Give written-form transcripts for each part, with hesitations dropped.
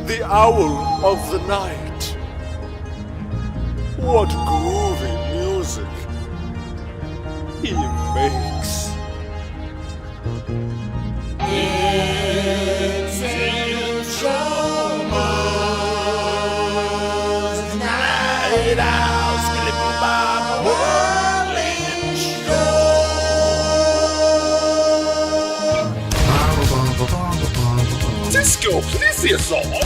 The owl of the night. What groovy music he makes. It's in Showman's Night Owl, Skilly-Boo-Bob Whirling Show. Disco plesiosaur.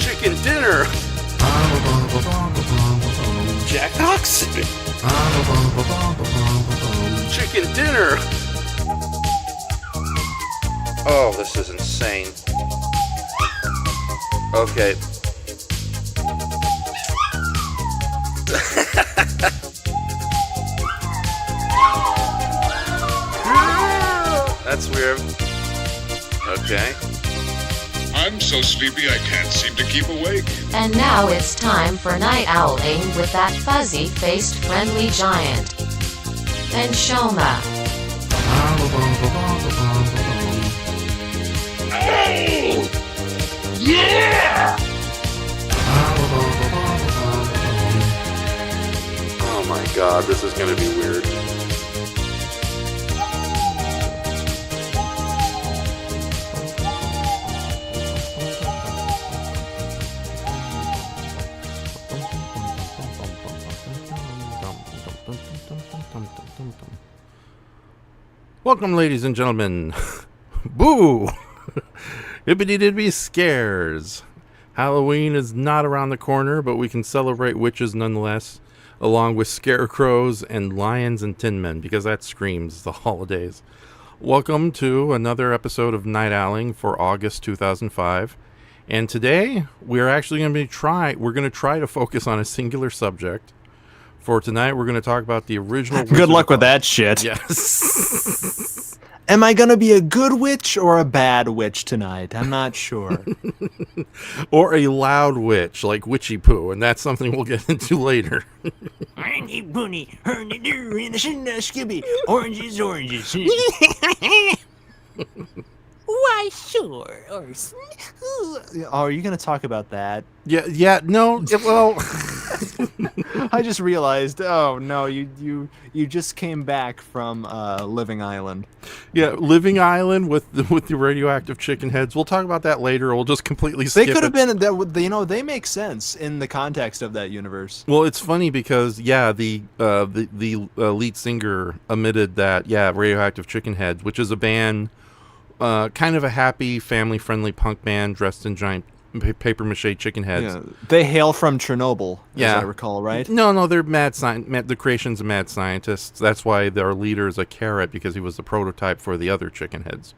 Chicken dinner. Jack Oxen. Chicken dinner. Oh, this is insane. Okay. That's weird. Okay. I'm so sleepy I can't seem to keep awake. And now it's time for night owling with that fuzzy-faced friendly giant. And Shoma. Oh! Yeah! Oh my god, this is gonna be weird. Welcome, ladies and gentlemen. Boo! Hippity-dippity scares. Halloween is not around the corner, but we can celebrate witches nonetheless, along with scarecrows and lions and tin men, because that screams the holidays. Welcome to another episode of Night Owling for August 2005. And today, we're actually going to try to focus on a singular subject. For tonight, we're going to talk about the original... Good luck with that shit. Yes. Am I going to be a good witch or a bad witch tonight? I'm not sure. Or a loud witch, like Witchy Poo, and that's something we'll get into later. Oranges, oranges. Why, sure. Are you going to talk about that? Yeah, no, well... I just realized, oh no, you just came back from Living Island. Yeah, Living Island with the radioactive chicken heads. We'll talk about that later. We'll just completely skip They could have it. been, they make sense in the context of that universe. Well, it's funny because, yeah, the lead singer admitted that, yeah, Radioactive Chicken Heads, which is a band, kind of a happy, family-friendly punk band dressed in giant paper-mache chicken heads. Yeah, they hail from Chernobyl, as I recall, right? No, they're the creations of mad scientists. That's why their leader is a carrot, because he was the prototype for the other chicken heads.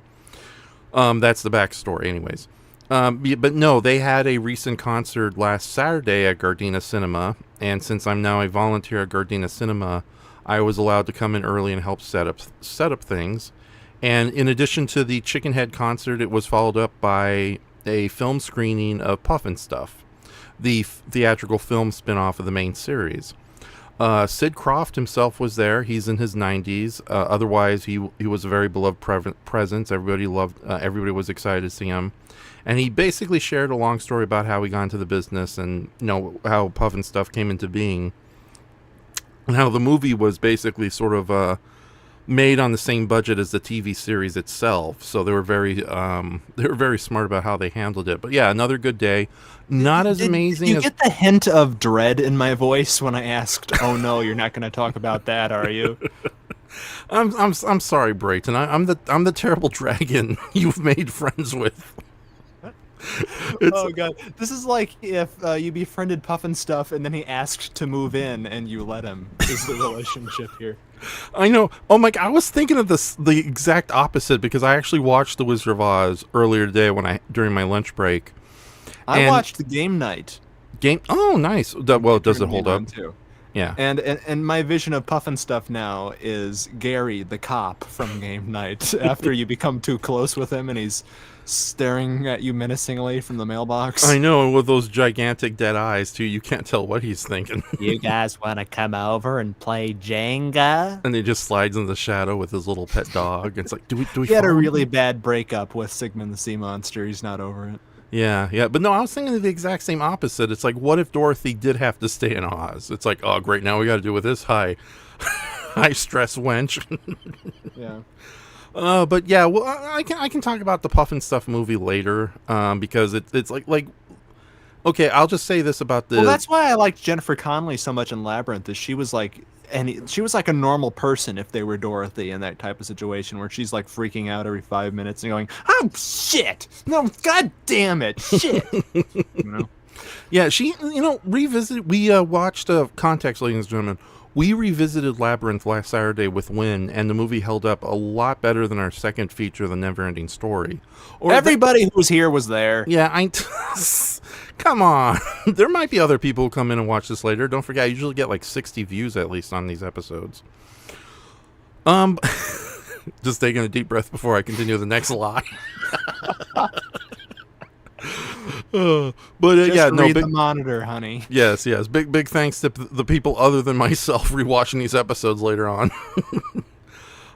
That's the backstory, anyways. But no, they had a recent concert last Saturday at Gardena Cinema, and since I'm now a volunteer at Gardena Cinema, I was allowed to come in early and help set up things. And in addition to the Chicken Head concert, it was followed up by a film screening of Puffin' Stuff, the theatrical film spin-off of the main series. Sid Croft himself was there. He's in his 90s. Otherwise, he was a very beloved presence. Everybody was excited to see him. And he basically shared a long story about how he got into the business and how Puffin' Stuff came into being. and how the movie was basically sort of made on the same budget as the TV series itself. So they were very smart about how they handled it. But yeah, another good day. Not as amazing Did you as get the hint of dread in my voice when I asked, "Oh no, you're not going to talk about that, are you?" I'm sorry, Brayton. I'm the terrible dragon you've made friends with. Oh god, this is like if you befriended Puff and Stuff, and then he asked to move in, and you let him. Is the relationship here? I know. Oh my god, I was thinking of the exact opposite because I actually watched The Wizard of Oz earlier today during my lunch break. I watched the game night. Oh, nice. Well, does it hold up? Too. Yeah. And my vision of Puff and Stuff now is Gary, the cop from game night. After you become too close with him, and he's staring at you menacingly from the mailbox. I know, and with those gigantic dead eyes too, you can't tell what he's thinking. You guys want to come over and play Jenga? And he just slides in the shadow with his little pet dog. It's like, do we? He had a follow really him? bad breakup with Sigmund the Sea Monster. He's not over it. Yeah. But no, I was thinking of the exact same opposite. It's like, what if Dorothy did have to stay in Oz? It's like, oh great, now we got to deal with this high stress wench. Yeah. But yeah, well, I can talk about the Puff and Stuff movie later, because it's like, okay, I'll just say this about the. Well, that's why I liked Jennifer Connelly so much in Labyrinth. Is she was like a normal person if they were Dorothy in that type of situation where she's like freaking out every 5 minutes and going, "Oh shit! No, god damn it, shit!" You know. Yeah, she, revisited. We watched Context, ladies and gentlemen. We revisited Labyrinth last Saturday with Win, and the movie held up a lot better than our second feature, The Neverending Story. Everybody who was here was there. Yeah, come on. There might be other people who come in and watch this later. Don't forget, I usually get like 60 views at least on these episodes. Just taking a deep breath before I continue the next lie. Read the monitor, honey. Yes. Big thanks to the people other than myself rewatching these episodes later on.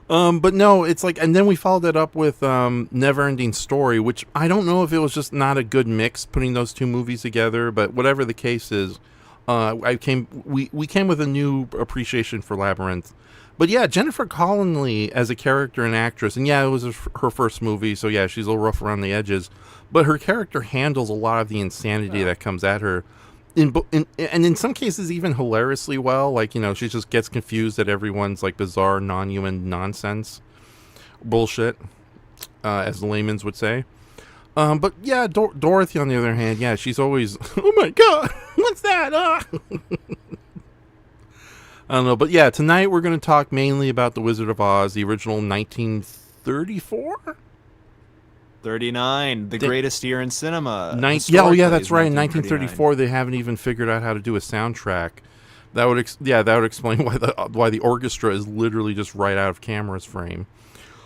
But no, it's like, and then we followed that up with Neverending Story, which I don't know if it was just not a good mix putting those two movies together, but whatever the case is, we came with a new appreciation for Labyrinth. But yeah, Jennifer Connelly as a character and actress, and yeah, it was her first movie, so yeah, she's a little rough around the edges, but her character handles a lot of the insanity that comes at her, and in some cases even hilariously well. Like, she just gets confused at everyone's like bizarre non-human nonsense bullshit, as the layman's would say. But yeah, Dorothy on the other hand, yeah, she's always, oh my god, what's that? I don't know, but yeah, tonight we're going to talk mainly about The Wizard of Oz, the original 1934? 39, the greatest year in cinema. That's right. In 1934, they haven't even figured out how to do a soundtrack. That would explain why the orchestra is literally just right out of camera's frame.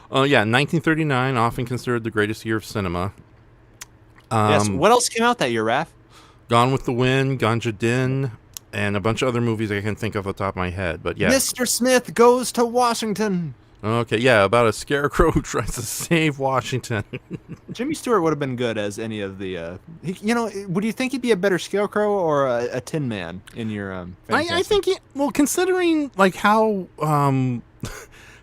1939, often considered the greatest year of cinema. Yes. What else came out that year, Raph? Gone with the Wind, Ganja Din, and a bunch of other movies I can think of off the top of my head. But yeah, Mr. Smith Goes to Washington. Okay, yeah, about a scarecrow who tries to save Washington. Jimmy Stewart would have been good as any of the. Would you think he'd be a better scarecrow or a Tin Man in your? I think considering like how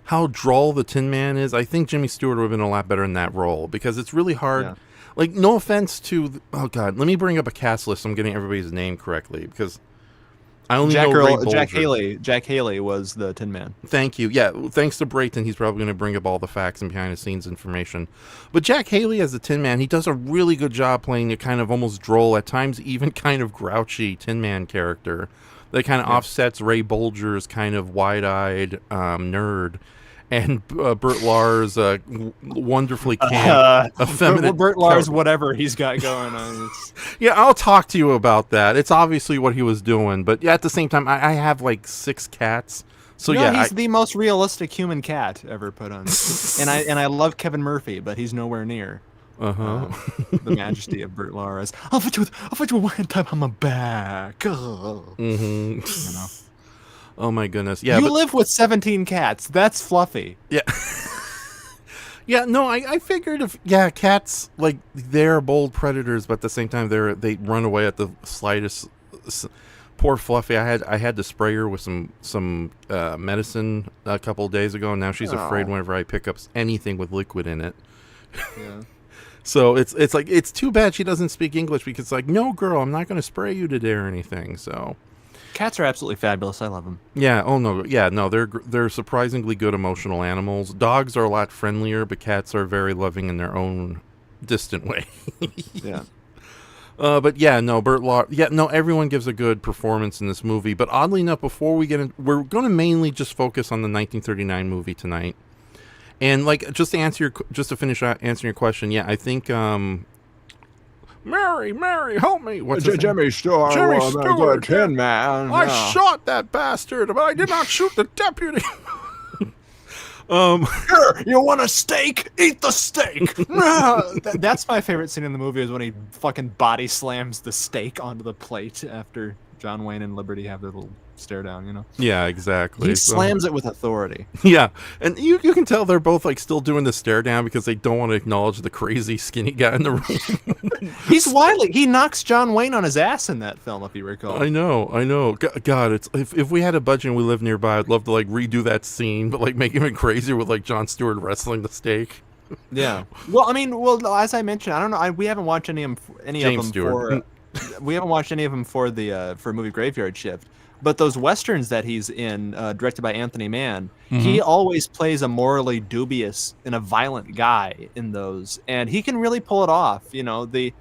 droll the Tin Man is, I think Jimmy Stewart would have been a lot better in that role because it's really hard. Yeah. Like, no offense to. Oh God, let me bring up a cast list so I'm getting everybody's name correctly because. I only know Ray Bolger. Jack Haley was the Tin Man. Thank you. Yeah, thanks to Brayton, he's probably going to bring up all the facts and behind-the-scenes information. But Jack Haley as the Tin Man, he does a really good job playing a kind of almost droll, at times even kind of grouchy Tin Man character that kind of offsets Ray Bolger's kind of wide-eyed nerd. And Burt Lahr's wonderfully camp, effeminate. Burt Lahr's whatever he's got going on. Yeah, I'll talk to you about that. It's obviously what he was doing, but yeah, at the same time, I have like 6 cats, so he's the most realistic human cat ever put on. and I love Kevin Murphy, but he's nowhere near the majesty of Burt Lahr. I'll put you with one time on my back. Oh my goodness! Yeah, you live with 17 cats. That's Fluffy. Yeah. Yeah. No, I figured cats they're bold predators, but at the same time they run away at the slightest Poor Fluffy. I had to spray her with some medicine a couple of days ago, and now she's afraid whenever I pick up anything with liquid in it. Yeah. So it's like, it's too bad she doesn't speak English, because it's like, no, girl, I'm not going to spray you today or anything. So Cats are absolutely fabulous. I love them. yeah. Oh no. Yeah. No. They're surprisingly good emotional animals. Dogs are a lot friendlier, but cats are very loving in their own distant way. Yeah. But yeah, no, everyone gives a good performance in this movie. But oddly enough, before we get in, we're going to mainly just focus on the 1939 movie tonight. And like, just to finish answering your question, yeah, I think Mary, help me! What's his name? Jimmy Stewart. Jimmy was a Stewart, good Tin Man. I yeah. shot that bastard, but I did not shoot the deputy. Here, you want a steak? Eat the steak. That's my favorite scene in the movie, is when he fucking body slams the steak onto the plate after John Wayne and Liberty have their little stare down, you know? Yeah, exactly. He slams it with authority. Yeah, and you can tell they're both like still doing the stare down because they don't want to acknowledge the crazy skinny guy in the room. He's wily. He knocks John Wayne on his ass in that film, if you recall. I know. God, it's if we had a budget and we lived nearby, I'd love to like redo that scene, but like make it even crazier with like Jon Stewart wrestling the steak. Yeah. Well, I mean, as I mentioned, I don't know. We haven't watched any of them Stewart. we haven't watched any of them for movie Graveyard Shift. But those westerns that he's in, directed by Anthony Mann, he always plays a morally dubious and a violent guy in those, and he can really pull it off. You know, the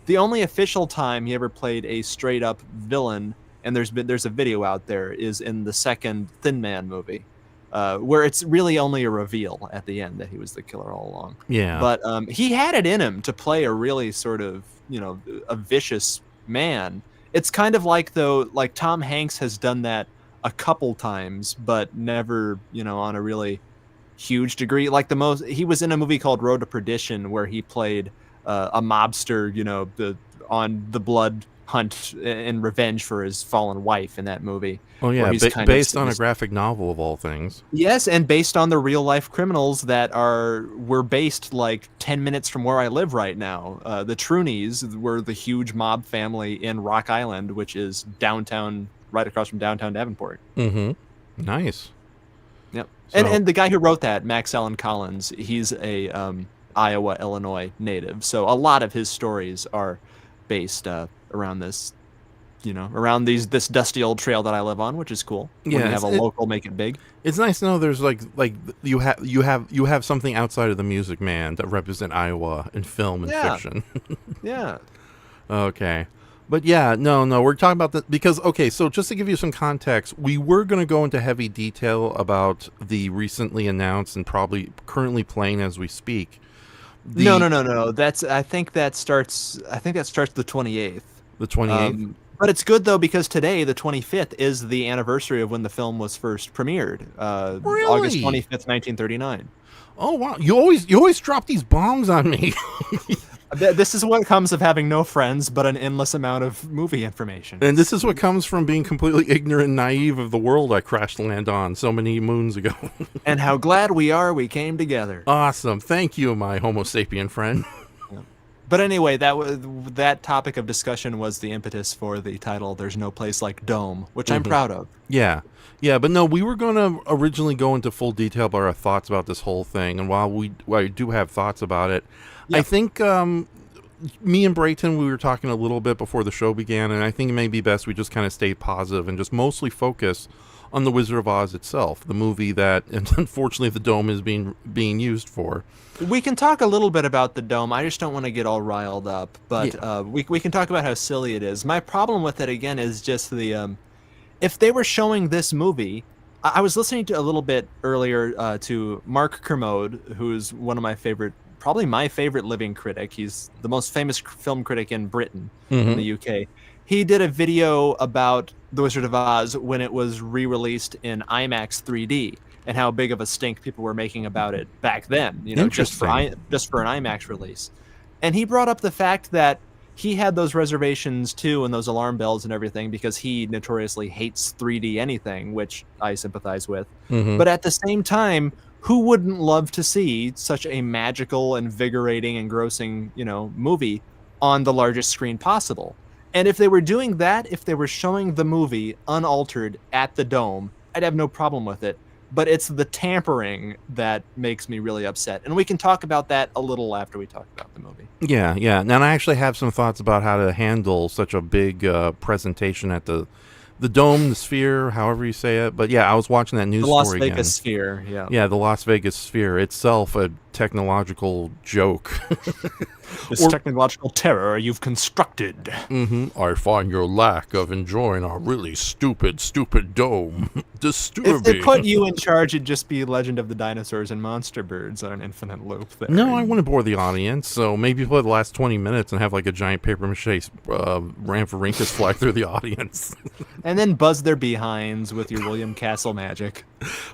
only official time he ever played a straight up villain, and there's a video out there, is in the second Thin Man movie, where it's really only a reveal at the end that he was the killer all along. Yeah. But he had it in him to play a really sort of, you know, a vicious man. It's kind of like, though, like Tom Hanks has done that a couple times, but never, you know, on a really huge degree. Like he was in a movie called Road to Perdition, where he played a mobster, you know, on the blood hunt and revenge for his fallen wife in that movie. Oh yeah, based on a graphic novel of all things. Yes, and based on the real life criminals that were based like 10 minutes from where I live right now. The Trunies were the huge mob family in Rock Island, which is downtown, right across from downtown Davenport. Mm-hmm. Nice. Yep. And the guy who wrote that, Max Allen Collins, he's a Iowa, Illinois native. So a lot of his stories are based around this, you know, around this dusty old trail that I live on, which is cool. When you have a local make it big. It's nice to know there's like you have something outside of the Music Man that represent Iowa in film and fiction. Yeah. Okay. But yeah, no, we're talking about that because, okay, so just to give you some context, we were going to go into heavy detail about the recently announced and probably currently playing as we speak. No. I think that starts the 28th. The 28th? But it's good, though, because today, the 25th, is the anniversary of when the film was first premiered. Really? August 25th, 1939. Oh, wow. You always drop these bombs on me. This is what comes of having no friends, but an endless amount of movie information. And this is what comes from being completely ignorant and naive of the world I crashed land on so many moons ago. And how glad we are we came together. Awesome. Thank you, my Homo sapien friend. But anyway, that topic of discussion was the impetus for the title, There's No Place Like Dome, which I'm proud of. Yeah, but no, we were going to originally go into full detail about our thoughts about this whole thing, and while I do have thoughts about it, I think me and Brayton, we were talking a little bit before the show began, and I think it may be best we just kind of stay positive and just mostly focus on The Wizard of Oz itself, the movie that, and unfortunately, the Dome is being used for. We can talk a little bit about the Dome. I just don't want to get all riled up, but we can talk about how silly it is. My problem with it, again, is just the if they were showing this movie, I was listening to a little bit earlier to Mark Kermode, who's one of my favorite, probably my favorite living critic. He's the most famous film critic in Britain, in the UK. He did a video about The Wizard of Oz when it was re-released in IMAX 3D and how big of a stink people were making about it back then, you know, just for an IMAX release. And he brought up the fact that he had those reservations too and those alarm bells and everything because he notoriously hates 3D anything, which I sympathize with. But at the same time, who wouldn't love to see such a magical, invigorating, engrossing, you know, movie on the largest screen possible? And if they were doing that, if they were showing the movie unaltered at the Dome, I'd have no problem with it. But it's the tampering that makes me really upset. And we can talk about that a little after we talk about the movie. Yeah, yeah. Now, I actually have some thoughts about how to handle such a big presentation at the Dome, the Sphere, however you say it. But yeah, I was watching that news The Las story Vegas again. Sphere, yeah. Yeah, the Las Vegas Sphere itself, a technological joke. This technological terror you've constructed. I find your lack of enjoying our really stupid dome disturbing. If they put you in charge, it'd just be Legend of the Dinosaurs and Monster Birds on an infinite loop there. No, I want to bore the audience, so maybe play the last 20 minutes and have like a giant papier-mâché Rhamphorhynchus fly through the audience. And then buzz their behinds with your William Castle magic.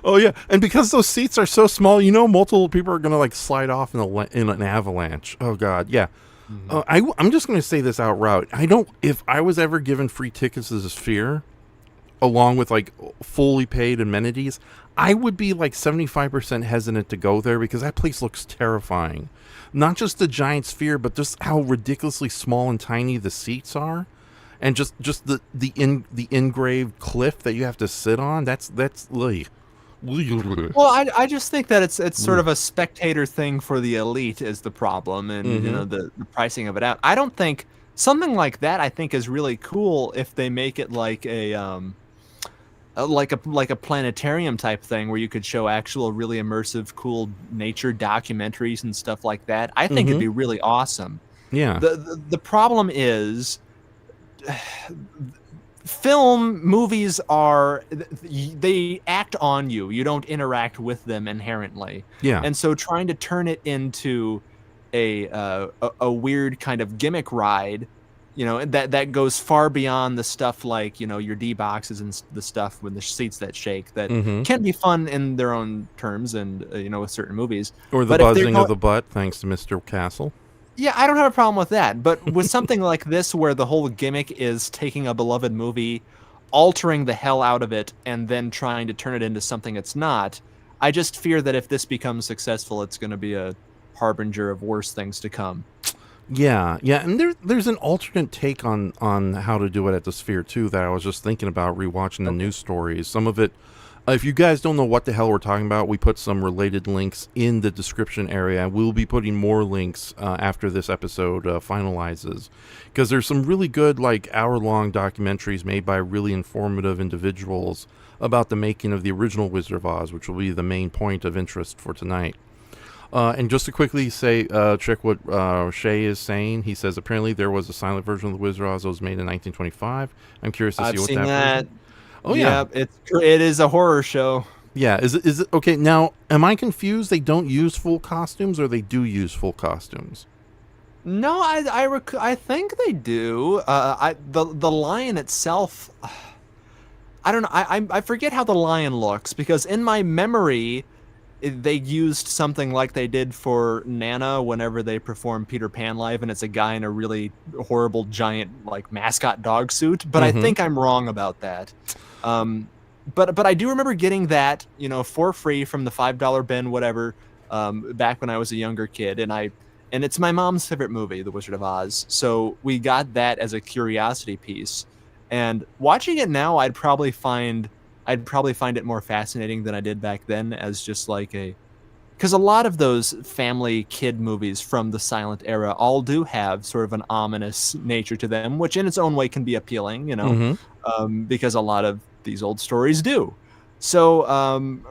Oh yeah, and because those seats are so small, multiple people are gonna like slide off in an avalanche. Oh god, yeah. I'm just gonna say this outright. If I was ever given free tickets to the Sphere, along with like fully paid amenities, I would be like 75% hesitant to go there because that place looks terrifying. Not just the giant Sphere, but just how ridiculously small and tiny the seats are. And just the engraved cliff that you have to sit on, that's like. Well, I just think that it's sort of a spectator thing for the elite is the problem, and the pricing of it out. I don't think something like that. I think is really cool if they make it like like a planetarium type thing where you could show actual really immersive, cool nature documentaries and stuff like that. I think it'd be really awesome. Yeah. The problem is. Movies they act on you. You don't interact with them inherently. Yeah. And so trying to turn it into a weird kind of gimmick ride, that goes far beyond the stuff like, your D boxes and the stuff with the seats that shake that can be fun in their own terms and, with certain movies. Or the buzzing of the butt, thanks to Mr. Castle. Yeah, I don't have a problem with that. But with something like this where the whole gimmick is taking a beloved movie, altering the hell out of it, and then trying to turn it into something it's not, I just fear that if this becomes successful, it's going to be a harbinger of worse things to come. Yeah, and there's an alternate take on how to do it at the Sphere, too, that I was just thinking about rewatching the news stories. Some of it, if you guys don't know what the hell we're talking about, we put some related links in the description area. We'll be putting more links after this episode finalizes, because there's some really good like hour-long documentaries made by really informative individuals about the making of the original Wizard of Oz, which will be the main point of interest for tonight. And just to quickly say, check what Shay is saying. He says apparently there was a silent version of the Wizard of Oz that was made in 1925. I'm curious to see what that version. Oh yeah, it is a horror show. Yeah, is it okay? Now, am I confused? They don't use full costumes, or they do use full costumes? No, I think they do. The lion itself, I don't know. I forget how the lion looks because in my memory, they used something like they did for Nana whenever they performed Peter Pan live, and it's a guy in a really horrible giant like mascot dog suit. But I think I'm wrong about that. But I do remember getting that, for free from the $5 bin, whatever, back when I was a younger kid. And it's my mom's favorite movie, The Wizard of Oz. So we got that as a curiosity piece. And watching it now, I'd probably find it more fascinating than I did back then as just like because a lot of those family kid movies from the silent era all do have sort of an ominous nature to them, which in its own way can be appealing, because a lot of these old stories do. So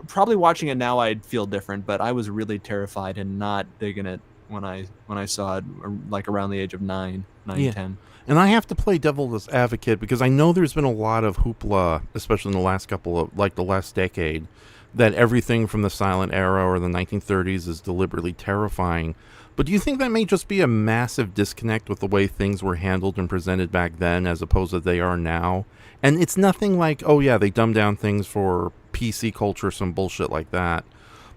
probably watching it now, I'd feel different, but I was really terrified and not digging it when I saw it like around the age of 9, 10. And I have to play devil's advocate because I know there's been a lot of hoopla, especially in the last the last decade, that everything from the silent era or the 1930s is deliberately terrifying. But do you think that may just be a massive disconnect with the way things were handled and presented back then as opposed to they are now? And it's nothing like, oh yeah, they dumbed down things for PC culture, some bullshit like that.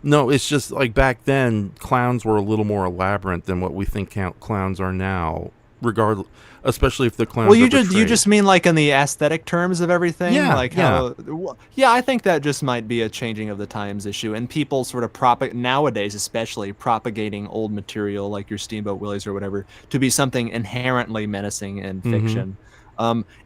No, it's just like back then, clowns were a little more elaborate than what we think clowns are now. Regardless, especially if the clowns. Well, you just mean like in the aesthetic terms of everything, I think that just might be a changing of the times issue, and people sort of nowadays, especially propagating old material like your Steamboat Willies or whatever to be something inherently menacing in fiction.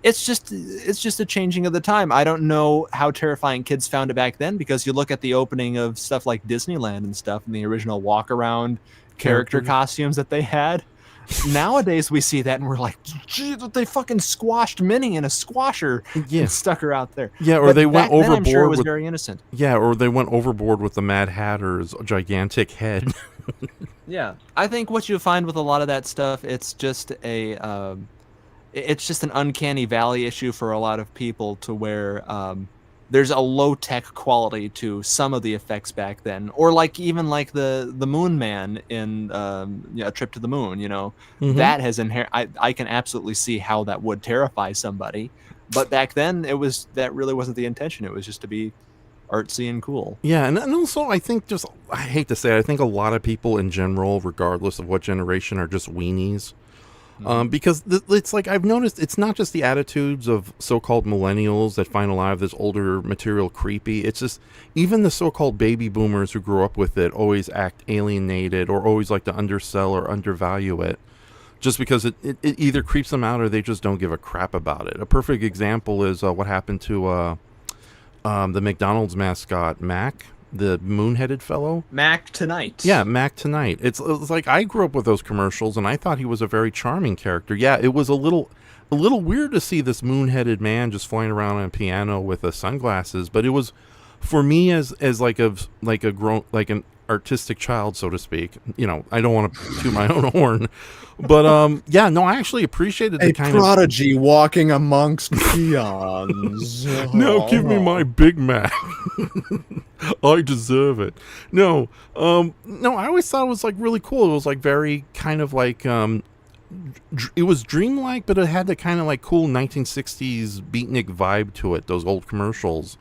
It's just a changing of the time. I don't know how terrifying kids found it back then, because you look at the opening of stuff like Disneyland and stuff, and the original walk around character Characters. costumes that they had. Nowadays we see that and we're like, gee, they fucking squashed Minnie in a squasher Yeah. and stuck her out there. Yeah, or But they went back then, I'm overboard sure it was with very innocent. yeah, or they went overboard with the Mad Hatter's gigantic head. Yeah, I think what you find with a lot of that stuff, it's just an uncanny valley issue for a lot of people, to where there's a low tech quality to some of the effects back then, or like even like the Moon Man in A Trip to the Moon. Mhm. That has I can absolutely see how that would terrify somebody, but back then that really wasn't the intention. It was just to be artsy and cool. Yeah, and also I think I hate to say it, I think a lot of people in general, regardless of what generation, are just weenies. Because it's like I've noticed it's not just the attitudes of so-called millennials that find a lot of this older material creepy. It's just even the so-called baby boomers who grew up with it always act alienated, or always like to undersell or undervalue it, just because it either creeps them out or they just don't give a crap about it. A perfect example is what happened to the McDonald's mascot, Mac, the moon-headed fellow. Mac Tonight. Yeah, Mac Tonight. It's like I grew up with those commercials, and I thought he was a very charming character. Yeah, it was a little weird to see this moon-headed man just flying around on a piano with sunglasses, but it was, for me, as like an artistic child, so to speak. I don't want to toot my own horn, but yeah, no, I actually appreciated the kind prodigy walking amongst peons. of now give me my Big Mac. I deserve it. No, I always thought it was like really cool. It was like very kind of like it was dreamlike, but it had the kind of like cool 1960s beatnik vibe to it, those old commercials.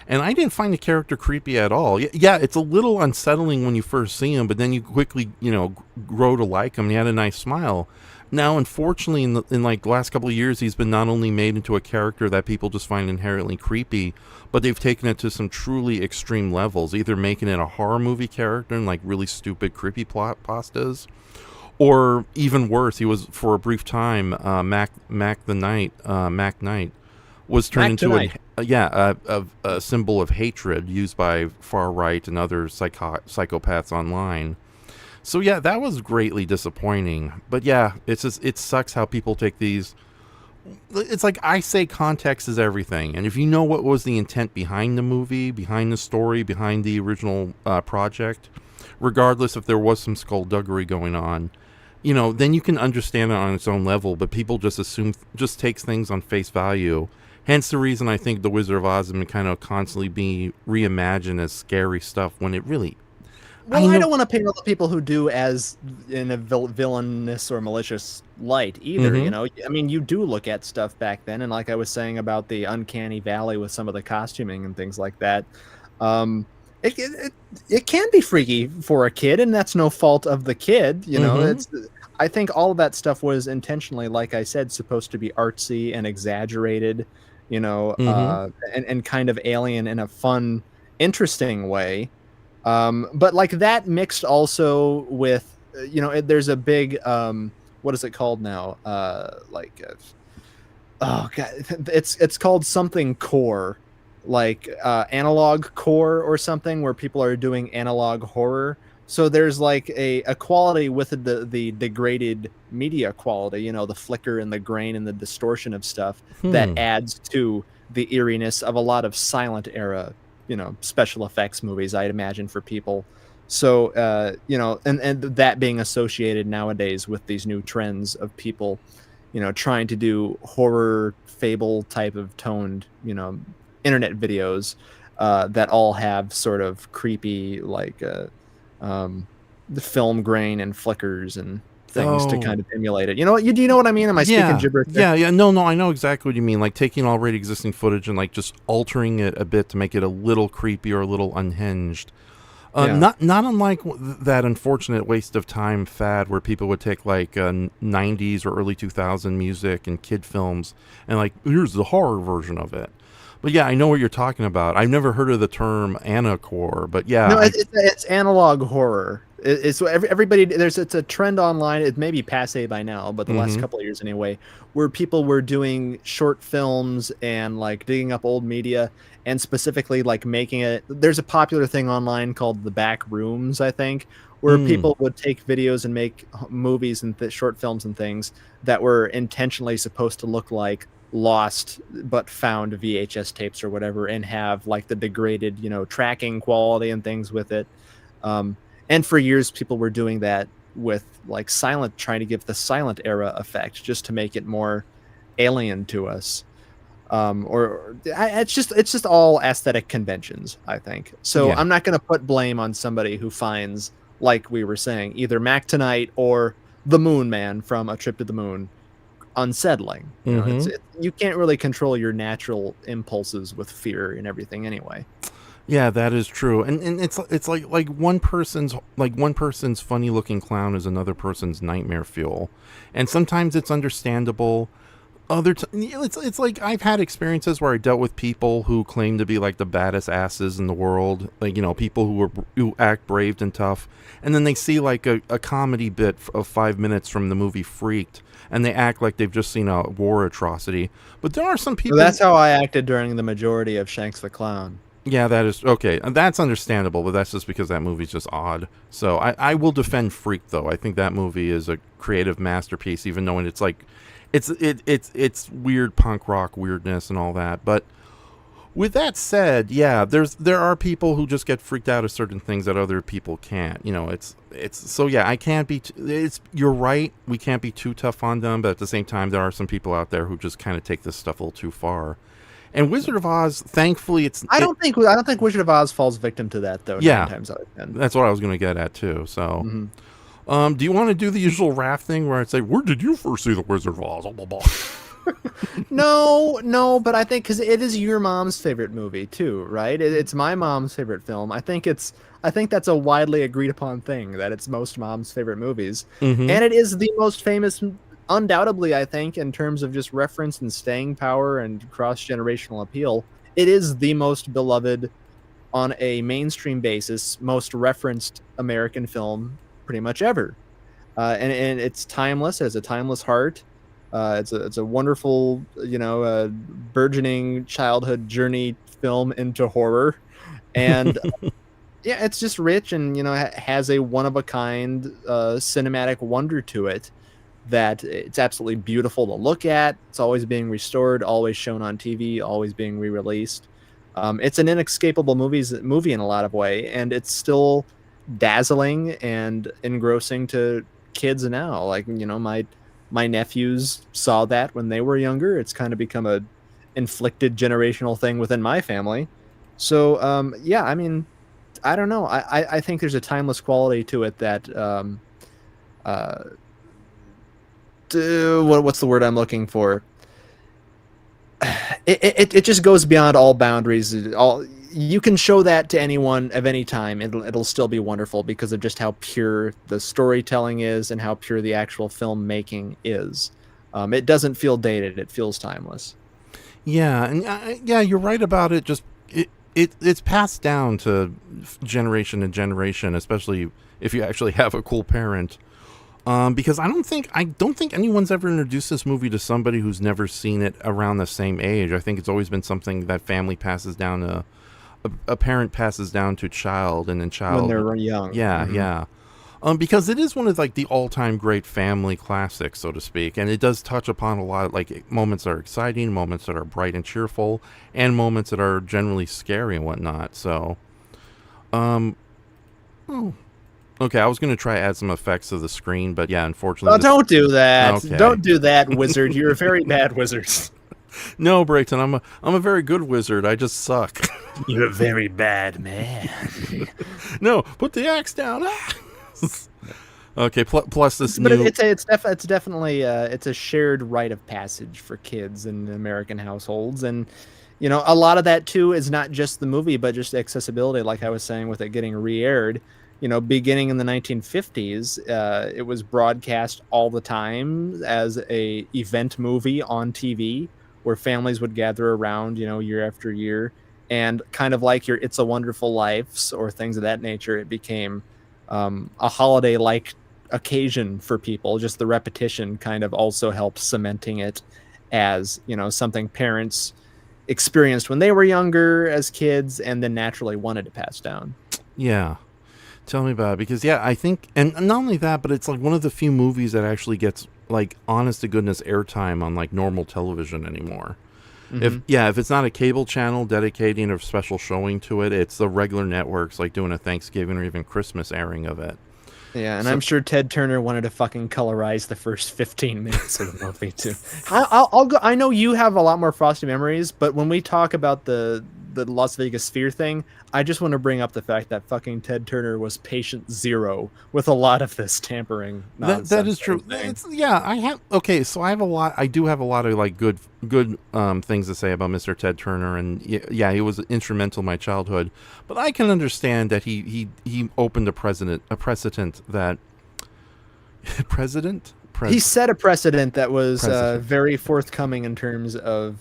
And I didn't find the character creepy at all. Yeah, it's a little unsettling when you first see him, but then you quickly, grow to like him. He had a nice smile. Now, unfortunately, in like the last couple of years, he's been not only made into a character that people just find inherently creepy, but they've taken it to some truly extreme levels, either making it a horror movie character and like really stupid creepy plot pastas, or even worse, he was, for a brief time, Mac Knight was turned into a symbol of hatred used by far right and other psychopaths online. So yeah, that was greatly disappointing. But yeah, it sucks how people take these. It's like I say, context is everything, and if you know what was the intent behind the movie, behind the story, behind the original project, regardless if there was some skullduggery going on, then you can understand it on its own level. But people just takes things on face value. Hence the reason I think The Wizard of Oz has been kind of constantly being reimagined as scary stuff when it really... Well, I don't want to paint all the people who do as in a villainous or malicious light either, I mean, you do look at stuff back then, and like I was saying about the uncanny valley with some of the costuming and things like that, it can be freaky for a kid, and that's no fault of the kid, I think all of that stuff was intentionally, like I said, supposed to be artsy and exaggerated, and kind of alien in a fun, interesting way. But like that mixed also with, there's a big, what is it called now? Oh God, it's called something core, like analog core or something, where people are doing analog horror. So there's like a quality with the degraded media quality, the flicker and the grain and the distortion of stuff that adds to the eeriness of a lot of silent era, special effects movies, I'd imagine, for people. So, and that being associated nowadays with these new trends of people, trying to do horror fable type of toned, internet videos that all have sort of creepy, like, the film grain and flickers and things to kind of emulate it. Do you know what I mean? Am I speaking gibberish? Yeah. No, I know exactly what you mean. Like taking already existing footage and like just altering it a bit to make it a little creepy or a little unhinged. Not unlike that unfortunate waste of time fad where people would take like 90s or early 2000 music and kid films and like, here's the horror version of it. But yeah, I know what you're talking about. I've never heard of the term anacore, but yeah. No, it's analog horror. It's everybody. It's a trend online. It may be passe by now, but the last couple of years anyway, where people were doing short films and like digging up old media and specifically like making it. There's a popular thing online called the back rooms, I think, where people would take videos and make movies and short films and things that were intentionally supposed to look like lost but found VHS tapes or whatever, and have like the degraded, tracking quality and things with it. And for years, people were doing that with like trying to give the silent era effect just to make it more alien to us. It's just all aesthetic conventions, I think. So Yeah. I'm not going to put blame on somebody who finds, like we were saying, either Mac Tonight or the Moon Man from A Trip to the Moon unsettling. You can't really control your natural impulses with fear and everything anyway. Yeah, that is true, and it's like one person's funny looking clown is another person's nightmare fuel, and sometimes it's understandable. It's like I've had experiences where I dealt with people who claim to be like the baddest asses in the world, like people who act brave and tough, and then they see like a comedy bit of 5 minutes from the movie Freaked, and they act like they've just seen a war atrocity. But there are some people. Well, that's how I acted during the majority of Shanks the Clown. Yeah, that is okay. That's understandable, but that's just because that movie's just odd. So I will defend Freak, though. I think that movie is a creative masterpiece, even knowing it's like it's weird punk rock weirdness and all that. But with that said, yeah, there are people who just get freaked out at certain things that other people can't. It's so yeah. I can't be. You're right. We can't be too tough on them, but at the same time, there are some people out there who just kind of take this stuff a little too far. And Wizard of Oz, thankfully, I don't think Wizard of Oz falls victim to that, though. Yeah, 9 times out of 10. That's what I was going to get at too. So, do you want to do the usual raft thing where I'd say, "Where did you first see the Wizard of Oz?" Blah, blah, blah. No, but I think because it is your mom's favorite movie too, right? It's my mom's favorite film. I think that's a widely agreed upon thing that it's most mom's favorite movies, and it is the most famous. Undoubtedly, I think, in terms of just reference and staying power and cross-generational appeal, it is the most beloved on a mainstream basis, most referenced American film pretty much ever. And it's timeless. It has a timeless heart. It's a wonderful, burgeoning childhood journey film into horror. And yeah, it's just rich and, has a one-of-a-kind cinematic wonder to it. That it's absolutely beautiful to look at. It's always being restored, always shown on TV, always being re-released. It's an inescapable movie in a lot of way, and it's still dazzling and engrossing to kids now. Like my nephews saw that when they were younger. It's kind of become a inflicted generational thing within my family. So yeah, I mean, I don't know. I think there's a timeless quality to it that. What's the word I'm looking for? It just goes beyond all boundaries. You can show that to anyone of any time. It'll still be wonderful because of just how pure the storytelling is and how pure the actual filmmaking is. It doesn't feel dated. It feels timeless. Yeah, and yeah, you're right about it. Just it's passed down to generation to generation, especially if you actually have a cool parent. Because I don't think anyone's ever introduced this movie to somebody who's never seen it around the same age. I think it's always been something that family passes down to a parent passes down to child, and then child when they're young. Yeah, yeah. Because it is one of like the all-time great family classics, so to speak, and it does touch upon a lot of like moments that are exciting, moments that are bright and cheerful, and moments that are generally scary and whatnot. So, okay, I was going to try to add some effects to the screen, but yeah, unfortunately... Oh, don't do that. Okay. Don't do that, wizard. You're a very bad wizard. No, Brayton, I'm a very good wizard. I just suck. You're a very bad man. No, put the axe down. Okay, plus this but new... it's definitely it's a shared rite of passage for kids in American households, and a lot of that too is not just the movie, but just accessibility. Like I was saying, with it getting re-aired. Beginning in the 1950s, it was broadcast all the time as a event movie on TV where families would gather around, year after year. And kind of like your It's a Wonderful Life or things of that nature, it became a holiday-like occasion for people. Just the repetition kind of also helps cementing it as, something parents experienced when they were younger as kids and then naturally wanted to pass down. Yeah. Tell me about it, because I think, and not only that, but it's like one of the few movies that actually gets like honest to goodness airtime on like normal television anymore. If it's not a cable channel dedicating a special showing to it, it's the regular networks like doing a Thanksgiving or even Christmas airing of it. Yeah, and I'm sure Ted Turner wanted to fucking colorize the first 15 minutes of the movie too. I'll go. I know you have a lot more frosty memories, but when we talk about the Las Vegas Sphere thing, I just want to bring up the fact that fucking Ted Turner was patient zero with a lot of this tampering nonsense. That is true. I do have a lot of like good things to say about Mr. Ted Turner, and he was instrumental in my childhood. But I can understand that he opened a precedent that he set a precedent that was very forthcoming in terms of.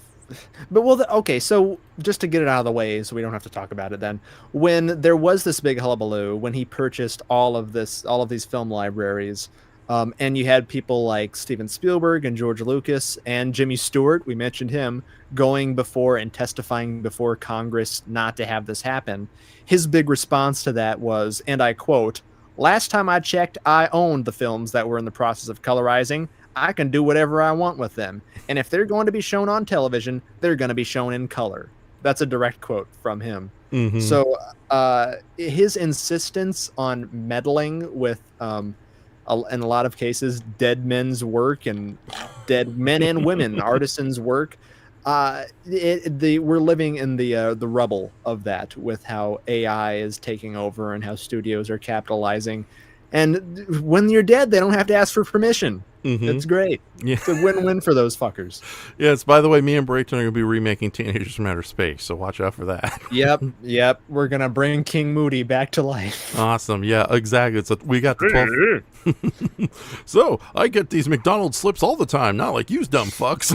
But so just to get it out of the way so we don't have to talk about it then, when there was this big hullabaloo when he purchased all of these film libraries, and you had people like Steven Spielberg and George Lucas and Jimmy Stewart, we mentioned him, going before and testifying before Congress not to have this happen, his big response to that was, and I quote, "Last time I checked, I owned the films that were in the process of colorizing. I can do whatever I want with them. And if they're going to be shown on television, they're going to be shown in color." That's a direct quote from him. Mm-hmm. So his insistence on meddling with, in a lot of cases, dead men's work and dead men and women, artisans' work, we're living in the rubble of that with how AI is taking over and how studios are capitalizing. And when you're dead, they don't have to ask for permission. Mm-hmm. It's great. Yeah. It's a win-win for those fuckers. Yes, by the way, me and Brayton are going to be remaking Teenagers from Outer Space, so watch out for that. Yep. We're going to bring King Moody back to life. Awesome. Yeah, exactly. We got the 12th. So, I get these McDonald's slips all the time, not like you dumb fucks.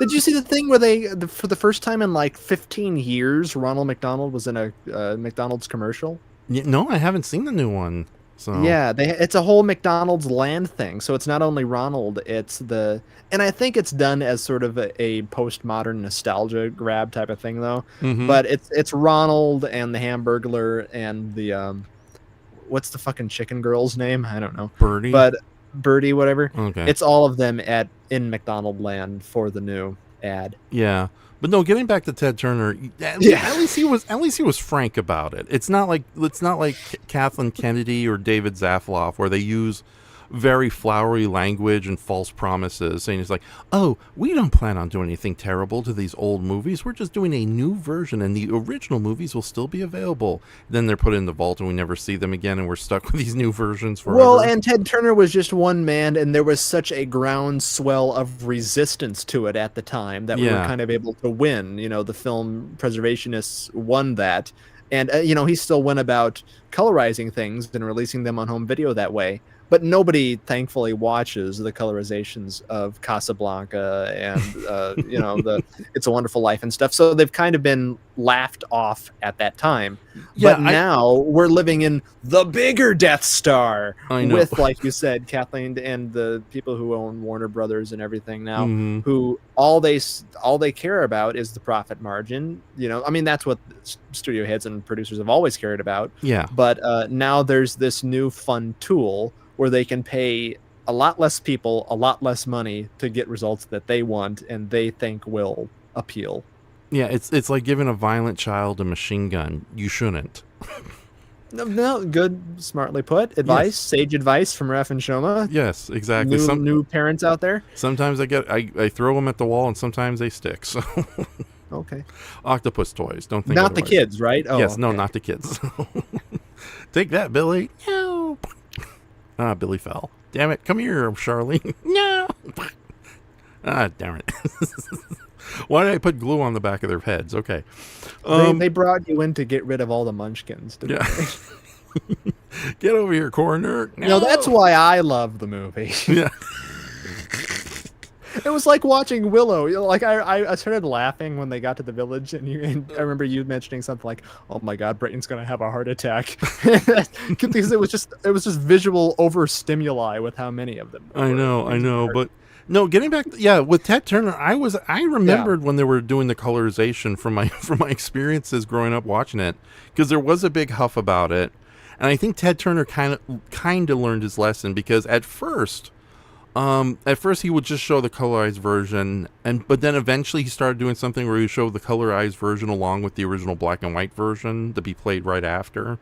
Did you see the thing where for the first time in like 15 years, Ronald McDonald was in a McDonald's commercial? Yeah, no, I haven't seen the new one. So. Yeah, it's a whole McDonald's land thing. So it's not only Ronald, and I think it's done as sort of a postmodern nostalgia grab type of thing, though. Mm-hmm. But it's Ronald and the Hamburglar and the what's the fucking chicken girl's name? I don't know. Birdie, whatever. Okay. It's all of them in McDonald land for the new ad. Yeah. But no, getting back to Ted Turner, at least he was frank about it. It's not like Kathleen Kennedy or David Zaslav, where they use very flowery language and false promises, saying it's like, "Oh, we don't plan on doing anything terrible to these old movies. We're just doing a new version, and the original movies will still be available." Then they're put in the vault, and we never see them again, and we're stuck with these new versions forever. Well, and Ted Turner was just one man, and there was such a groundswell of resistance to it at the time that we were kind of able to win. The film preservationists won that, and he still went about colorizing things and releasing them on home video that way. But nobody, thankfully, watches the colorizations of Casablanca and, the It's a Wonderful Life and stuff. So they've kind of been laughed off at that time. Yeah, but now we're living in the bigger Death Star with, like you said, Kathleen and the people who own Warner Brothers and everything now, who all they care about is the profit margin. That's what studio heads and producers have always cared about. Yeah. But now there's this new fun tool where they can pay a lot less people a lot less money to get results that they want and they think will appeal. Yeah, it's like giving a violent child a machine gun. You shouldn't. No, good, smartly put. Advice, sage advice from Ref and Shoma. Yes, exactly. New parents out there. Sometimes I throw them at the wall, and sometimes they stick. So. Okay. Octopus toys. Don't think. Not otherwise. The kids, right? Oh, yes, okay. No, not the kids. Take that, Billy. No. Billy fell. Damn it! Come here, Charlene. No. Damn it. Why did I put glue on the back of their heads? Okay. They brought you in to get rid of all the munchkins. Yeah. Get over here, coroner. No, that's why I love the movie. Yeah. It was like watching Willow. Like I started laughing when they got to the village, and I remember you mentioning something like, "Oh my God, Brayton's gonna have a heart attack," because it was just visual overstimuli with how many of them. I know, but no, getting back, with Ted Turner, I remembered when they were doing the colorization from my experiences growing up watching it, because there was a big huff about it, and I think Ted Turner kind of learned his lesson, because at first he would just show the colorized version, but then eventually he started doing something where he would show the colorized version along with the original black and white version to be played right after.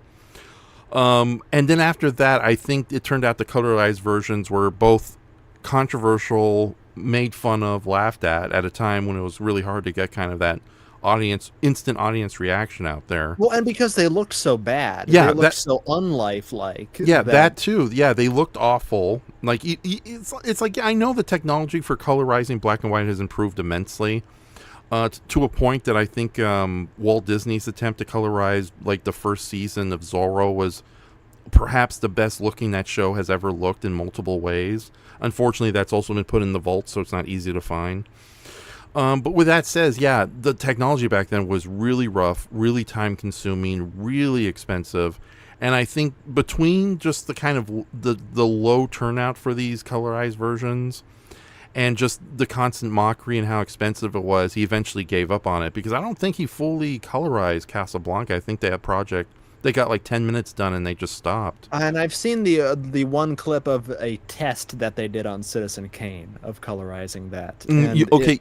And then after that, I think it turned out the colorized versions were both controversial, made fun of, laughed at a time when it was really hard to get kind of that instant audience reaction out there. Well, and because they looked so bad, they looked so unlifelike. That too. Yeah, they looked awful. Like it's like, I know the technology for colorizing black and white has improved immensely, to a point that I think Walt Disney's attempt to colorize like the first season of Zorro was perhaps the best looking that show has ever looked in multiple ways. Unfortunately, that's also been put in the vault, so it's not easy to find. But with that said, the technology back then was really rough, really time consuming, really expensive. And I think between just the kind of the low turnout for these colorized versions and just the constant mockery and how expensive it was, he eventually gave up on it, because I don't think he fully colorized Casablanca. I think they got like 10 minutes done and they just stopped. And I've seen the one clip of a test that they did on Citizen Kane of colorizing that.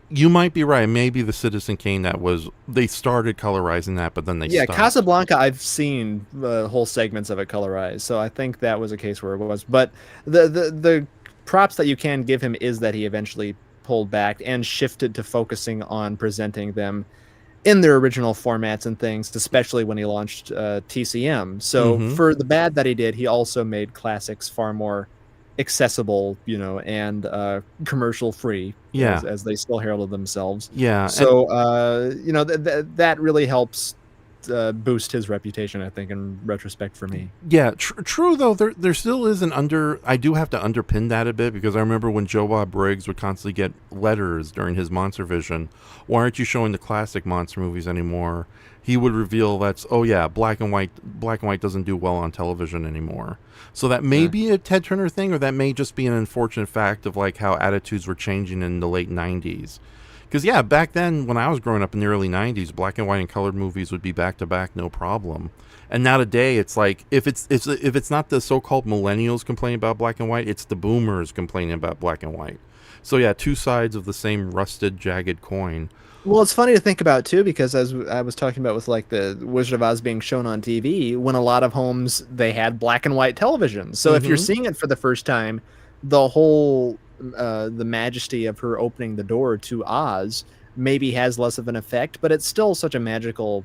You might be right. Maybe the Citizen Kane they started colorizing that, but then they stopped. Casablanca, I've seen whole segments of it colorized, so I think that was a case where it was. But the props that you can give him is that he eventually pulled back and shifted to focusing on presenting them in their original formats and things, especially when he launched TCM. So for the bad that he did, he also made classics far more accessible, and commercial free, as they still heralded themselves. Yeah. So that really helps boost his reputation, I think, in retrospect for me. Yeah, true though. There still is I do have to underpin that a bit, because I remember when Joe Bob Briggs would constantly get letters during his Monster Vision. Why aren't you showing the classic monster movies anymore? He would reveal black and white doesn't do well on television anymore. So that may be a Ted Turner thing, or that may just be an unfortunate fact of like how attitudes were changing in the late 90s. Because back then when I was growing up in the early 90s, black and white and colored movies would be back to back, no problem. And now today it's like, if it's not the so-called millennials complaining about black and white, it's the boomers complaining about black and white. So two sides of the same rusted, jagged coin. Well, it's funny to think about too, because as I was talking about with like the Wizard of Oz being shown on TV, when a lot of homes they had black and white television. So if you're seeing it for the first time, the whole the majesty of her opening the door to Oz maybe has less of an effect, but it's still such a magical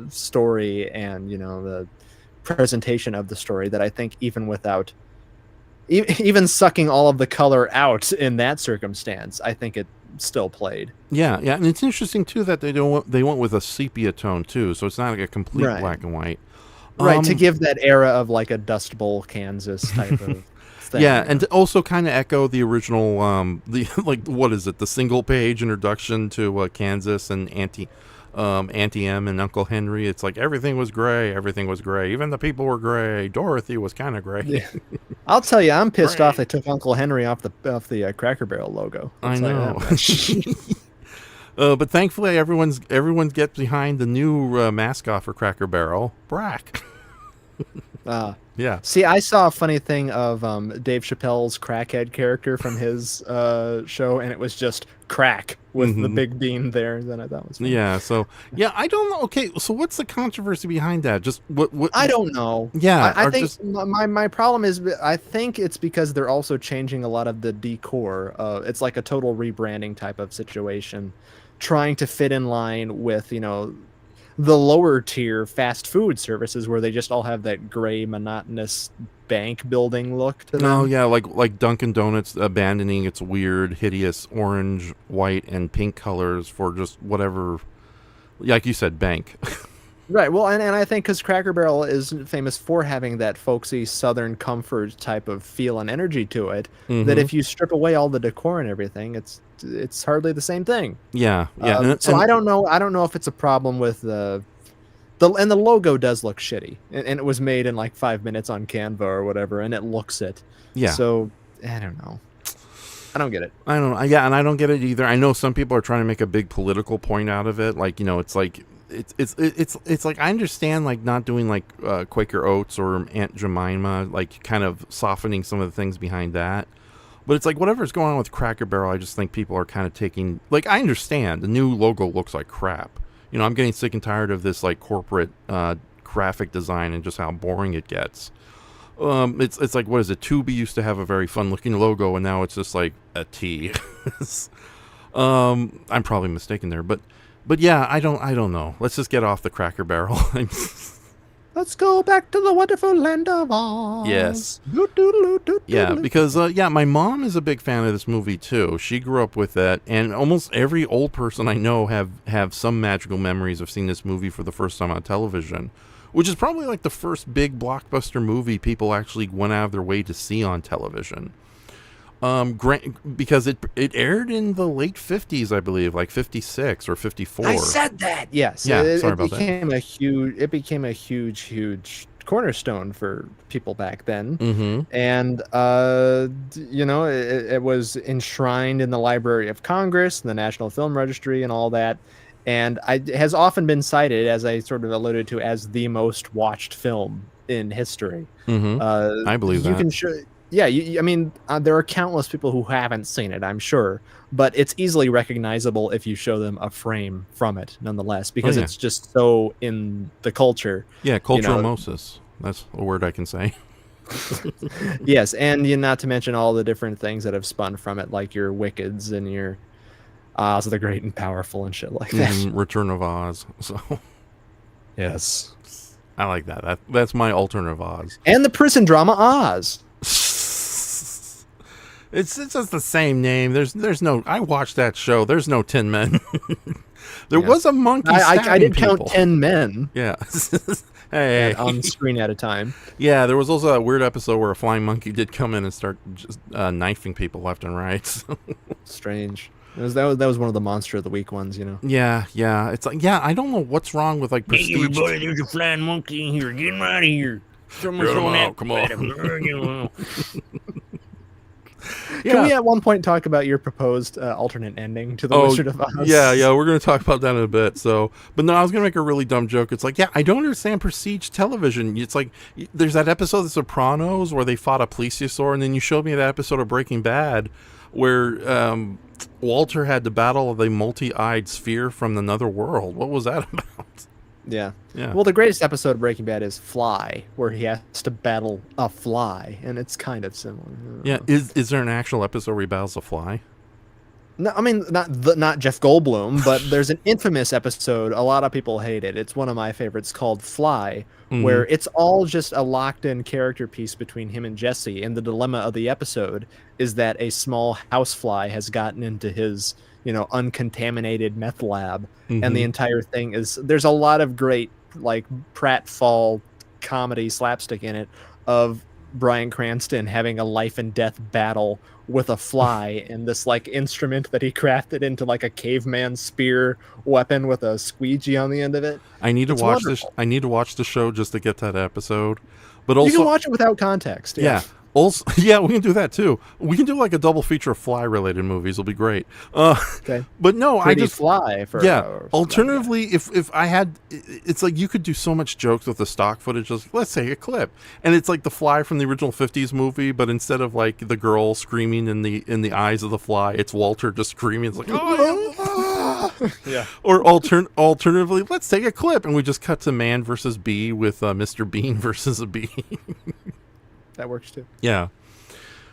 story, and the presentation of the story, that I think even without even sucking all of the color out in that circumstance, I think it still played. Yeah, and it's interesting too that they went with a sepia tone too, so it's not like a complete black and white. Right, to give that era of like a Dust Bowl, Kansas type of thing. Yeah, and to also kind of echo the original, the single page introduction to Kansas and Auntie M and Uncle Henry. It's like everything was gray, even the people were gray. Dorothy was kind of gray. Yeah. I'll tell you, I'm pissed off they took Uncle Henry off the Cracker Barrel logo. I know. But thankfully, everyone gets behind the new mascot for Cracker Barrel, Brack. Yeah. See, I saw a funny thing of Dave Chappelle's crackhead character from his show, and it was just crack with the big bean there. Then I thought was funny. Yeah. So I don't know. Okay, so what's the controversy behind that? Just what? I don't know. Yeah, I think my problem is, I think it's because they're also changing a lot of the decor. It's like a total rebranding type of situation, trying to fit in line with the lower tier fast food services, where they just all have that gray, monotonous bank building look to them. Oh yeah, like Dunkin' Donuts abandoning its weird, hideous orange, white, and pink colors for just whatever, like you said, bank. Right. Well, and I think because Cracker Barrel is famous for having that folksy Southern comfort type of feel and energy to it, that Hmm. if you strip away all the decor and everything, it's hardly the same thing. Yeah, yeah. So I don't know. I don't know if it's a problem with the logo does look shitty, and it was made in like 5 minutes on Canva or whatever, and it looks it. Yeah. So I don't know. I don't get it. I don't know. Yeah, and I don't get it either. I know some people are trying to make a big political point out of it. Like, it's like it's like I understand like not doing like Quaker Oats or Aunt Jemima, like kind of softening some of the things behind that. But it's like whatever's going on with Cracker Barrel, I just think people are kind of taking like I understand the new logo looks like crap. I'm getting sick and tired of this like corporate graphic design and just how boring it gets. It's like, what is it? Tubi used to have a very fun looking logo, and now it's just like a T. I'm probably mistaken there, but yeah, I don't know. Let's just get off the Cracker Barrel. Let's go back to the wonderful land of Oz. Yes. Doo-doo-doo-doo-doo-doo. Yeah, because my mom is a big fan of this movie too. She grew up with it, and almost every old person I know have some magical memories of seeing this movie for the first time on television, which is probably like the first big blockbuster movie people actually went out of their way to see on television. Because it aired in the late 50s, I believe, like 56 or 54. I said that. Yes. Yeah, sorry about that. It became a huge cornerstone for people back then. Mm-hmm. And it was enshrined in the Library of Congress, the National Film Registry, and all that. And it has often been cited, as I sort of alluded to, as the most watched film in history. Mm-hmm. I believe that. You can show. Yeah, I mean, there are countless people who haven't seen it, I'm sure, but it's easily recognizable if you show them a frame from it, nonetheless, because yeah. it's just so in the culture. Yeah, cultural osmosis. That's a word I can say. Yes, and not to mention all the different things that have spun from it, like your Wickeds and your Oz the Great and Powerful and shit like that. Return of Oz. So yes, I like that. That's my alternate Oz. And the prison drama Oz. It's just the same name. There's no. I watched that show. There's no 10 men. There was a monkey. I did people. count 10 men. Yeah. Hey. On screen at a time. Yeah, there was also a weird episode where a flying monkey did come in and start just knifing people left and right. Strange. That was one of the Monster of the Week ones, Yeah. It's like, I don't know what's wrong with like prestige. Hey, everybody, there's a flying monkey in here. Get him out of here. Someone's Get him throwing out, that come on. on. Can we at one point talk about your proposed alternate ending to the Wizard of Oz? Yeah, we're going to talk about that in a bit. But no, I was going to make a really dumb joke. It's like, I don't understand prestige television. It's like, there's that episode of The Sopranos where they fought a plesiosaur, and then you showed me that episode of Breaking Bad where Walter had to battle the multi-eyed sphere from another world. What was that about? Yeah. Yeah. Well, the greatest episode of Breaking Bad is Fly, where he has to battle a fly, and it's kind of similar. Yeah. Is there an actual episode where he battles a fly? No, I mean not Jeff Goldblum, but there's an infamous episode. A lot of people hate it. It's one of my favorites, called Fly, where it's all just a locked-in character piece between him and Jesse, and the dilemma of the episode is that a small housefly has gotten into his uncontaminated meth lab, and the entire thing is, there's a lot of great like pratfall comedy slapstick in it of Bryan Cranston having a life and death battle with a fly and this like instrument that he crafted into like a caveman spear weapon with a squeegee on the end of it. I need to watch this. I need to watch the show just to get that episode. But also, you can watch it without context. Yeah. Also, yeah, we can do that too. We can do like a double feature of fly-related movies. It'll be great. Okay. But no, Pretty I just Fly. For, alternatively, if I had, it's like you could do so much jokes with the stock footage. Just let's say a clip, and it's like the fly from the original '50s movie, but instead of like the girl screaming in the eyes of the fly, it's Walter just screaming. It's like, oh, yeah. Or alternatively, let's take a clip, and we just cut to man versus bee with Mr. Bean versus a bee. That works too. Yeah.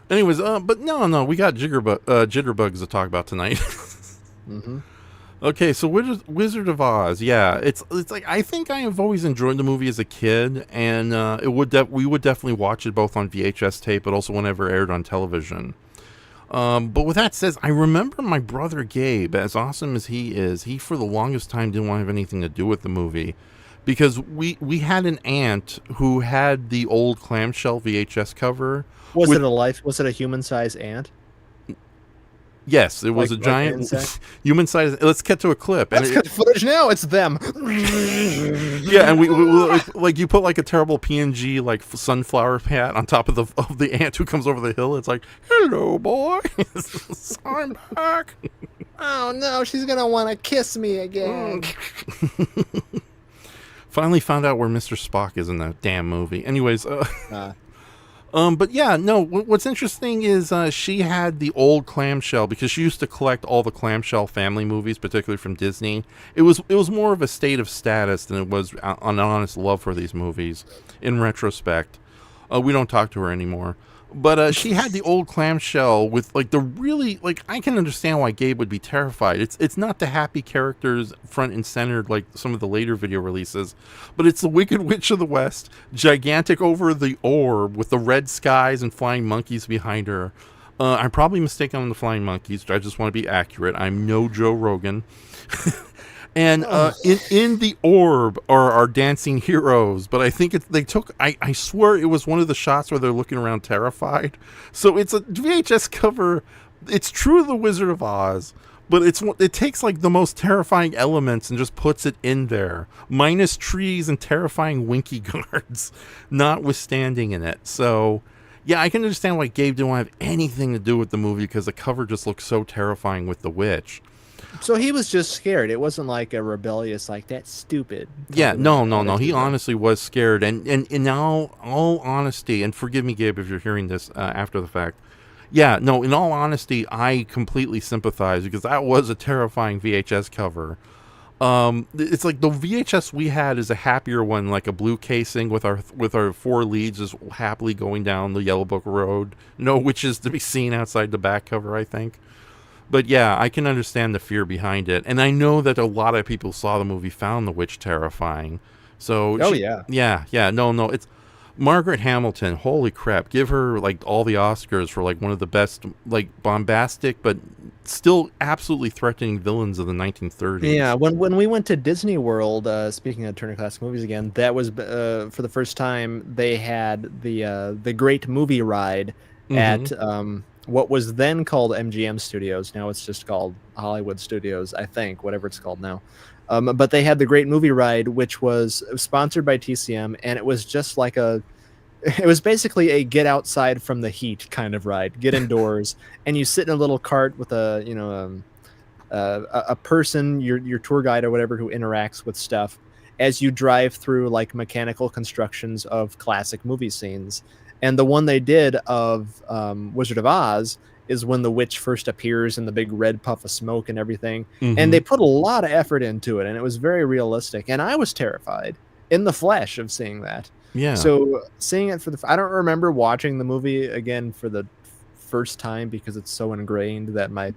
Anyways, but no, we got jitterbugs to talk about tonight. Mm-hmm. Okay, so Wizard of Oz. Yeah, it's like I think I have always enjoyed the movie as a kid, and we would definitely watch it both on VHS tape, but also whenever it aired on television. But with that said, I remember my brother Gabe, as awesome as he is, he for the longest time didn't want to have anything to do with the movie because we had an aunt who had the old clamshell VHS cover. Was with- Was it a human-sized ant? Yes, it was Like- a like an giant insect? human-sized. Let's get to a clip. And Let's cut the footage now. It's them. yeah, and we like you put like a terrible PNG like sunflower hat on top of the ant who comes over the hill. It's like, hello, boy, I'm back. Oh no, she's gonna want to kiss me again. Finally found out where Mr. Spock is in that damn movie. Anyways, but yeah, no. What's interesting is she had the old clamshell because she used to collect all the clamshell family movies, particularly from Disney. It was more of a state of status than it was an honest love for these movies. In retrospect, we don't talk to her anymore. But she had the old clamshell with like the really like I can understand why Gabe would be terrified. It's not the happy characters front and centered like some of the later video releases, but it's the Wicked Witch of the West, gigantic over the orb with the red skies and flying monkeys behind her. I'm probably mistaken on the flying monkeys, but I just want to be accurate. I'm no Joe Rogan. And in the orb are our dancing heroes, but I think they took. I swear it was one of the shots where they're looking around terrified. So it's a VHS cover. It's true to the Wizard of Oz, but it takes like the most terrifying elements and just puts it in there, minus trees and terrifying winky guards, notwithstanding in it. So yeah, I can understand why Gabe didn't want to have anything to do with the movie because the cover just looks so terrifying with the witch. So he was just scared. It wasn't like a rebellious, like that's stupid. Yeah, no. He honestly was scared, and in all honesty, and forgive me, Gabe, if you're hearing this after the fact. Yeah, no. In all honesty, I completely sympathize because that was a terrifying VHS cover. It's like the VHS we had is a happier one, like a blue casing with our four leads just happily going down the Yellow Book Road. No witches to be seen outside the back cover, I think. But yeah, I can understand the fear behind it. And I know that a lot of people saw the movie, found the witch terrifying. So yeah. No. It's Margaret Hamilton. Holy crap. Give her like all the Oscars for like one of the best, like bombastic, but still absolutely threatening villains of the 1930s. Yeah, when we went to Disney World, speaking of Turner Classic Movies again, that was for the first time they had the Great Movie Ride at what was then called MGM Studios. Now it's just called Hollywood Studios, I think, whatever it's called now. But they had the Great Movie Ride, which was sponsored by TCM, and it was just like it was basically a get outside from the heat kind of ride. Get indoors, and you sit in a little cart with a person, your tour guide or whatever, who interacts with stuff as you drive through like mechanical constructions of classic movie scenes. And the one they did of Wizard of Oz is when the witch first appears in the big red puff of smoke and everything. And they put a lot of effort into it, and it was very realistic. And I was terrified in the flesh of seeing that. Yeah. So seeing it I don't remember watching the movie again for the first time because it's so ingrained that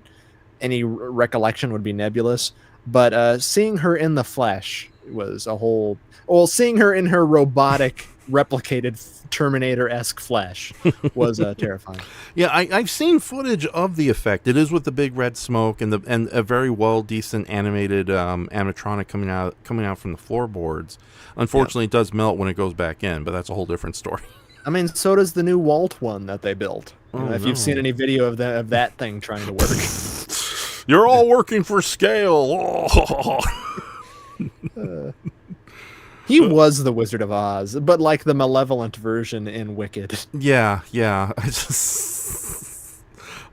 any recollection would be nebulous. But seeing her in the flesh was a whole... Well, seeing her in her robotic, replicated Terminator-esque flesh was terrifying. Yeah, I've seen footage of the effect. It is with the big red smoke and a very decent animated animatronic coming out from the floorboards. Unfortunately, It does melt when it goes back in, but that's a whole different story. I mean, so does the new Walt one that they built. If you've seen any video of that thing trying to work. You're all working for scale. He was the Wizard of Oz, but like the malevolent version in Wicked. Yeah. I just...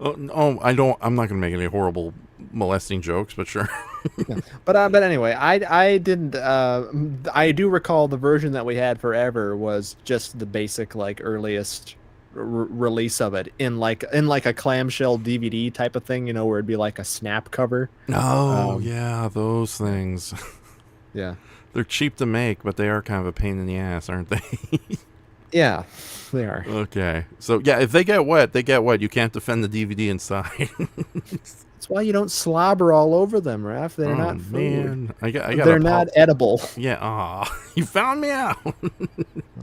I'm not going to make any horrible molesting jokes, but sure. But anyway, I didn't. I do recall the version that we had forever was just the basic like earliest release of it in like a clamshell DVD type of thing, where it'd be like a snap cover. Oh yeah, those things. Yeah. They're cheap to make, but they are kind of a pain in the ass, aren't they? Yeah, they are. Okay. So, yeah, if they get wet, they get wet. You can't defend the DVD inside. That's why you don't slobber all over them, Raph. They're not food. Man. They're not edible. Yeah, you found me out.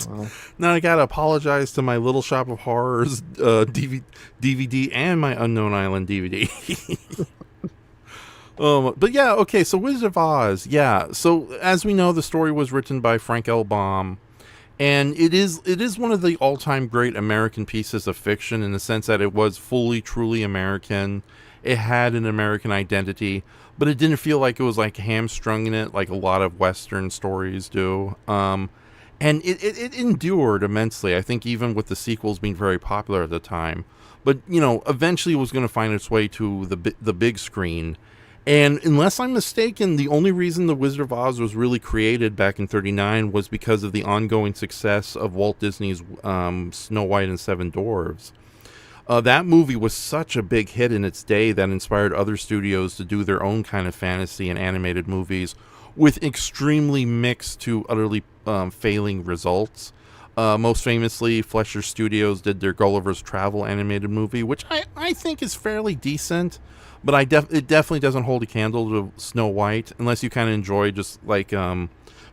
Well. Now I got to apologize to my Little Shop of Horrors DVD and my Unknown Island DVD. But yeah, okay, so Wizard of Oz, yeah. So as we know, the story was written by Frank L. Baum, and it is one of the all-time great American pieces of fiction in the sense that it was fully, truly American. It had an American identity, but it didn't feel like it was like hamstrung in it like a lot of Western stories do. And it endured immensely, I think, even with the sequels being very popular at the time. But, eventually it was going to find its way to the big screen. And unless I'm mistaken, the only reason The Wizard of Oz was really created back in '39 was because of the ongoing success of Walt Disney's Snow White and Seven Dwarfs. That movie was such a big hit in its day that inspired other studios to do their own kind of fantasy and animated movies with extremely mixed to utterly failing results. Most famously, Fleischer Studios did their Gulliver's Travel animated movie, which I think is fairly decent, but it definitely doesn't hold a candle to Snow White, unless you kind of enjoy just like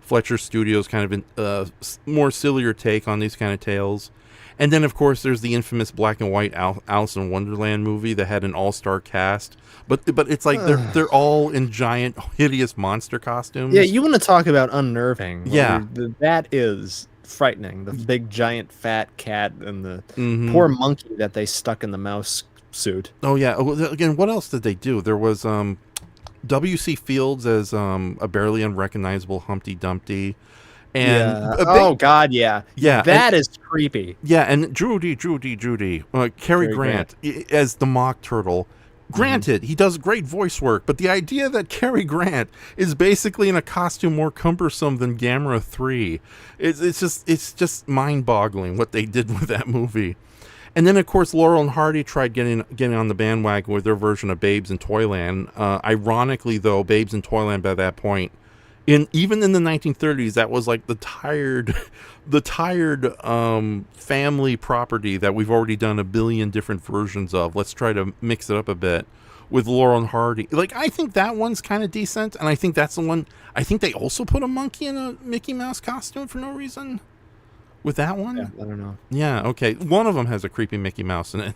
Fletcher Studios' kind of more sillier take on these kind of tales. And then, of course, there's the infamous black and white Alice in Wonderland movie that had an all-star cast, but it's like they're all in giant, hideous monster costumes. Yeah, you want to talk about unnerving? Yeah, that is frightening. The big, giant, fat cat and the poor monkey that they stuck in the mouse suit. Oh yeah. Again, what else did they do? There was W.C. Fields as a barely unrecognizable Humpty Dumpty. And oh God, yeah, that is creepy. Yeah, and Judy, Cary Grant as the Mock Turtle. Granted, he does great voice work, but the idea that Cary Grant is basically in a costume more cumbersome than Gamera 3, it's just mind-boggling what they did with that movie. And then, of course, Laurel and Hardy tried getting on the bandwagon with their version of Babes in Toyland. Ironically, though, Babes in Toyland by that point, even in the 1930s, that was like the tired family property that we've already done a billion different versions of. Let's try to mix it up a bit with Laurel and Hardy. Like, I think that one's kind of decent, and I think that's the one. I think they also put a monkey in a Mickey Mouse costume for no reason with that one. Yeah, I don't know. Yeah, okay. One of them has a creepy Mickey Mouse in it.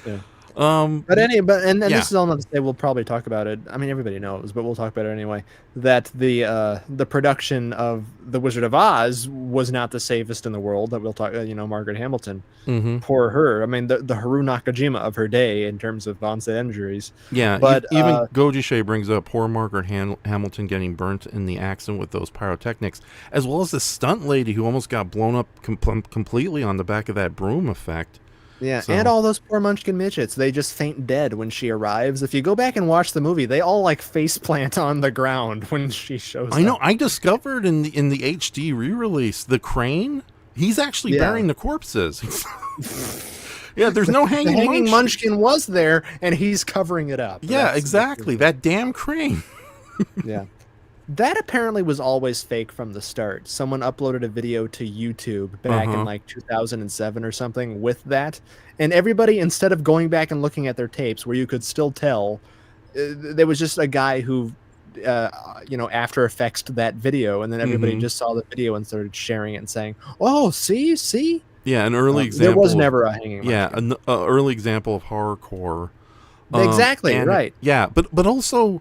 Yeah. But this is all not to say we'll probably talk about it. I mean, everybody knows, but we'll talk about it anyway. That the production of The Wizard of Oz was not the safest in the world. That we'll talk. Margaret Hamilton, poor her. I mean, the Haru Nakajima of her day in terms of onset injuries. Yeah, but even Goji Shea brings up poor Margaret Hamilton getting burnt in the accident with those pyrotechnics, as well as the stunt lady who almost got blown up completely on the back of that broom effect. Yeah, and all those poor Munchkin midgets, they just faint dead when she arrives. If you go back and watch the movie, they all like face plant on the ground when she shows up. I know. I discovered in the HD re-release the crane. He's actually burying the corpses. Yeah, there's no hanging. The hanging Munchkin was there, and he's covering it up. Yeah, exactly. That damn crane. Yeah. That apparently was always fake from the start. Someone uploaded a video to YouTube back in like 2007 or something with that. And everybody, instead of going back and looking at their tapes where you could still tell, there was just a guy who, After Effects'd that video. And then everybody just saw the video and started sharing it and saying, oh, see? Yeah, an early example. There was never a hanging. Yeah, an early example of horrorcore. Exactly, right. Yeah, but also,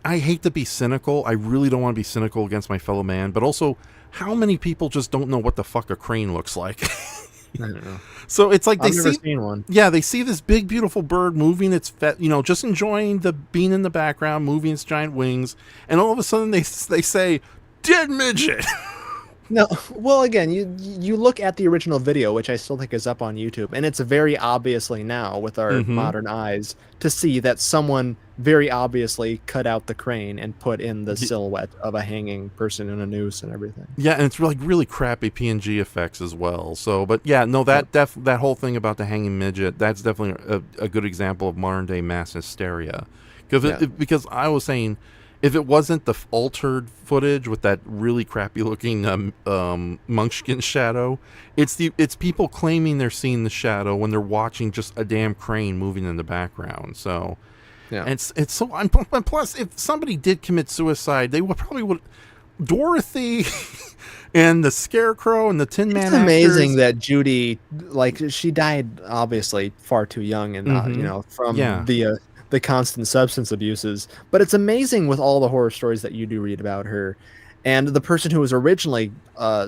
I hate to be cynical. I really don't want to be cynical against my fellow man. But also, how many people just don't know what the fuck a crane looks like? I don't know. So it's like I've never seen one. Yeah, they see this big, beautiful bird moving its just enjoying the being in the background, moving its giant wings, and all of a sudden they say, "Dead midget." No, well, again, you look at the original video, which I still think is up on YouTube, and it's very obviously now with our modern eyes to see that someone very obviously cut out the crane and put in the silhouette of a hanging person in a noose and everything. Yeah, and it's really crappy PNG effects as well. So, but yeah, no, that whole thing about the hanging midget, that's definitely a good example of modern day mass hysteria. Because I was saying, if it wasn't the altered footage with that really crappy looking Munchkin shadow, it's people claiming they're seeing the shadow when they're watching just a damn crane moving in the background. So, yeah, and it's so. And plus, if somebody did commit suicide, they would. Dorothy and the Scarecrow and the Tin Man. It's amazing that Judy, she died obviously far too young, and from the constant substance abuses. But it's amazing with all the horror stories that you do read about her. And the person who was originally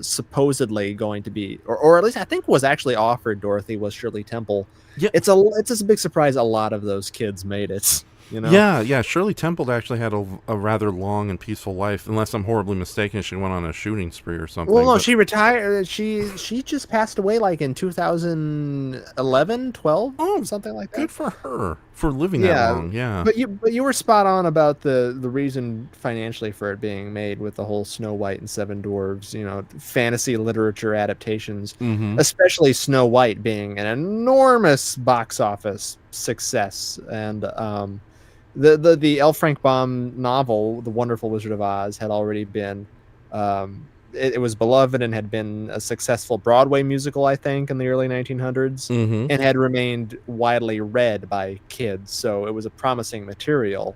supposedly going to be, or at least I think was actually offered Dorothy, was Shirley Temple. Yeah. It's just a big surprise a lot of those kids made it. You know? Yeah. Shirley Temple actually had a rather long and peaceful life, unless I'm horribly mistaken. She went on a shooting spree or something. Well, no, but- she retired. She just passed away like in 2011, 12, something like that. Good for her for living that long. Yeah. But you were spot on about the reason financially for it being made with the whole Snow White and Seven Dwarves, fantasy literature adaptations, especially Snow White being an enormous box office success, and the L. Frank Baum novel, The Wonderful Wizard of Oz, had already been it was beloved and had been a successful Broadway musical, I think, in the early 1900s, and had remained widely read by kids. So it was a promising material.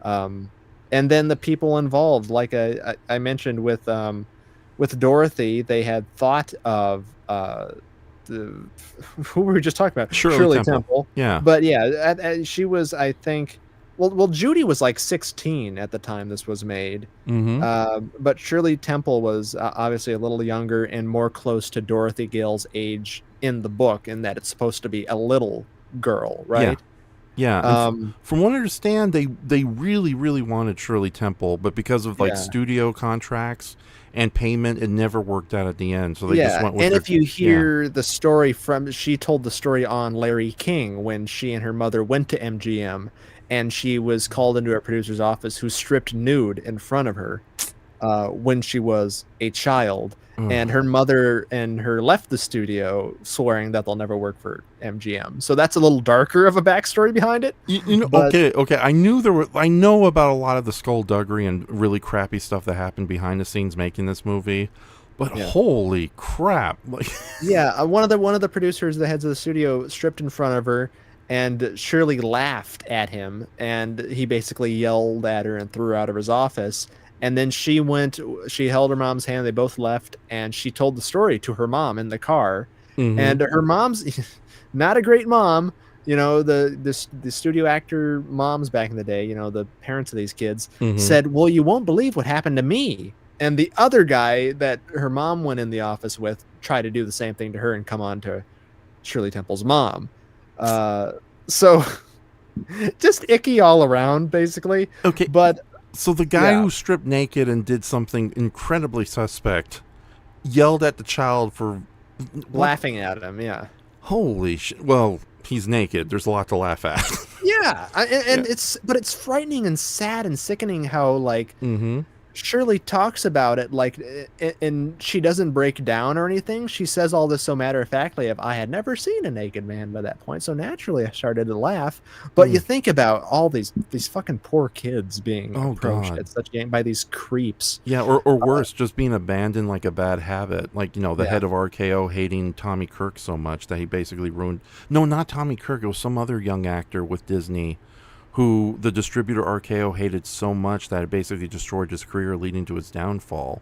And then the people involved, like I mentioned with Dorothy, they had thought of who we were just talking about, Shirley Temple. Yeah. But yeah, she was, I think. Well, Judy was like 16 at the time this was made, but Shirley Temple was obviously a little younger and more close to Dorothy Gale's age in the book, in that it's supposed to be a little girl, right? Yeah. From what I understand, they really, really wanted Shirley Temple, but because of studio contracts and payment, it never worked out at the end. So they just went with and if you hear the story she told the story on Larry King when she and her mother went to MGM. And she was called into a producer's office who stripped nude in front of her when she was a child. And her mother and her left the studio swearing that they'll never work for MGM. So that's a little darker of a backstory behind it. Okay. I know about a lot of the skullduggery and really crappy stuff that happened behind the scenes making this movie. But holy crap. One of the producers, the heads of the studio, stripped in front of her. And Shirley laughed at him, and he basically yelled at her and threw her out of his office. And then she held her mom's hand, they both left, and she told the story to her mom in the car. And her mom's not a great mom. The studio actor moms back in the day, the parents of these kids, said, well, you won't believe what happened to me. And the other guy that her mom went in the office with tried to do the same thing to her and come on to Shirley Temple's mom. So just icky all around, basically. Okay. But so the guy who stripped naked and did something incredibly suspect yelled at the child for laughing at him. Yeah. Holy shit. Well, he's naked. There's a lot to laugh at. It's frightening and sad and sickening how Shirley talks about it and she doesn't break down or anything. She says all this so matter-of-factly I had never seen a naked man by that point, so naturally I started to laugh. But you think about all these fucking poor kids being approached at such game by these creeps. Yeah, or worse, just being abandoned like a bad habit. The head of RKO hating Tommy Kirk so much that he basically ruined... No, not Tommy Kirk. It was some other young actor with Disney who the distributor RKO hated so much that it basically destroyed his career, leading to his downfall.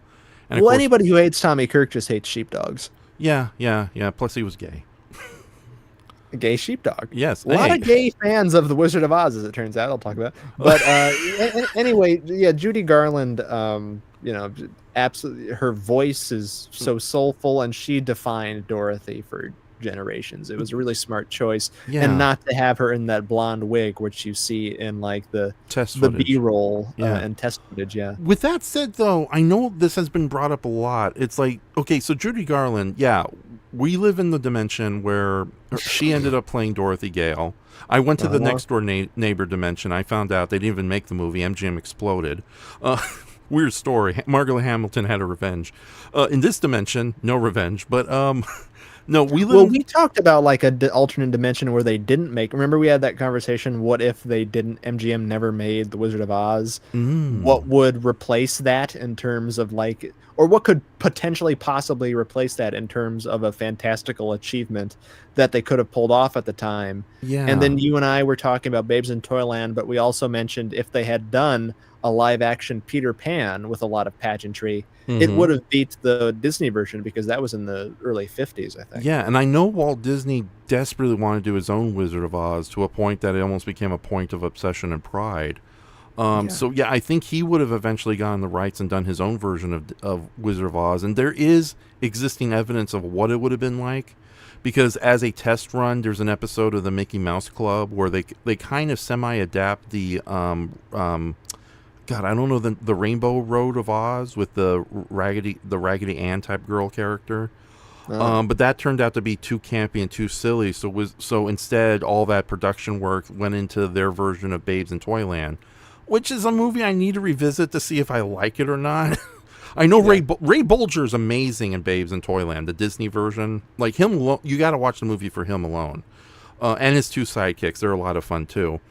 And well, anybody who hates Tommy Kirk just hates sheepdogs. Yeah. Plus, he was gay. A gay sheepdog. Yes. A lot of gay fans of The Wizard of Oz, as it turns out. I'll talk about. But anyway, Judy Garland, absolutely, her voice is so soulful, and she defined Dorothy for generations. It was a really smart choice, and not to have her in that blonde wig, which you see in the B-roll and test footage. Yeah. With that said, though, I know this has been brought up a lot. It's okay, so Judy Garland, we live in the dimension where she ended up playing Dorothy Gale. I went to the next door neighbor dimension. I found out they didn't even make the movie. MGM exploded. Weird story. Margaret Hamilton had a revenge. In this dimension, no revenge, but no, we talked about an alternate dimension where they didn't make. Remember, we had that conversation. What if MGM never made The Wizard of Oz? What would replace that in terms of or what could potentially possibly replace that in terms of a fantastical achievement that they could have pulled off at the time? Yeah. And then you and I were talking about Babes in Toyland, but we also mentioned if they had done a live action Peter Pan with a lot of pageantry, it Mhm. would have beat the Disney version because that was in the early 50s, I think. Yeah, and I know Walt Disney desperately wanted to do his own Wizard of Oz to a point that it almost became a point of obsession and pride. Yeah. So yeah, I think he would have eventually gotten the rights and done his own version of Wizard of Oz, and there is existing evidence of what it would have been like, because as a test run, there's an episode of the Mickey Mouse Club where they kind of semi-adapt the God, I don't know, the Rainbow Road of Oz with the Raggedy Ann type girl character. But that turned out to be too campy and too silly. So instead, all that production work went into their version of Babes in Toyland, which is a movie I need to revisit to see if I like it or not. I know Ray Bolger's amazing in Babes in Toyland, the Disney version. Like him, you got to watch the movie for him alone, and his two sidekicks. They're a lot of fun too.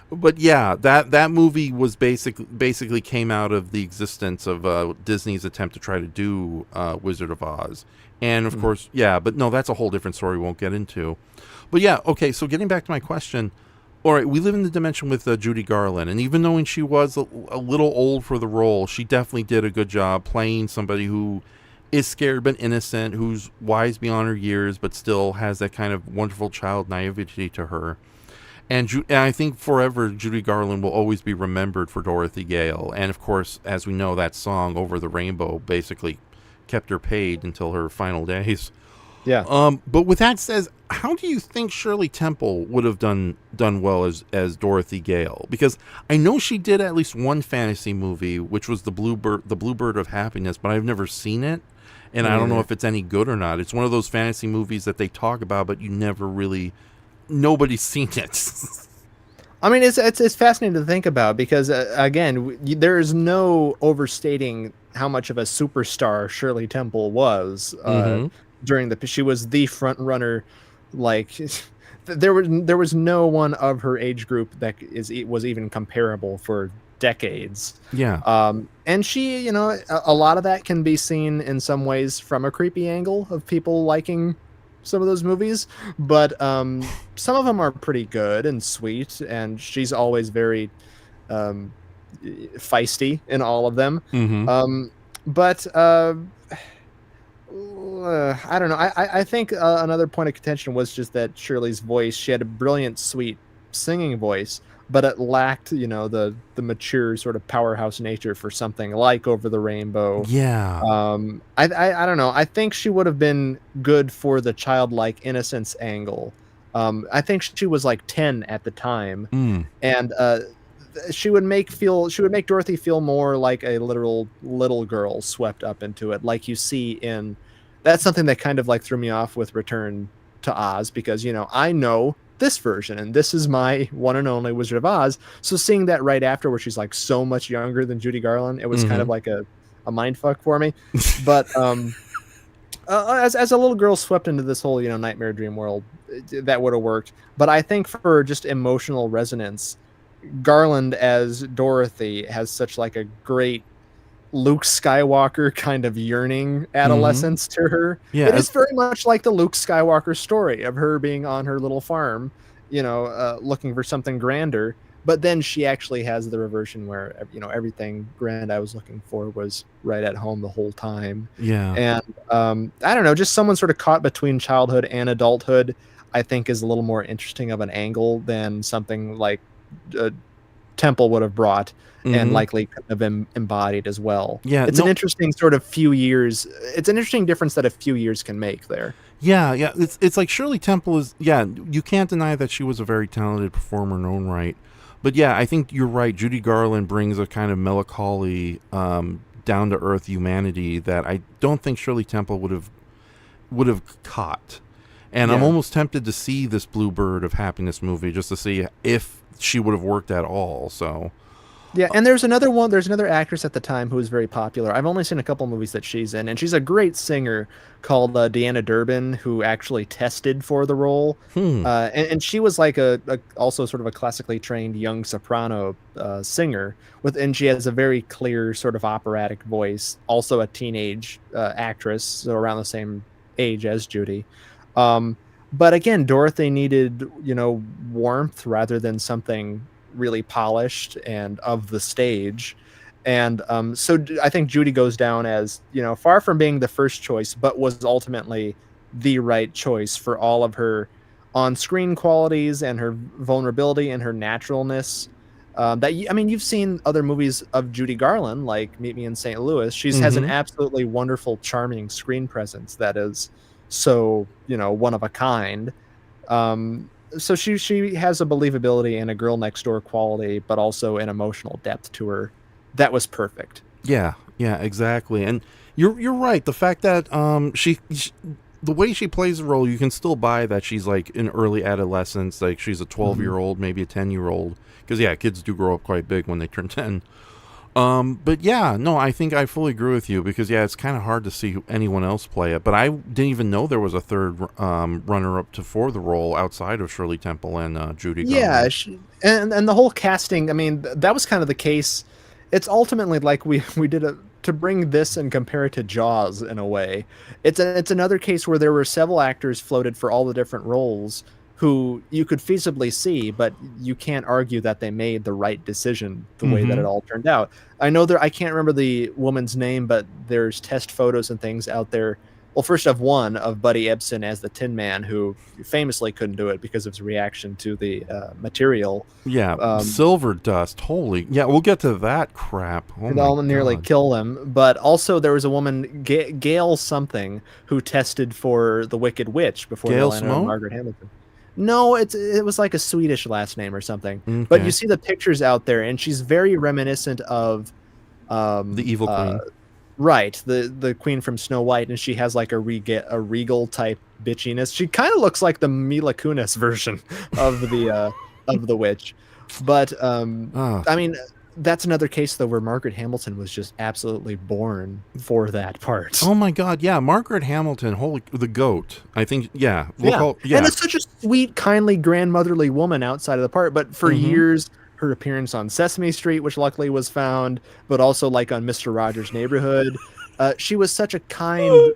But yeah, that movie was basically came out of the existence of Disney's attempt to try to do Wizard of Oz, and of course, yeah. But no, that's a whole different story we won't get into. But yeah, okay. So getting back to my question, all right, we live in the dimension with Judy Garland, and even though she was a little old for the role, she definitely did a good job playing somebody who is scared but innocent, who's wise beyond her years, but still has that kind of wonderful child naivety to her. And I think forever, Judy Garland will always be remembered for Dorothy Gale. And of course, as we know, that song "Over the Rainbow" basically kept her paid until her final days. Yeah. But with that said, how do you think Shirley Temple would have done well as Dorothy Gale? Because I know she did at least one fantasy movie, which was the Bluebird of Happiness, but I've never seen it, and I don't know if it's any good or not. It's one of those fantasy movies that they talk about, but you never really. Nobody's seen it. I mean, it's fascinating to think about because again, there is no overstating how much of a superstar Shirley Temple was during she was the front runner. Like there was no one of her age group that was even comparable for decades. Yeah. And she, you know, a lot of that can be seen in some ways from a creepy angle of people liking some of those movies, but some of them are pretty good and sweet, and she's always very feisty in all of them. But I don't know. I think another point of contention was just that Shirley's voice. She had a brilliant, sweet singing voice, but it lacked, you know, the mature sort of powerhouse nature for something like Over the Rainbow. Yeah. I don't know. I think she would have been good for the childlike innocence angle. I think she was like 10 at the time, and she would make Dorothy feel more like a literal little girl swept up into it, like you see in. That's something that kind of like threw me off with Return to Oz, because, you know, I know this version and this is my one and only Wizard of Oz. So seeing that right after where she's like so much younger than Judy Garland, it was kind of like a mind fuck for me. But as a little girl swept into this whole, you know, nightmare dream world, that would have worked. But I think for just emotional resonance, Garland as Dorothy has such like a great Luke Skywalker kind of yearning adolescence to her. Yeah, it is very much like the Luke Skywalker story of her being on her little farm, you know, looking for something grander. But then she actually has the reversion where, you know, everything grand I was looking for was right at home the whole time. Yeah. And I don't know, just someone sort of caught between childhood and adulthood, I think is a little more interesting of an angle than something like Temple would have brought and likely could have been embodied as well. Yeah, it's an interesting sort of few years. It's an interesting difference that a few years can make there. Yeah. It's like Shirley Temple is. Yeah, you can't deny that she was a very talented performer in her own right. But yeah, I think you're right. Judy Garland brings a kind of melancholy, down to earth humanity that I don't think Shirley Temple would have caught. And I'm almost tempted to see this Bluebird of Happiness movie just to see if she would have worked at all. So yeah, and there's another actress at the time who was very popular. I've only seen a couple movies that she's in, and she's a great singer called Deanna Durbin, who actually tested for the role. And she was like a also sort of a classically trained young soprano singer and she has a very clear sort of operatic voice, also a teenage actress, so around the same age as Judy. But again, Dorothy needed, you know, warmth rather than something really polished and of the stage. And I think Judy goes down as, far from being the first choice, but was ultimately the right choice for all of her on-screen qualities and her vulnerability and her naturalness. You've seen other movies of Judy Garland, like Meet Me in St. Louis. She has an absolutely wonderful, charming screen presence that is so, one of a kind. So she has a believability and a girl next door quality, but also an emotional depth to her that was perfect. Yeah, exactly. And you're right. The fact that she the way she plays the role, you can still buy that she's like in early adolescence, like she's a 12-year-old, maybe a 10-year-old. Because kids do grow up quite big when they turn 10. But yeah, no, I think I fully agree with you because it's kind of hard to see anyone else play it. But I didn't even know there was a third runner-up for the role outside of Shirley Temple and Judy Garland. Yeah, and the whole casting. I mean, that was kind of the case. It's ultimately like we did to bring this and compare it to Jaws in a way. It's another case where there were several actors floated for all the different roles who you could feasibly see, but you can't argue that they made the right decision the way that it all turned out. I know I can't remember the woman's name, but there's test photos and things out there. Well, first of one of Buddy Ebsen as the Tin Man, who famously couldn't do it because of his reaction to the material. Yeah, silver dust. Holy, yeah, we'll get to that crap. Oh it all nearly killed him. But also there was a woman, Gail something, who tested for the Wicked Witch before Gail they landed on Margaret Hamilton. No, it was like a Swedish last name or something. Okay. But you see the pictures out there, and she's very reminiscent of the evil queen. Right, the queen from Snow White, and she has like a regal type bitchiness. She kind of looks like the Mila Kunis version of the witch. But I mean, that's another case though where Margaret Hamilton was just absolutely born for that part. Oh my God, yeah, Margaret Hamilton, the goat. I think, yeah. And it's such a sweet, kindly, grandmotherly woman outside of the part. But for years, her appearance on Sesame Street, which luckily was found, but also like on Mr. Rogers' Neighborhood, she was such a kind,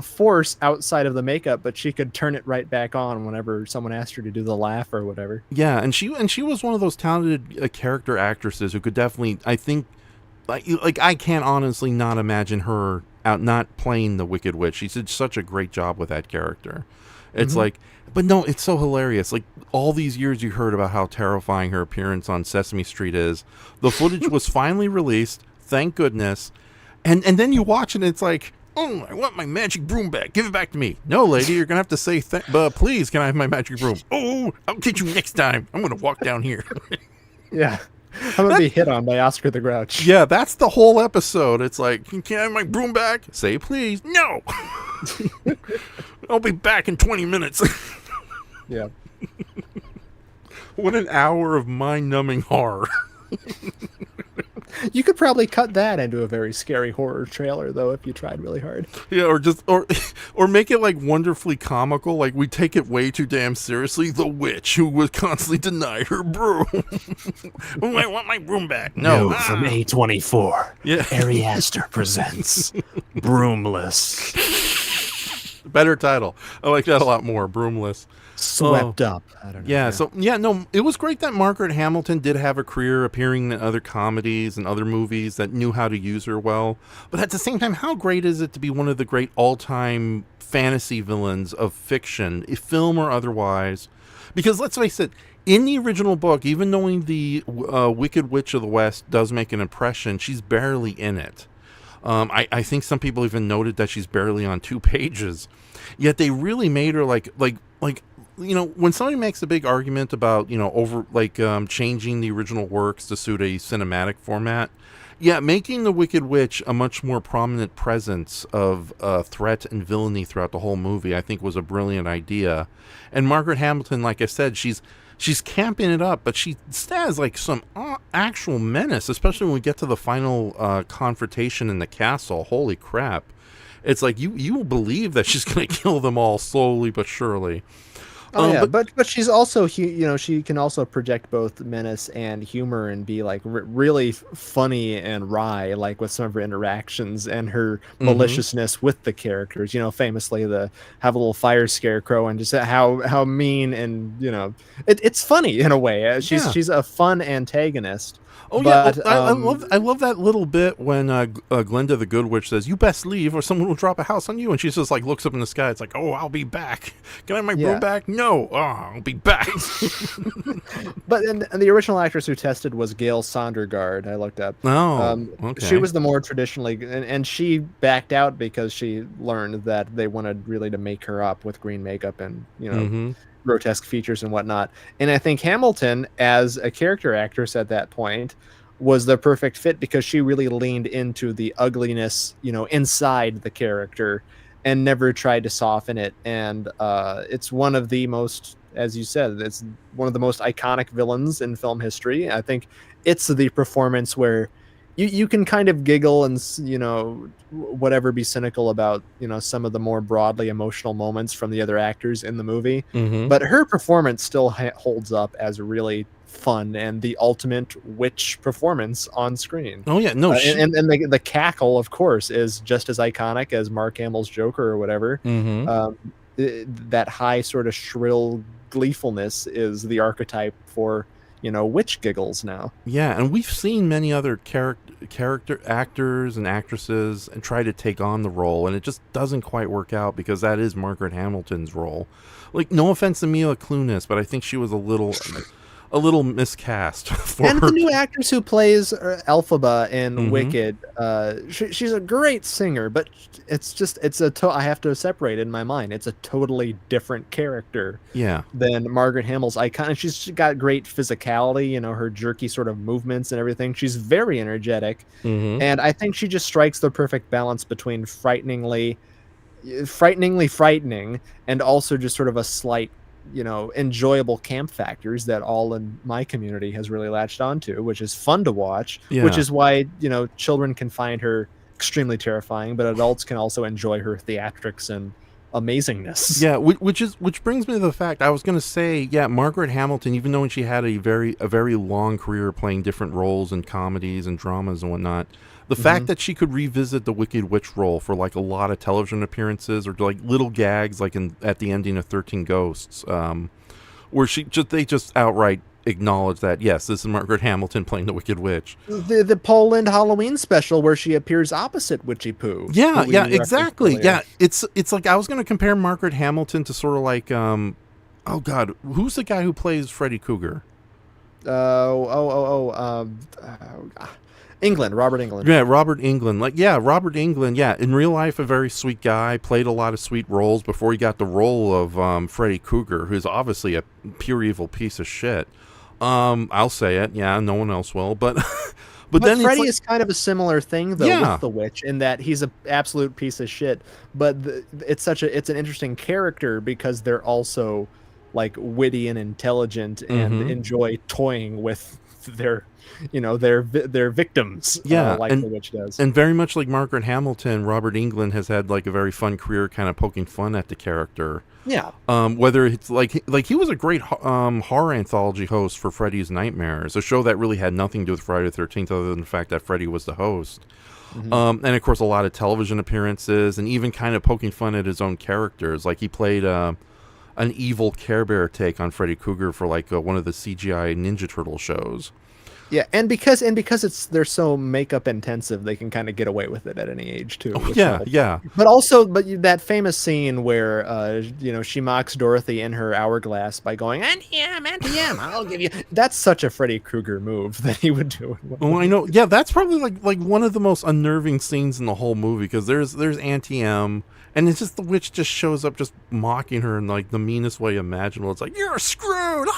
force outside of the makeup, but she could turn it right back on whenever someone asked her to do the laugh or whatever. Yeah, and she was one of those talented character actresses who could definitely, I think, like I can't honestly not imagine her out not playing the Wicked Witch. She did such a great job with that character. It's like, but no, it's so hilarious. Like all these years you heard about how terrifying her appearance on Sesame Street is. The footage was finally released, thank goodness. And then you watch it and it's like, oh, I want my magic broom back. Give it back to me. No, lady, you're going to have to say, please, can I have my magic broom? Oh, I'll get you next time. I'm going to walk down here. Yeah. I'm going to be hit on by Oscar the Grouch. Yeah, that's the whole episode. It's like, can I have my broom back? Say please. No. I'll be back in 20 minutes. Yeah. What an hour of mind-numbing horror. You could probably cut that into a very scary horror trailer, though, if you tried really hard. Yeah, or make it like wonderfully comical. Like we take it way too damn seriously. The witch who was constantly denied her broom. Oh, I want my broom back. No, from A24. Yeah, Ari Aster presents Broomless. Better title. I like that a lot more. Broomless. Swept up. I don't know. Yeah, so no, it was great that Margaret Hamilton did have a career appearing in other comedies and other movies that knew how to use her well. But at the same time, how great is it to be one of the great all-time fantasy villains of fiction, film or otherwise? Because let's face it, in the original book, even knowing the Wicked Witch of the West does make an impression, she's barely in it. I think some people even noted that she's barely on 2 pages. Yet they really made her like when somebody makes a big argument about, changing the original works to suit a cinematic format, making the Wicked Witch a much more prominent presence of threat and villainy throughout the whole movie, I think was a brilliant idea. And Margaret Hamilton, like I said, she's camping it up, but she has like some actual menace, especially when we get to the final confrontation in the castle. Holy crap. It's like you believe that she's going to kill them all slowly but surely. Oh yeah, but she's also she can also project both menace and humor and be like really funny and wry, like with some of her interactions and her maliciousness with the characters. Famously have a little fire scarecrow and just how mean and it's funny in a way. She's a fun antagonist. Oh but, yeah, I love that little bit when Glinda the Good Witch says, "You best leave, or someone will drop a house on you." And she just like looks up in the sky. It's like, "Oh, I'll be back. Can I have my broom back? No, I'll be back." But and the original actress who tested was Gail Sondergaard. I looked up. Oh, okay. She was the more traditionally, and she backed out because she learned that they wanted really to make her up with green makeup and grotesque features and whatnot. And I think Hamilton, as a character actress at that point, was the perfect fit because she really leaned into the ugliness, inside the character and never tried to soften it. And it's one of the most, as you said, it's one of the most iconic villains in film history. I think it's the performance where you can kind of giggle and whatever, be cynical about some of the more broadly emotional moments from the other actors in the movie, but her performance still holds up as really fun and the ultimate witch performance on screen. Oh yeah, no, and the cackle, of course, is just as iconic as Mark Hamill's Joker or whatever. That high sort of shrill gleefulness is the archetype for witch giggles now. Yeah, and we've seen many other character actors and actresses and try to take on the role, and it just doesn't quite work out because that is Margaret Hamilton's role. Like, no offense to Mila Kunis, but I think she was a little miscast for and her. the new actress who plays Elphaba in Wicked, she's a great singer, but I have to separate in my mind. It's a totally different character than Margaret Hamill's icon. And she's got great physicality, her jerky sort of movements and everything. She's very energetic, and I think she just strikes the perfect balance between frighteningly frightening and also just sort of a slight enjoyable camp factors that all in my community has really latched onto, which is fun to watch, which is why children can find her extremely terrifying, but adults can also enjoy her theatrics and amazingness. Yeah, which brings me to the fact I was going to say, Margaret Hamilton, even though she had a very long career playing different roles in comedies and dramas and whatnot, the fact that she could revisit the Wicked Witch role for like a lot of television appearances or like little gags like at the ending of 13 Ghosts, where they just outright acknowledge that, yes, this is Margaret Hamilton playing the Wicked Witch. The Poland Halloween special where she appears opposite Witchy Poo. Yeah, exactly. Yeah, it's like I was going to compare Margaret Hamilton to sort of like, oh God, who's the guy who plays Freddy Krueger? England, Robert England. Yeah, Robert England. Robert England, in real life, a very sweet guy, played a lot of sweet roles before he got the role of Freddy Krueger, who's obviously a pure evil piece of shit. I'll say it. Yeah, no one else will. But then Freddy is kind of a similar thing, though, with the witch, in that he's an absolute piece of shit. But it's an interesting character because they're also like witty and intelligent and enjoy toying with their victims, like the witch does. And very much like Margaret Hamilton, Robert England has had like a very fun career kind of poking fun at the character. Yeah. Whether it's like he was a great horror anthology host for Freddy's Nightmares, a show that really had nothing to do with Friday the 13th other than the fact that Freddy was the host. And of course a lot of television appearances and even kind of poking fun at his own characters. Like he played an evil Care Bear take on Freddy Krueger for like one of the CGI Ninja Turtle shows. Yeah, and because they're so makeup intensive, they can kind of get away with it at any age too. Yeah. But that famous scene where she mocks Dorothy in her hourglass by going NTM, I'll give you. That's such a Freddy Krueger move that he would do. Oh, I know. Yeah, that's probably like one of the most unnerving scenes in the whole movie because there's Auntie M. And it's just the witch just shows up just mocking her in like the meanest way imaginable. It's like, you're screwed.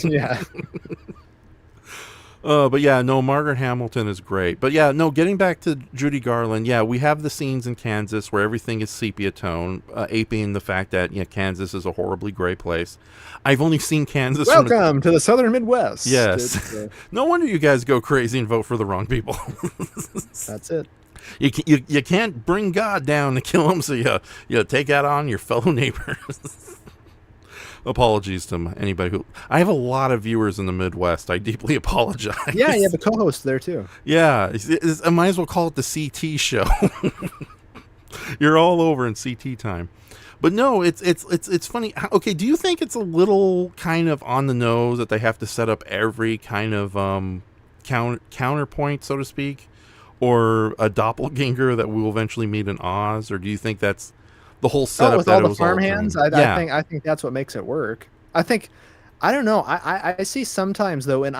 Yeah. But yeah, no, Margaret Hamilton is great. But yeah, no, getting back to Judy Garland, we have the scenes in Kansas where everything is sepia tone, aping the fact that Kansas is a horribly gray place. I've only seen Kansas. Welcome to the Southern Midwest. Yes. No wonder you guys go crazy and vote for the wrong people. That's it. You can't bring God down to kill him, so you take that on your fellow neighbors. Apologies to anybody who. I have a lot of viewers in the Midwest. I deeply apologize. Yeah, you have a co-host there too. Yeah, I might as well call it the CT show. You're all over in CT time. But no, it's funny. Okay, do you think it's a little kind of on the nose that they have to set up every kind of counterpoint, so to speak, or a doppelganger that we will eventually meet in Oz, or do you think that's the whole setup? With all the farmhands, I think that's what makes it work. I don't know. I see sometimes though, and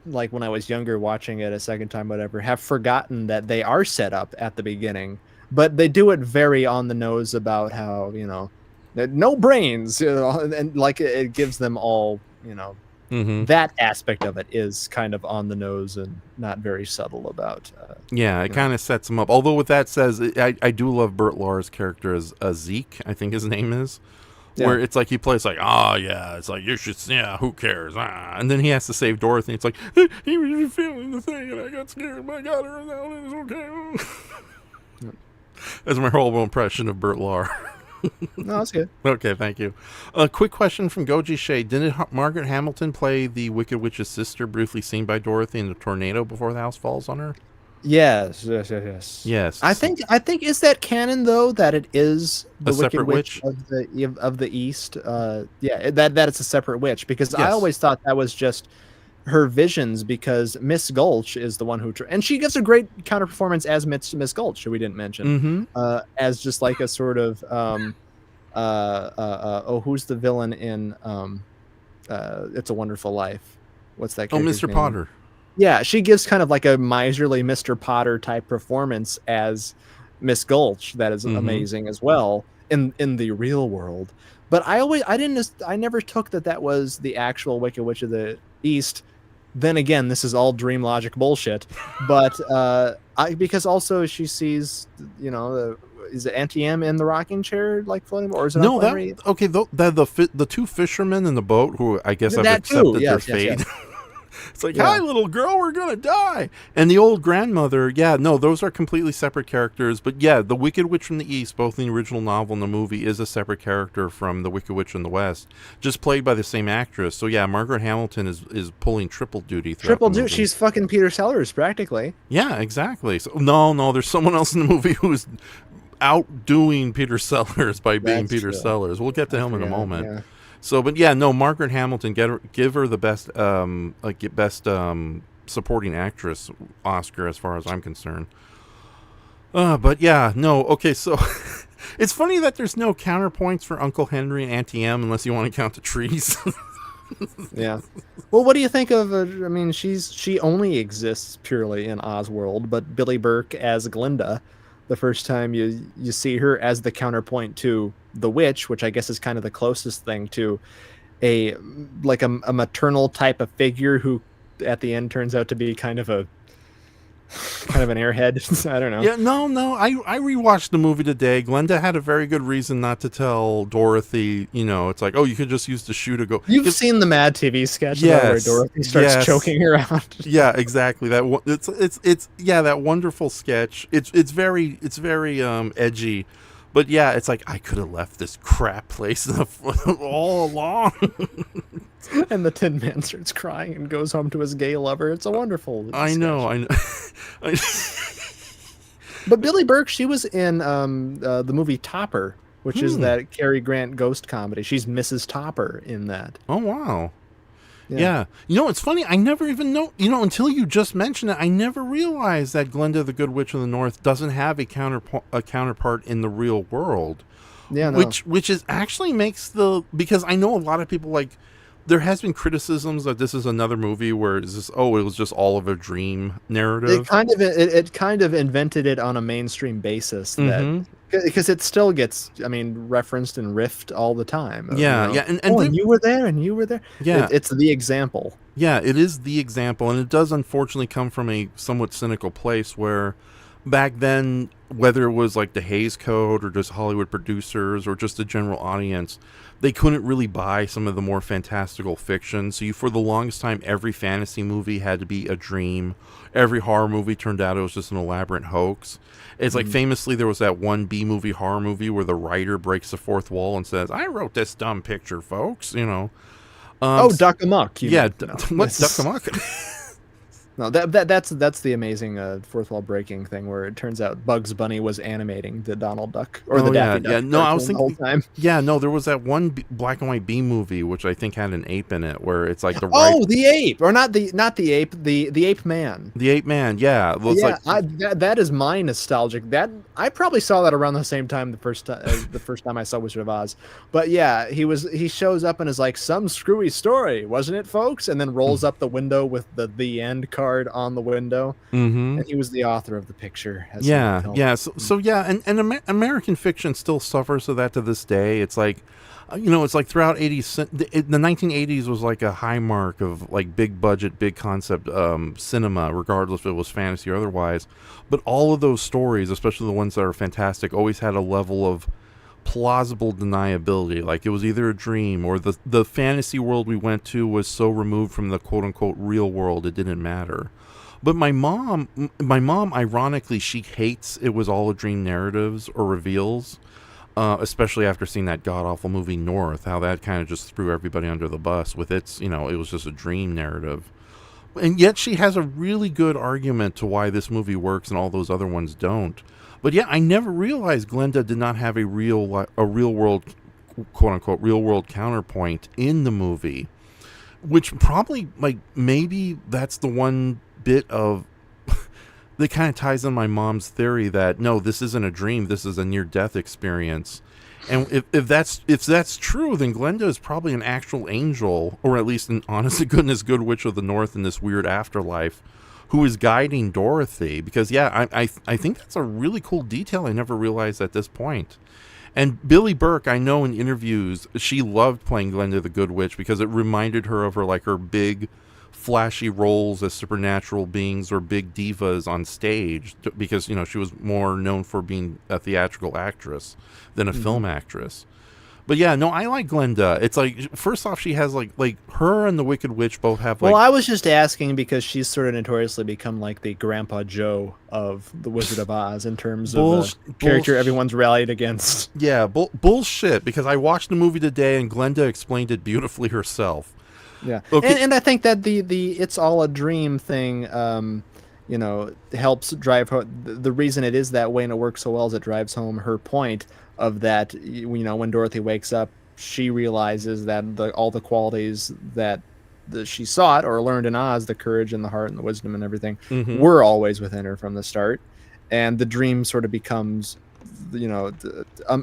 like when I was younger watching it a second time, whatever, have forgotten that they are set up at the beginning. But they do it very on the nose about how, no brains, and like it gives them all, that aspect of it is kind of on the nose and not very subtle about. It kind of sets them up. Although with that says, I do love Burt Lahr's character as Zeke, I think his name is. Yeah. Where it's like he plays like, it's like, you should, who cares? And then he has to save Dorothy. It's like, he was feeling the thing and I got scared, but I got her now and it's okay. That's my horrible impression of Burt Lahr. No, that's good. Okay, thank you. A quick question from Goji Shea. Didn't Margaret Hamilton play the Wicked Witch's sister briefly seen by Dorothy in the tornado before the house falls on her? Yes. Yes. I think is that canon though, that it is the a Wicked separate Witch of the East? That it's a separate witch, because I always thought that was just her visions, because Miss Gulch is the one who and she gives a great counter performance as Miss Gulch, who we didn't mention, as just like a sort of who's the villain in It's a Wonderful Life? What's that? Mr. name? Potter. Yeah, she gives kind of like a miserly Mr. Potter type performance as Miss Gulch that is amazing as well in the real world. But I never took that was the actual Wicked Witch of the East. Then again, this is all dream logic bullshit. But because also she sees, is it Auntie M in the rocking chair like floating, or is it the two fishermen in the boat who I guess have accepted their fate. Yes. It's like, hi, little girl, we're going to die. And the old grandmother, those are completely separate characters. But the Wicked Witch from the East, both in the original novel and the movie, is a separate character from the Wicked Witch in the West, just played by the same actress. So, Margaret Hamilton is pulling triple duty throughout the movie. She's fucking Peter Sellers, practically. Yeah, exactly. So, no, there's someone else in the movie who's outdoing Peter Sellers by being Peter Sellers. We'll get to him in a moment. Yeah. So, but Margaret Hamilton, give her the best, supporting actress Oscar as far as I'm concerned. Okay, so it's funny that there's no counterpoints for Uncle Henry and Auntie M unless you want to count the trees. Yeah. Well, what do you think of? She only exists purely in Oswald, but Billy Burke as Glinda, the first time you see her as the counterpoint to the witch, which I guess is kind of the closest thing to a maternal type of figure who at the end turns out to be kind of an airhead. I don't know. Yeah, no. I rewatched the movie today. Glenda had a very good reason not to tell Dorothy, it's like, you could just use the shoe to go. You've seen the Mad TV sketch where Dorothy starts choking her out. Yeah, exactly. It's that wonderful sketch. It's very edgy. But it's like, I could have left this crap place all along. And the Tin Man starts crying and goes home to his gay lover. It's a wonderful sketch. I know. But Billy Burke, she was in the movie Topper, which is that Cary Grant ghost comedy. She's Mrs. Topper in that. Oh, wow. Yeah. It's funny. I never even know, until you just mentioned it, I never realized that Glinda, the Good Witch of the North, doesn't have a counterpart in the real world. Yeah, no. Which is actually makes because I know a lot of people there has been criticisms that this is another movie where it was just all of a dream narrative. It kind of invented it on a mainstream basis because it still gets, referenced and riffed all the time. And you were there, and you were there. Yeah, it's the example. Yeah, it is the example, and it does unfortunately come from a somewhat cynical place where back then, whether it was like the Hays Code or just Hollywood producers or just the general audience, they couldn't really buy some of the more fantastical fiction. So for the longest time, every fantasy movie had to be a dream. Every horror movie turned out it was just an elaborate hoax. It's like famously there was that one B-movie horror movie where the writer breaks the fourth wall and says, "I wrote this dumb picture, folks." Duck Amuck. Yeah, No, what's this- Duck Amuck? No, that's the amazing fourth wall breaking thing where it turns out Bugs Bunny was animating the Donald Duck or the Daffy Duck. Yeah. No, I was cartoon the whole thinking. time. Yeah, no, there was that one black and white B movie which I think had an ape in it, where it's like the Oh, the ape, or not the ape, the ape man. the ape man. Yeah, well, it's Yeah, like that is my nostalgic. That I probably saw that around the same time the first time I saw Wizard of Oz. But yeah, he shows up and is like, "Some screwy story, wasn't it, folks?" And then rolls up the window with the end card on the window. Mm-hmm. And he was the author of the picture. as Yeah, he yeah. So yeah, and American fiction still suffers of that to this day. It's like, it's like throughout the 1980s was like a high mark of like big budget, big concept cinema, regardless if it was fantasy or otherwise. But all of those stories, especially the ones that are fantastic, always had a level of plausible deniability. Like it was either a dream or the fantasy world we went to was so removed from the quote unquote real world it didn't matter. But my mom, ironically, she hates it was all a dream narratives or reveals, especially after seeing that god-awful movie North, how that kind of just threw everybody under the bus with its, it was just a dream narrative. And yet she has a really good argument to why this movie works and all those other ones don't. But yeah, I never realized Glenda did not have a real world, quote-unquote, real world counterpoint in the movie, which probably, like, maybe that's the one bit of that kind of ties in my mom's theory that no, this isn't a dream, this is a near-death experience. And if that's true, then Glenda is probably an actual angel, or at least an honest to goodness good witch of the north in this weird afterlife, who is guiding Dorothy. Because yeah, I think that's a really cool detail I never realized at this point. And Billy Burke, I know in interviews, she loved playing Glenda the Good Witch because it reminded her of her big flashy roles as supernatural beings or big divas on stage, because she was more known for being a theatrical actress than a film actress. But yeah, no, I like Glenda. It's like, first off, she has like her and the Wicked Witch both have like. Well, I was just asking because she's sort of notoriously become like the Grandpa Joe of the Wizard of Oz in terms of character everyone's rallied against. Yeah, bullshit. Because I watched the movie today and Glenda explained it beautifully herself. Yeah, Okay. and I think that the "it's all a dream" thing, helps drive home. The reason it is that way and it works so well is it drives home her point of that. When Dorothy wakes up, she realizes that all the qualities that she sought or learned in Oz, the courage and the heart and the wisdom and everything, were always within her from the start, and the dream sort of becomes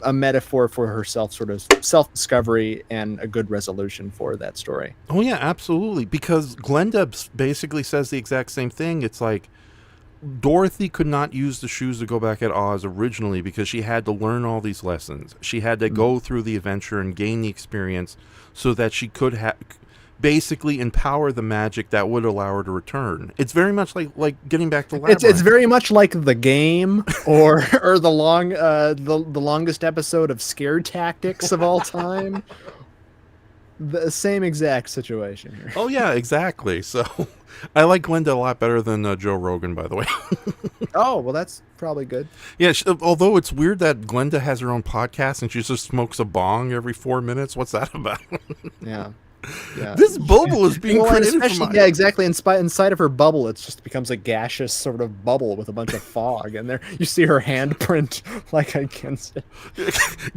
a metaphor for her sort of self-discovery and a good resolution for that story. Oh yeah, absolutely. Because Glenda basically says the exact same thing. It's like Dorothy could not use the shoes to go back at Oz originally because she had to learn all these lessons. She had to go through the adventure and gain the experience so that she could basically empower the magic that would allow her to return. It's very much like getting back to Labyrinth. It's very much like The Game or the longest episode of Scare Tactics of all time. The same exact situation here. Oh yeah, exactly. So I like Glenda a lot better than Joe Rogan, by the way. Oh, well, that's probably good. Yeah, although it's weird that Glenda has her own podcast and she just smokes a bong every 4 minutes. What's that about? Yeah. Yeah. This bubble is being and created from especially, yeah, exactly. Inside of her bubble, it just becomes a gaseous sort of bubble with a bunch of fog, and there you see her handprint like against it.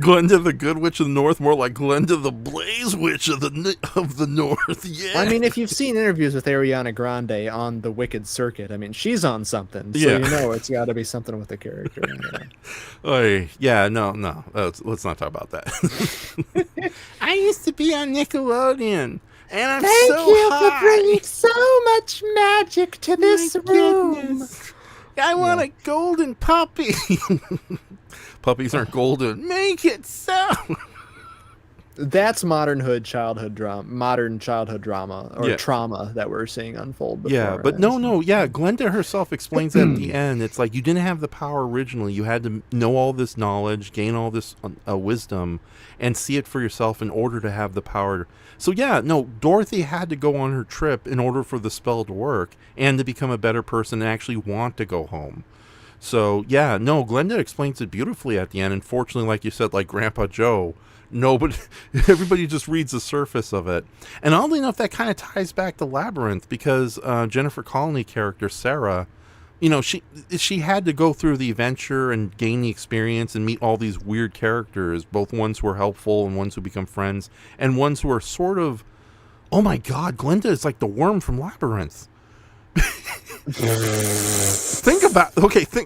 Glenda the Good Witch of the North, more like Glenda the Blaze Witch of the North. Yeah. I mean, if you've seen interviews with Ariana Grande on the Wicked Circuit, I mean, she's on something, so Yeah. it's got to be something with the character. Yeah, no. Let's not talk about that. I used to be on Nickelodeon, and I'm so high. so much magic to My goodness. I want a golden puppy. Puppies aren't golden. Make it so. That's modern childhood drama, or Yeah. trauma that we're seeing unfold before Yeah, our but eyes. no, yeah. Glenda herself explains at the end. It's like you didn't have the power originally. You had to know all this knowledge, gain all this wisdom, and see it for yourself in order to have the power. So yeah, no, Dorothy had to go on her trip in order for the spell to work and to become a better person and actually want to go home. So yeah, no, Glenda explains it beautifully at the end. Unfortunately, like you said, like Grandpa Joe, nobody, everybody just reads the surface of it. And oddly enough, that kind of ties back to Labyrinth because Jennifer Connelly character Sarah, you know, she had to go through the adventure and gain the experience and meet all these weird characters, both ones who are helpful and ones who become friends, and ones who are sort of, oh my God, Glenda is like the worm from Labyrinth.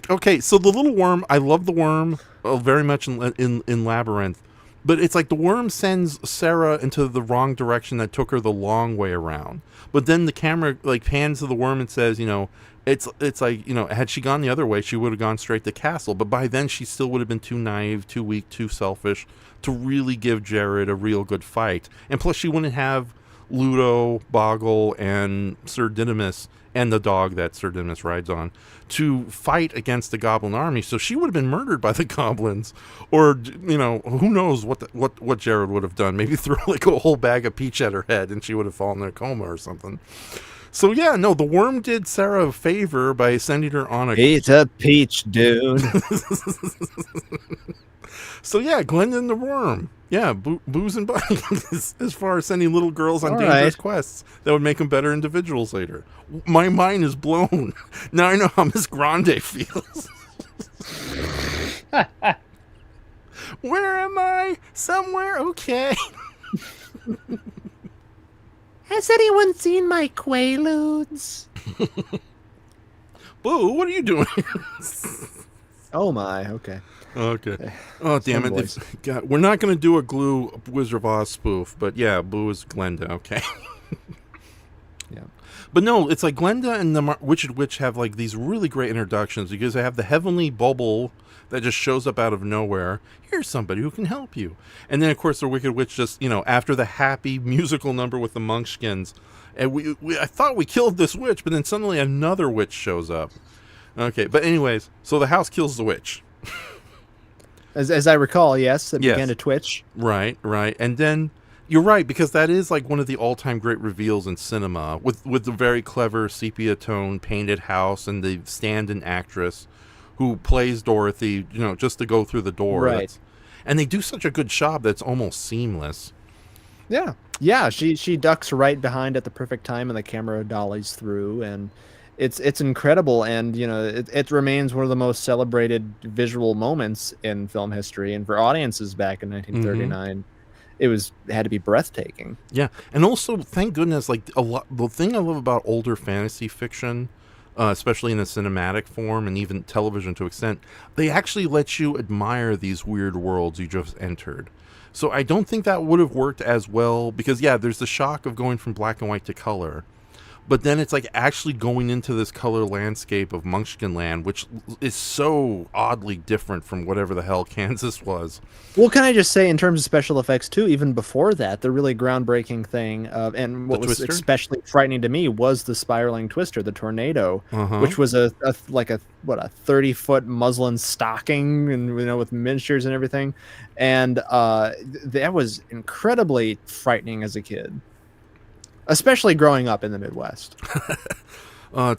Okay, so the little worm, I love the worm very much in Labyrinth, but it's like the worm sends Sarah into the wrong direction that took her the long way around. But then the camera like pans to the worm and says, you know, it's like, you know, had she gone the other way, she would have gone straight to castle. But by then she still would have been too naive, too weak, too selfish to really give Jared a real good fight. And plus she wouldn't have Ludo, Boggle, and Sir Didymus, and the dog that Sir Didymus rides on, to fight against the goblin army. So she would have been murdered by the goblins, or, you know, who knows what Jared would have done. Maybe throw like a whole bag of peach at her head and she would have fallen in a coma or something. So yeah, no, the worm did Sarah a favor by sending her on a... He's a peach, dude. So yeah, Glenda and the worm. Yeah, booze and bunnies as far as sending little girls on All dangerous right. quests that would make them better individuals later. My mind is blown. Now I know how Miss Grande feels. Where am I? Somewhere? Okay. Has anyone seen my Quaaludes? Boo, what are you doing? Oh my, okay. Okay. Oh, damn Some it. voice. God, we're not going to do a Glue Wizard of Oz spoof, but yeah, Boo is Glenda, okay. Yeah. But no, it's like Glenda and the Wicked Witch have like these really great introductions because they have the heavenly bubble that just shows up out of nowhere. Here's somebody who can help you. And then, of course, the Wicked Witch just, you know, after the happy musical number with the Munchkins, and I thought we killed this witch, but then suddenly another witch shows up. Okay, but anyways, so the house kills the witch. As I recall, yes, it Yes. began to twitch. Right. And then you're right, because that is like one of the all-time great reveals in cinema with the very clever sepia tone painted house and the stand-in actress who plays Dorothy, you know, just to go through the door. Right. And they do such a good job that's almost seamless. Yeah. Yeah, she ducks right behind at the perfect time and the camera dollies through, and it's incredible, and you know it remains one of the most celebrated visual moments in film history, and for audiences back in 1939 it had to be breathtaking. Yeah, and also thank goodness, like the thing I love about older fantasy fiction, especially in a cinematic form and even television to an extent, they actually let you admire these weird worlds you just entered. So I don't think that would have worked as well because yeah, there's the shock of going from black and white to color. But then it's like actually going into this color landscape of Munchkinland, which is so oddly different from whatever the hell Kansas was. Well, can I just say, in terms of special effects too, even before that, the really groundbreaking thing, and what was Twister? especially frightening to me was the spiraling twister, the tornado, which was a 30-foot muslin stocking, and you know, with miniatures and everything, and that was incredibly frightening as a kid, especially growing up in the Midwest.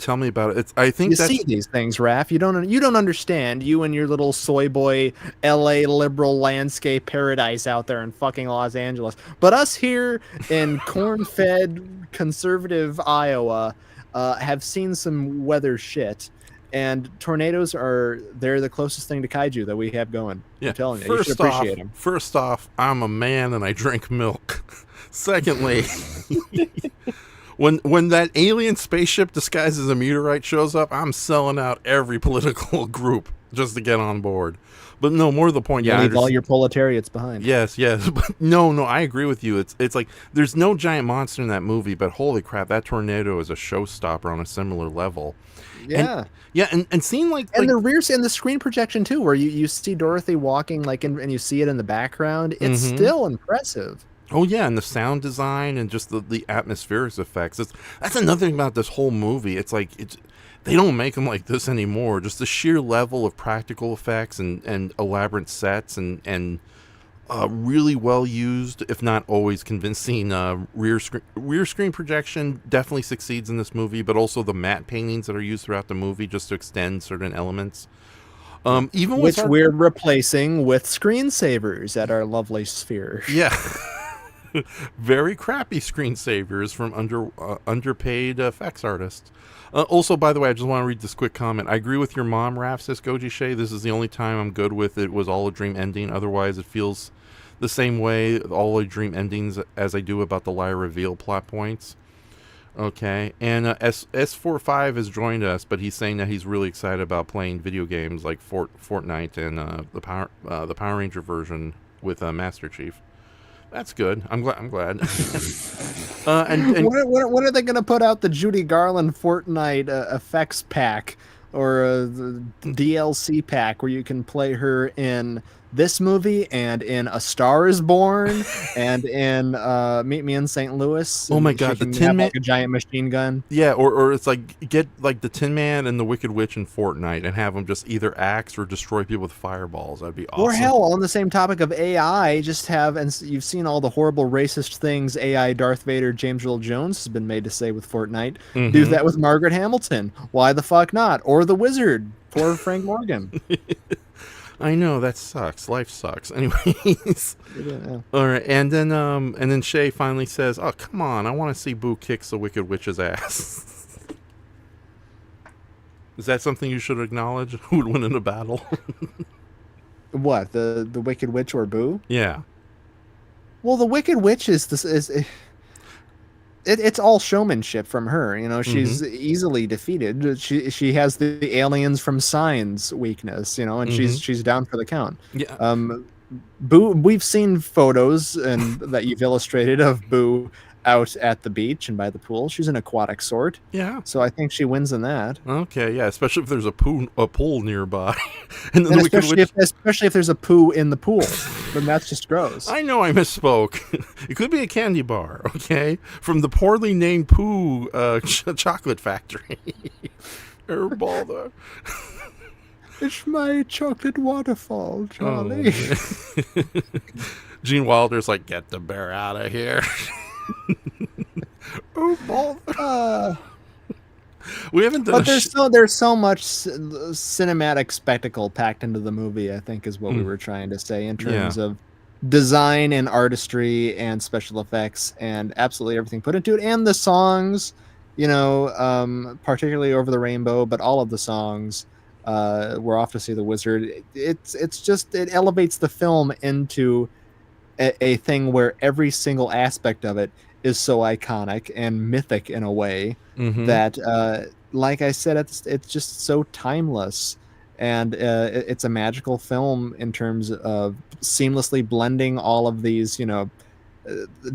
Tell me about it. I think You that's see these things, Raph. You don't understand. You and your little soy boy LA liberal landscape paradise out there in fucking Los Angeles. But us here in corn-fed conservative Iowa have seen some weather shit. And tornadoes they're the closest thing to kaiju that we have going. yeah. I'm telling you, you should appreciate them. First off, I'm a man and I drink milk. Secondly, when that alien spaceship disguised as a meteorite shows up, I'm selling out every political group just to get on board. But no, more to the point. You Yeah, I leave all understand. your proletariats behind. Yes, yes. But no, I agree with you. It's like there's no giant monster in that movie, but holy crap, that tornado is a showstopper on a similar level. Yeah. And seeing And the rear and the screen projection too, where you see Dorothy walking and you see it in the background. It's still impressive. oh yeah, and the sound design and just the atmospheric effects. That's another thing about this whole movie. It's like they don't make them like this anymore. Just the sheer level of practical effects and elaborate sets and really well used, if not always convincing, rear screen projection definitely succeeds in this movie. But also the matte paintings that are used throughout the movie just to extend certain elements. Even with Which we're replacing with screensavers at our lovely sphere. yeah. Very crappy screensavers from underpaid effects artists. Also, by the way, I just want to read this quick comment. I agree with your mom, Raph, says Goji Shay. This is the only time I'm good with it was all a dream ending. Otherwise, it feels the same way, all a dream endings, as I do about the lie reveal plot points. Okay, and S45 has joined us, but he's saying that he's really excited about playing video games like Fortnite and the Power Ranger version with Master Chief. That's good. I'm glad. And When are they going to put out the Judy Garland Fortnite effects pack or the DLC pack where you can play her in this movie and in A Star Is Born and in Meet Me in St. Louis? Oh my and God, she the can Tin have, Man- like a giant machine gun. yeah, or it's like get like the Tin Man and the Wicked Witch in Fortnite and have them just either axe or destroy people with fireballs. That'd be awesome. Or hell, on the same topic of AI, just have, and you've seen all the horrible racist things AI Darth Vader James Earl Jones has been made to say with Fortnite. Do that with Margaret Hamilton. Why the fuck not? Or the Wizard. Poor Frank Morgan. I know that sucks. Life sucks. Anyways, Yeah. all right, and then Shay finally says, "Oh come on, I want to see Boo kicks the Wicked Witch's ass." Is that something you should acknowledge? Who would win in a battle? What, the Wicked Witch or Boo? Yeah. Well, the Wicked Witch it's all showmanship from her. You know, she's easily defeated. She has the aliens from Signs weakness. You know, and she's down for the count. Yeah. Boo. We've seen photos and that you've illustrated of Boo out at the beach and by the pool. She's an aquatic sort. Yeah. So I think she wins in that. Okay. Yeah. Especially if there's a pool nearby, and then And the Wicked Witch. especially if there's a poo in the pool, then that's just gross. I know I misspoke. It could be a candy bar, okay? From the poorly named Pooh chocolate factory. Airball, though. It's my chocolate waterfall, Charlie. Oh, Gene Wilder's like, get the bear out of here. Airball. We haven't done But there's so much cinematic spectacle packed into the movie, I think, is what we were trying to say in terms of design and artistry and special effects and absolutely everything put into it. And the songs, you know, particularly Over the Rainbow, but all of the songs, We're Off to See the Wizard. It's just, it elevates the film into a thing where every single aspect of it is so iconic and mythic in a way that, like I said, it's just so timeless. And it's a magical film in terms of seamlessly blending all of these, you know,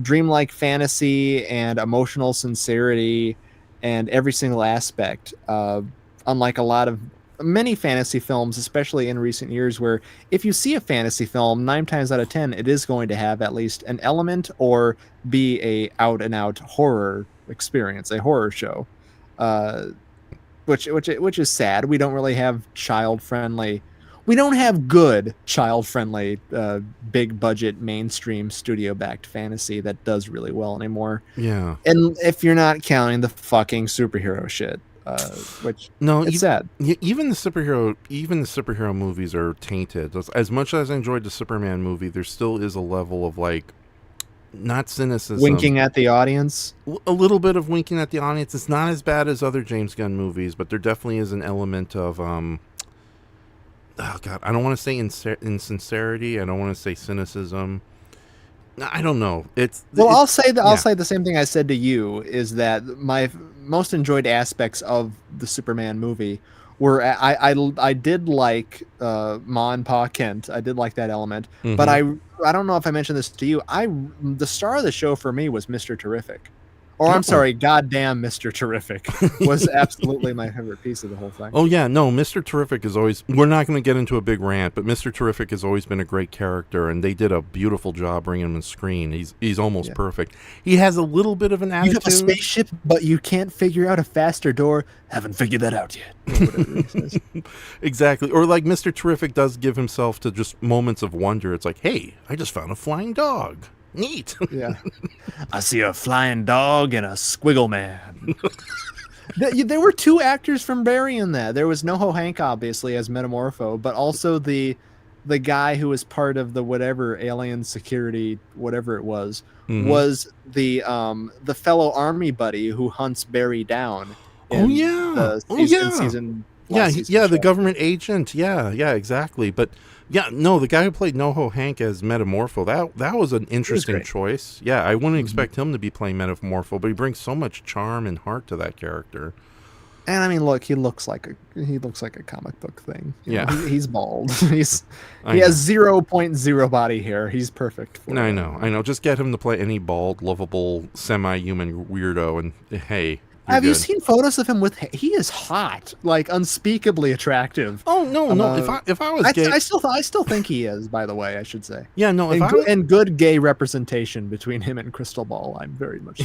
dreamlike fantasy and emotional sincerity and every single aspect. Unlike many fantasy films, especially in recent years, where if you see a fantasy film, 9 times out of 10, it is going to have at least an element or be a out and out horror experience, a horror show, which is sad. We don't really have we don't have good child friendly, big budget mainstream studio backed fantasy that does really well anymore. Yeah. And if you're not counting the fucking superhero shit. Which it's sad. Even the superhero movies are tainted. As much as I enjoyed the Superman movie, there still is a level of like, not cynicism, winking at the audience. A little bit of winking at the audience. It's not as bad as other James Gunn movies, but there definitely is an element of oh god, I don't want to say insincerity. I don't want to say cynicism. I don't know. I'll say the same thing I said to you, is that my most enjoyed aspects of the Superman movie were I did like Ma and Pa Kent. I did like that element, but I don't know if I mentioned this to you. The star of the show for me was Mr. Terrific. Or I'm sorry, goddamn Mr. Terrific was absolutely my favorite piece of the whole thing. Oh yeah, no, Mr. Terrific is always. We're not going to get into a big rant, but Mr. Terrific has always been a great character, and they did a beautiful job bringing him on screen. He's almost perfect. He has a little bit of an attitude. You have a spaceship, but you can't figure out a faster door. Haven't figured that out yet. Or whatever he says. Exactly, or like Mr. Terrific does give himself to just moments of wonder. It's like, hey, I just found a flying dog. Neat. Yeah. I see a flying dog and a squiggle man. There were two actors from Barry in that. There was NoHo Hank, obviously, as Metamorpho, but also the guy who was part of the whatever alien security, whatever it was the fellow army buddy who hunts Barry down. In season the government agent. Yeah, exactly. But yeah, no, the guy who played NoHo Hank as Metamorpho, that was an interesting choice. Yeah, I wouldn't expect him to be playing Metamorpho, but he brings so much charm and heart to that character. And I mean, look, he looks like a comic book thing. You know, he's bald. He has 0.0 body hair. He's perfect. I know. Just get him to play any bald, lovable, semi-human weirdo, and hey. Have you seen photos of him with? He is hot, like unspeakably attractive. Oh no! If I was gay, I still think he is. By the way, I should say. Yeah, no. And good gay representation between him and Crystal Ball, I'm very much.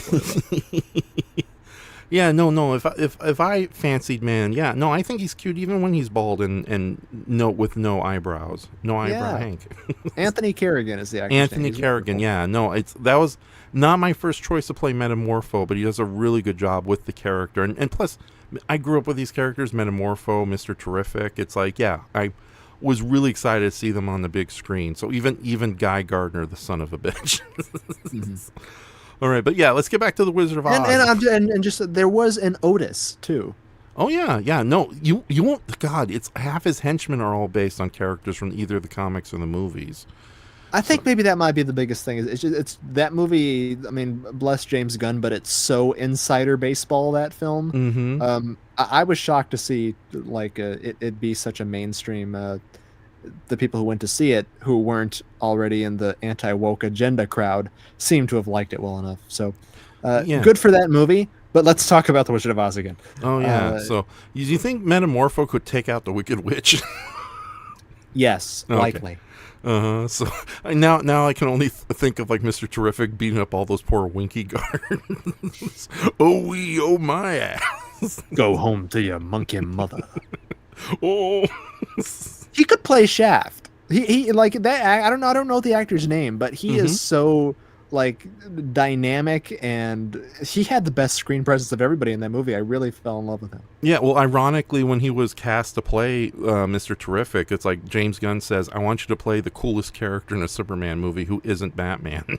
Yeah, no. If I fancied man, yeah, no, I think he's cute even when he's bald and with no eyebrows, eyebrow Hank. Anthony Kerrigan is the actor. Anthony Kerrigan, yeah, no, that was not my first choice to play Metamorpho, but he does a really good job with the character, and plus, I grew up with these characters, Metamorpho, Mr. Terrific. It's like, yeah, I was really excited to see them on the big screen. So even Guy Gardner, the son of a bitch. All right, but yeah, let's get back to the Wizard of Oz. And just there was an Otis too. Oh yeah. No, you won't. God, it's half his henchmen are all based on characters from either the comics or the movies. I think maybe that might be the biggest thing. It's that movie. I mean, bless James Gunn, but it's so insider baseball, that film. Mm-hmm. I was shocked to see it be such a mainstream. The people who went to see it, who weren't already in the anti-woke agenda crowd, seem to have liked it well enough. So, good for that movie. But let's talk about the Wizard of Oz again. Oh yeah. So, do you think Metamorpho could take out the Wicked Witch? Yes, okay. Likely. So now I can only think of like Mr. Terrific beating up all those poor Winky guards. Oh my ass. Go home to your monkey mother. Oh. He could play Shaft. He like that. I don't know the actor's name, but he is so like dynamic, and he had the best screen presence of everybody in that movie. I really fell in love with him. Yeah, well, ironically, when he was cast to play Mr. Terrific, it's like James Gunn says, "I want you to play the coolest character in a Superman movie who isn't Batman."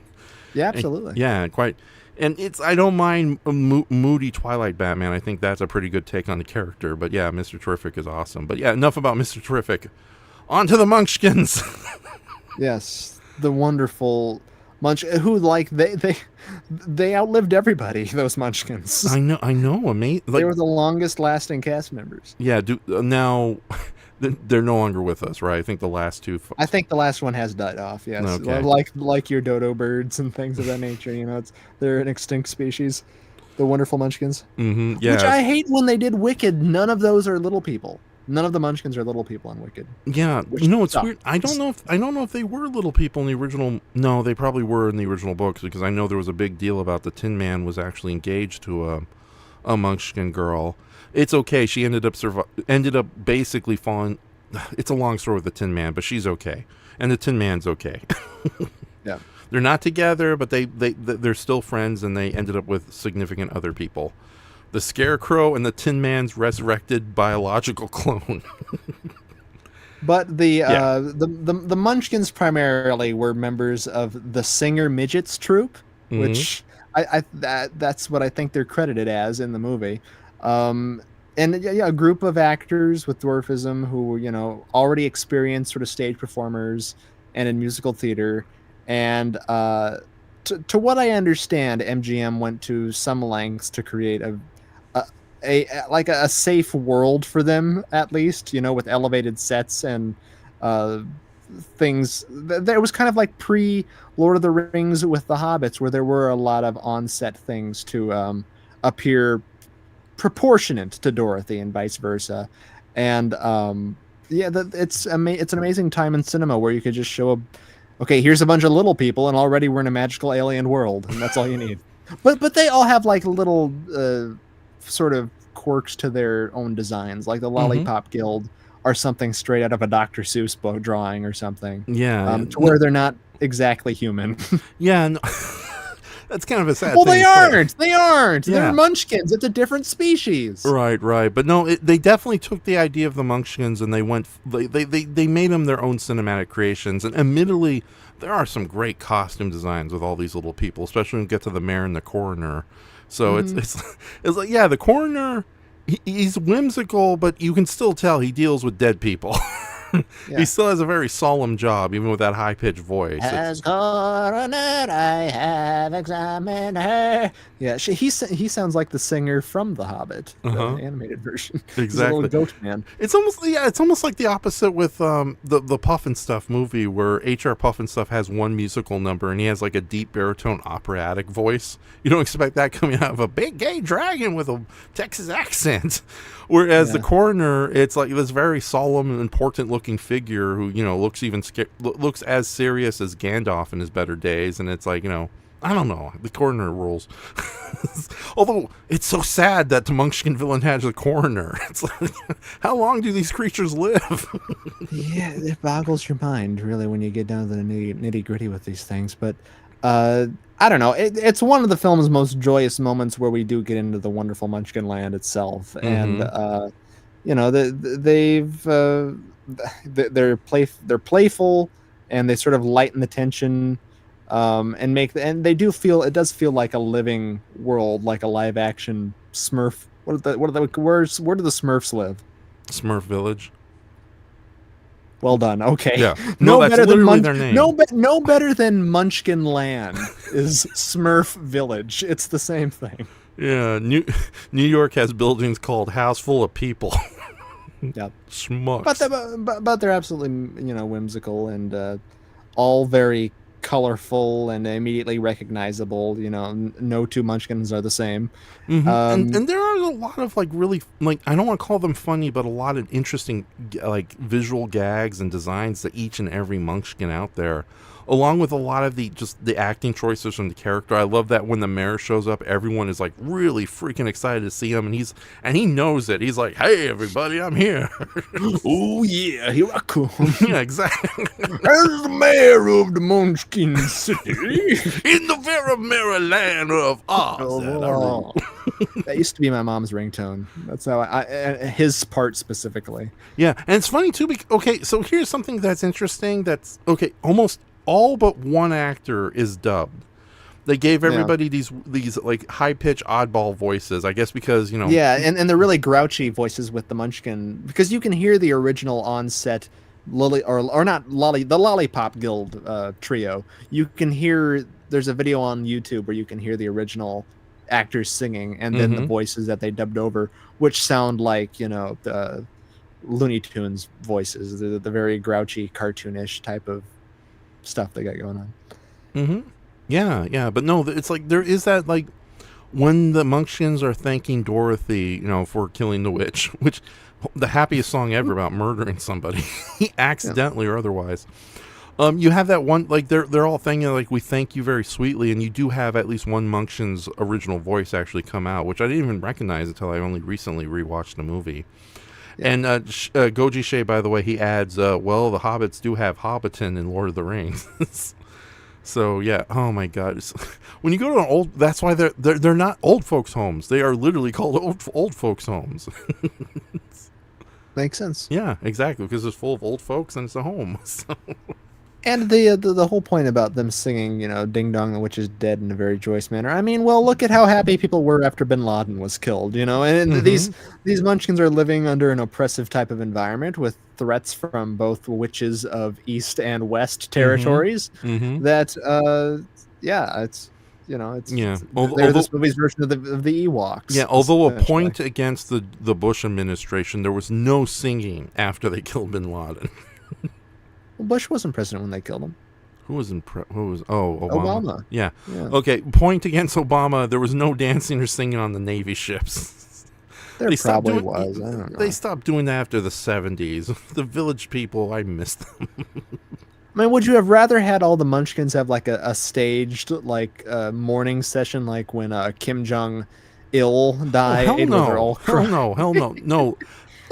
Yeah, absolutely. Quite. And I don't mind a moody Twilight Batman. I think that's a pretty good take on the character. But yeah, Mr. Terrific is awesome. But yeah, enough about Mr. Terrific. On to the Munchkins. Yes, the wonderful who like they outlived everybody. Those Munchkins. I know. Amazing. They were the longest lasting cast members. Yeah. Now. They're no longer with us, right? I think the last two. I think the last one has died off. Yes, okay. like your dodo birds and things of that nature. You know, they're an extinct species. The wonderful Munchkins. Mm-hmm. Yeah. Which I hate when they did Wicked. None of those are little people. None of the Munchkins are little people on Wicked. Yeah, it's weird. I don't know if they were little people in the original. No, they probably were in the original books, because I know there was a big deal about the Tin Man was actually engaged to a Munchkin girl. It's okay. She ended up basically falling. It's a long story with the Tin Man, but she's okay, and the Tin Man's okay. Yeah, they're not together, but they're still friends, and they ended up with significant other people. The Scarecrow and the Tin Man's resurrected biological clone. But the Munchkins primarily were members of the Singer Midgets troupe, which that's what I think they're credited as in the movie. And a group of actors with dwarfism who, already experienced sort of stage performers and in musical theater. And to what I understand, MGM went to some lengths to create a safe world for them, at least, with elevated sets and things. There was kind of like pre Lord of the Rings with the Hobbits, where there were a lot of on-set things to appear proportionate to Dorothy and vice versa. And it's an amazing time in cinema where you could just show okay, here's a bunch of little people, and already we're in a magical alien world, and that's all you need. But they all have like little sort of quirks to their own designs, like the Lollipop Guild are something straight out of a Dr. Seuss book drawing or something. Yeah, to where they're not exactly human. Yeah, no, that's kind of a sad well, thing. They aren't. Yeah. They're munchkins. It's a different species. Right. But no, they definitely took the idea of the munchkins and they made them their own cinematic creations. And admittedly, there are some great costume designs with all these little people, especially when you get to the mayor and the coroner. So it's like, yeah, the coroner, he's whimsical, but you can still tell he deals with dead people. Yeah. He still has a very solemn job, even with that high-pitched voice. As coroner, I have examined her. Yeah, he sounds like the singer from The Hobbit, the animated version. Exactly, he's a little goat man. It's almost like the opposite with the Puff and Stuff movie, where H.R. Puff and Stuff has one musical number and he has like a deep baritone operatic voice. You don't expect that coming out of a big gay dragon with a Texas accent. Whereas the coroner, it's like this very solemn and important looking figure who, looks as serious as Gandalf in his better days. And it's like, I don't know. The coroner rules. Although it's so sad that the Munchkin villain has a coroner. It's like, how long do these creatures live? Yeah, it boggles your mind, really, when you get down to the nitty gritty with these things. But I don't know. It's one of the film's most joyous moments where we do get into the wonderful Munchkin land itself, and they're playful, and they sort of lighten the tension, and they do feel, it does feel like a living world, like a live action Smurf. Where do the Smurfs live? Smurf Village. Well done. Okay. Yeah. No, that's better literally than their name. No better than Munchkin Land is Smurf Village. It's the same thing. Yeah. New York has buildings called House Full of People. Yeah. Schmucks. But they're absolutely whimsical and all very colorful and immediately recognizable. No two Munchkins are the same. And there are a lot of really I don't want to call them funny, but a lot of interesting visual gags and designs to each and every Munchkin out there, along with a lot of the acting choices from the character. I love that when the mayor shows up, everyone is really freaking excited to see him, and he knows it. He's like, "Hey, everybody, I'm here." Oh yeah, here I come. Yeah, exactly. As the mayor of the Munchkin City, in the very merry land of Oz. That used to be my mom's ringtone. That's how his part specifically. Yeah, and it's funny too. So here's something that's interesting. That's okay. Almost all but one actor is dubbed. They gave everybody these high pitched oddball voices. I guess because Yeah, and they're really grouchy voices with the Munchkin, because you can hear the original on set the Lollipop Guild trio. You can hear, there's a video on YouTube where you can hear the original actors singing, and then the voices that they dubbed over, which sound like the Looney Tunes voices, the very grouchy, cartoonish type of stuff they got going on. Yeah, but no, it's there is that when the Munchkins are thanking Dorothy, for killing the witch, which the happiest song ever about murdering somebody, accidentally or otherwise. You have that one, they're all thinking we thank you very sweetly, and you do have at least one Munchkin's original voice actually come out, which I didn't even recognize until I only recently rewatched the movie. Yeah. And Goji Shea, by the way, he adds, well, the hobbits do have Hobbiton in Lord of the Rings. So yeah, oh my God! When you go to an old, that's why they're not old folks' homes. They are literally called old folks' homes. Makes sense. Yeah, exactly, because it's full of old folks and it's a home. So. And the whole point about them singing, "Ding Dong, the Witch is Dead" in a very joyous manner. I mean, well, look at how happy people were after Bin Laden was killed, And these Munchkins are living under an oppressive type of environment with threats from both witches of East and West territories. That, it's Yeah. they're this movie's version of the Ewoks. Yeah, although a essentially. point against the Bush administration, there was no singing after they killed Bin Laden. Well, Bush wasn't president when they killed him. Who was Obama. Obama. Yeah. Yeah. Okay, point against Obama, there was no dancing or singing on the Navy ships. There They stopped probably doing- was. I don't know. They stopped doing that after the 70s. The Village People, I miss them. I mean, would you have rather had all the Munchkins have like a staged like morning session, like when Kim Jong Il died? Hell where they're all hell no. No.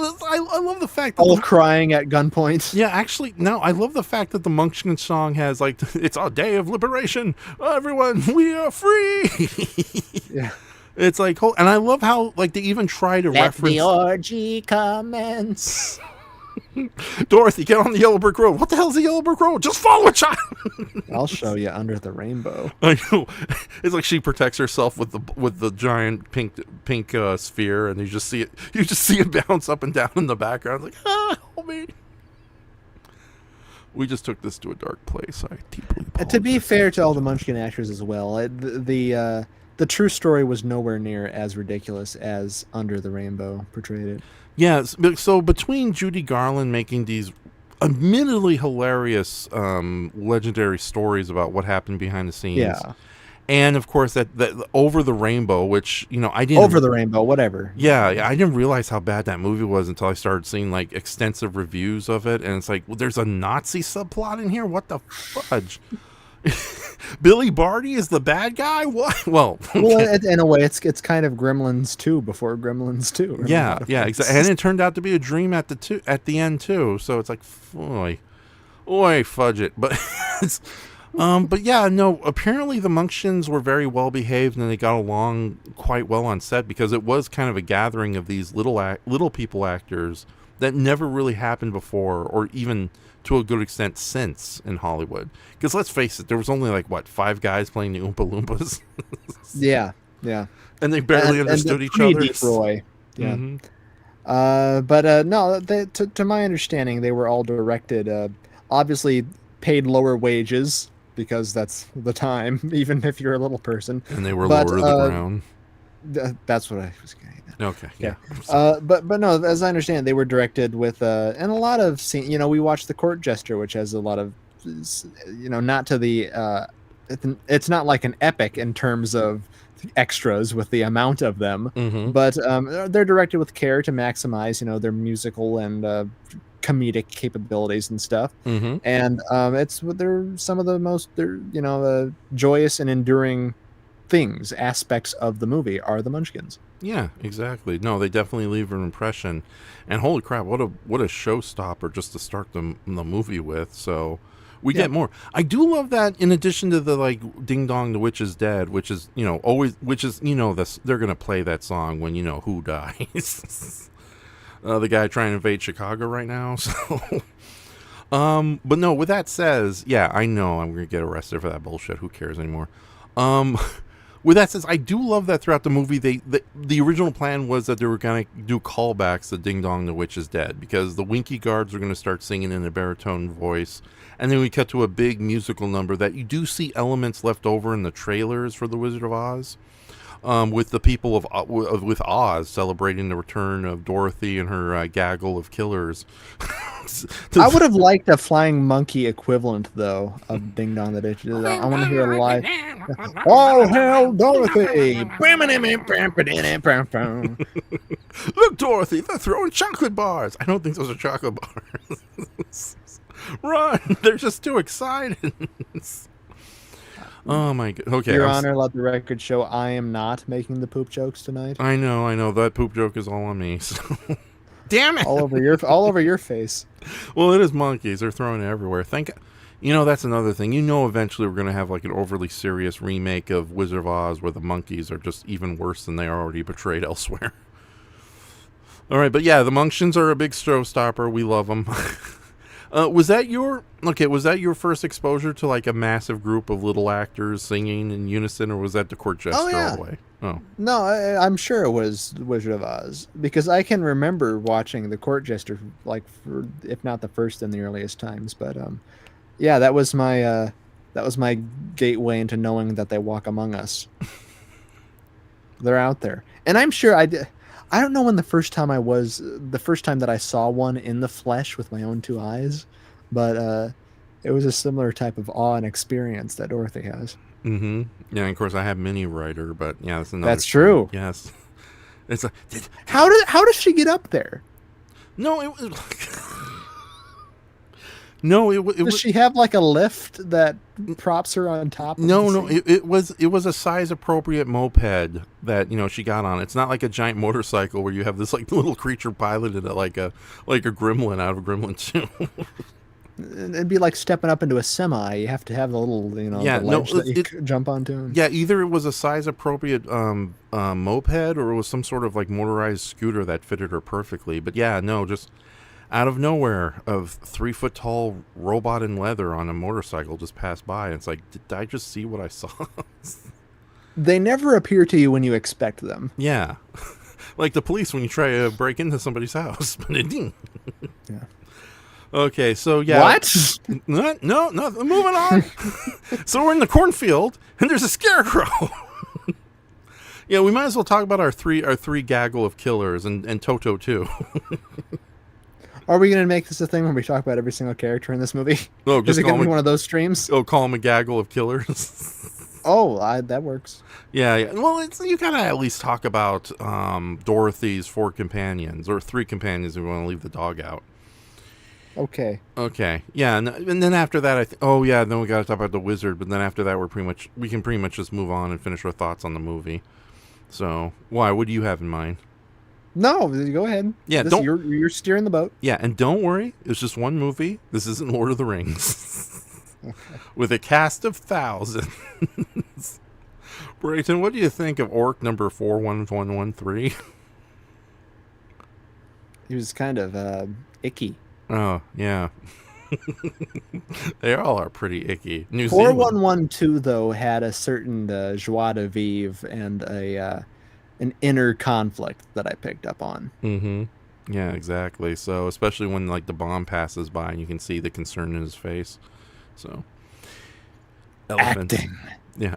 I love the fact that all crying at gunpoint. yeah, actually, no, I love the fact that the Munchkin song has like, it's our day of liberation. Everyone, we are free. Yeah. It's like, and I love how like they even try to Let reference the orgy commence. Dorothy, get on the yellow brick road. What the hell's the yellow brick road? Just follow it, child. I'll show you under the rainbow. I know. It's like she protects herself with the giant pink sphere, and you just see it bounce up and down in the background. It's like, help me. We just took this to a dark place. I deeply apologize. To be fair to all the Munchkin actors as well, the true story was nowhere near as ridiculous as Under the Rainbow portrayed it. Yeah, so between Judy Garland making these admittedly hilarious legendary stories about what happened behind the scenes, Yeah. and of course that Over the Rainbow, which I didn't Over the Rainbow, whatever. Yeah, I didn't realize how bad that movie was until I started seeing like extensive reviews of it, and it's like, well, there's a Nazi subplot in here. What the fudge? Billy Barty is the bad guy? What? Well, in a way, it's kind of Gremlins 2 before Gremlins 2. yeah, exactly. And it turned out to be a dream at the end too. So it's like, oi, fudge it. But but yeah, no. Apparently, the Munchkins were very well behaved and they got along quite well on set because it was kind of a gathering of these little people actors that never really happened before, or even to a good extent since in Hollywood. Because let's face it, there was only like 5 guys playing the Oompa Loompas. Yeah, And they barely understood each other. Deep Roy. Yeah. Mhm. But no, to my understanding, they were all directed, obviously paid lower wages because that's the time, even if you're a little person. And they were But, lower to the ground. That's what I was getting at. Okay. Yeah. But no, as I understand, they were directed with and a lot of scene. We watched The Court Jester, which has a lot of, not to the. It's not like an epic in terms of extras with the amount of them, Mhm. but they're directed with care to maximize, their musical and comedic capabilities and stuff. Mm-hmm. And they're some of the most joyous and enduring aspects of the movie are the Munchkins. Yeah, exactly. No, they definitely leave an impression. And holy crap, what a showstopper just to start the movie with. So we get more. I do love that in addition to the Ding Dong the Witch is Dead, which is, always, which is, this, they're going to play that song when who dies. The guy trying to invade Chicago right now. So but no, with that says, yeah, I know I'm going to get arrested for that bullshit. Who cares anymore? With that says, I do love that throughout the movie, the original plan was that they were going to do callbacks to Ding Dong the Witch is Dead, because the Winky Guards are going to start singing in a baritone voice, and then we cut to a big musical number that you do see elements left over in the trailers for The Wizard of Oz, with the people with Oz celebrating the return of Dorothy and her gaggle of killers. I would have liked a flying monkey equivalent, though, of Ding Dong the Witch. I want to hear a live. Oh, hell, Dorothy! Look, Dorothy, they're throwing chocolate bars. I don't think those are chocolate bars. Run! They're just too excited. Oh my god. Okay. Your Honor, let the record show I am not making the poop jokes tonight. I know. That poop joke is all on me. So. Damn it! All over your face. Well, it is monkeys. They're throwing it everywhere. That's another thing. Eventually we're going to have an overly serious remake of Wizard of Oz where the monkeys are just even worse than they are already portrayed elsewhere. All right, but yeah, the Munchkins are a big showstopper. We love them. Was that your first exposure to a massive group of little actors singing in unison, or was that The Court Jester all the way? Oh. No, I'm sure it was Wizard of Oz, because I can remember watching The Court Jester, if not the first, in the earliest times. But yeah, that was my That was my gateway into knowing that they walk among us. They're out there, and I'm sure I don't know when the first time that I saw one in the flesh with my own 2 eyes, but it was a similar type of awe and experience that Dorothy has. Mm-hmm. Yeah, and of course I have Mini Writer, but yeah, that's another. That's true. Yes. It's a. How does she get up there? No, it was. No, it Does was. she have like a lift that props her on top? No. It was a size appropriate moped that she got on. It's not like a giant motorcycle where you have this like little creature piloted it like a gremlin out of Gremlin 2. It'd be like stepping up into a semi. You have to have the little, the ledge that you jump onto. Yeah, either it was a size appropriate moped or it was some sort of like motorized scooter that fitted her perfectly. But yeah, no, just out of nowhere, a 3 foot tall robot in leather on a motorcycle just passed by. And it's like, did I just see what I saw? They never appear to you when you expect them. Yeah, like the police when you try to break into somebody's house, but it didn't. Yeah. Okay, so yeah. What? No, moving on. So we're in the cornfield, and there's a scarecrow. Yeah, we might as well talk about our three gaggle of killers and Toto too. Are we going to make this a thing where we talk about every single character in this movie? Oh, Is it going to be one of those streams? Oh, call them a gaggle of killers. Oh, that works. Yeah. Well, you gotta at least talk about Dorothy's 4 companions, or 3 companions if we want to leave the dog out. Okay. Yeah, and then after that, then we got to talk about the wizard. But then after that, we can pretty much just move on and finish our thoughts on the movie. So, why? What do you have in mind? No, go ahead. Yeah, you're steering the boat. Yeah, and don't worry, it's just one movie. This isn't Lord of the Rings, with a cast of thousands. Brayton, what do you think of Orc number 41113? He was kind of icky. Oh, yeah. They all are pretty icky. New Zealand. 4112 though had a certain joie de vivre and an inner conflict that I picked up on. Mm-hmm. Yeah, exactly. So especially when like the bomb passes by and you can see the concern in his face. So acting. Yeah.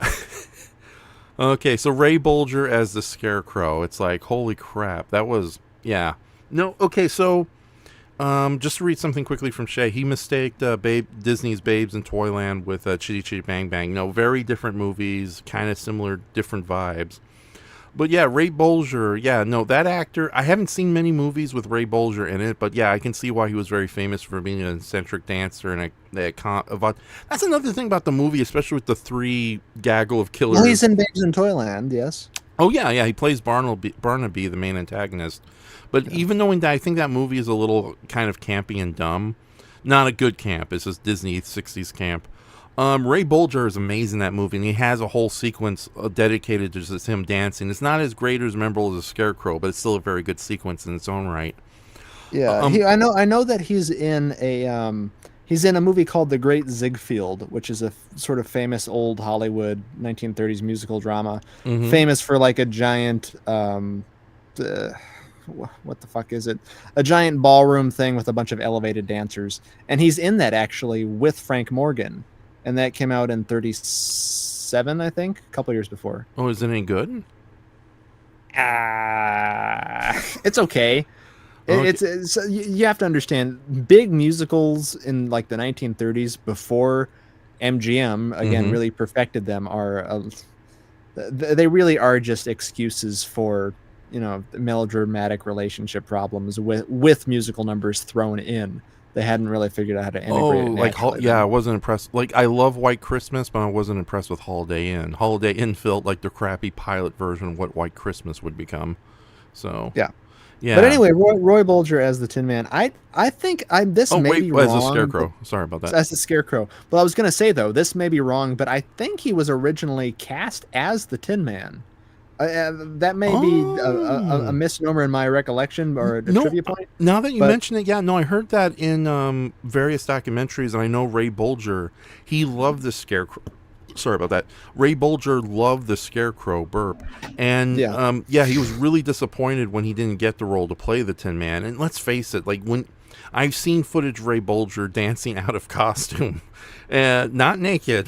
Okay, so Ray Bolger as the Scarecrow. It's like, holy crap. That was No, okay, so just to read something quickly from Shay, he mistaked Disney's Babes in Toyland with Chitty Chitty Bang Bang. No, very different movies, kind of similar, different vibes. But yeah, Ray Bolger, that actor, I haven't seen many movies with Ray Bolger in it, but yeah, I can see why he was very famous for being an eccentric dancer and that's another thing about the movie, especially with the 3 gaggle of killers. Well, he's in Babes in Toyland, yes. Oh yeah, he plays Barnaby, the main antagonist. But even though I think that movie is a little kind of campy and dumb, not a good camp. It's just Disney 60s camp. Ray Bolger is amazing in that movie, and he has a whole sequence dedicated to just him dancing. It's not as great or as memorable as a Scarecrow, but it's still a very good sequence in its own right. Yeah, I know that he's in a movie called The Great Ziegfeld, which is a sort of famous old Hollywood 1930s musical drama, famous for like a giant what the fuck is it? A giant ballroom thing with a bunch of elevated dancers, and he's in that actually with Frank Morgan. And that came out in 1937, I think, a couple years before. Oh, is it any good? It's okay. It's you have to understand, big musicals in like the 1930s before MGM again really perfected them they really are just excuses for melodramatic relationship problems with musical numbers thrown in. They hadn't really figured out how to integrate it. I wasn't impressed. Like, I love White Christmas, but I wasn't impressed with Holiday Inn. Holiday Inn felt like the crappy pilot version of what White Christmas would become. So yeah. But anyway, Roy Bolger as the Tin Man. I think may be wrong. As a Scarecrow. Sorry about that. As the Scarecrow. Well, I was going to say though, this may be wrong, but I think he was originally cast as the Tin Man. That may be a misnomer in my recollection or a trivia point. Now that you mention it, I heard that in various documentaries, and I know Ray Bolger, he loved the Scarecrow. Sorry about that. Ray Bolger loved the Scarecrow burp. And he was really disappointed when he didn't get the role to play the Tin Man. And let's face it, like when I've seen footage of Ray Bolger dancing out of costume, not naked.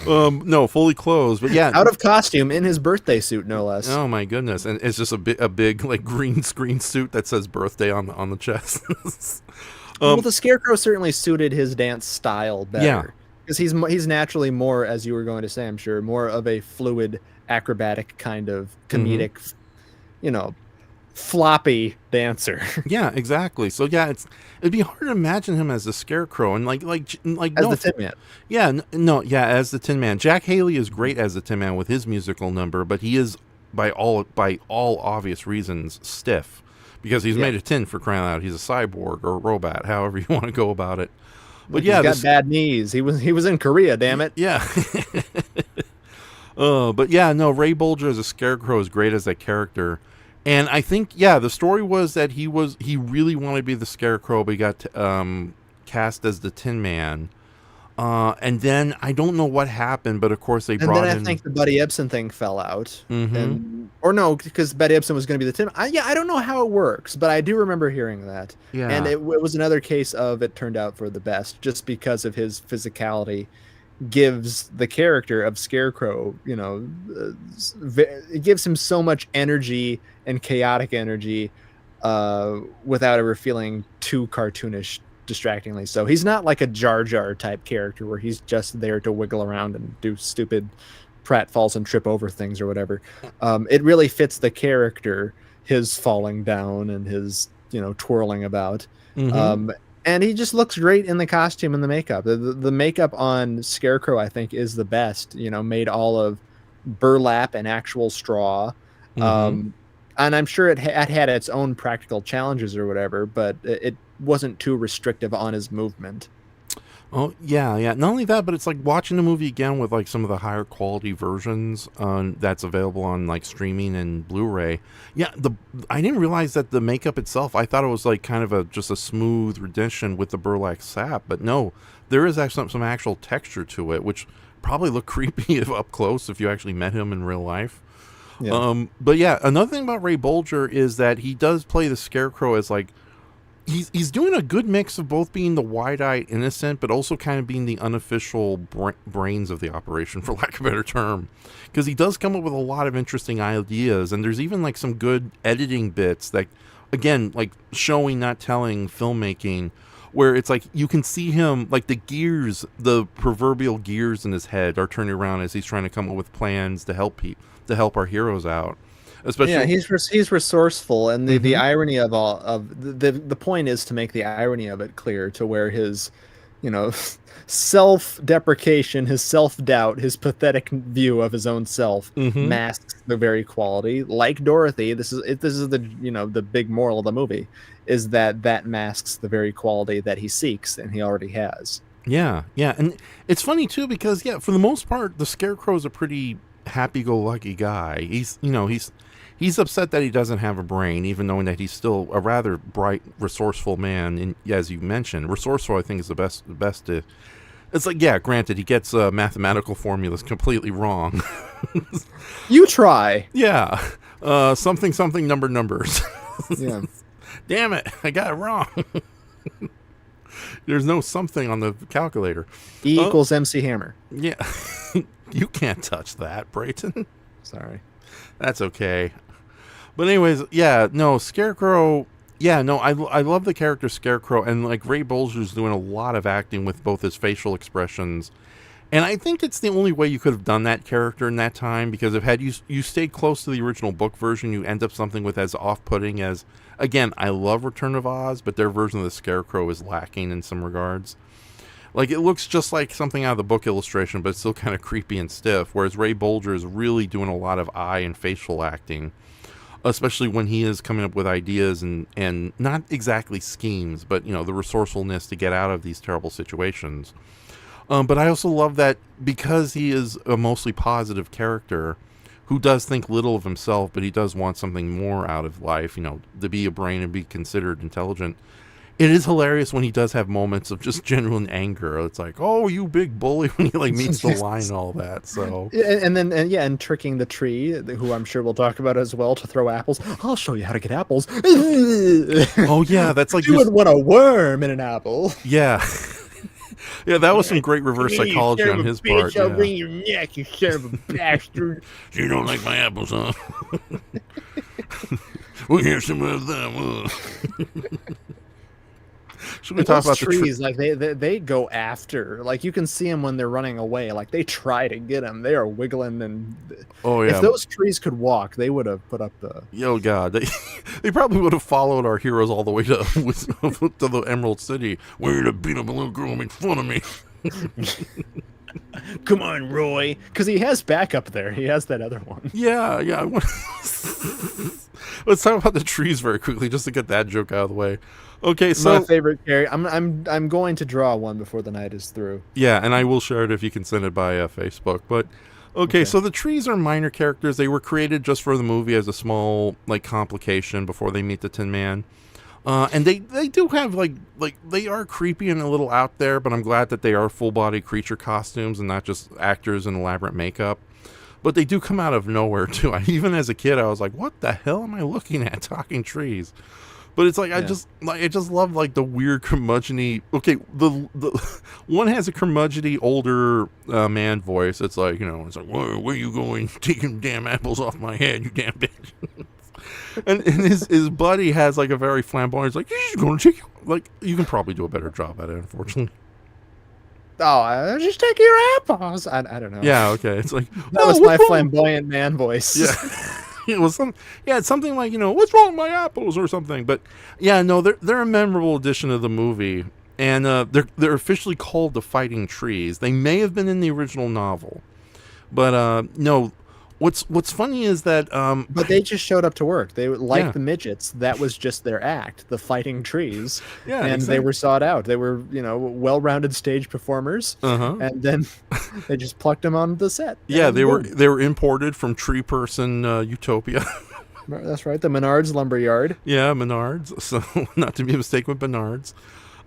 No, fully clothed, but yeah, Out of costume in his birthday suit, no less. oh my goodness, and it's just a big like green screen suit that says birthday on the chest. Well, the Scarecrow certainly suited his dance style better. Yeah. Because he's naturally more, as you were going to say, I'm sure, more of a fluid, acrobatic kind of comedic, floppy dancer. Yeah, exactly. So yeah, it'd be hard to imagine him as the Scarecrow and like As no, the Tin Man. yeah, yeah, as the Tin Man. Jack Haley is great as the Tin Man with his musical number, but he is by all obvious reasons stiff because he's made of tin, for crying out. He's a cyborg or a robot, however you want to go about it. But yeah, he's got bad knees. He was in Korea, damn it. yeah. But yeah, no, Ray Bolger as a Scarecrow is great as that character. And I think, yeah, the story was that he really wanted to be the Scarecrow, but he got cast as the Tin Man. And then I don't know what happened, but of course they brought in. And then I think the Buddy Ebsen thing fell out. Or no, because Buddy Ebsen was going to be the Tin Man. I don't know how it works, but I do remember hearing that. Yeah. And it was another case of it turned out for the best, just because of his physicality gives the character of Scarecrow, it gives him so much energy and chaotic energy without ever feeling too cartoonish distractingly. So he's not like a Jar Jar type character where he's just there to wiggle around and do stupid pratfalls and trip over things or whatever. It really fits the character, his falling down and his twirling about. And he just looks great in the costume and the makeup. The makeup on Scarecrow, I think, is the best. Made all of burlap and actual straw. And I'm sure it had its own practical challenges or whatever, but it wasn't too restrictive on his movement. Oh yeah. Not only that, but it's like watching the movie again with like some of the higher quality versions that's available on like streaming and Blu-ray. Yeah, I didn't realize that the makeup itself. I thought it was like kind of just a smooth rendition with the burlap sap, but no, there is actually some actual texture to it, which probably looked creepy up close if you actually met him in real life. Yeah. But yeah, another thing about Ray Bolger is that he does play the Scarecrow as like. He's doing a good mix of both being the wide-eyed innocent, but also kind of being the unofficial brains of the operation, for lack of a better term. Because he does come up with a lot of interesting ideas, and there's even like some good editing bits that, again, like showing, not telling filmmaking, where it's like you can see him, like the proverbial gears in his head are turning around as he's trying to come up with plans to help our heroes out. Especially, he's resourceful, and the irony of the point is to make the irony of it clear, to where his self-deprecation, his self-doubt, his pathetic view of his own self masks the very quality. Like Dorothy, this is the the big moral of the movie, is that masks the very quality that he seeks and he already has. Yeah, and it's funny too because for the most part, the Scarecrow is a pretty happy-go-lucky guy. He's upset that he doesn't have a brain, even knowing that he's still a rather bright, resourceful man. And as you mentioned, resourceful, I think, is the best to. It's like, granted, he gets mathematical formulas completely wrong. You try. Yeah. Something numbers. Yeah. Damn it, I got it wrong. There's no something on the calculator. E equals MC Hammer. Yeah. You can't touch that, Brayton. Sorry. That's okay. But anyways, Scarecrow. I love the character Scarecrow, and like Ray Bolger's doing a lot of acting with both his facial expressions, and I think it's the only way you could have done that character in that time, because if had you stayed close to the original book version, you end up something with as off-putting as, again, I love Return of Oz, but their version of the Scarecrow is lacking in some regards. Like, it looks just like something out of the book illustration, but it's still kind of creepy and stiff, whereas Ray Bolger is really doing a lot of eye and facial acting, especially when he is coming up with ideas and not exactly schemes, but, the resourcefulness to get out of these terrible situations. But I also love that because he is a mostly positive character who does think little of himself, but he does want something more out of life, to be a brain and be considered intelligent. It is hilarious when he does have moments of just genuine anger. It's like, oh, you big bully, when he like meets the line and all that. So And tricking the tree, who I'm sure we'll talk about as well, to throw apples. I'll show you how to get apples. oh yeah, that's like You would want a worm in an apple. yeah. Yeah, that was some great reverse psychology on his part. I'll Yeah. bring your neck, you son of a bastard. You don't like my apples, huh? We'll hear some of them. Should we talk Those about the trees? Like they go after. Like you can see them when they're running away. Like they try to get them. They are wiggling and. Oh yeah. If those trees could walk, they would have put up the. Oh god, they probably would have followed our heroes all the way to to the Emerald City. Where to beat up a little girl and make fun of me. Come on, Roy. Because he has backup there. He has that other one. Yeah. Let's talk about the trees very quickly, just to get that joke out of the way. Okay, so My favorite character. I'm going to draw one before the night is through. yeah, and I will share it if you can send it by Facebook. But okay, so the trees are minor characters. They were created just for the movie as a small like complication before they meet the Tin Man. And they do have like they are creepy and a little out there, but I'm glad that they are full body creature costumes and not just actors in elaborate makeup. But they do come out of nowhere too. Even as a kid, I was like, "What the hell am I looking at? Talking trees." But it's like I just love like the weird curmudgeon-y. Okay, the one has a curmudgeon-y older man voice. It's like, you know, it's like, where you going? Taking damn apples off my head, you damn bitch. and his buddy has like a very flamboyant. It's like, you're going to take, like, you can probably do a better job at it, unfortunately. Oh, just take your apples. I don't know. Yeah, okay. It's like That was what's my wrong? flamboyant man voice. Yeah. It was it's something like, you know, what's wrong with my apples or something. But yeah, no, they're a memorable addition of the movie, and they're officially called the Fighting Trees. They may have been in the original novel, but no. What's funny is that But they just showed up to work. They like the midgets. That was just their act, the fighting trees. Yeah, and exactly. they were sought out. They were, well-rounded stage performers. And then they just plucked them on the set. Yeah, And they boom. were imported from Tree Person Utopia. That's right, the Menards Lumberyard. Yeah, Menards. So not to be mistaken with Menards.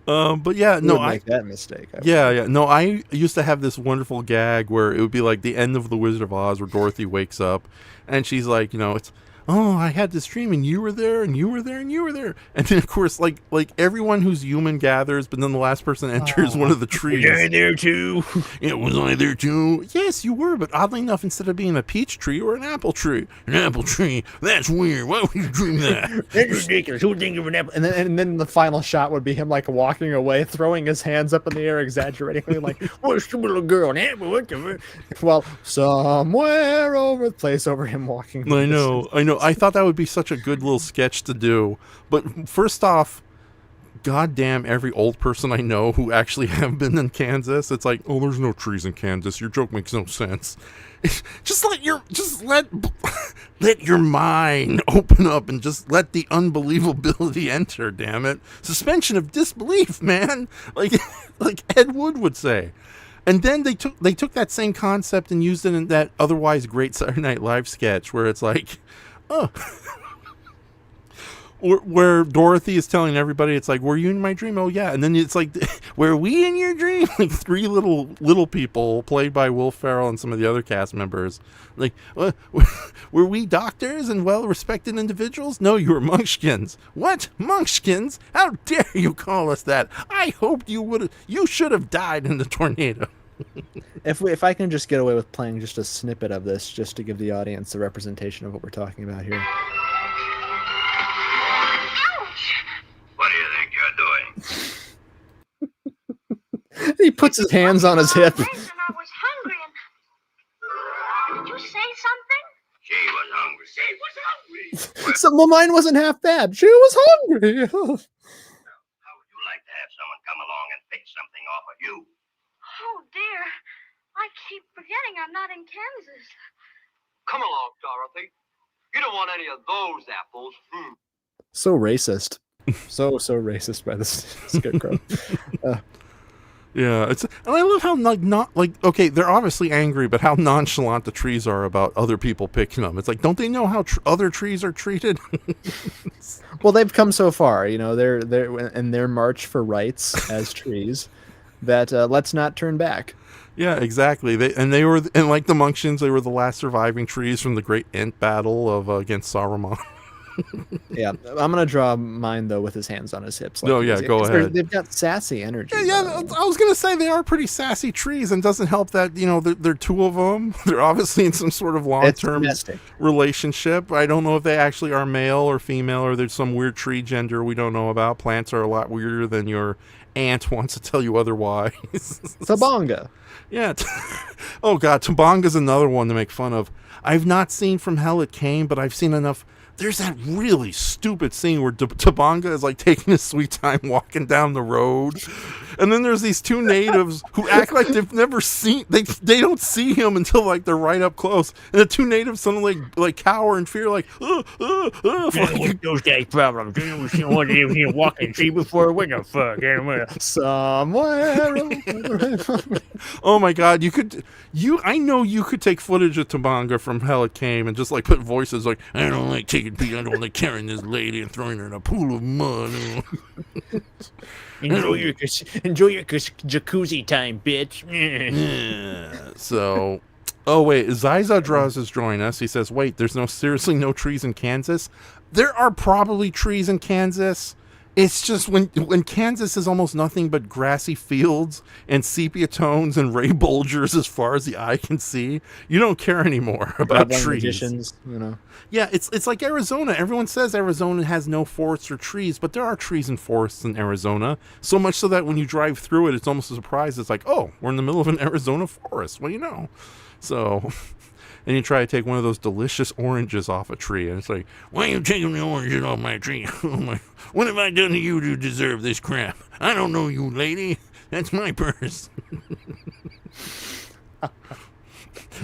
But yeah, Who no, would make that mistake. No, I used to have this wonderful gag where it would be like the end of The Wizard of Oz, where Dorothy wakes up and she's like, you know, it's, oh, I had this dream and you were there and you were there and you were there. And then of course, like everyone who's human gathers, but then the last person enters one of the trees. Was I there too? Yeah, was I there too? Yes, you were, but oddly enough, instead of being a peach tree, you were an apple tree. An apple tree? That's weird. Why would you dream that? That's ridiculous. Who would think of an apple? And then the final shot would be him like walking away, throwing his hands up in the air exaggeratingly, like, What's the little girl? An apple? What the? well, somewhere over the place over him walking. I know. I thought that would be such a good little sketch to do. But first off, goddamn every old person I know who actually have been in Kansas, it's like, oh, there's no trees in Kansas. Your joke makes no sense. Let your mind open up and just let the unbelievability enter, damn it. Suspension of disbelief, man. Like Ed Wood would say. And then they took that same concept and used it in that otherwise great Saturday Night Live sketch where it's like, oh, where Dorothy is telling everybody, it's like, were you in my dream? Oh yeah. And then it's like, were we in your dream? Like three little people played by Will Ferrell and some of the other cast members. Like, were we doctors and well-respected individuals? No, you were munchkins. What? Munchkins? How dare you call us that? I hoped you should have died in the tornado. If I can just get away with playing just a snippet of this, just to give the audience a representation of what we're talking about here. What do you think you're doing? He puts his hands on his hip. I was hungry and... Did you say something? She was hungry. She was hungry. So my mind wasn't half bad. She was hungry. How would you like to have someone come along and pick something off of you? Oh, dear. I keep forgetting I'm not in Kansas. Come along, Dorothy. You don't want any of those apples. So racist. So racist by the scarecrow. Yeah, and I love how not like, okay, they're obviously angry, but how nonchalant the trees are about other people picking them. It's like, don't they know how other trees are treated? Well, they've come so far, they're in their march for rights as trees. That let's not turn back. Yeah, exactly. They were, and like the Munchkins, they were the last surviving trees from the Great Ent Battle of against Saruman. Yeah, I'm gonna draw mine though with his hands on his hips. No, yeah, go ahead. They've got sassy energy. Yeah, I was gonna say they are pretty sassy trees, and doesn't help that they're two of them. They're obviously in some sort of long-term relationship. I don't know if they actually are male or female, or there's some weird tree gender we don't know about. Plants are a lot weirder than your aunt wants to tell you otherwise. Tabonga. Yeah. Oh God, Tabonga's another one to make fun of. I've not seen From Hell It Came, but I've seen enough. There's that really stupid scene where Tabonga is like taking his sweet time walking down the road, and then there's these two natives who act like they've never seen. They don't see him until like they're right up close, and the two natives suddenly like cower in fear, like. What those guys' problems? You never seen one of them here walking tree before? What the fuck? Somewhere. Oh my God! I know you could take footage of Tabonga From Hell It Came and just like put voices like, I don't like taking people, I don't like carrying this lady and throwing her in a pool of mud. Enjoy your jacuzzi time, bitch. Yeah. So, oh wait, Zyza Draws is joining us. He says, "Wait, there's seriously no trees in Kansas. There are probably trees in Kansas. It's just when Kansas is almost nothing but grassy fields and sepia tones and Ray Bolgers as far as the eye can see, you don't care anymore about trees. Magicians, Yeah, it's like Arizona. Everyone says Arizona has no forests or trees, but there are trees and forests in Arizona. So much so that when you drive through it, it's almost a surprise. It's like, oh, we're in the middle of an Arizona forest. What do you know? So, and you try to take one of those delicious oranges off a tree, and it's like, why are you taking the oranges off my tree? What have I done to you to deserve this crap? I don't know you, lady. That's my purse.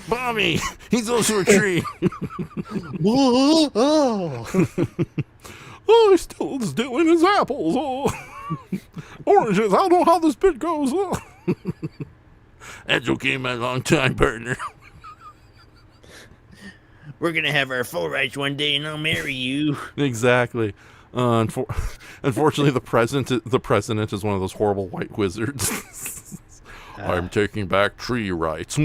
Bobby, he's also a tree. Oh, he's still stealing his apples. Oh. Oranges, I don't know how this bit goes. Oh. That's okay, my long-time partner. We're going to have our full rights one day, and I'll marry you. Exactly. Unfortunately, the president is one of those horrible white wizards. I'm taking back tree rights.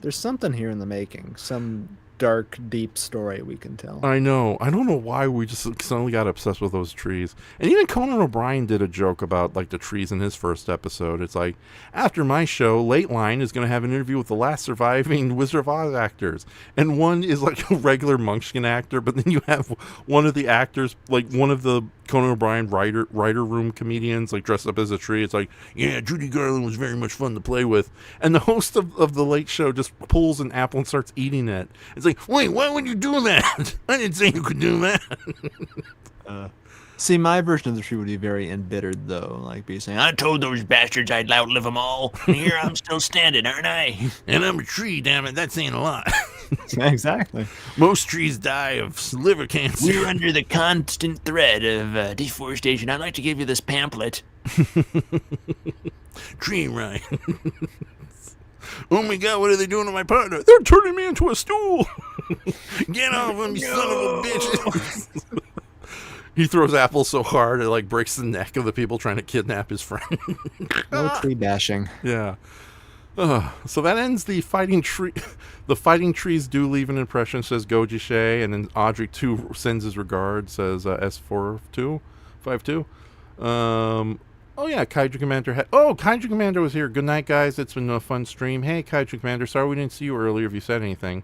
There's something here in the making. Some dark, deep story we can tell. I know. I don't know why we just suddenly got obsessed with those trees. And even Conan O'Brien did a joke about like the trees in his first episode. It's like, after my show, Late Line is going to have an interview with the last surviving Wizard of Oz actors. And one is like a regular Munchkin actor, but then you have one of the actors, like one of the Conan O'Brien writer room comedians, like dressed up as a tree. It's like, yeah, Judy Garland was very much fun to play with. And the host of the Late Show just pulls an apple and starts eating it. It's like, wait, why would you do that? I didn't say you could do that. See, my version of the tree would be very embittered, though. Like, be saying, I told those bastards I'd outlive them all, and here I'm still standing, aren't I? And I'm a tree, damn it, that's saying a lot. Exactly. Most trees die of liver cancer. We're under the constant threat of deforestation. I'd like to give you this pamphlet. Tree rights. Oh my God, what are they doing to my partner? They're turning me into a stool. Get off him, you son of a bitch. He throws apples so hard it like breaks the neck of the people trying to kidnap his friend. No tree bashing. Yeah. So that ends the fighting tree. The fighting trees do leave an impression, says Goji Shea, and then Audrey 2 sends his regards, says S4252. Oh yeah, Kaiju Commander. Kaiju Commander was here. Good night, guys. It's been a fun stream. Hey, Kaiju Commander. Sorry we didn't see you earlier. If you said anything.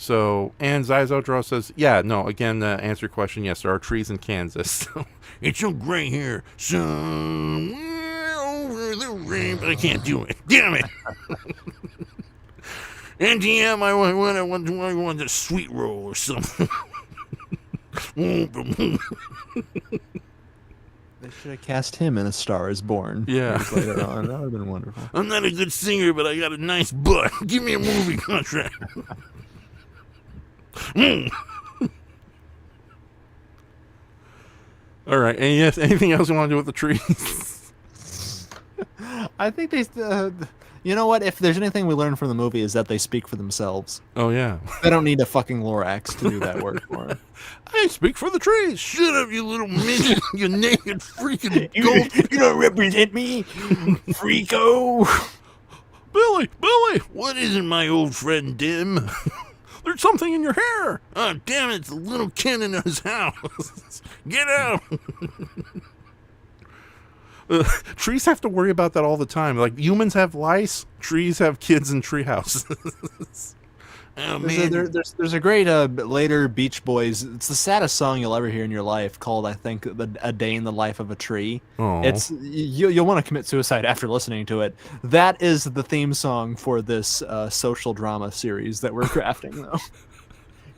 So, and Zyzodraw says, yeah, no. Again, answer your question. Yes, there are trees in Kansas. It's so gray here. Somewhere over the rain, but I can't do it. Damn it. NTM, I want a sweet roll or something. they should have cast him in A Star Is Born. Yeah. Later on. That would have been wonderful. I'm not a good singer, but I got a nice butt. Give me a movie contract. All right. And yes, anything else you want to do with the trees? I think they. You know what? If there's anything we learn from the movie is that they speak for themselves. Oh yeah. They don't need a fucking Lorax to do that work for them. I speak for the trees. Shut up, you little midget. You naked freaking gold. You don't represent me, freako. Billy, what is it, my old friend Dim? There's something in your hair. Oh, damn it, it's a little Ken in his house. Get out. Trees have to worry about that all the time. Like humans have lice, trees have kids in tree houses. Oh, man. There's a great later Beach Boys. It's the saddest song you'll ever hear in your life, called I think "A Day in the Life of a Tree." Aw. It's you'll want to commit suicide after listening to it. That is the theme song for this social drama series that we're crafting, though.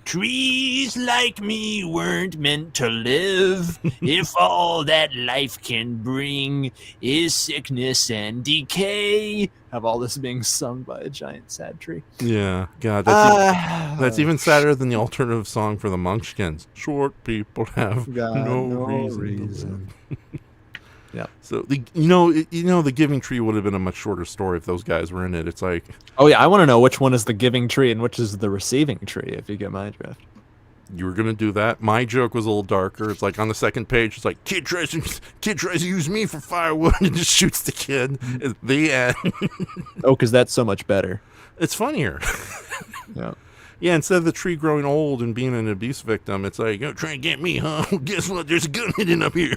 Trees like me weren't meant to live if all that life can bring is sickness and decay. Have all this being sung by a giant sad tree. Yeah, God, that's even sadder than the alternative song for the Munchkins. Short people have no reason. Yeah. So the Giving Tree would have been a much shorter story if those guys were in it. It's like, Oh yeah, I want to know which one is the giving tree and which is the receiving tree. If you get my drift. you were gonna do that. My joke was a little darker. It's like on the second page, it's like kid tries to use me for firewood and just shoots the kid. At the end. Oh, because that's so much better. It's funnier. Yeah. Yeah, instead of the tree growing old and being an abuse victim, it's like, you're trying to get me, huh? Well, guess what? There's a gun hidden up here.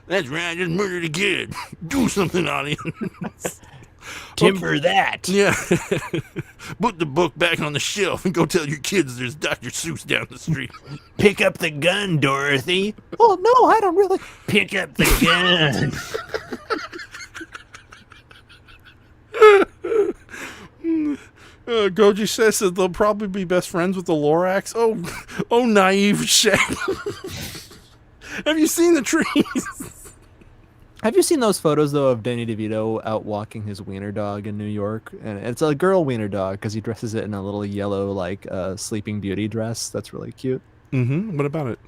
That's right, I just murdered a kid. Do something, audience. Timber that. Yeah. Put the book back on the shelf and go tell your kids there's Dr. Seuss down the street. Pick up the gun, Dorothy. Oh no, I don't really. Pick up the gun. Goji says that they'll probably be best friends with the Lorax. Oh, naive shit. Have you seen the trees? Have you seen those photos though of Danny DeVito out walking his wiener dog in New York? And it's a girl wiener dog because he dresses it in a little yellow like Sleeping Beauty dress. That's really cute. Mm-hmm. What about it?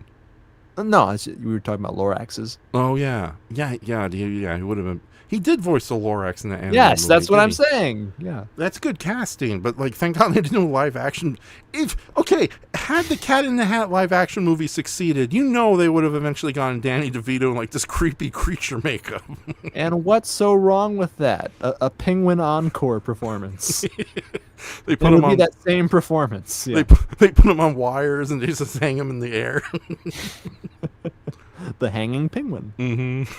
No, we were talking about Loraxes. Oh yeah. He would have been. He did voice the Lorax in that animated Yes, movie, that's what I'm didn't he? saying. Yeah. That's good casting, but like, thank God they didn't do live action. Had the Cat in the Hat live action movie succeeded, they would have eventually gotten Danny DeVito in like this creepy creature makeup. And what's so wrong with that? A penguin encore performance. They put him on that same performance. Yeah. They put him on wires and they just hang him in the air. The hanging penguin. Mm-hmm.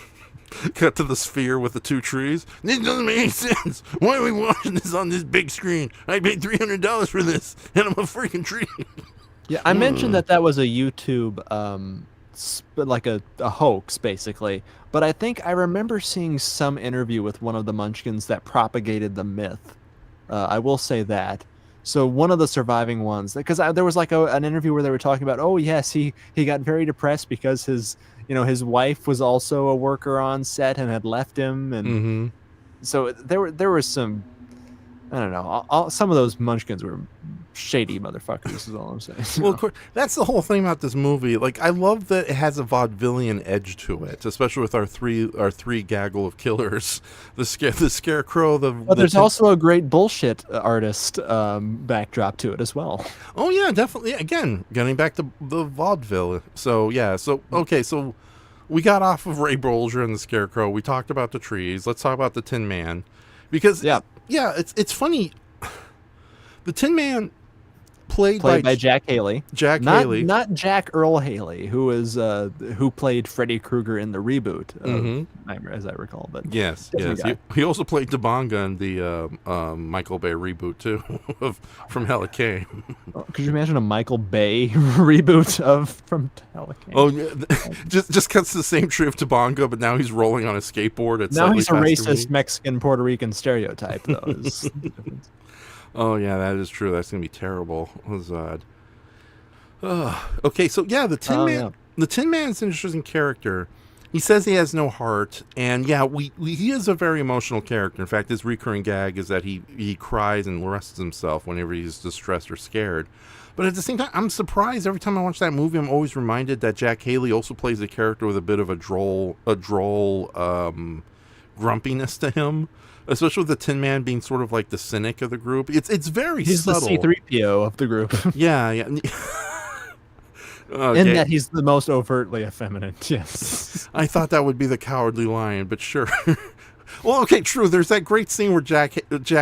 Cut to the sphere with the two trees. This doesn't make any sense. Why are we watching this on this big screen? I paid $300 for this, and I'm a freaking tree. Yeah, I mentioned that was a YouTube, like a hoax, basically. But I think I remember seeing some interview with one of the Munchkins that propagated the myth. I will say that. So one of the surviving ones, because there was like an interview where they were talking about, oh yes, he got very depressed because his wife was also a worker on set and had left him, and so there was some, I don't know, some of those Munchkins were shady motherfuckers. Is all I'm saying. Well, of course, that's the whole thing about this movie. Like, I love that it has a vaudevillian edge to it, especially with our three gaggle of killers, the scarecrow. But there's also a great bullshit artist backdrop to it as well. Oh yeah, definitely. Again, getting back to the vaudeville. So yeah. So okay. So we got off of Ray Bolger and the Scarecrow. We talked about the trees. Let's talk about the Tin Man, because it's funny. The Tin Man played by Jack Haley. Haley, not Jack Earl Haley, who played Freddy Krueger in the reboot of Nightmare, as I recall. But yes. He also played Tabanga in the Michael Bay reboot too, from Hell It Came. Could you imagine a Michael Bay reboot from Hell It Came? Oh, yeah. just cuts the same tree of Tabanga, but now he's rolling on a skateboard. Now he's a racist Mexican Puerto Rican stereotype, though. Is the difference. Oh yeah, that is true. That's gonna be terrible. Okay, so yeah, the Tin Man. Yeah. The Tin Man's an interesting character. He says he has no heart, and yeah, he is a very emotional character. In fact, his recurring gag is that he cries and rests himself whenever he's distressed or scared. But at the same time, I'm surprised every time I watch that movie. I'm always reminded that Jack Haley also plays a character with a bit of a droll grumpiness to him, especially with the Tin Man being sort of like the cynic of the group. It's very He's subtle. the C-3PO of the group. Yeah. Okay. In that he's the most overtly effeminate. Yes. I thought that would be the Cowardly Lion, but sure. Well, okay, true. There's that great scene where Jack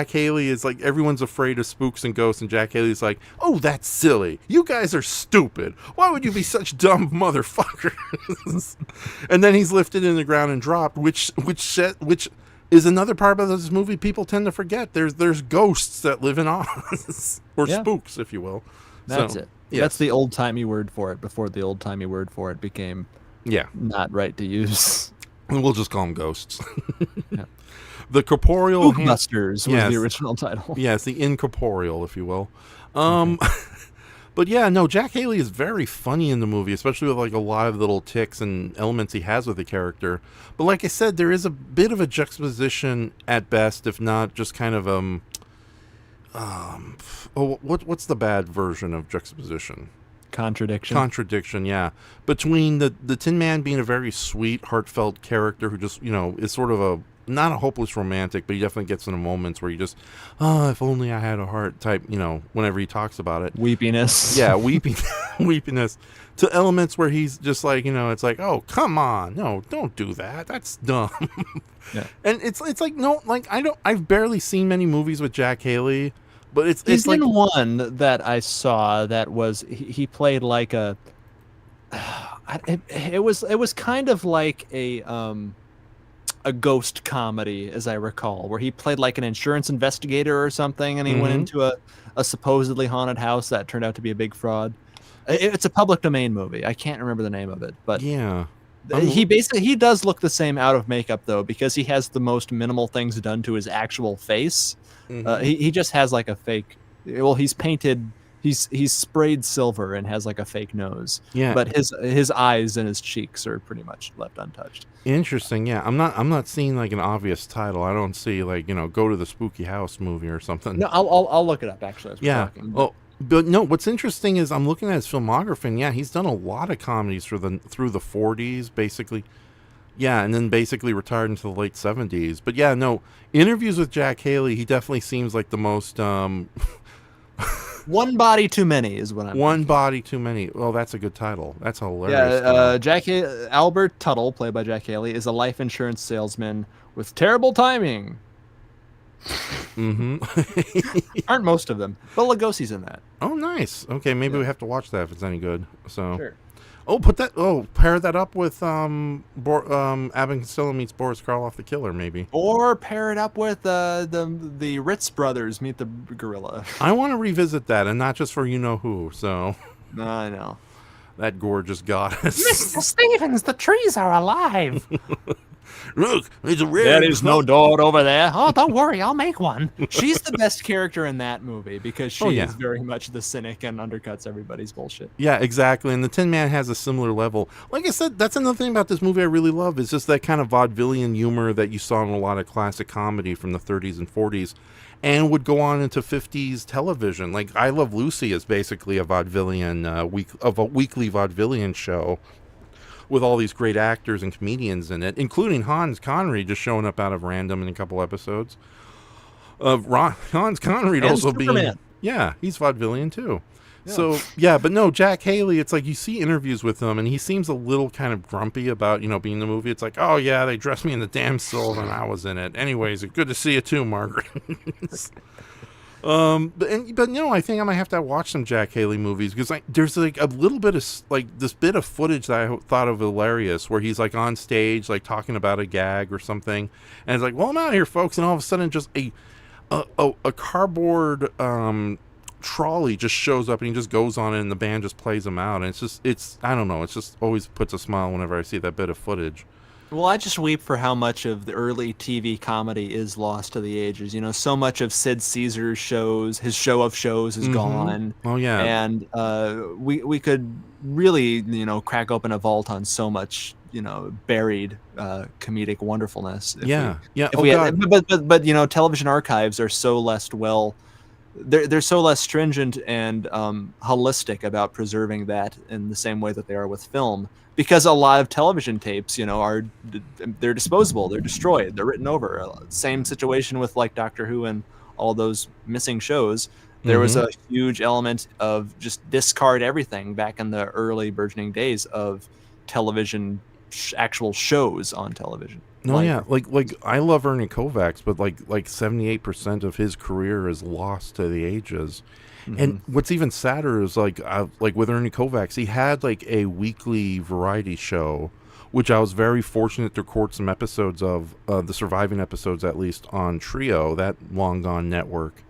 Haley is like, everyone's afraid of spooks and ghosts, and Jack Haley's like, "Oh, that's silly. You guys are stupid. Why would you be such dumb motherfuckers?" And then he's lifted in the ground and dropped, which is another part of this movie people tend to forget. There's ghosts that live in Oz, or spooks, if you will. That's it. Yes. That's the old-timey word for it, before the old-timey word for it became not right to use. We'll just call them ghosts. Yeah. The corporeal Spookbusters was the original title. Yes, the incorporeal, if you will. But yeah, no, Jack Haley is very funny in the movie, especially with like a lot of little ticks and elements he has with the character. But like I said, there is a bit of a juxtaposition at best, if not just kind of what's the bad version of juxtaposition? Contradiction, yeah. Between the Tin Man being a very sweet, heartfelt character who just, is sort of not a hopeless romantic, but he definitely gets into moments where you just, if only I had a heart type, whenever he talks about it. Weepiness. Yeah, weepiness. To elements where he's just like, it's like, oh, come on. No, don't do that. That's dumb. Yeah. And it's like, no, like, I've barely seen many movies with Jack Haley. But he's like in one that I saw that was he played like it was kind of like a ghost comedy, as I recall, where he played like an insurance investigator or something, and he went into a supposedly haunted house that turned out to be a big fraud. It's a public domain movie. I can't remember the name of it, but yeah. He does look the same out of makeup though, because he has the most minimal things done to his actual face. He just has like a fake. Well, he's painted. He's sprayed silver and has like a fake nose. Yeah. But his eyes and his cheeks are pretty much left untouched. Interesting. Yeah. I'm not seeing like an obvious title. I don't see like go to the spooky house movie or something. No, I'll look it up actually as we're talking. Oh, but no. What's interesting is I'm looking at his filmography. And yeah, he's done a lot of comedies through the 40s, basically. Yeah, and then basically retired into the late 70s. But yeah, no, interviews with Jack Haley, he definitely seems like the most... One Body Too Many is what I'm... One Body Too Many. Well, that's a good title. That's hilarious. Yeah, Albert Tuttle, played by Jack Haley, is a life insurance salesman with terrible timing. Aren't most of them. But Lugosi's in that. Oh, nice. Okay, maybe we have to watch that if it's any good. So... Sure. Pair that up with Abbott and Costello meets Boris Karloff the Killer, maybe. Or pair it up with the Ritz brothers meet the gorilla. I want to revisit that, and not just for you-know-who, so... I know. That gorgeous goddess. Mr. Stevens, the trees are alive. Look, there's a rare... There is no door over there. Oh, don't worry, I'll make one. She's the best character in that movie because she is very much the cynic and undercuts everybody's bullshit. Yeah, exactly. And the Tin Man has a similar level. Like I said, that's another thing about this movie I really love is just that kind of vaudevillian humor that you saw in a lot of classic comedy from the 30s and 40s and would go on into 50s television. Like I Love Lucy is basically a vaudevillian, a weekly vaudevillian show with all these great actors and comedians in it, including Hans Conried just showing up out of random in a couple episodes. Hans Conried and also Superman. he's vaudevillian too. Yeah. So, yeah, but no, Jack Haley, it's like you see interviews with him and he seems a little kind of grumpy about, being in the movie. It's like, oh yeah, they dressed me in the damn silver and I was in it. Anyways, good to see you too, Margaret. But no, I think I might have to watch some Jack Haley movies because there's like a little bit of like this bit of footage that I thought of hilarious where he's like on stage like talking about a gag or something, and it's like, well, I'm out here, folks, and all of a sudden just a cardboard trolley just shows up and he just goes on it and the band just plays him out, and it's I don't know, it just always puts a smile whenever I see that bit of footage. Well, I just weep for how much of the early TV comedy is lost to the ages. So much of Sid Caesar's shows, his show of shows is gone. Oh, yeah. And we could really, crack open a vault on so much, buried comedic wonderfulness. Yeah. But television archives are so less well they're so less stringent and holistic about preserving that in the same way that they are with film, because a lot of television tapes, they're disposable, they're destroyed, they're written over. Same situation with like Doctor Who and all those missing shows. There was a huge element of just discard everything back in the early burgeoning days of television, actual shows on television. No, yeah, like I love Ernie Kovacs, but like 78% of his career is lost to the ages. And what's even sadder is like with Ernie Kovacs, he had like a weekly variety show, which I was very fortunate to record some episodes of, the surviving episodes at least, on Trio, that long gone network.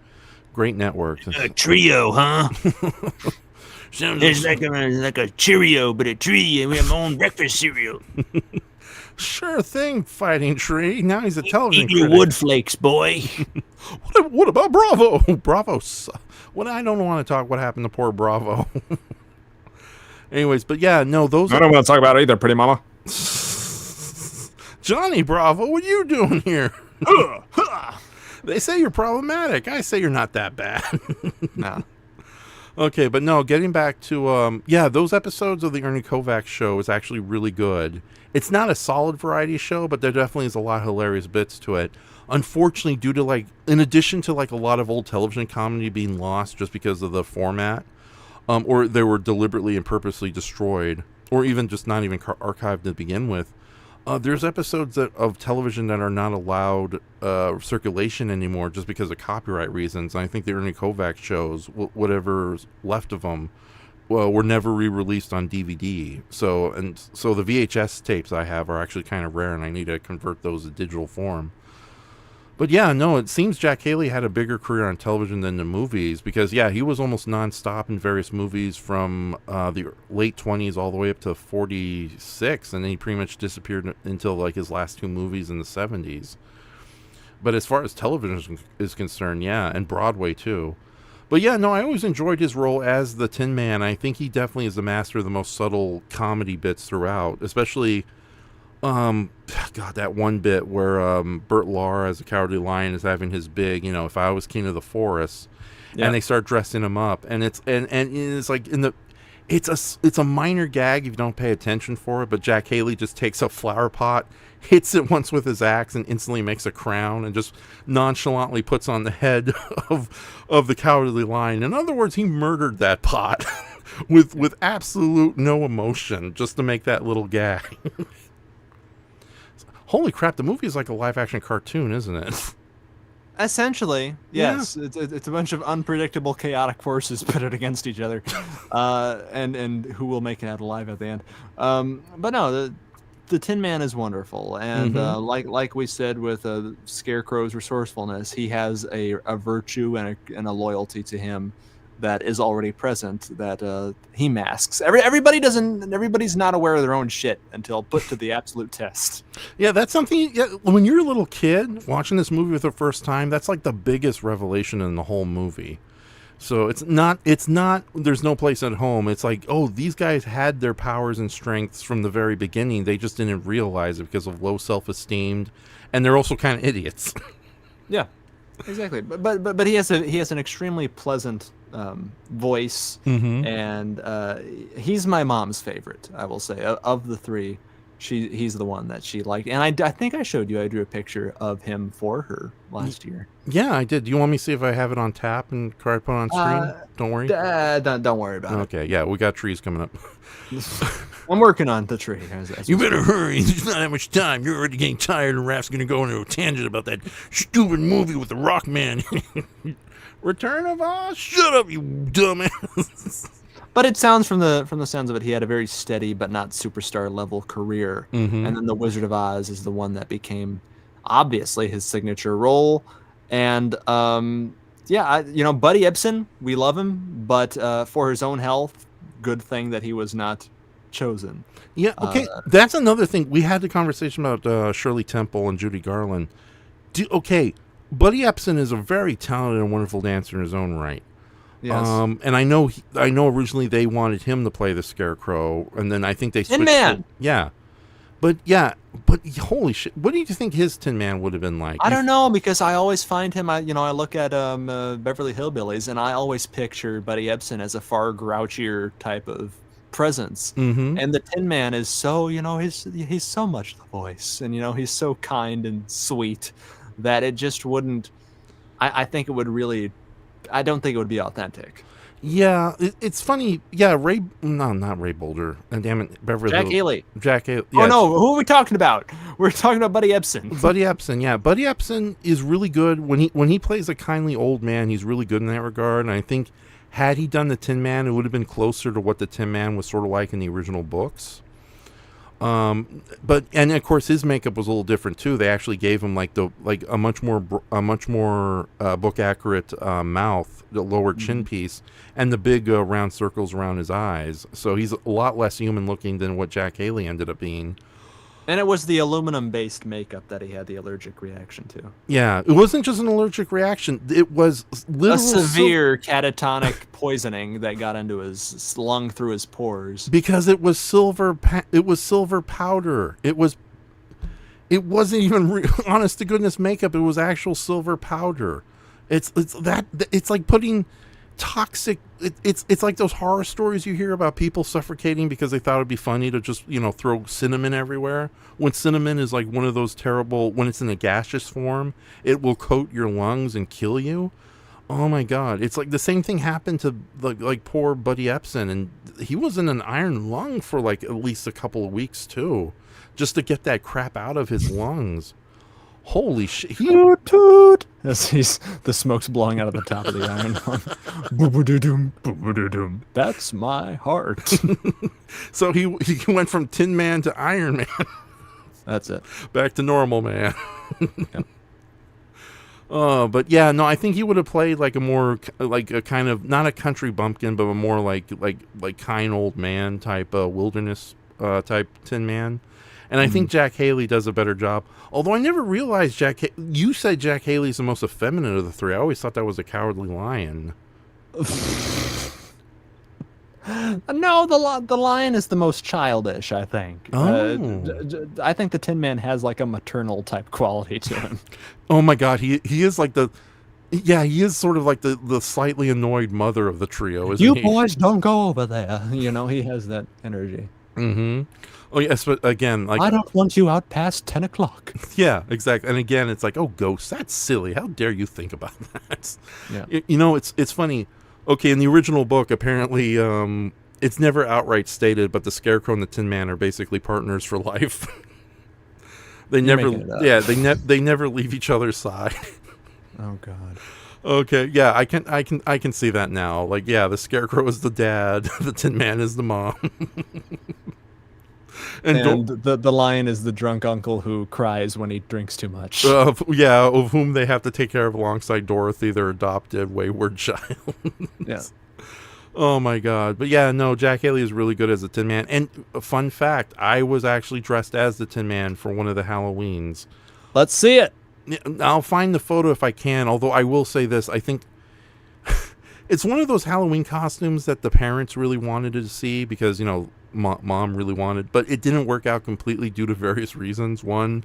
Great network. A trio, huh? Sounds like a Cheerio, but a tree. We have our own breakfast cereal. Sure thing, Fighting Tree. Now he's a television Eat your critic. wood flakes, boy. What about Bravo? Bravo. Well, I don't want to talk what happened to poor Bravo. Anyways, but yeah, no, those. I don't want to talk about it either, pretty mama. Johnny Bravo, what are you doing here? They say you're problematic. I say you're not that bad. No. Okay, but no, getting back to, those episodes of the Ernie Kovacs show is actually really good. It's not a solid variety show, but there definitely is a lot of hilarious bits to it. Unfortunately, due to in addition to a lot of old television comedy being lost just because of the format, or they were deliberately and purposely destroyed, or even just not even archived to begin with, there's episodes of television that are not allowed circulation anymore just because of copyright reasons. And I think the Ernie Kovacs shows, whatever's left of them, were never re-released on DVD. So the VHS tapes I have are actually kind of rare, and I need to convert those to digital form. But yeah, no, it seems Jack Haley had a bigger career on television than the movies, because he was almost nonstop in various movies from the late 20s all the way up to 46, and then he pretty much disappeared until his last two movies in the 70s. But as far as television is concerned, and Broadway too. But yeah, no, I always enjoyed his role as the Tin Man. I think he definitely is the master of the most subtle comedy bits throughout, especially that one bit where Bert Lahr as a Cowardly Lion is having his big, if I was king of the forest, and they start dressing him up, and it's like it's a minor gag if you don't pay attention for it, but Jack Haley just takes a flower pot, hits it once with his axe, and instantly makes a crown and just nonchalantly puts on the head of the Cowardly Lion. In other words, he murdered that pot with absolute no emotion just to make that little gag. Holy crap, the movie is like a live-action cartoon, isn't it? Essentially, yes. Yeah. It's a bunch of unpredictable, chaotic forces pitted against each other, and who will make it out alive at the end. But no, the Tin Man is wonderful, and like we said with Scarecrow's resourcefulness, he has a virtue and a loyalty to him that is already present that he masks. Everybody's not aware of their own shit until put to the absolute test. Yeah, that's something. Yeah, when you're a little kid watching this movie for the first time, that's like the biggest revelation in the whole movie. So it's not. There's no place at home. It's like, oh, these guys had their powers and strengths from the very beginning. They just didn't realize it because of low self-esteem, and they're also kind of idiots. Yeah, exactly. But he has an extremely pleasant voice, and he's my mom's favorite, I will say, of the three. He's the one that she liked, and I think I showed you. I drew a picture of him for her last year. Yeah, I did. Do you want me to see if I have it on tap and try to put it on screen? Don't worry. Don't worry about it. Okay, yeah, we got trees coming up. I'm working on the tree. You better hurry. There's not that much time. You're already getting tired, and Raph's going to go into a tangent about that stupid movie with the Rock Man. Return of Oz? Shut up, you dumbass. But it sounds from the sounds of it, he had a very steady but not superstar level career. And then The Wizard of Oz is the one that became obviously his signature role. And Buddy Ebsen, we love him, but for his own health, good thing that he was not chosen. Yeah, okay. That's another thing. We had the conversation about Shirley Temple and Judy Garland. Buddy Ebsen is a very talented and wonderful dancer in his own right. Yes. And I know originally they wanted him to play the Scarecrow, and then I think they switched. Man. Yeah. But yeah, but holy shit, what do you think his Tin Man would have been like? I don't know, because I always find him. I look at Beverly Hillbillies, and I always picture Buddy Ebsen as a far grouchier type of presence. Mm-hmm. And the Tin Man is so, he's so much the voice, and he's so kind and sweet that it just wouldn't. I think it would really. I don't think it would be authentic. Yeah, it's funny. Yeah, not Ray Boulder. And damn it, Beverly Jack Hills. Haley. Jack Haley. Oh yes. no, who are we talking about? We're talking about Buddy Ebsen. Buddy Ebsen, yeah. Buddy Ebsen is really good when he plays a kindly old man. He's really good in that regard. And I think had he done the Tin Man, it would have been closer to what the Tin Man was sort of like in the original books. But of course his makeup was a little different too. They actually gave him a much more book accurate mouth, the lower chin piece, and the big round circles around his eyes. So he's a lot less human looking than what Jack Haley ended up being. And it was the aluminum-based makeup that he had the allergic reaction to. Yeah, it wasn't just an allergic reaction. It was literal a severe catatonic poisoning that got into his lung through his pores. Because it was silver. It was silver powder. It wasn't even honest to goodness makeup. It was actual silver powder. It's like putting toxic. It's like those horror stories you hear about people suffocating because they thought it'd be funny to just throw cinnamon everywhere. When cinnamon is like one of those terrible, when it's in a gaseous form, it will coat your lungs and kill you. Oh my God! It's like the same thing happened to like poor Buddy Ebsen, and he was in an iron lung for like at least a couple of weeks too, just to get that crap out of his lungs. Holy shit! Toot toot! As the smoke's blowing out of the top of the iron lung. Boo-boo-doo-doom, boo-boo-doo-doom. That's my heart. So he went from Tin Man to Iron Man. That's it. Back to normal man. Yeah. But yeah, no, I think he would have played like a more like a kind of not a country bumpkin, but a more like kind old man type wilderness type Tin Man. And I think Jack Haley does a better job. Although I never realized you said Jack Haley's the most effeminate of the three. I always thought that was a Cowardly Lion. No, the lion is the most childish, I think. Oh. I think the Tin Man has like a maternal type quality to him. Oh my God, he is like he is sort of like the slightly annoyed mother of the trio, isn't he? You boys don't go over there. He has that energy. Mm-hmm. Oh yes, but again, like I don't want you out past 10 o'clock. Yeah, exactly. And again, it's like, oh, ghosts, that's silly. How dare you think about that? Yeah. It's funny. Okay, in the original book, apparently, it's never outright stated, but the Scarecrow and the Tin Man are basically partners for life. They never leave each other's side. Oh God. Okay, yeah, I can see that now. Like, yeah, the Scarecrow is the dad, the Tin Man is the mom. And the lion is the drunk uncle who cries when he drinks too much. Of whom they have to take care of alongside Dorothy, their adopted wayward child. Yeah. Oh my God. But yeah, no, Jack Haley is really good as the Tin Man. And a fun fact, I was actually dressed as the Tin Man for one of the Halloweens. Let's see it. Yeah, I'll find the photo if I can, although I will say this, I think it's one of those Halloween costumes that the parents really wanted to see because, mom really wanted, but it didn't work out completely due to various reasons. One,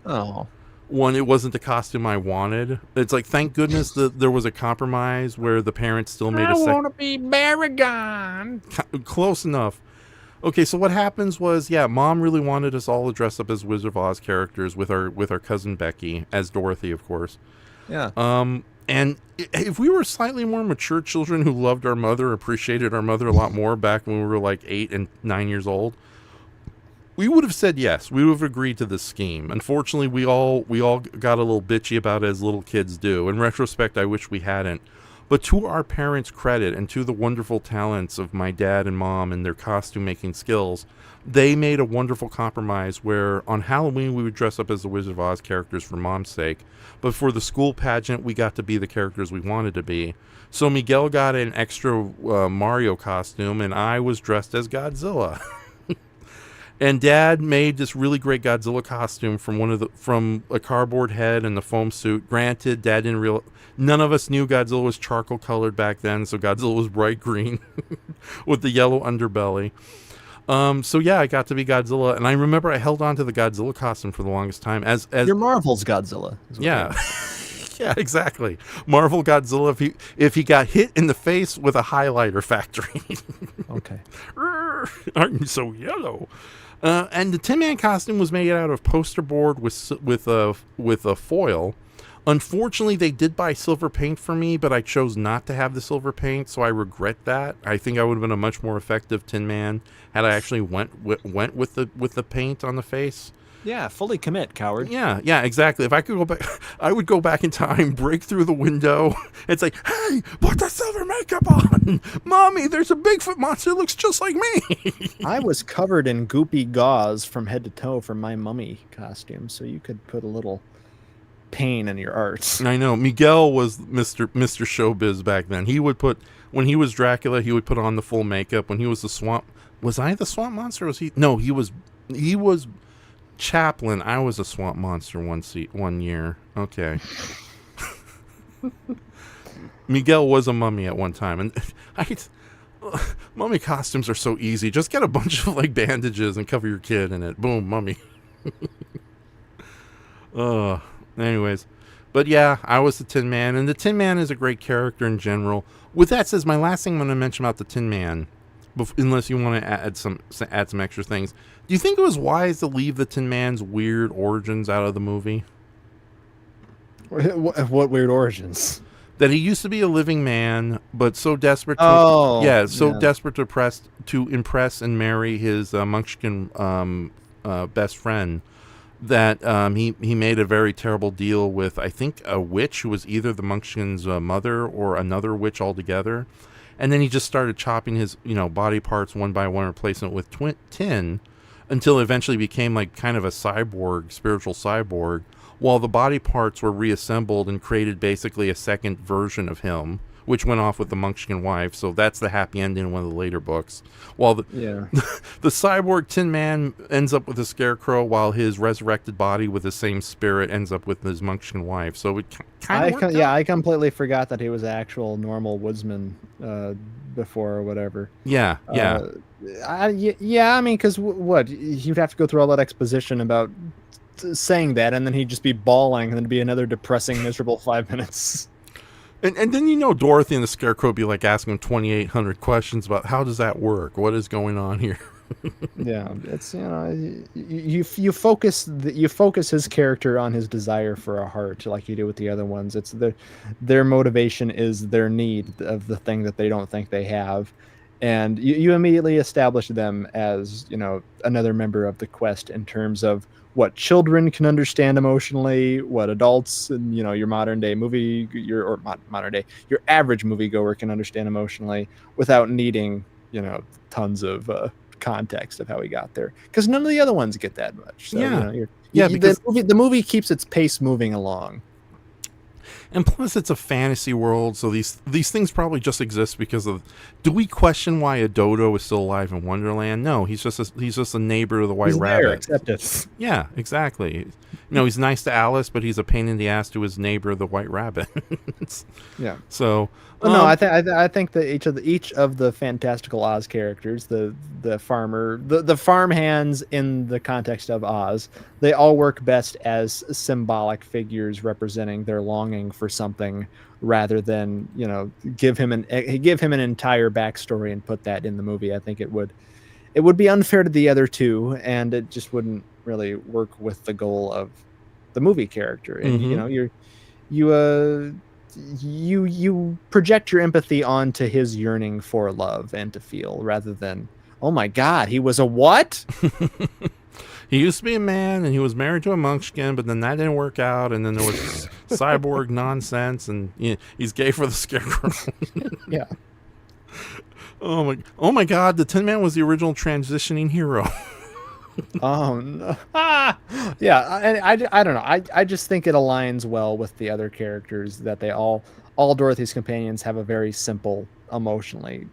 it wasn't the costume I wanted. It's like, thank goodness that there was a compromise where the parents still made I want to be Baragon. Close enough. Okay, so what happens was, mom really wanted us all to dress up as Wizard of Oz characters with our cousin Becky as Dorothy, of course. Yeah. And if we were slightly more mature children who loved our mother, appreciated our mother a lot more back when we were like 8 and 9 years old, we would have said yes. We would have agreed to this scheme. Unfortunately, we all got a little bitchy about it, as little kids do. In retrospect, I wish we hadn't. But to our parents' credit and to the wonderful talents of my dad and mom and their costume making skills, they made a wonderful compromise where on Halloween we would dress up as the Wizard of Oz characters for mom's sake, but for the school pageant we got to be the characters we wanted to be. So Miguel got an extra Mario costume and I was dressed as Godzilla. And Dad made this really great Godzilla costume from a cardboard head and the foam suit. Granted, Dad didn't realize. None of us knew Godzilla was charcoal colored back then, so Godzilla was bright green with the yellow underbelly. So yeah, I got to be Godzilla, and I remember I held on to the Godzilla costume for the longest time. As Your Marvel's Godzilla. is what yeah, yeah, exactly. Marvel Godzilla. If he got hit in the face with a highlighter factory, they- Okay. I'm so yellow. And the Tin Man costume was made out of poster board with a foil. Unfortunately, they did buy silver paint for me, but I chose not to have the silver paint, so I regret that. I think I would have been a much more effective Tin Man had I actually went with the paint on the face. Yeah, fully commit, coward. Yeah, exactly. If I could go back, I would go back in time, break through the window. It's like, hey, put the silver makeup on, mommy. There's a Bigfoot monster that looks just like me. I was covered in goopy gauze from head to toe for my mummy costume, so you could put a little pain in your arts. I know. Miguel was Mr. Showbiz back then. He would put, when he was Dracula, he would put on the full makeup. When he was the swamp, was I the swamp monster? Was he? No, he was Chaplin. I was a swamp monster one year. Okay. Miguel was a mummy at one time, and mummy costumes are so easy. Just get a bunch of like bandages and cover your kid in it. Boom, mummy. Anyways, but yeah, I was the Tin Man, and the Tin Man is a great character in general. With that says, my last thing I'm going to mention about the Tin Man, unless you want to add some extra things, do you think it was wise to leave the Tin Man's weird origins out of the movie? What weird origins? That he used to be a living man, but so desperate to desperate to impress and marry his Munchkin best friend, that he made a very terrible deal with, I think, a witch who was either the Munchkin's mother or another witch altogether. And then he just started chopping his body parts one by one, replacing it with tin, until it eventually became like kind of a cyborg, spiritual cyborg, while the body parts were reassembled and created basically a second version of him, which went off with the Munchkin wife. So that's the happy ending in one of the later books. While the cyborg Tin Man ends up with a scarecrow, while his resurrected body with the same spirit ends up with his Munchkin wife. So it kind of I completely forgot that he was an actual normal woodsman before or whatever. Yeah. I mean, because what you'd have to go through all that exposition about saying that, and then he'd just be bawling, and then it'd be another depressing, miserable 5 minutes. And then Dorothy and the Scarecrow would be like asking him 2,800 questions about how does that work? What is going on here? Yeah, it's you focus his character on his desire for a heart, like you do with the other ones. It's their motivation is their need of the thing that they don't think they have, and you immediately establish them as another member of the quest in terms of what children can understand emotionally, what adults and your modern day your average moviegoer can understand emotionally without needing tons of context of how he got there, because none of the other ones get that much. So, because the movie keeps its pace moving along. And plus, it's a fantasy world, so these things probably just exist because of. Do we question why a dodo is still alive in Wonderland? No, he's just a neighbor of the White Rabbit. There, accept it. Yeah, exactly. He's nice to Alice, but he's a pain in the ass to his neighbor, the White Rabbit. Yeah. So. No, I think that each of the Fantastical Oz characters, the farmer, the farmhands in the context of Oz, they all work best as symbolic figures representing their longing for something, rather than give him an entire backstory and put that in the movie. I think it would be unfair to the other two, and it just wouldn't really work with the goal of the movie character. And you project your empathy onto his yearning for love and to feel, rather than, oh my God, he was a what? He used to be a man, and he was married to a Munchkin, but then that didn't work out, and then there was cyborg nonsense, and he's gay for the Scarecrow. Yeah. Oh my God, the Tin Man was the original transitioning hero. Oh no! Yeah, and I don't know. I just think it aligns well with the other characters that they all Dorothy's companions have a very simple, emotionally,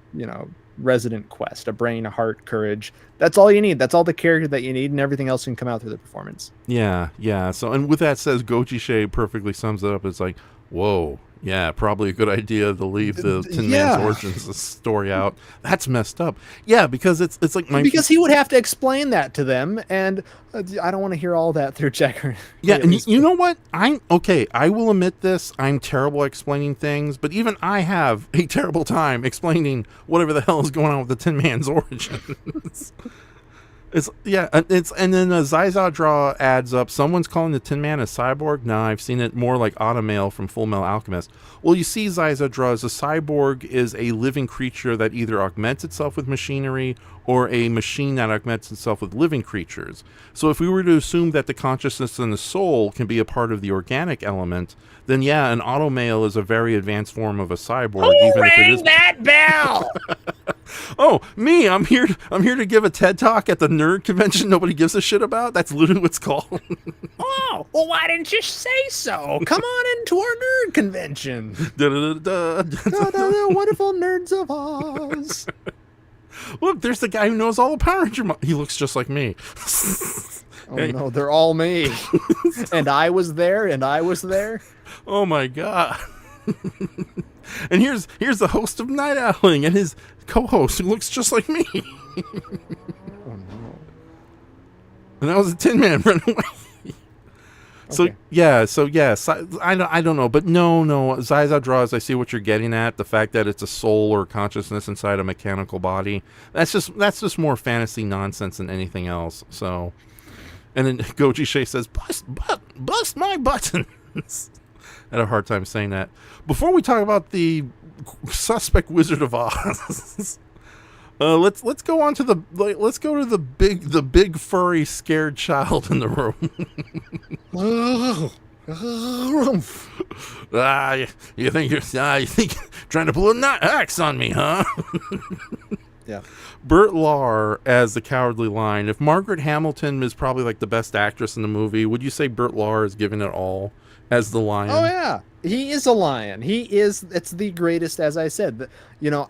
resident quest: a brain, a heart, courage. That's all you need. That's all the character that you need, and everything else can come out through the performance. Yeah. So, and with that says, Goji Shea perfectly sums it up. It's like, whoa, Yeah, probably a good idea to leave the Tin Yeah. Man's origins story out. That's messed up. Yeah, because it's like because he would have to explain that to them, and I don't want to hear all that through Checker. Yeah, and you know what? I'm okay. I will admit this. I'm terrible at explaining things, but even I have a terrible time explaining whatever the hell is going on with the Tin Man's origins. And then the Zizod draw adds up. Someone's calling the Tin Man a cyborg. Nah, I've seen it more like Automail from Full Metal Alchemist. Well, you see, Zizod draw as a cyborg is a living creature that either augments itself with machinery or a machine that augments itself with living creatures. So if we were to assume that the consciousness and the soul can be a part of the organic element, then yeah, an Automail is a very advanced form of a cyborg. Even if it is that bell? Oh, me! I'm here to give a TED talk at the nerd convention nobody gives a shit about. That's literally what it's called. Oh, well, why didn't you say so? Come on into our nerd convention. The wonderful Nerds of Oz. Look, there's the guy who knows all the Power Ranger. He looks just like me. Oh no, they're all me. And I was there, and I was there. Oh my god. And here's the host of Night Owling and his co-host who looks just like me. Oh no. And that was a Tin Man run away. So I don't know, but no, Zizod draws. I see what you're getting at. The fact that it's a soul or consciousness inside a mechanical body. That's just more fantasy nonsense than anything else. So, and then Goji Shay says, "Bust my buttons." I had a hard time saying that. Before we talk about the suspect Wizard of Oz, let's go on to the big furry scared child in the room. You think you're trying to pull a axe on me, huh? Yeah. Bert Lahr as the Cowardly Lion. If Margaret Hamilton is probably like the best actress in the movie, would you say Bert Lahr is giving it all as the lion? Oh yeah, he is a lion. It's the greatest, as I said. You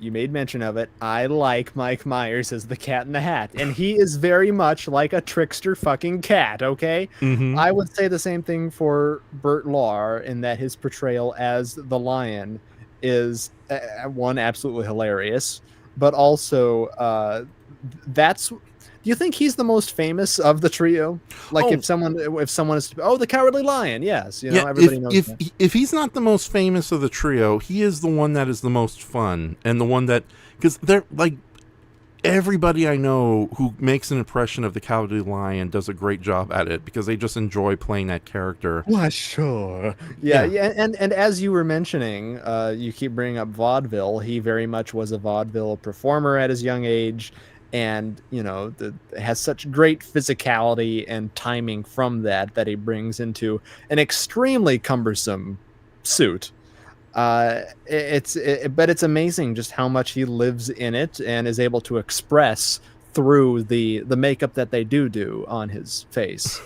made mention of it. I like Mike Myers as the Cat in the Hat, and he is very much like a trickster fucking cat, okay? Mm-hmm. I would say the same thing for Bert Lahr in that his portrayal as the lion is, one, absolutely hilarious, but also do you think he's the most famous of the trio? Like if someone is the Cowardly Lion, yes, everybody knows that. If he's not the most famous of the trio, he is the one that is the most fun and the one that, because they're like everybody I know who makes an impression of the Cowardly Lion does a great job at it because they just enjoy playing that character. Why, sure. Yeah. And as you were mentioning, you keep bringing up vaudeville. He very much was a vaudeville performer at his young age. And, has such great physicality and timing from that he brings into an extremely cumbersome suit. But it's amazing just how much he lives in it and is able to express through the makeup that they do on his face.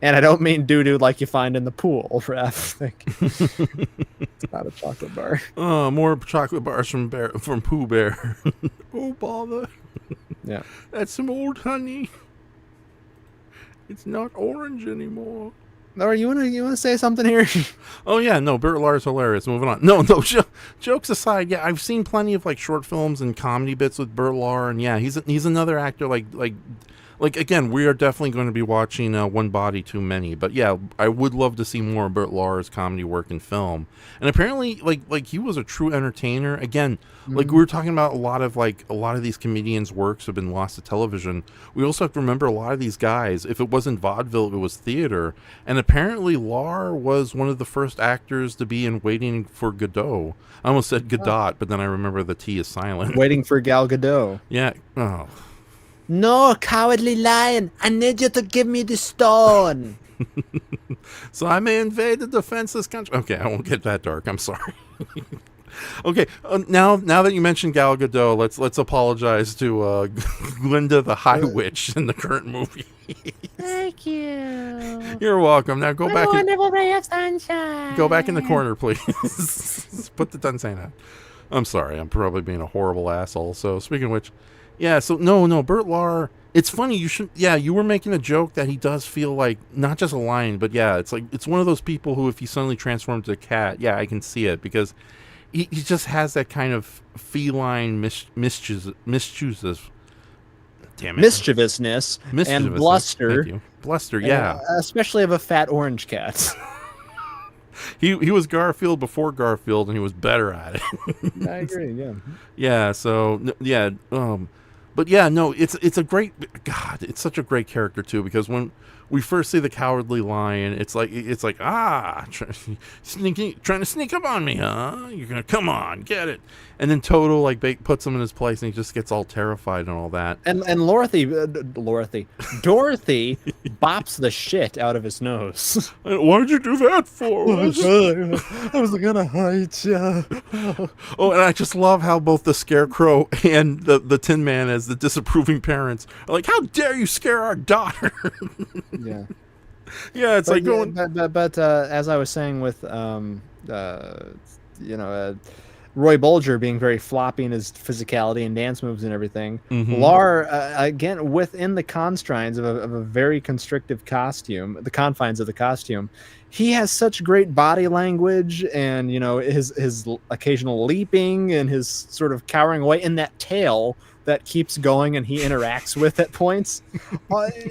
And I don't mean doo-doo like you find in the pool, Ref. It's not a chocolate bar. Oh, more chocolate bars from Pooh Bear. Oh, bother. Yeah. That's some old honey. It's not orange anymore. Laura, you wanna say something here? Oh yeah, no, Bert Lahr's hilarious. Moving on. No, jokes aside, yeah, I've seen plenty of like short films and comedy bits with Bert Lahr, and yeah, he's another actor like again, we are definitely going to be watching One Body Too Many, but yeah, I would love to see more of Bert Lahr's comedy work in film. And apparently, like he was a true entertainer. Again, like we were talking about, a lot of these comedians' works have been lost to television. We also have to remember a lot of these guys, if it wasn't vaudeville, it was theater. And apparently, Lahr was one of the first actors to be in Waiting for Godot. I almost said Godot, but then I remember the T is silent. Waiting for Gal Gadot. Yeah. Oh. No, Cowardly Lion, I need you to give me the stone. So I may invade the defenseless country. Okay, I won't get that dark. I'm sorry. Okay, now that you mentioned Gal Gadot, let's apologize to Glinda the High Witch in the current movie. Thank you. You're welcome. Now go back. Wonderful ray of sunshine. Go back in the corner, please. Put the Dunsane on. I'm sorry. I'm probably being a horrible asshole. So speaking of which, Yeah, so no, Bert Lahr. It's funny. You should. Yeah, you were making a joke that he does feel like not just a lion, but yeah, it's like it's one of those people who, if he suddenly transformed to a cat, yeah, I can see it because he just has that kind of feline mischievous. Damn it, Mischievousness and mischievousness. bluster. Thank you. Bluster. Yeah, Especially of a fat orange cat. he was Garfield before Garfield, and he was better at it. I agree. Yeah. Yeah. So yeah. But yeah, no, it's a great God. It's such a great character too because when we first see the Cowardly Lion, it's like trying to sneak up on me, huh? You're gonna come on, get it. And then Toto like puts him in his place, and he just gets all terrified and all that. And Dorothy bops the shit out of his nose. Why'd you do that for? I was gonna hide you. Oh, and I just love how both the Scarecrow and the Tin Man, as the disapproving parents, are like, "How dare you scare our daughter?" Yeah. Yeah, it's But like going. But as I was saying with Roy Bolger being very floppy in his physicality and dance moves and everything, Lahr again within the constraints of a very constrictive costume, the confines of the costume, he has such great body language and his occasional leaping and his sort of cowering away in that tail that keeps going and he interacts with at points.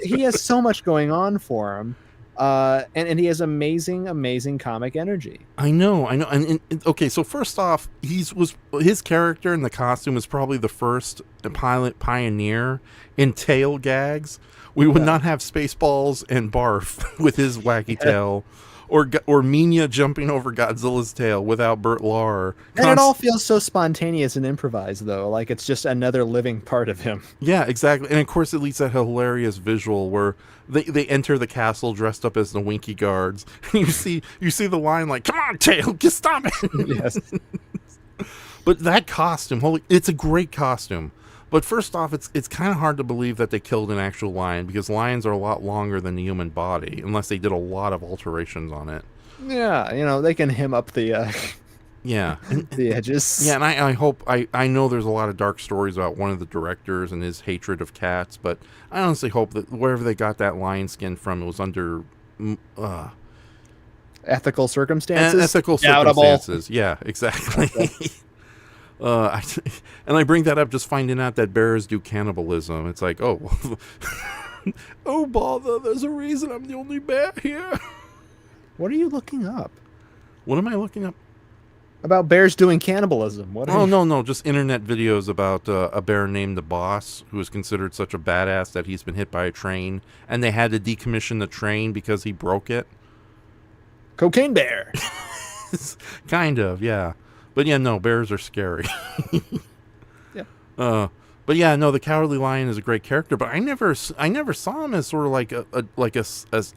He has so much going on for him. And he has amazing comic energy. I know. And okay, so first off, his character in the costume is probably the first pioneer in tail gags. We would not have Spaceballs and Barf with his wacky tail, or Minya jumping over Godzilla's tail without Bert Lahr. And it all feels so spontaneous and improvised, though. Like it's just another living part of him. Yeah, exactly. And of course, it leads to that hilarious visual where they enter the castle dressed up as the Winky Guards. You see the line like, "Come on, Tail, just stop it." Yes. But that costume, it's a great costume. But first off, it's kind of hard to believe that they killed an actual lion because lions are a lot longer than the human body, unless they did a lot of alterations on it. Yeah, they can hem up the the edges. Yeah, and I hope I know there's a lot of dark stories about one of the directors and his hatred of cats, but I honestly hope that wherever they got that lion skin from, it was under ethical circumstances. Circumstances. Yeah, exactly. And I bring that up just finding out that bears do cannibalism. It's like, oh, oh bother! There's a reason I'm the only bear here. What are you looking up? What am I looking up? About bears doing cannibalism. No, just internet videos about a bear named the Boss, who is considered such a badass that he's been hit by a train, and they had to decommission the train because he broke it. Cocaine bear. Kind of, yeah. But yeah, no, bears are scary. Yeah. But yeah, no, the Cowardly Lion is a great character, but I never saw him as sort of like a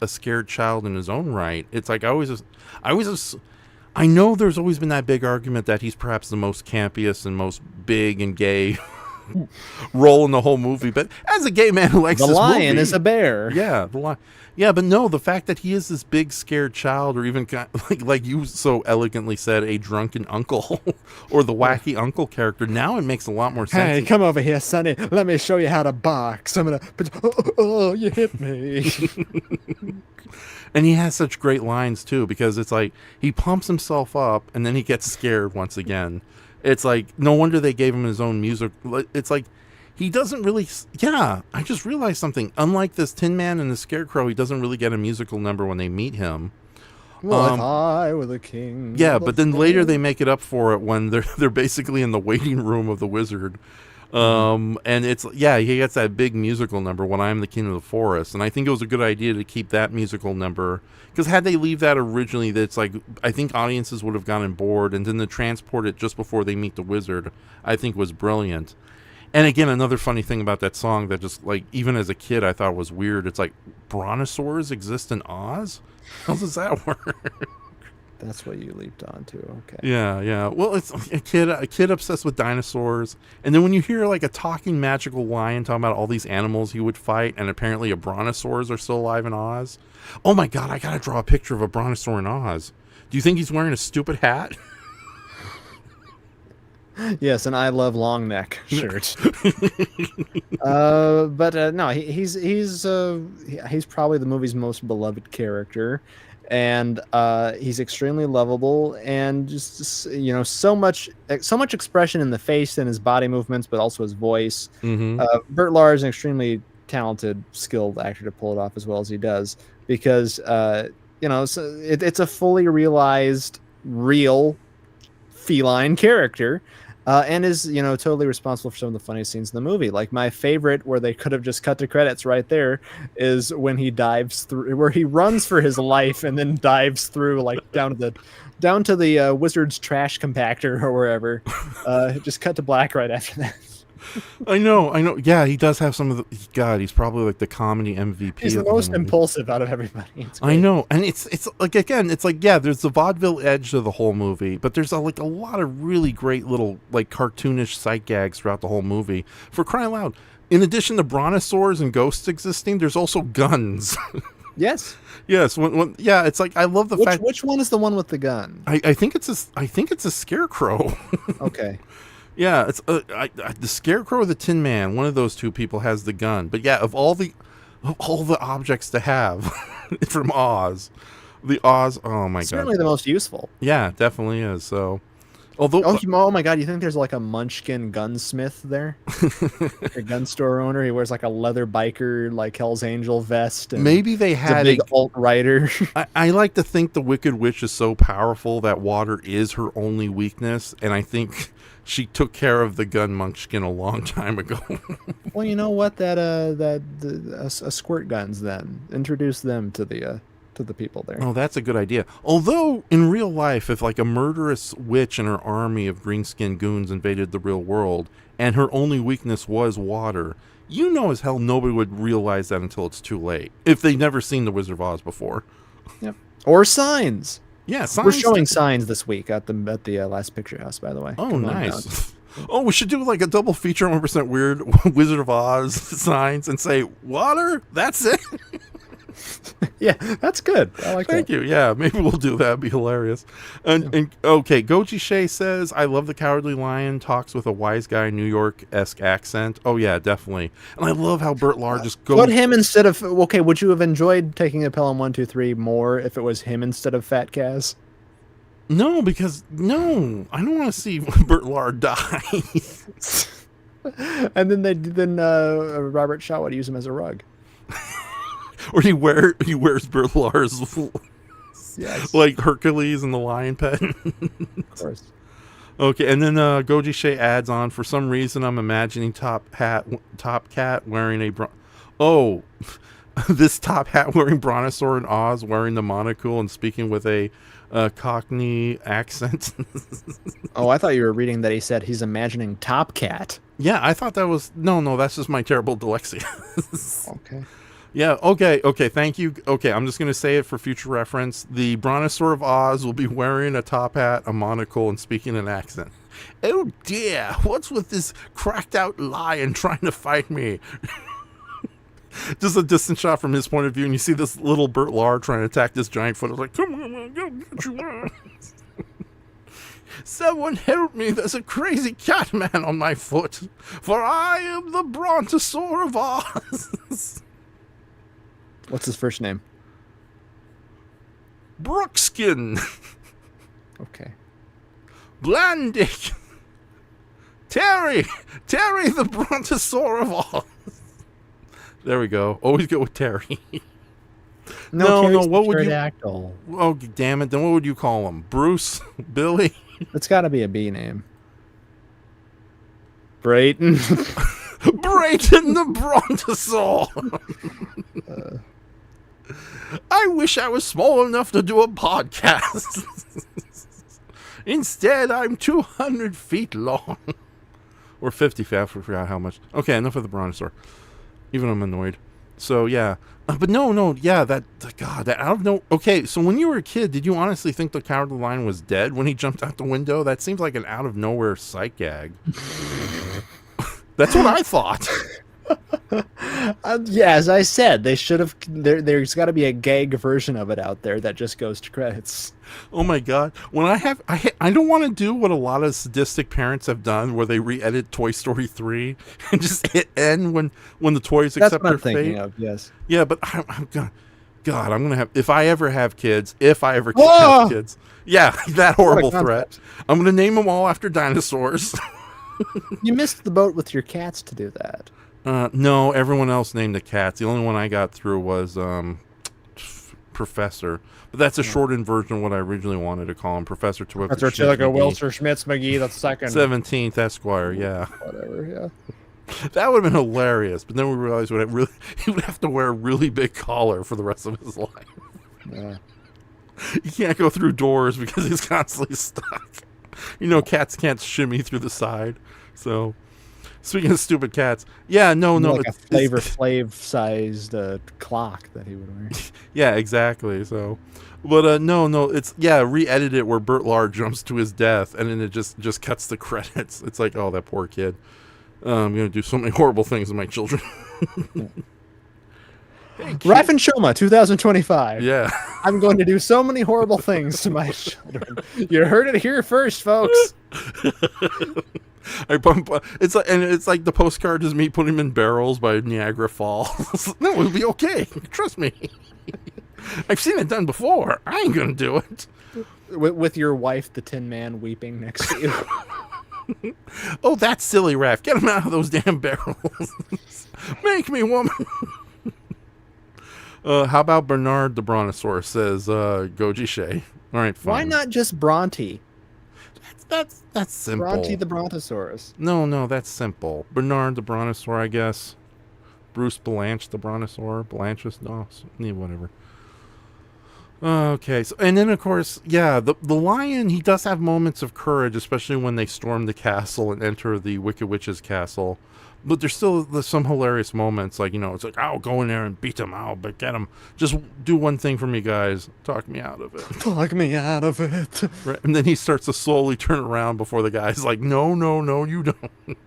scared child in his own right. It's like I know there's always been that big argument that he's perhaps the most campiest and most big and gay role in the whole movie, but as a gay man who likes the this lion movie, is a bear. Yeah, the lion. Yeah, but no, the fact that he is this big scared child, or even like you so elegantly said, a drunken uncle, or the wacky uncle character, now it makes a lot more sense. Hey, come over here, Sonny. Let me show you how to box. I'm gonna. Oh, you hit me. And he has such great lines too, because it's like he pumps himself up and then he gets scared once again. It's like no wonder they gave him his own music. It's like he doesn't really. Yeah, I just realized something. Unlike this Tin Man and the Scarecrow, he doesn't really get a musical number when they meet him. Well, if I were the king. Yeah, but then later they make it up for it when they're basically in the waiting room of the wizard. And it's he gets that big musical number when I'm the king of the forest, and I think it was a good idea to keep that musical number, because had they leave that originally, that's like I think audiences would have gotten bored, and then to transport it just before they meet the wizard, I think was brilliant. And again, another funny thing about that song that just like even as a kid I thought was weird. It's like brontosaurs exist in Oz. How does that work? That's what you leaped onto. Okay. Yeah. Well, it's a kid obsessed with dinosaurs, and then when you hear like a talking magical lion talking about all these animals he would fight, and apparently a brontosaurs are still alive in Oz. Oh my God, I gotta draw a picture of a brontosaur in Oz. Do you think he's wearing a stupid hat? Yes, an I love long neck shirt. No, he's probably the movie's most beloved character, and he's extremely lovable, and just so much expression in the face and his body movements, but also his voice. Burt Lahr is an extremely talented, skilled actor to pull it off as well as he does, because it's a fully realized, real feline character. And is totally responsible for some of the funniest scenes in the movie. Like, my favorite, where they could have just cut to credits right there, is when he dives through, where he runs for his life and then dives through, like, down to the wizard's trash compactor or wherever. Just cut to black right after that. I know. Yeah, he does have some of the. God, he's probably like the comedy MVP. He's the most impulsive out of everybody. I know, and it's like, again, it's like, yeah, there's the vaudeville edge to the whole movie, but there's a lot of really great little, like, cartoonish sight gags throughout the whole movie. For crying out loud, in addition to brontosaurs and ghosts existing, there's also guns. Yes. Yes. Yeah, it's like, I love the fact. Which one is the one with the gun? I think it's a scarecrow. Okay. Yeah, it's the Scarecrow or the Tin Man. One of those two people has the gun. But yeah, of all the objects to have from Oz, the Oz. Oh my god, certainly the most useful. Yeah, definitely is. So, although, oh my god, you think there's like a Munchkin gunsmith there, a gun store owner? He wears like a leather biker, like Hell's Angel vest. And maybe they had a big alt-righter. I like to think the Wicked Witch is so powerful that water is her only weakness, and I think she took care of the gun Munchkin a long time ago. Well, you know what? Squirt guns then. Introduce them to the people there. Oh, that's a good idea. Although, in real life, if like a murderous witch and her army of green-skinned goons invaded the real world, and her only weakness was water, you know as hell nobody would realize that until it's too late. If they've never seen The Wizard of Oz before. Yep. Or Signs. Yeah, Signs. We're showing Signs this week at the Last Picture House, by the way. Oh, nice. Oh, we should do like a double feature on 1% Weird, Wizard of Oz, Signs, and say, water? That's it? Yeah, that's good. I like that. Thank you. Yeah, maybe we'll do that. It'd be hilarious. And okay, Goji Shea says, I love the Cowardly Lion talks with a wise guy New York-esque accent. Oh, yeah, definitely. And I love how Burt Lahr just goes... Put him instead of... Okay, would you have enjoyed taking a Pelham 1, 2, 3 more if it was him instead of Fat Kaz? No, because... No, I don't want to see Burt Lahr die. And then Robert Shaw would use him as a rug. Or he wears Burt Lahr's yes, like Hercules and the lion pet. Of course. Okay, and then Goji Shea adds on, for some reason I'm imagining Top Cat wearing a this Top Hat wearing Brontosaur in Oz, wearing the monocle and speaking with a Cockney accent. Oh, I thought you were reading that he said he's imagining Top Cat. Yeah, I thought that was no, that's just my terrible dyslexia. Okay. Yeah, okay, thank you. Okay, I'm just going to say it for future reference. The Brontosaur of Oz will be wearing a top hat, a monocle, and speaking an accent. Oh dear, what's with this cracked out lion trying to fight me? Just a distant shot from his point of view, and you see this little Burt Lahr trying to attack this giant foot. It's like, come on, I'll get you. Someone help me, there's a crazy cat man on my foot, for I am the Brontosaur of Oz. What's his first name? Brookskin. Okay. Blandick. Terry the Brontosaur of Oz. There we go. Always go with Terry. No. What would you? Pterodactyl. Oh, damn it! Then what would you call him? Bruce? Billy? It's got to be a B name. Brayton. Brayton the Brontosaur. I wish I was small enough to do a podcast. Instead, I'm 200 feet long. Or 50 feet, I forgot how much. Okay, enough of the Brontosaur. Even I'm annoyed. So, yeah. But no, yeah, that out of no... Okay, so when you were a kid, did you honestly think the Cowardly Lion was dead when he jumped out the window? That seems like an out-of-nowhere sight gag. That's what I thought. Yeah, as I said, they should have. There's got to be a gag version of it out there that just goes to credits. Oh my god! When I don't want to do what a lot of sadistic parents have done, where they re-edit Toy Story 3 and just hit end when the toys That's accept what their I'm thinking fate. of. Yes. Yeah, but I'm gonna, God, I'm gonna have, if I ever have kids, have kids. Yeah, that horrible threat. concept. I'm gonna name them all after dinosaurs. You missed the boat with your cats to do that. No, everyone else named the cats. The only one I got through was Professor. But that's a shortened version of what I originally wanted to call him, Professor Twip. That's Chilica Wilster Schmitz McGee the second. 17th Esquire, yeah. Whatever, yeah. That would have been hilarious. But then we realized he would have to wear a really big collar for the rest of his life. Yeah. He can't go through doors because he's constantly stuck. You know, cats can't shimmy through the side. So, speaking of stupid cats, yeah, no, Like a Flavor Flav sized clock that he would wear. Yeah, exactly. So, but no, it's re-edit it where Bert Lahr jumps to his death, and then it just cuts the credits. It's like, oh, that poor kid. I'm gonna do so many horrible things to my children. Raf and Shoma, 2025. Yeah. I'm going to do so many horrible things to my children. You heard it here first, folks. It's like the postcard is me putting him in barrels by Niagara Falls. No, it'll be okay. Trust me. I've seen it done before. I ain't gonna do it. With your wife, the Tin Man, weeping next to you. Oh, that's silly, Raph. Get him out of those damn barrels. Make me woman. How about Bernard the Brontosaurus, says Goji Shea. All right, fine. Why not just Bronte? That's simple. Bronte the Brontosaurus. No, that's simple. Bernard the Brontosaur, I guess. Bruce Blanche the Brontosaur. Blanchus? No, whatever. Okay, so, and then of course, yeah, the lion, he does have moments of courage, especially when they storm the castle and enter the Wicked Witch's castle. But there's some hilarious moments, like, you know, it's like, I'll go in there and beat him out, but get him. Just do one thing for me, guys. Talk me out of it. Talk me out of it. Right? And then he starts to slowly turn around before the guy's like, no, you don't.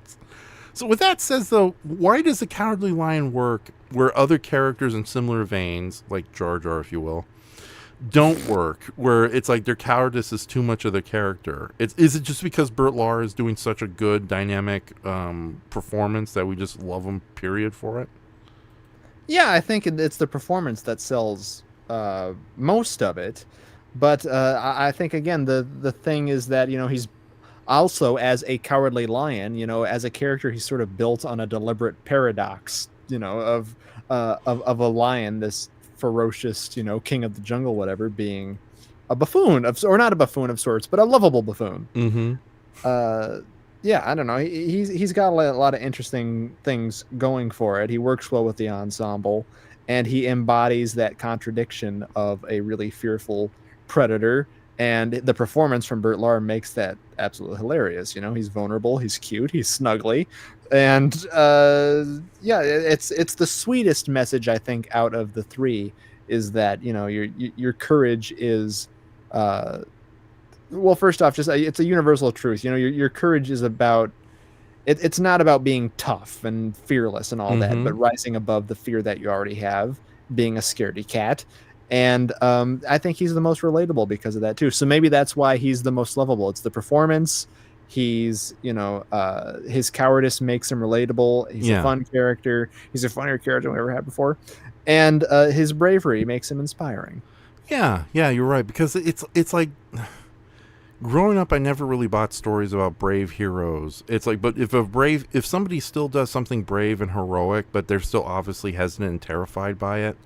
So with that said, though, why does the Cowardly Lion work where other characters in similar veins, like Jar Jar, if you will, don't work, where it's like their cowardice is too much of the character? Is it just because Bert Lahr is doing such a good dynamic performance that we just love him, period, for it? Yeah, I think it's the performance that sells most of it. But I think, again, the thing is that, you know, he's also, as a Cowardly Lion, you know, as a character, he's sort of built on a deliberate paradox, you know, of a lion, this ferocious, you know, king of the jungle, whatever, being a buffoon or not a buffoon of sorts, but a lovable buffoon. Mm-hmm. Yeah, I don't know. He's got a lot of interesting things going for it. He works well with the ensemble, and he embodies that contradiction of a really fearful predator. And the performance from Bert Lahr makes that absolutely hilarious. You know, he's vulnerable, he's cute, he's snuggly, and yeah, it's the sweetest message, I think, out of the three, is that, you know, your courage is, well, first off, just it's a universal truth. You know, your courage is about it's not about being tough and fearless and all that, but rising above the fear that you already have, being a scaredy cat. And I think he's the most relatable because of that too. So maybe that's why he's the most lovable. It's the performance. He's, you know, his cowardice makes him relatable. He's a fun character. He's a funnier character than we ever had before. And his bravery makes him inspiring. Yeah, you're right. Because it's like, growing up, I never really bought stories about brave heroes. It's like, but if somebody still does something brave and heroic, but they're still obviously hesitant and terrified by it,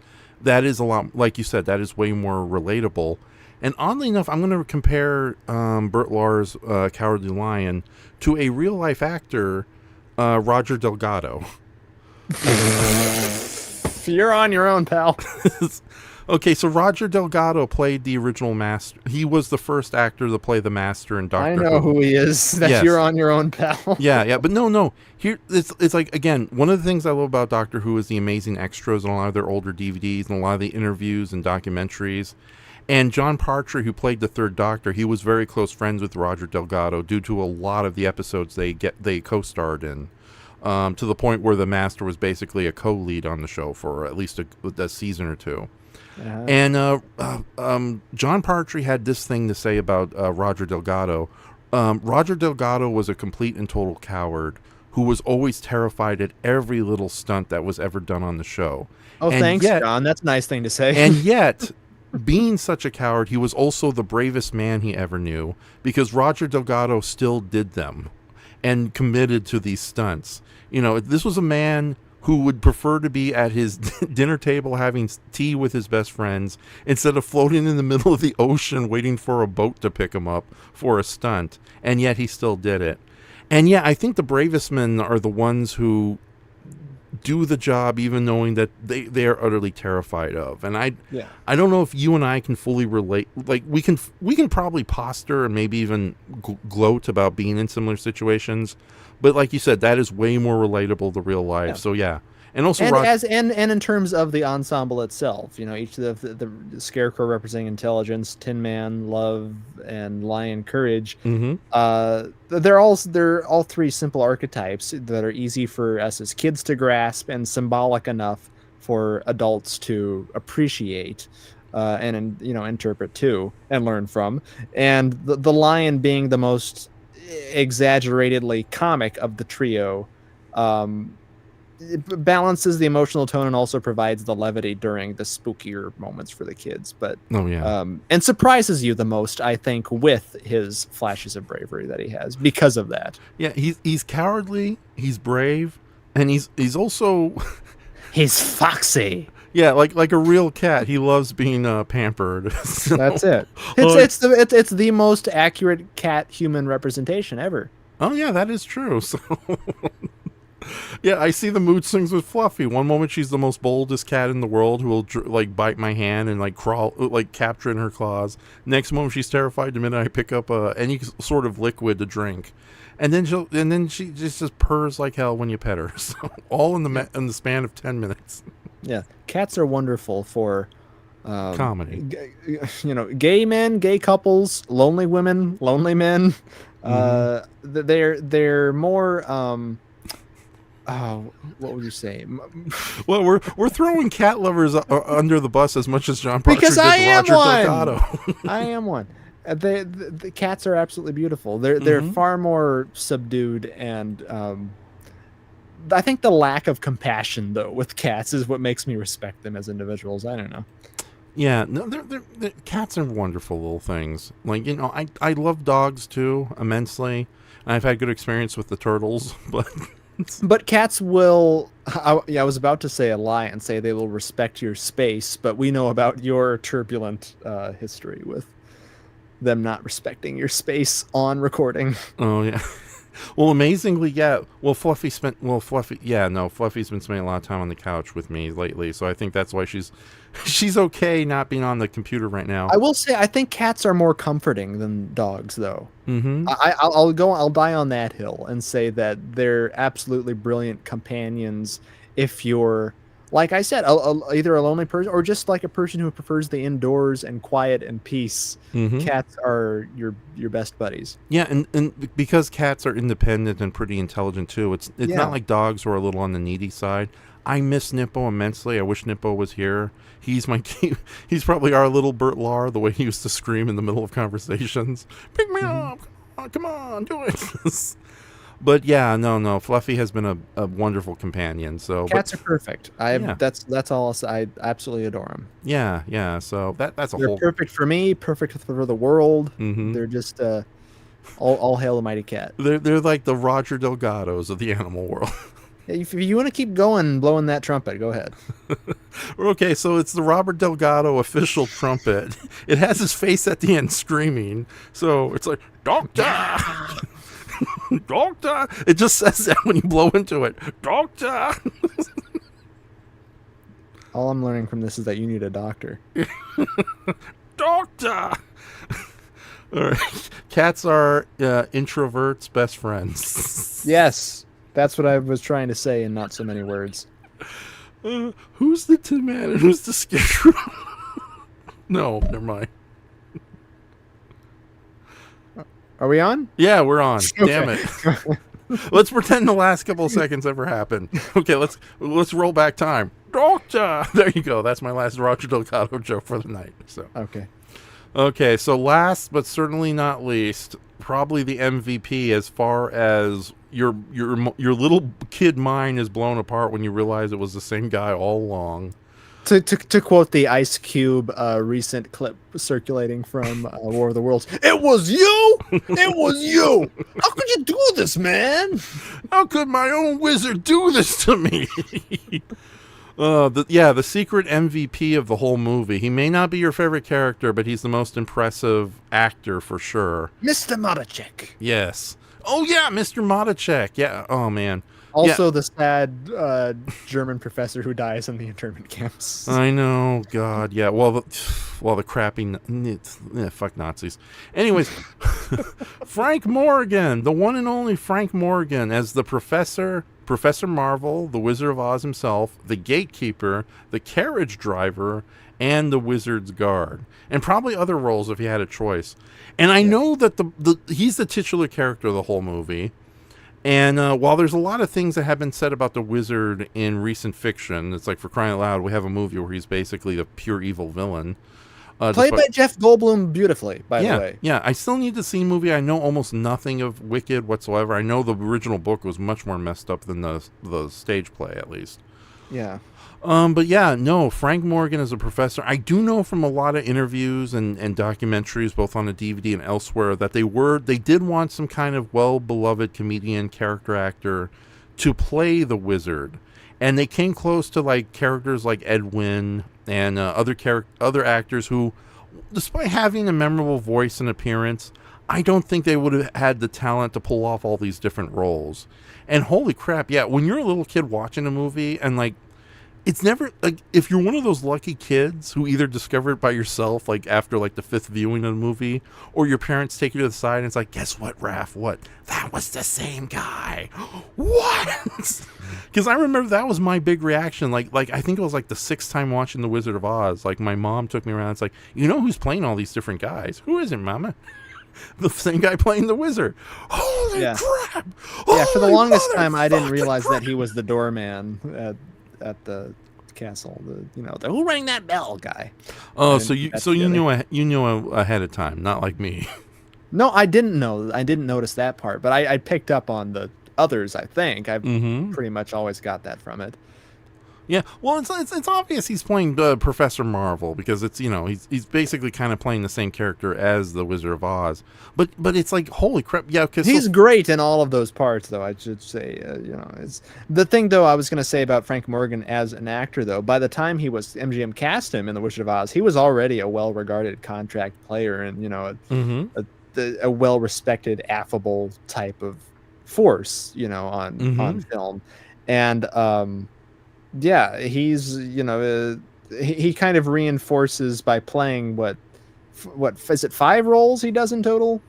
that is a lot, like you said, that is way more relatable. And oddly enough, I'm going to compare Bert Lahr's Cowardly Lion to a real-life actor, Roger Delgado. You're on your own, pal. Okay, so Roger Delgado played the original Master. He was the first actor to play the Master in Doctor Who. I know who he is. That You're on your own, pal. Yeah, but no. Here, it's like, again, one of the things I love about Doctor Who is the amazing extras on a lot of their older DVDs and a lot of the interviews and documentaries. And John Partridge, who played the Third Doctor, he was very close friends with Roger Delgado due to a lot of the episodes they co-starred in. to the point where the Master was basically a co-lead on the show for at least a season or two. Uh-huh. And John Partry had this thing to say about Roger Delgado. Roger Delgado was a complete and total coward who was always terrified at every little stunt that was ever done on the show. Oh, And thanks, yet- John. That's a nice thing to say. And yet, being such a coward, he was also the bravest man he ever knew, because Roger Delgado still did them and committed to these stunts. You know, this was a man who would prefer to be at his dinner table having tea with his best friends instead of floating in the middle of the ocean waiting for a boat to pick him up for a stunt. And yet he still did it. And yeah, I think the bravest men are the ones who do the job even knowing that they are utterly terrified of. And I don't know if you and I can fully relate. Like, we can probably posture and maybe even gloat about being in similar situations, but like you said, that is way more relatable to real life. Yeah. So yeah. And also and in terms of the ensemble itself, you know, each of the Scarecrow representing intelligence, Tin Man, love, and Lion, courage. They're all three simple archetypes that are easy for us as kids to grasp and symbolic enough for adults to appreciate and you know, interpret too and learn from. And the Lion being the most exaggeratedly comic of the trio. It balances the emotional tone and also provides the levity during the spookier moments for the kids. But and surprises you the most, I think, with his flashes of bravery that he has because of that. Yeah, he's cowardly, he's brave, and he's also he's foxy. Yeah, like a real cat. He loves being pampered. So, that's it. It's the most accurate cat human representation ever. Oh yeah, that is true. So yeah, I see the mood swings with Fluffy. One moment she's the most boldest cat in the world who will like bite my hand and like crawl, like capture in her claws. Next moment she's terrified the minute I pick up any sort of liquid to drink, and then she just purrs like hell when you pet her. So all in the span of 10 minutes. Yeah, cats are wonderful for comedy. You know, gay men, gay couples, lonely women, lonely men. They're more. Oh, what would you say? Well, we're throwing cat lovers under the bus as much as John Partridge because I am Roger one. Delgado. I am one. The cats are absolutely beautiful. They're far more subdued, and I think the lack of compassion though with cats is what makes me respect them as individuals. I don't know. Yeah, no, they're cats are wonderful little things. Like, you know, I love dogs too immensely, and I've had good experience with the turtles, but cats will. I was about to say a lie and say they will respect your space, but we know about your turbulent history with them not respecting your space on recording. Oh yeah. Well, amazingly, yeah. Fluffy's been spending a lot of time on the couch with me lately, so I think that's why she's okay not being on the computer right now. I will say I think cats are more comforting than dogs, though. Mm-hmm. I'll die on that hill and say that they're absolutely brilliant companions if you're, like I said, either a lonely person or just like a person who prefers the indoors and quiet and peace. Mm-hmm. Cats are your best buddies. Yeah, and because cats are independent and pretty intelligent too, it's not like dogs who are a little on the needy side. I miss Nippo immensely. I wish Nippo was here. He's probably our little Bert Lahr, the way he used to scream in the middle of conversations. Pick me up! Come on, do it! But yeah, no. Fluffy has been a wonderful companion. So cats are perfect. That's all I'll say. I absolutely adore them. Yeah. So that's They're perfect for me. Perfect for the world. Mm-hmm. They're just all hail the mighty cat. They're like the Roger Delgados of the animal world. If you want to keep going, blowing that trumpet, go ahead. Okay, so it's the Robert Delgado official trumpet. It has his face at the end screaming. So it's like, Doctor! Doctor! It just says that when you blow into it. Doctor! All I'm learning from this is that you need a doctor. Doctor! All right. Cats are introverts' best friends. Yes. That's what I was trying to say in not so many words. Who's the Tin Man and who's the Scarecrow? No, never mind. Are we on? Yeah, we're on. Damn it. Let's pretend the last couple of seconds ever happened. Okay, let's roll back time. Doctor! There you go. That's my last Roger Delgado joke for the night. So okay, so last but certainly not least, probably the MVP as far as your little kid mind is blown apart when you realize it was the same guy all along. To quote the Ice Cube recent clip circulating from War of the Worlds, it was you! It was you! How could you do this, man? How could my own wizard do this to me? The secret MVP of the whole movie. He may not be your favorite character, but he's the most impressive actor for sure. Mr. Motacek. Yes. Oh, yeah, Mr. Motacek. Yeah. Oh, man. Also, the sad German professor who dies in the internment camps. I know, God, yeah. Well, the crappy, fuck Nazis. Anyways, Frank Morgan, the one and only Frank Morgan, as the Professor Marvel, the Wizard of Oz himself, the Gatekeeper, the Carriage Driver, and the Wizard's Guard, and probably other roles if he had a choice. And I know that he's the titular character of the whole movie. And while there's a lot of things that have been said about the Wizard in recent fiction, it's like, for crying out loud, we have a movie where he's basically the pure evil villain. Played by Jeff Goldblum beautifully, by the way. Yeah, I still need to see a movie. I know almost nothing of Wicked whatsoever. I know the original book was much more messed up than the stage play, at least. Yeah. But yeah, no, Frank Morgan is a professor. I do know from a lot of interviews and documentaries, both on the DVD and elsewhere, that they did want some kind of well-beloved comedian character actor to play the Wizard. And they came close to like characters like Edwin and other actors who, despite having a memorable voice and appearance, I don't think they would have had the talent to pull off all these different roles. And holy crap, yeah, when you're a little kid watching a movie and like, it's never like, if you're one of those lucky kids who either discover it by yourself, like after like the 5th viewing of the movie, or your parents take you to the side and it's like, guess what, Raph? What? That was the same guy. What? Because I remember that was my big reaction. Like I think it was like the 6th time watching The Wizard of Oz. Like my mom took me around. It's like, you know who's playing all these different guys? Who is it, Mama? The same guy playing the Wizard. Holy crap! Yeah, for the longest time, I didn't realize that he was the doorman at the castle. The who rang that bell guy. Oh, so you knew ahead of time, not like me. No, I didn't know. I didn't notice that part, but I picked up on the others. I think I've pretty much always got that from it. Yeah, well, it's obvious he's playing Professor Marvel because it's he's basically kind of playing the same character as the Wizard of Oz, but it's like, holy crap, yeah, because he's great in all of those parts, though. I should say, it's the thing though. I was going to say about Frank Morgan as an actor, though. By the time MGM cast him in the Wizard of Oz, he was already a well-regarded contract player and a well-respected, affable type of force, on film, and yeah, he's he kind of reinforces by playing what is it, 5 roles he does in total?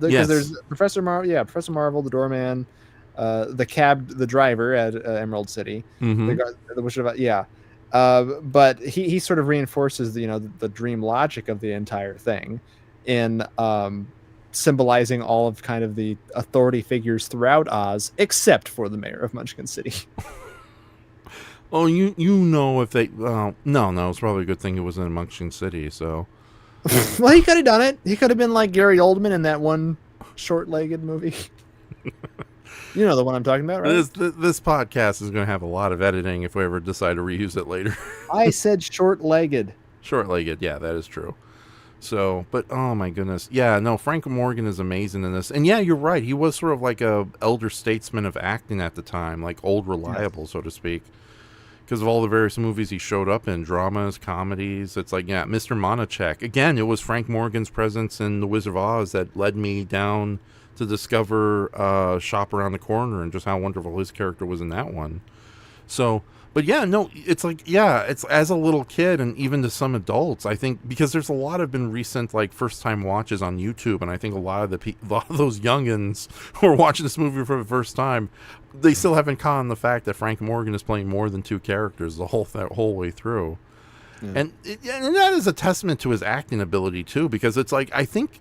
Because there's Professor Marvel, the doorman, the driver at Emerald City, the Wizard of but he sort of reinforces the dream logic of the entire thing in symbolizing all of kind of the authority figures throughout Oz, except for the mayor of Munchkin City. Oh, if they... no, it's probably a good thing it was in Munchkin City, so... Well, he could have done it. He could have been like Gary Oldman in that one short-legged movie. You know the one I'm talking about, right? This podcast is going to have a lot of editing if we ever decide to reuse it later. I said short-legged. Short-legged, yeah, that is true. So, but oh my goodness. Yeah, no, Frank Morgan is amazing in this. And yeah, you're right. He was sort of like a elder statesman of acting at the time, like old reliable, so to speak. Because of all the various movies he showed up in, dramas, comedies. It's like, yeah, Mr. Motacek. Again, it was Frank Morgan's presence in The Wizard of Oz that led me down to discover Shop Around the Corner and just how wonderful his character was in that one. So, but yeah, no, it's like, yeah, it's as a little kid and even to some adults, I think, because there's a lot of been recent, like, first-time watches on YouTube, and I think a lot of those youngins who are watching this movie for the first time, they still haven't caught on the fact that Frank Morgan is playing more than 2 characters the whole way through. Yeah. And that is a testament to his acting ability, too, because it's like, I think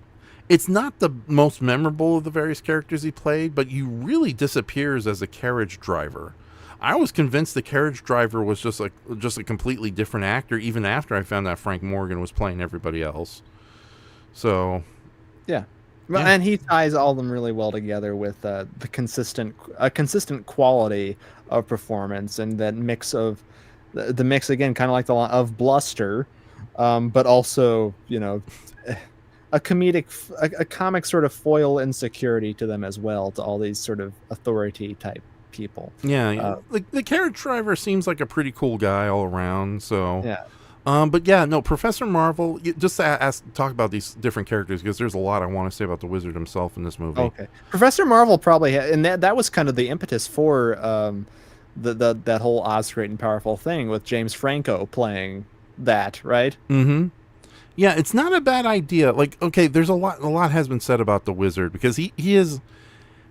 It's not the most memorable of the various characters he played, but he really disappears as a carriage driver. I was convinced the carriage driver was just a completely different actor, even after I found out Frank Morgan was playing everybody else. So, Yeah. Well, Yeah. and he ties all of them really well together with the consistent quality of performance, and that mix of the mix again, kind of like the line of bluster, but also a comic sort of foil insecurity to them as well, to all these sort of authority type people. yeah, the carriage driver seems like a pretty cool guy all around. So, Yeah. but yeah, no, Professor Marvel. Just to talk about these different characters, because there's a lot I want to say about the Wizard himself in this movie. Okay. Professor Marvel probably and that was kind of the impetus for that whole Oz Great and Powerful thing, with James Franco playing that, right? Mm-hmm. Yeah, it's not a bad idea. Like, okay, there's a lot has been said about the Wizard, because he is,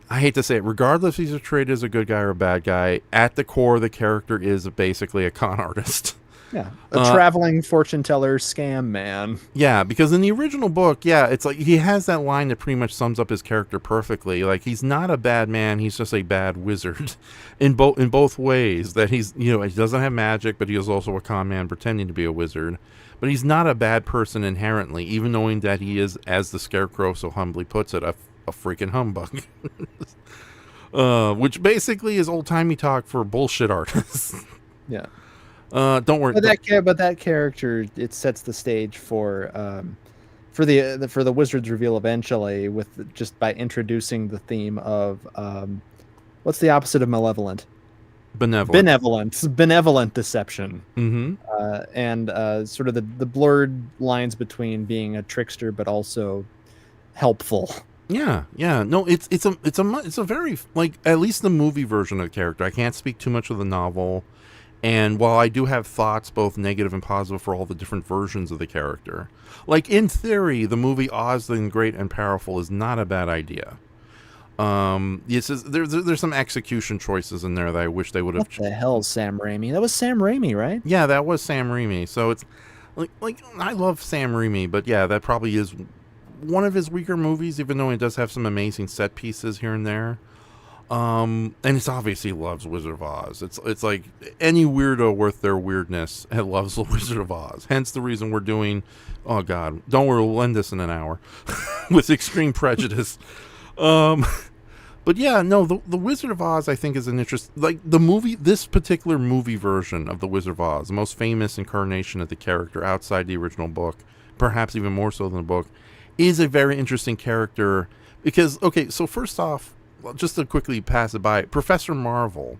I hate to say it, regardless if he's portrayed as a good guy or a bad guy, at the core the character is basically a con artist. Yeah, a traveling fortune teller scam man. Yeah, because in the original book, yeah, it's like he has that line that pretty much sums up his character perfectly. Like, he's not a bad man, he's just a bad wizard in both ways. That he's, he doesn't have magic, but he is also a con man pretending to be a wizard. But he's not a bad person inherently, even knowing that he is, as the Scarecrow so humbly puts it, a freaking humbug. Which basically is old-timey talk for bullshit artists. Yeah. Don't worry. But that character, it sets the stage for the Wizard's reveal eventually, with just by introducing the theme of what's the opposite of malevolent? Benevolent deception. Mm-hmm. And sort of the blurred lines between being a trickster but also helpful. Yeah. No, it's a very, like, at least the movie version of the character. I can't speak too much of the novel. And while I do have thoughts, both negative and positive, for all the different versions of the character, like, in theory, the movie Oz the Great and Powerful is not a bad idea. There's some execution choices in there that I wish they would have. What the hell, Sam Raimi? That was Sam Raimi, right? Yeah, that was Sam Raimi. So it's like I love Sam Raimi, but yeah, that probably is one of his weaker movies, even though he does have some amazing set pieces here and there. And it's obviously loves Wizard of Oz. It's like any weirdo worth their weirdness loves the Wizard of Oz. Hence the reason we're doing, oh God, don't worry, we'll end this in an hour with Extreme Prejudice. But yeah, no, the Wizard of Oz, I think, is an interest. Like, the movie, this particular movie version of the Wizard of Oz, the most famous incarnation of the character outside the original book, perhaps even more so than the book, is a very interesting character. Because, okay, so first off, just to quickly pass it by, Professor Marvel,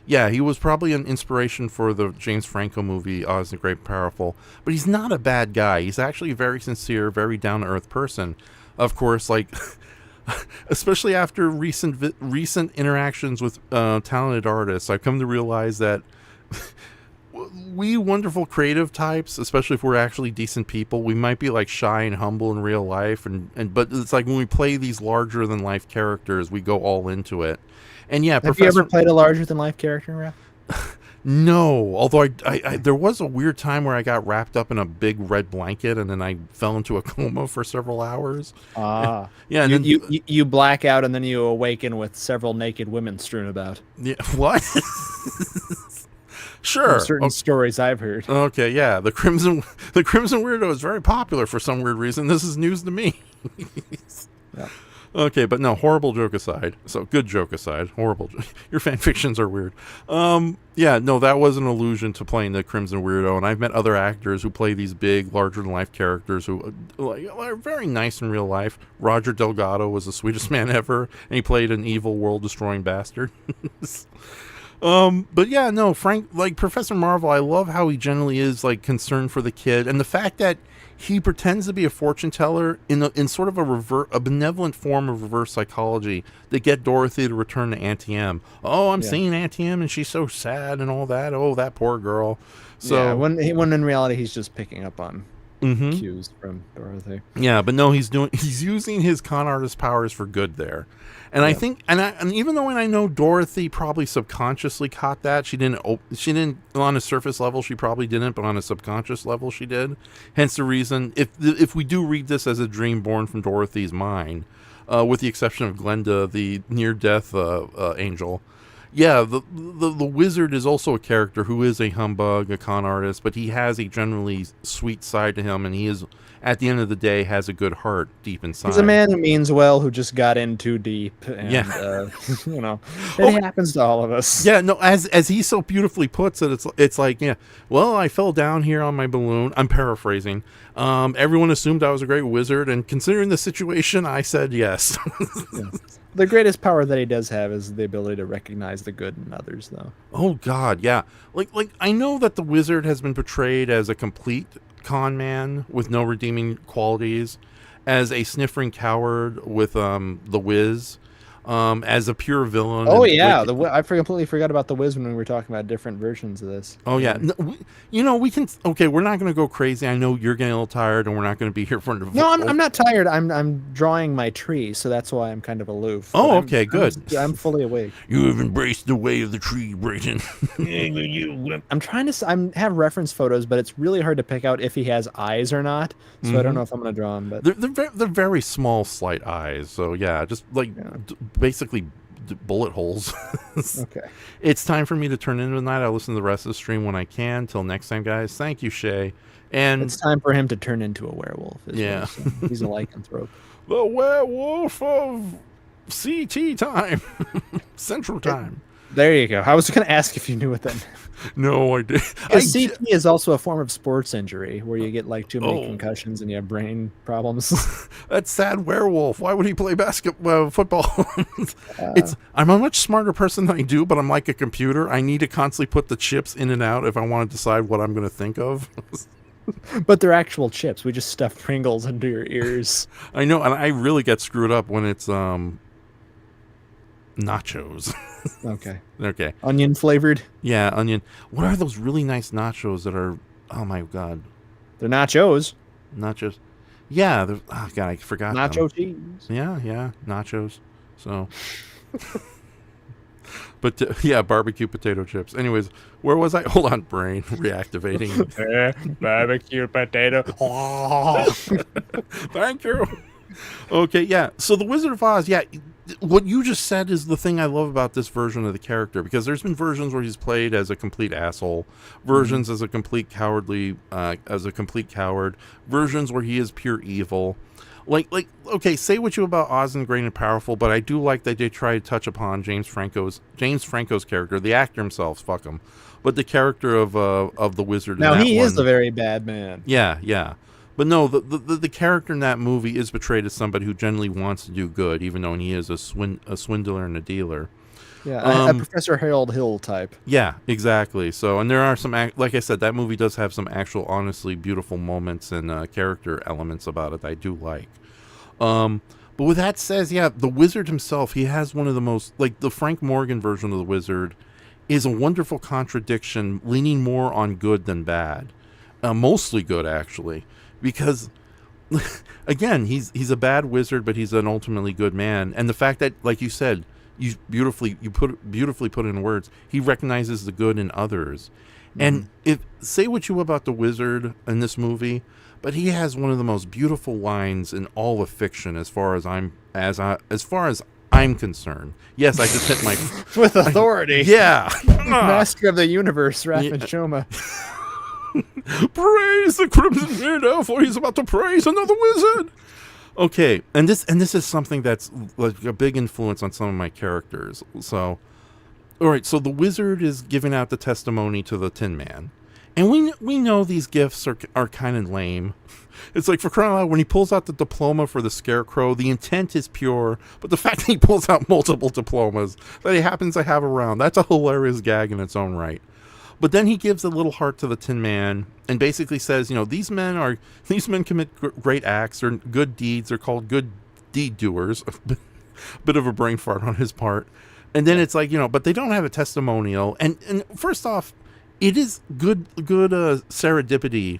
yeah, he was probably an inspiration for the James Franco movie Oz the Great and Powerful, but he's not a bad guy. He's actually a very sincere, very down-to-earth person. Of course, like, especially after recent interactions with talented artists, I've come to realize that we wonderful creative types, especially if we're actually decent people, we might be like shy and humble in real life, but it's like when we play these larger than life characters, we go all into it. And yeah, have you ever played a larger than life character, Raph? No, although I there was a weird time where I got wrapped up in a big red blanket and then I fell into a coma for several hours. Yeah, and then you black out and then you awaken with several naked women strewn about. Yeah, what? Sure. Certain stories I've heard. Okay, yeah. The Crimson Weirdo is very popular for some weird reason. This is news to me. Yeah. Okay, but no, horrible joke aside. So, good joke aside. Horrible. Your fan fictions are weird. Yeah, no, that was an allusion to playing the Crimson Weirdo, and I've met other actors who play these big, larger-than-life characters who are very nice in real life. Roger Delgado was the sweetest man ever, and he played an evil, world-destroying bastard. But yeah, no, Frank, like Professor Marvel, I love how he generally is like concerned for the kid, and the fact that he pretends to be a fortune teller in sort of a benevolent form of reverse psychology to get Dorothy to return to Auntie M. Oh, I'm seeing Auntie M and she's so sad and all that. Oh, that poor girl. So yeah, when in reality he's just picking up on cues from Dorothy. Yeah, but no, he's using his con artist powers for good there. And I think, and even though I know Dorothy probably subconsciously caught that, she didn't on a surface level, she probably didn't, but on a subconscious level, she did. Hence the reason, if we do read this as a dream born from Dorothy's mind, with the exception of Glenda, the near-death angel, yeah, the wizard is also a character who is a humbug, a con artist, but he has a generally sweet side to him, and he is, at the end of the day, has a good heart deep inside. He's a man who means well, who just got in too deep, and you know, it happens to all of us. Yeah, no, as he so beautifully puts it, it's like, yeah, well, I fell down here on my balloon. I'm paraphrasing. Everyone assumed I was a great wizard, and considering the situation, I said yes. Yeah. The greatest power that he does have is the ability to recognize the good in others, though. Oh God, yeah. Like I know that the wizard has been portrayed as a complete con man with no redeeming qualities, as a sniffing coward with the Wiz, as a pure villain. Oh yeah, I completely forgot about the Wiz when we were talking about different versions of this. Oh yeah, no, we can. Okay, we're not going to go crazy. I know you're getting a little tired, and we're not going to be here for. No, I'm not tired. I'm drawing my tree, so that's why I'm kind of aloof. Oh, okay, good. I'm fully awake. You have embraced the way of the tree, Brayton. I'm trying to. I have reference photos, but it's really hard to pick out if he has eyes or not. So I don't know if I'm going to draw him. But they're very small, slight eyes. So yeah, just like. Basically bullet holes. Okay. It's time for me to turn into the night. I'll listen to the rest of the stream when I can. Till next time, guys. Thank you, Shay. And it's time for him to turn into a werewolf. Yeah. He's a lycanthrope. The werewolf of CT time. Central time. There you go. I was going to ask if you knew what that meant. No, I did. CT is also a form of sports injury where you get like too many concussions and you have brain problems. That's sad werewolf. Why would he play football? I'm a much smarter person than I do, but I'm like a computer. I need to constantly put the chips in and out if I want to decide what I'm going to think of. But they're actual chips. We just stuff Pringles into your ears. I know, and I really get screwed up when it's nachos. Okay. Onion flavored? Yeah, onion. What are those really nice nachos that are, oh my God. They're nachos. Nachos. Yeah, oh God, I forgot. Nacho cheese. Yeah, nachos. So. But yeah, barbecue potato chips. Anyways, where was I? Hold on, brain reactivating. Barbecue potato. Thank you. Okay, yeah. So the Wizard of Oz, yeah. What you just said is the thing I love about this version of the character, because there's been versions where he's played as a complete asshole, versions as a complete coward, versions where he is pure evil. Like, okay, say what you about Oz and Great and Powerful, but I do like that they try to touch upon James Franco's character, the actor himself, fuck him, but the character of the Wizard. Now he is a very bad man. Yeah. But no, the character in that movie is portrayed as somebody who generally wants to do good, even though he is a swindler and a dealer. Yeah, a Professor Harold Hill type. Yeah, exactly. So, and there are some, like I said, that movie does have some actual, honestly beautiful moments and character elements about it that I do like. But with that said, yeah, the Wizard himself, he has one of the most, like the Frank Morgan version of the Wizard is a wonderful contradiction, leaning more on good than bad. Mostly good, actually. Because, again, he's a bad wizard, but he's an ultimately good man. And the fact that, like you said, you beautifully put in words, he recognizes the good in others. And say what you will about the wizard in this movie, but he has one of the most beautiful lines in all of fiction, as far as I'm concerned. Yes, I just hit my with authority. Yeah, Master of the Universe, Rapid Shoma. Praise the Crimson Beard, for he's about to praise another wizard. Okay, and this is something that's like a big influence on some of my characters. So, all right, so the wizard is giving out the testimony to the Tin Man, and we know these gifts are kind of lame. It's like, for crying out loud, when he pulls out the diploma for the Scarecrow, the intent is pure, but the fact that he pulls out multiple diplomas that he happens to have around, that's a hilarious gag in its own right. But then he gives a little heart to the Tin Man and basically says, these men commit great acts or good deeds. They're called good deed doers. A bit of a brain fart on his part. And then it's like, but they don't have a testimonial. And first off, it is good serendipity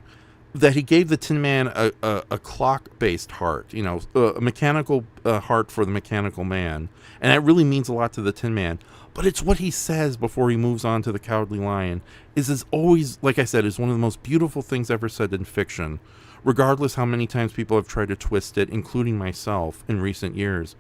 that he gave the Tin Man a clock-based heart, you know, a mechanical heart for the mechanical man. And that really means a lot to the Tin Man. But it's what he says before he moves on to the Cowardly Lion is always, like I said, is one of the most beautiful things ever said in fiction, regardless how many times people have tried to twist it, including myself in recent years.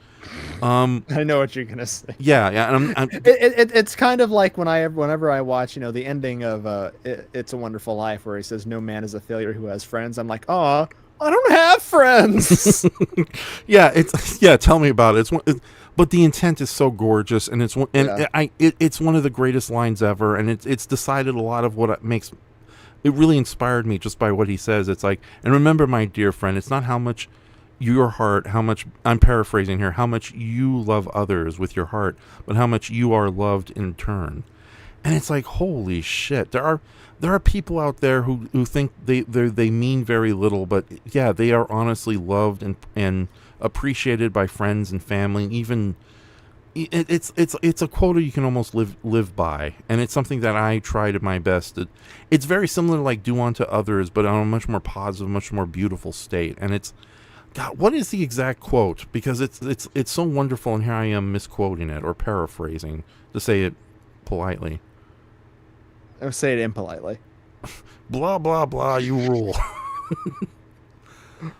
I know what you're gonna say. Yeah, yeah. And It's kind of like whenever I watch, you know, the ending of It's a Wonderful Life, where he says, "No man is a failure who has friends." I'm like, "Aw, I don't have friends." yeah. Tell me about it. But the intent is so gorgeous, and it's one of the greatest lines ever, and it's decided a lot of what makes. It really inspired me just by what he says. It's like, and remember, my dear friend, it's not how much your heart, how much, I'm paraphrasing here, how much you love others with your heart, but how much you are loved in turn. And it's like, holy shit, there are people out there who think they mean very little, but yeah, they are honestly loved and appreciated by friends and family. Even it's a quota you can almost live by, and it's something that I try to my best. It's very similar to like do unto others, but on a much more positive, much more beautiful state. And it's, God, what is the exact quote? Because it's so wonderful, and here I am misquoting it or paraphrasing to say it politely. I would say it impolitely. Blah blah blah. You rule.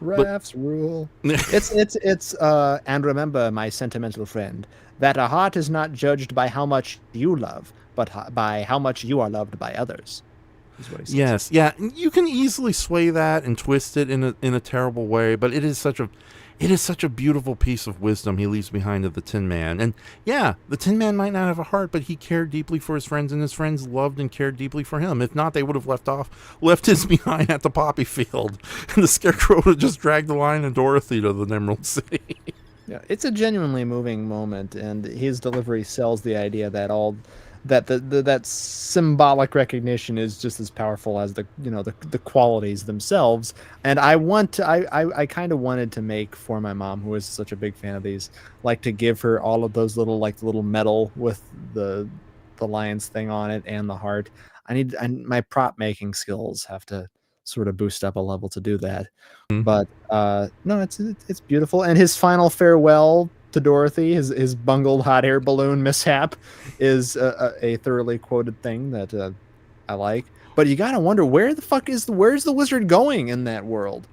Refs rule. It's and remember, my sentimental friend, that a heart is not judged by how much you love, but by how much you are loved by others. Is what he says. Yes, yeah. You can easily sway that and twist it in a terrible way, but it is such a beautiful piece of wisdom he leaves behind to the Tin Man. And yeah, the Tin Man might not have a heart, but he cared deeply for his friends, and his friends loved and cared deeply for him. If not, they would have left his behind at the poppy field, and the Scarecrow would have just dragged the Lion and Dorothy to the Emerald City. Yeah, it's a genuinely moving moment, and his delivery sells the idea that that symbolic recognition is just as powerful as the qualities themselves. And I kind of wanted to make, for my mom, who is such a big fan of these, like to give her all of those little medal with the lion's thing on it and the heart. And my prop making skills have to sort of boost up a level to do that. But no, it's beautiful. And his final farewell to Dorothy, his bungled hot air balloon mishap, is a thoroughly quoted thing that I like. But you gotta wonder, where's the wizard going in that world?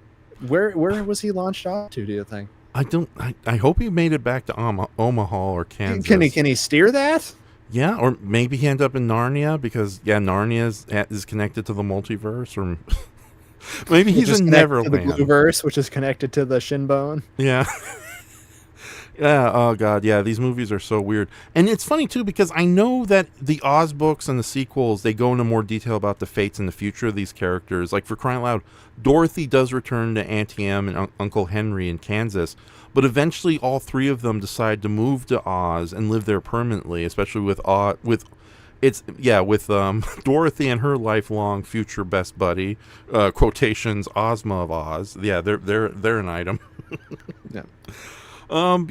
Where was he launched off to? Do you think? I hope he made it back to Omaha or Kansas. Can he steer that? Yeah, or maybe he ended up in Narnia, because Narnia is connected to the multiverse, or maybe he's in Neverland. The Blueverse, which is connected to the shin bone. Yeah. Yeah, oh god, yeah, these movies are so weird. And it's funny too, because I know that the Oz books and the sequels, they go into more detail about the fates and the future of these characters. Like, for crying out loud, Dorothy does return to Auntie Em and Uncle Henry in Kansas, but eventually all three of them decide to move to Oz and live there permanently, especially with Dorothy and her lifelong future best buddy, quotations, Ozma of Oz. Yeah, they're an item. Yeah.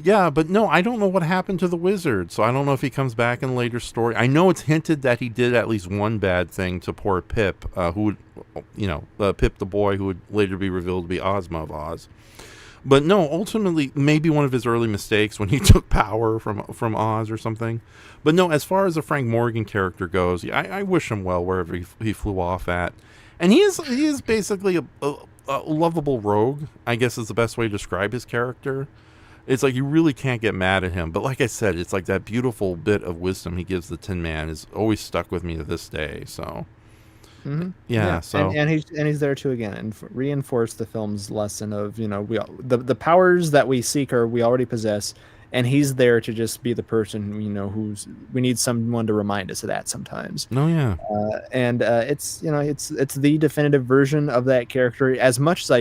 Yeah, but no, I don't know what happened to the wizard, so I don't know if he comes back in a later story. I know it's hinted that he did at least one bad thing to poor Pip, who would, Pip the boy, who would later be revealed to be Ozma of Oz. But no, ultimately, maybe one of his early mistakes when he took power from Oz or something. But no, as far as the Frank Morgan character goes, I wish him well wherever he flew off at. And he is basically a lovable rogue, I guess is the best way to describe his character. It's like you really can't get mad at him. But like I said, it's like that beautiful bit of wisdom he gives the Tin Man is always stuck with me to this day. So, yeah. So and he's there to again reinforce the film's lesson of the powers that we seek we already possess, and he's there to just be the person we need someone to remind us of that sometimes. Oh yeah. And it's the definitive version of that character. As much as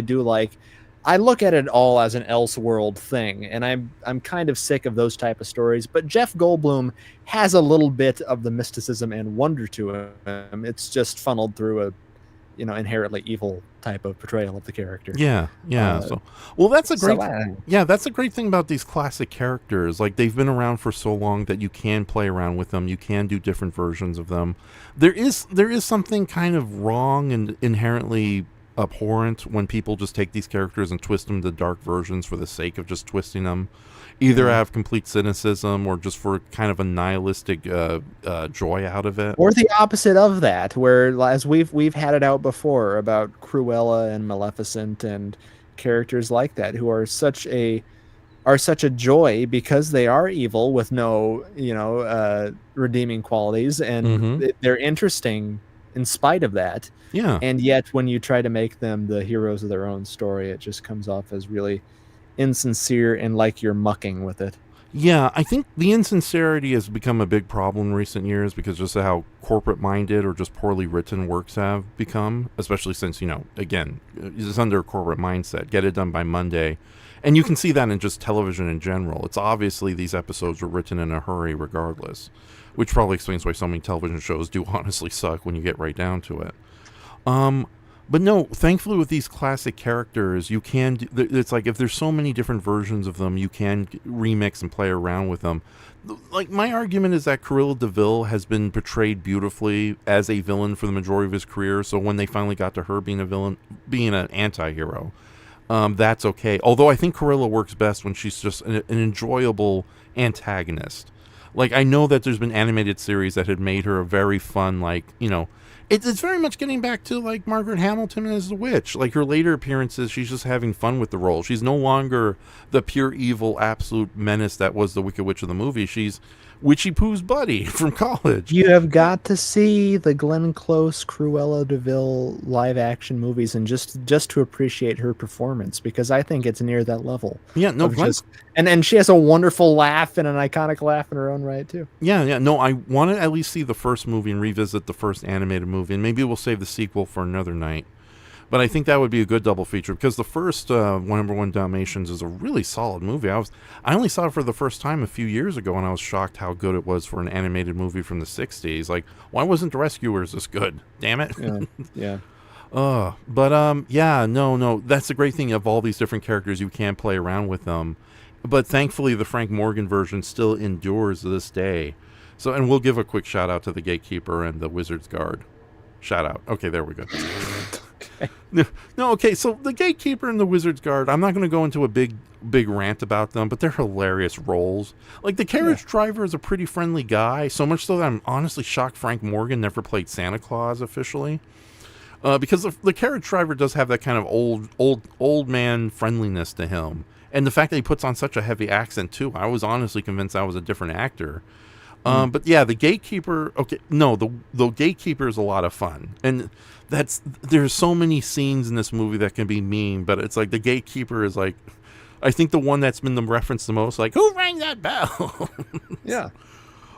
I look at it all as an Elseworld thing, and I'm kind of sick of those type of stories. But Jeff Goldblum has a little bit of the mysticism and wonder to him. It's just funneled through a, inherently evil type of portrayal of the character. Yeah. That's a great thing about these classic characters. Like, they've been around for so long that you can play around with them. You can do different versions of them. There is something kind of wrong and inherently abhorrent when people just take these characters and twist them to dark versions for the sake of just twisting them, either out of complete cynicism or just for kind of a nihilistic joy out of it. Or the opposite of that, where as we've had it out before about Cruella and Maleficent and characters like that who are such a joy because they are evil with no redeeming qualities, and they're interesting in spite of that. Yeah. And yet when you try to make them the heroes of their own story, it just comes off as really insincere and like you're mucking with it. Yeah, I think the insincerity has become a big problem in recent years because just of how corporate-minded or just poorly written works have become, especially since, again, it's under a corporate mindset. Get it done by Monday. And you can see that in just television in general. It's obviously these episodes were written in a hurry regardless, which probably explains why so many television shows do honestly suck when you get right down to it. But no, thankfully with these classic characters, you can, it's like if there's so many different versions of them, you can remix and play around with them. Like, my argument is that Cruella de Vil has been portrayed beautifully as a villain for the majority of his career, so when they finally got to her being a villain, being an anti-hero, that's okay. Although I think Cruella works best when she's just an enjoyable antagonist. Like, I know that there's been animated series that had made her a very fun, it's very much getting back to, like, Margaret Hamilton as the witch. Like, her later appearances, she's just having fun with the role. She's no longer the pure evil, absolute menace that was the Wicked Witch of the movie. She's Witchy Pooh's buddy from college. You have got to see the Glenn Close, Cruella de Vil live-action movies and just to appreciate her performance, because I think it's near that level. Yeah, no, and she has a wonderful laugh and an iconic laugh in her own right, too. Yeah, no, I want to at least see the first movie and revisit the first animated movie, and maybe we'll save the sequel for another night. But I think that would be a good double feature, because the first Number One Dalmatians is a really solid movie. I only saw it for the first time a few years ago, and I was shocked how good it was for an animated movie from the 60s. Like, why wasn't The Rescuers this good? Damn it. Yeah. No. That's the great thing of all these different characters. You can play around with them. But thankfully, the Frank Morgan version still endures to this day. So, and we'll give a quick shout out to the Gatekeeper and the Wizard's Guard. Shout out. Okay, there we go. No, okay, so the Gatekeeper and the Wizard's Guard, I'm not going to go into a big rant about them, but they're hilarious roles. Like, the carriage driver is a pretty friendly guy, so much so that I'm honestly shocked Frank Morgan never played Santa Claus officially. Because the carriage driver does have that kind of old man friendliness to him. And the fact that he puts on such a heavy accent, too, I was honestly convinced that was a different actor. But yeah, the Gatekeeper, the Gatekeeper is a lot of fun. And there's so many scenes in this movie that can be mean, but it's like the Gatekeeper is like, I think the one that's been referenced the most, like, who rang that bell? Yeah.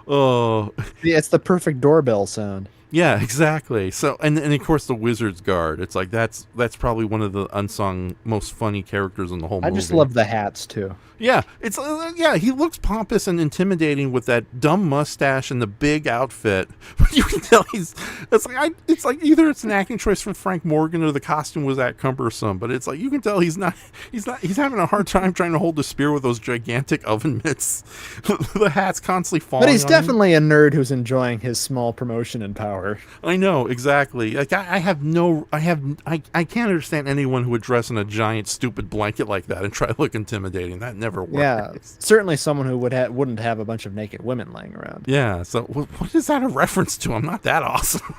Oh. Yeah, it's the perfect doorbell sound. Yeah, exactly. So, and of course the Wizard's Guard. It's like that's probably one of the unsung, most funny characters in the whole movie. I just love the hats too. Yeah, he looks pompous and intimidating with that dumb mustache and the big outfit. But you can tell it's like either it's an acting choice from Frank Morgan or the costume was that cumbersome. But it's like you can tell he's having a hard time trying to hold the spear with those gigantic oven mitts. The hat's constantly falling. But he's on definitely a nerd who's enjoying his small promotion and power. I know, exactly. Like I can't understand anyone who would dress in a giant stupid blanket like that and try to look intimidating. That never works. Yeah, certainly someone who wouldn't have a bunch of naked women laying around. Yeah, so what is that a reference to? I'm not that awesome.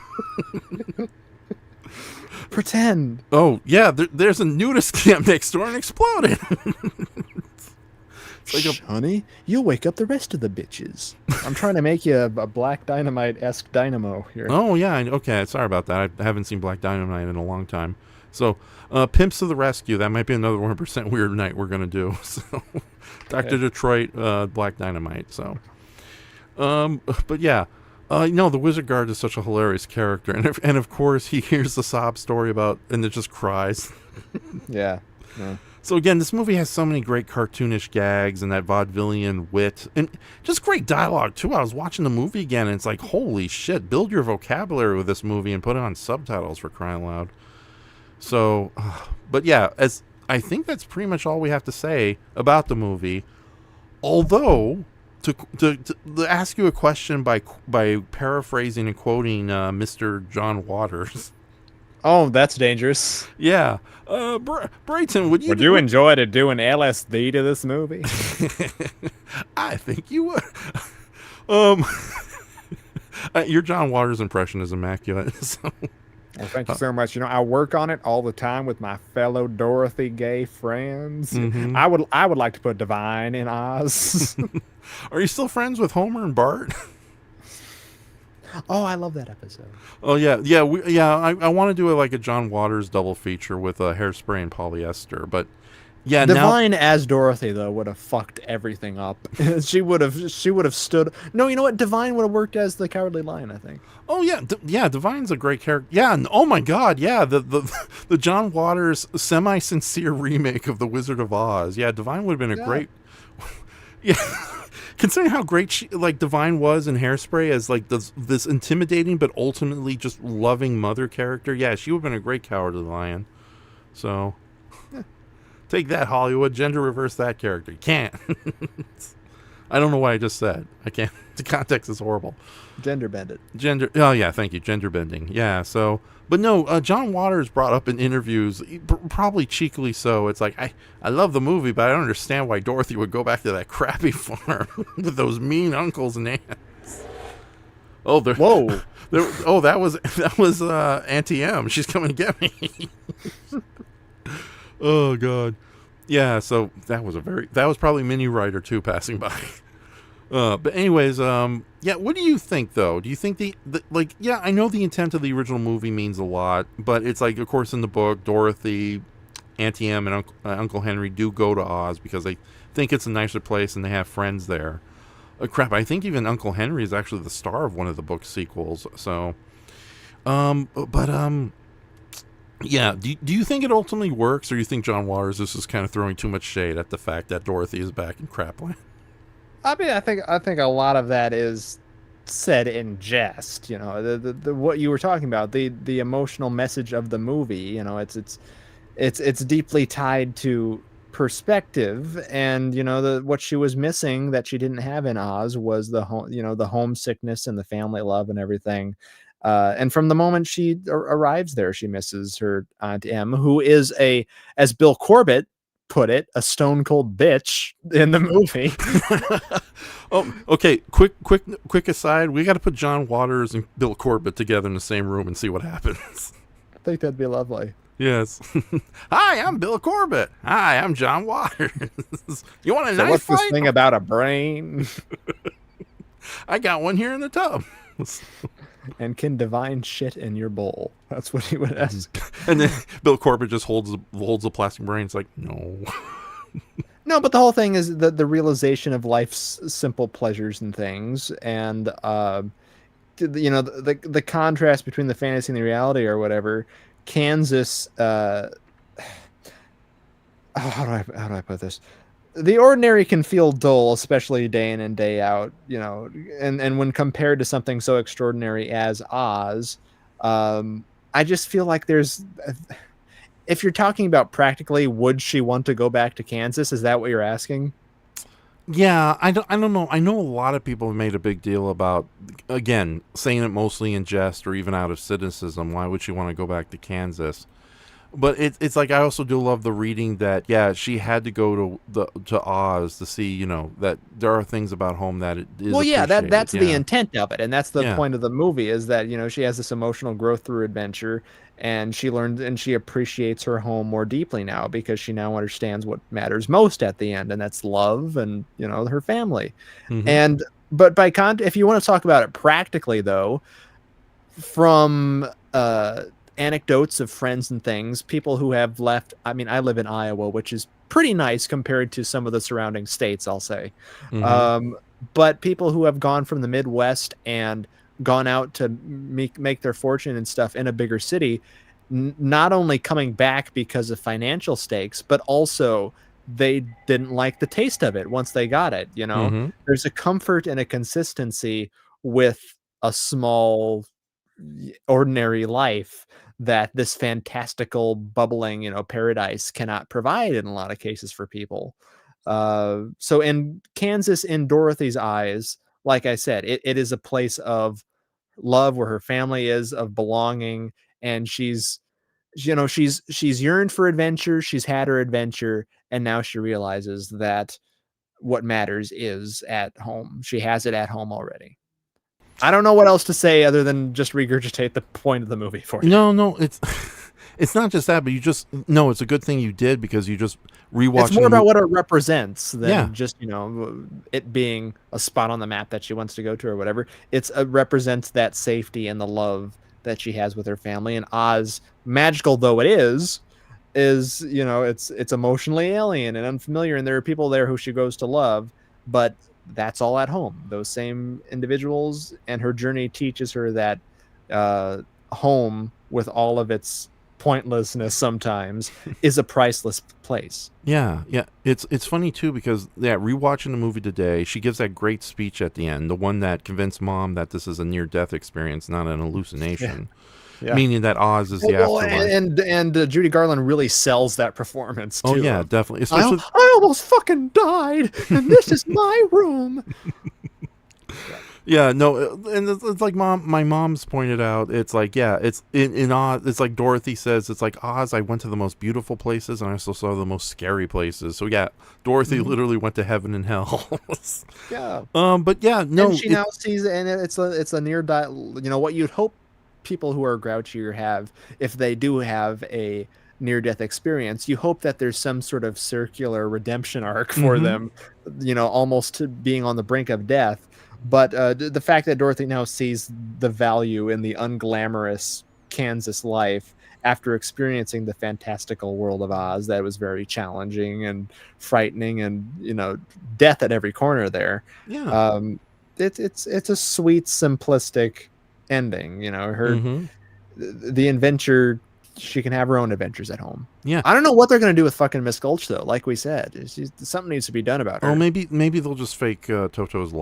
Pretend. Oh, yeah, there's a nudist camp next door and exploded. Like honey, you'll wake up the rest of the bitches. I'm trying to make you a Black Dynamite-esque dynamo here. Oh, yeah, okay, sorry about that. I haven't seen Black Dynamite in a long time. So, Pimps to the Rescue, that might be another 1% Weird Night we're going to do. So, Dr. Detroit, Black Dynamite, so. But yeah, the Wizard Guard is such a hilarious character. And of course, he hears the sob story and it just cries. Yeah. So again, this movie has so many great cartoonish gags and that vaudevillian wit and just great dialogue too. I was watching the movie again and it's like, holy shit, build your vocabulary with this movie and put it on subtitles, for crying loud. So, but yeah, as I think that's pretty much all we have to say about the movie. Although, to ask you a question by paraphrasing and quoting Mr. John Waters. Oh, that's dangerous. Yeah. Brayton, would you? Would you enjoy to doing LSD to this movie? I think you would. Um, your John Waters impression is immaculate. So. Well, thank you so much. You know, I work on it all the time with my fellow Dorothy gay friends. Mhm. I would like to put Divine in Oz. Are you still friends with Homer and Bart? Oh, I love that episode. Oh yeah. I want to do like a John Waters double feature with Hairspray and Polyester, but yeah, Divine as Dorothy though would have fucked everything up. she would have stood. No, you know what? Divine would have worked as the Cowardly Lion, I think. Oh yeah, Divine's a great character. Yeah, and oh my God, yeah, the John Waters semi-sincere remake of The Wizard of Oz. Yeah, Divine would have been a great. Yeah, considering how great Divine was in Hairspray as like this intimidating but ultimately just loving mother character. Yeah, she would have been a great Cowardly Lion. So, take that, Hollywood. Gender reverse that character. You can't. I don't know why I just said. I can't. The context is horrible. Gender bend it. Oh yeah, thank you. Gender bending. Yeah. So, but no, John Waters brought up in interviews, probably cheekily so. It's like I love the movie, but I don't understand why Dorothy would go back to that crappy farm with those mean uncles and aunts. Oh, whoa. That was Auntie M. She's coming to get me. Oh God. Yeah, so that was probably Mini Rider 2 passing by. But anyways, yeah, what do you think though? Do you think yeah, I know the intent of the original movie means a lot, but it's like, of course, in the book, Dorothy, Auntie Em, and Uncle Henry do go to Oz because they think it's a nicer place and they have friends there. Crap, I think even Uncle Henry is actually the star of one of the book sequels. So, yeah, do you think it ultimately works, or do you think John Waters is just kind of throwing too much shade at the fact that Dorothy is back in Crapland? I mean, I think a lot of that is said in jest. You know, the what you were talking about, the emotional message of the movie. You know, it's deeply tied to perspective, and you know what she was missing that she didn't have in Oz was the homesickness and the family love and everything. And from the moment she arrives there, she misses her Aunt Em, who is as Bill Corbett put it, a stone cold bitch in the movie. Oh, okay. Quick aside. We got to put John Waters and Bill Corbett together in the same room and see what happens. I think that'd be lovely. Yes. Hi, I'm Bill Corbett. Hi, I'm John Waters. You want a knife what's fight? This thing about a brain? I got one here in the tub. And can Divine shit in your bowl? That's what he would ask. And then Bill Corbett just holds the plastic brain. It's like, no. No, but the whole thing is the realization of life's simple pleasures and things, and you know, the contrast between the fantasy and the reality or whatever. Kansas. How do I put this? The ordinary can feel dull, especially day in and day out, you know, and when compared to something so extraordinary as Oz, I just feel like if you're talking about practically, would she want to go back to Kansas? Is that what you're asking? Yeah, I don't know. I know a lot of people have made a big deal about, again, saying it mostly in jest or even out of cynicism. Why would she want to go back to Kansas? But it's like, I also do love the reading that, yeah, she had to go to Oz to see, you know, that there are things about home that it is. Well, yeah, that's the yeah. intent of it, and that's the point of the movie, is that, you know, she has this emotional growth through adventure, and she learns and she appreciates her home more deeply now because she now understands what matters most at the end, and that's love and, you know, her family. Mm-hmm. And but if you want to talk about it practically, though, from anecdotes of friends and things, people who have left. I mean, I live in Iowa, which is pretty nice compared to some of the surrounding states, I'll say. Mm-hmm. But people who have gone from the Midwest and gone out to make their fortune and stuff in a bigger city, not only coming back because of financial stakes, but also they didn't like the taste of it once they got it. You know, Mm-hmm. There's a comfort and a consistency with a small, ordinary life that this fantastical, bubbling, you know, paradise cannot provide in a lot of cases for people. So in Kansas, in Dorothy's eyes, like I said, it is a place of love where her family is, of belonging, and she's she's yearned for adventure. She's had her adventure, and now she realizes that what matters is at home. She has it at home already. I don't know what else to say other than just regurgitate the point of the movie for you. No, it's it's not just that, but it's a good thing you did, because you just rewatch. It's more about what it represents than Yeah. just, it being a spot on the map that she wants to go to or whatever. It represents that safety and the love that she has with her family. And Oz, magical though it is it's emotionally alien and unfamiliar, and there are people there who she goes to love, but that's all at home. Those same individuals, and her journey teaches her that home, with all of its pointlessness sometimes, is a priceless place. Yeah. It's funny too, because rewatching the movie today, she gives that great speech at the end, the one that convinced Mom that this is a near-death experience, not an hallucination. Yeah. Meaning that Oz is the afterlife. And Judy Garland really sells that performance too. Oh yeah, definitely. Especially, I almost fucking died, and this is my room. Yeah, no, and it's like my mom's pointed out. It's like, it's in Oz. It's like Dorothy says. It's like Oz. I went to the most beautiful places, and I also saw the most scary places. So yeah, Dorothy literally went to heaven and hell. Yeah. But yeah, no. And she now sees, and it's a near what you'd hope people who are grouchier have, if they do have a near-death experience. You hope that there's some sort of circular redemption arc for them, almost to being on the brink of death. But the fact that Dorothy now sees the value in the unglamorous Kansas life after experiencing the fantastical world of Oz, that was very challenging and frightening, and death at every corner there. Yeah. It's a sweet, simplistic ending. The adventure, she can have her own adventures at home. Yeah. I don't know what they're going to do with fucking Miss Gulch though. Like we said, something needs to be done about her. Oh, maybe they'll just fake Toto's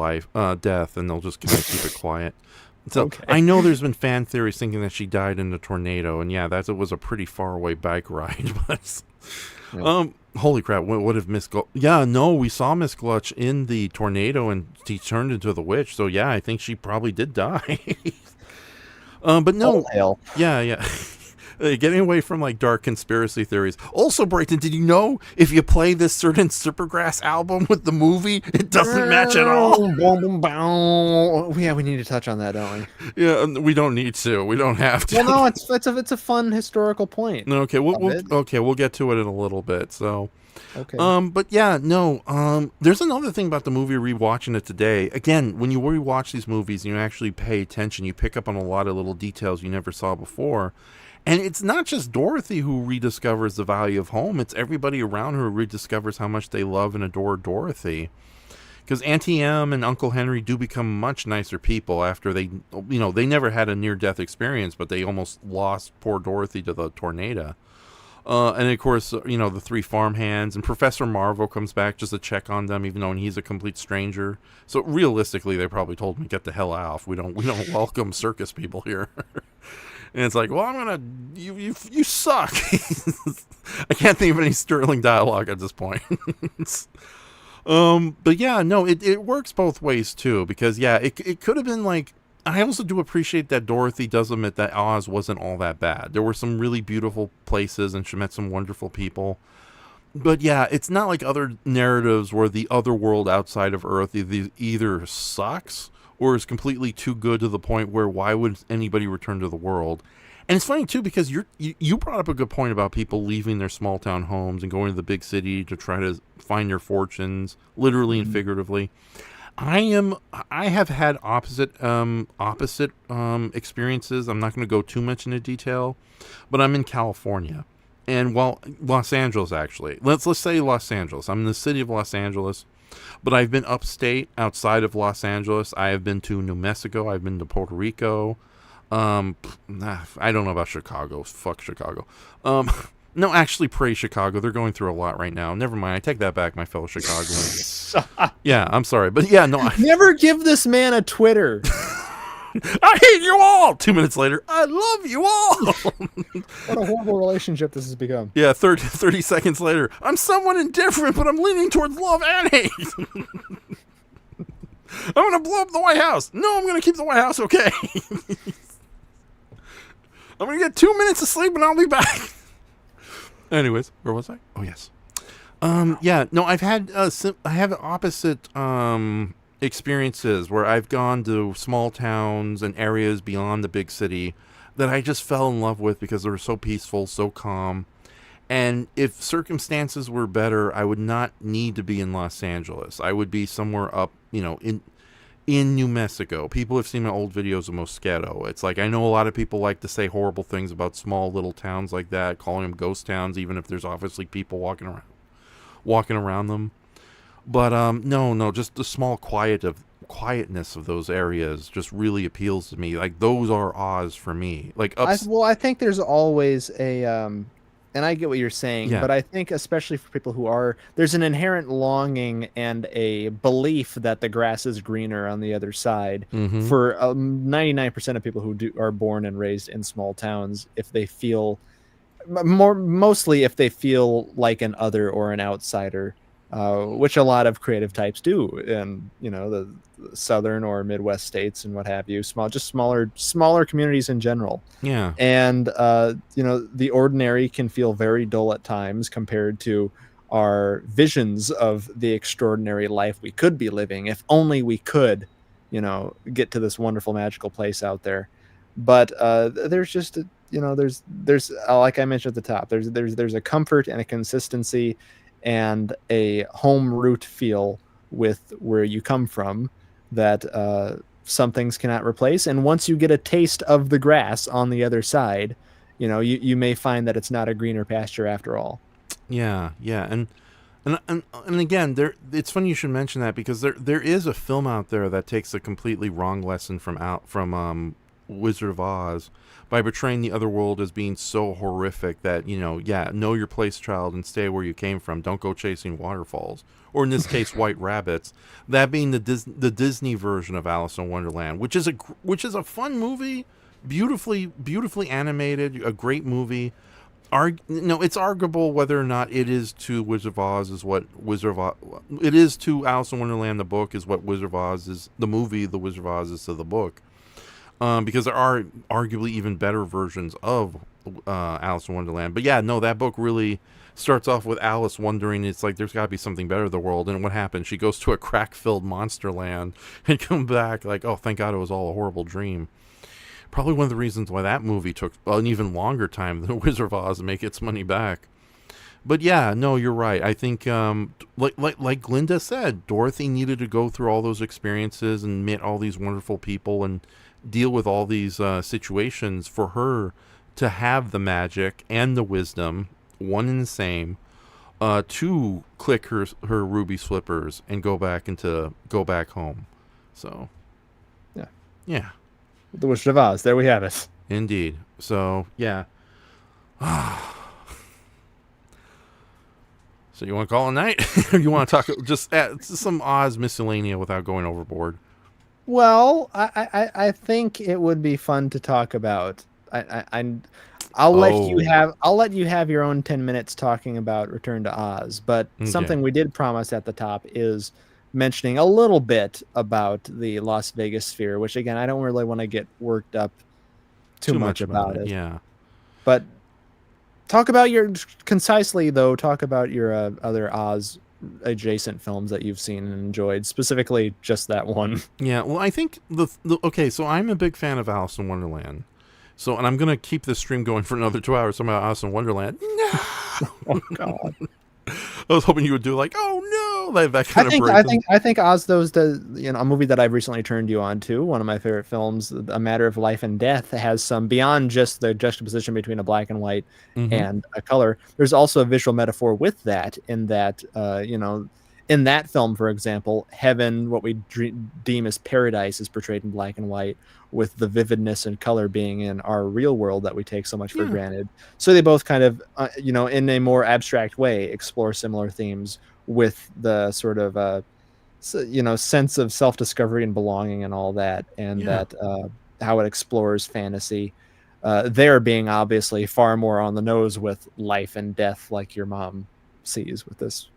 death, and they'll just keep it quiet. So okay. I know there's been fan theories thinking that she died in a tornado, and it was a pretty far away bike ride. But holy crap! What if Miss Gulch? Yeah, no, we saw Miss Gulch in the tornado, and she turned into the witch. So yeah, I think she probably did die. But no, hell. Yeah. Getting away from like dark conspiracy theories. Also, Brayton, did you know if you play this certain Supergrass album with the movie, it doesn't match at all? Yeah, we need to touch on that, don't we? Yeah, we don't need to. We don't have to. Well, no, it's a fun historical point. Okay, we'll get to it in a little bit. So, okay. But yeah, no. There's another thing about the movie. Rewatching it today, again, when you rewatch these movies, and you actually pay attention. You pick up on a lot of little details you never saw before. And it's not just Dorothy who rediscovers the value of home. It's everybody around her who rediscovers how much they love and adore Dorothy. Because Auntie Em and Uncle Henry do become much nicer people after they never had a near-death experience, but they almost lost poor Dorothy to the tornado. And of course, the three farmhands, and Professor Marvel comes back just to check on them, even though he's a complete stranger. So realistically, they probably told him, get the hell out. We don't welcome circus people here. And it's like, well, you suck. I can't think of any sterling dialogue at this point. But yeah, no, it works both ways too, because it could have been like, I also do appreciate that Dorothy does admit that Oz wasn't all that bad. There were some really beautiful places, and she met some wonderful people. But yeah, it's not like other narratives where the other world outside of Earth either sucks or is completely too good to the point where why would anybody return to the world? And it's funny too, because you brought up a good point about people leaving their small town homes and going to the big city to try to find their fortunes, literally and figuratively. I have had opposite experiences. I'm not going to go too much into detail, but I'm in California, and Los Angeles actually. Let's say Los Angeles. I'm in the city of Los Angeles. But I've been upstate, outside of Los Angeles. I have been to New Mexico. I've been to Puerto Rico. I don't know about Chicago. Fuck Chicago. No, actually, praise Chicago. They're going through a lot right now. Never mind. I take that back, my fellow Chicagoans. Yeah, I'm sorry. But yeah, no. Never give this man a Twitter. I hate you all. 2 minutes later, I love you all. What a horrible relationship this has become. Yeah, 30 seconds later, I'm somewhat indifferent, but I'm leaning towards love and hate. I'm going to blow up the White House. No, I'm going to keep the White House okay. I'm gonna get 2 minutes of sleep and I'll be back. Anyways, where was I? Oh yes. Yeah. No, I've had I have opposite experiences where I've gone to small towns and areas beyond the big city that I just fell in love with because they were so peaceful, so calm. And if circumstances were better, I would not need to be in Los Angeles. I would be somewhere up, in New Mexico. People have seen my old videos of Mosquito. It's like, I know a lot of people like to say horrible things about small little towns like that, calling them ghost towns, even if there's obviously people walking around them. But no, just the small quietness of those areas just really appeals to me. Like, those are Oz for me. Like, I think there's always a and I get what you're saying, Yeah. but I think especially for people there's an inherent longing and a belief that the grass is greener on the other side. Mhm. For 99% of people who are born and raised in small towns, if they feel mostly if they feel like an other or an outsider, which a lot of creative types do in the southern or Midwest states and what have you, smaller communities in general. Yeah. And the ordinary can feel very dull at times compared to our visions of the extraordinary life we could be living if only we could get to this wonderful magical place out there. But there's just there's like I mentioned at the top, there's a comfort and a consistency and a home root feel with where you come from that some things cannot replace. And once you get a taste of the grass on the other side, you may find that it's not a greener pasture after all. Yeah, and again, it's funny you should mention that, because there is a film out there that takes a completely wrong lesson from Wizard of Oz by portraying the other world as being so horrific that, know your place, child, and stay where you came from. Don't go chasing waterfalls, or in this case, white rabbits. That being the Disney version of Alice in Wonderland, which is a fun movie, beautifully animated, a great movie. It's arguable whether or not it is to Wizard of Oz is what it is to Alice in Wonderland the book is what Wizard of Oz is the movie. The Wizard of Oz is to the book. Because there are arguably even better versions of Alice in Wonderland. But yeah, no, that book really starts off with Alice wondering, it's like, there's got to be something better in the world. And what happens? She goes to a crack-filled monster land and come back like, oh, thank God it was all a horrible dream. Probably one of the reasons why that movie took an even longer time than Wizard of Oz to make its money back. But yeah, no, you're right. I think, like Glinda said, Dorothy needed to go through all those experiences and meet all these wonderful people and deal with all these situations for her to have the magic and the wisdom, one and the same, to click her ruby slippers and go back home. So, yeah, The Wizard of Oz. There we have it. Indeed. So yeah. So you want to call it a night? Or you want to talk just some Oz miscellanea without going overboard? Well, I think it would be fun to talk about. I'll let you have your own 10 minutes talking about Return to Oz, but something we did promise at the top is mentioning a little bit about the Las Vegas sphere, which again, I don't really want to get worked up too much about it. Yeah. But talk about your other Oz adjacent films that you've seen and enjoyed, specifically just that one. Yeah, well, I think okay, so I'm a big fan of Alice in Wonderland. So, and I'm going to keep this stream going for another 2 hours about Alice in Wonderland. No! Oh, God. I was hoping you would do like, oh, no! That kind of I think Oz, a movie that I've recently turned you on to, one of my favorite films, A Matter of Life and Death, has some, beyond just the juxtaposition between a black and white and a color, there's also a visual metaphor with that, in that, in that film, for example, heaven, what we deem as paradise, is portrayed in black and white, with the vividness and color being in our real world that we take so much for granted. So they both kind of, in a more abstract way, explore similar themes with the sort of, sense of self-discovery and belonging and all that, and that how it explores fantasy. There being obviously far more on the nose with life and death, like your mom sees with this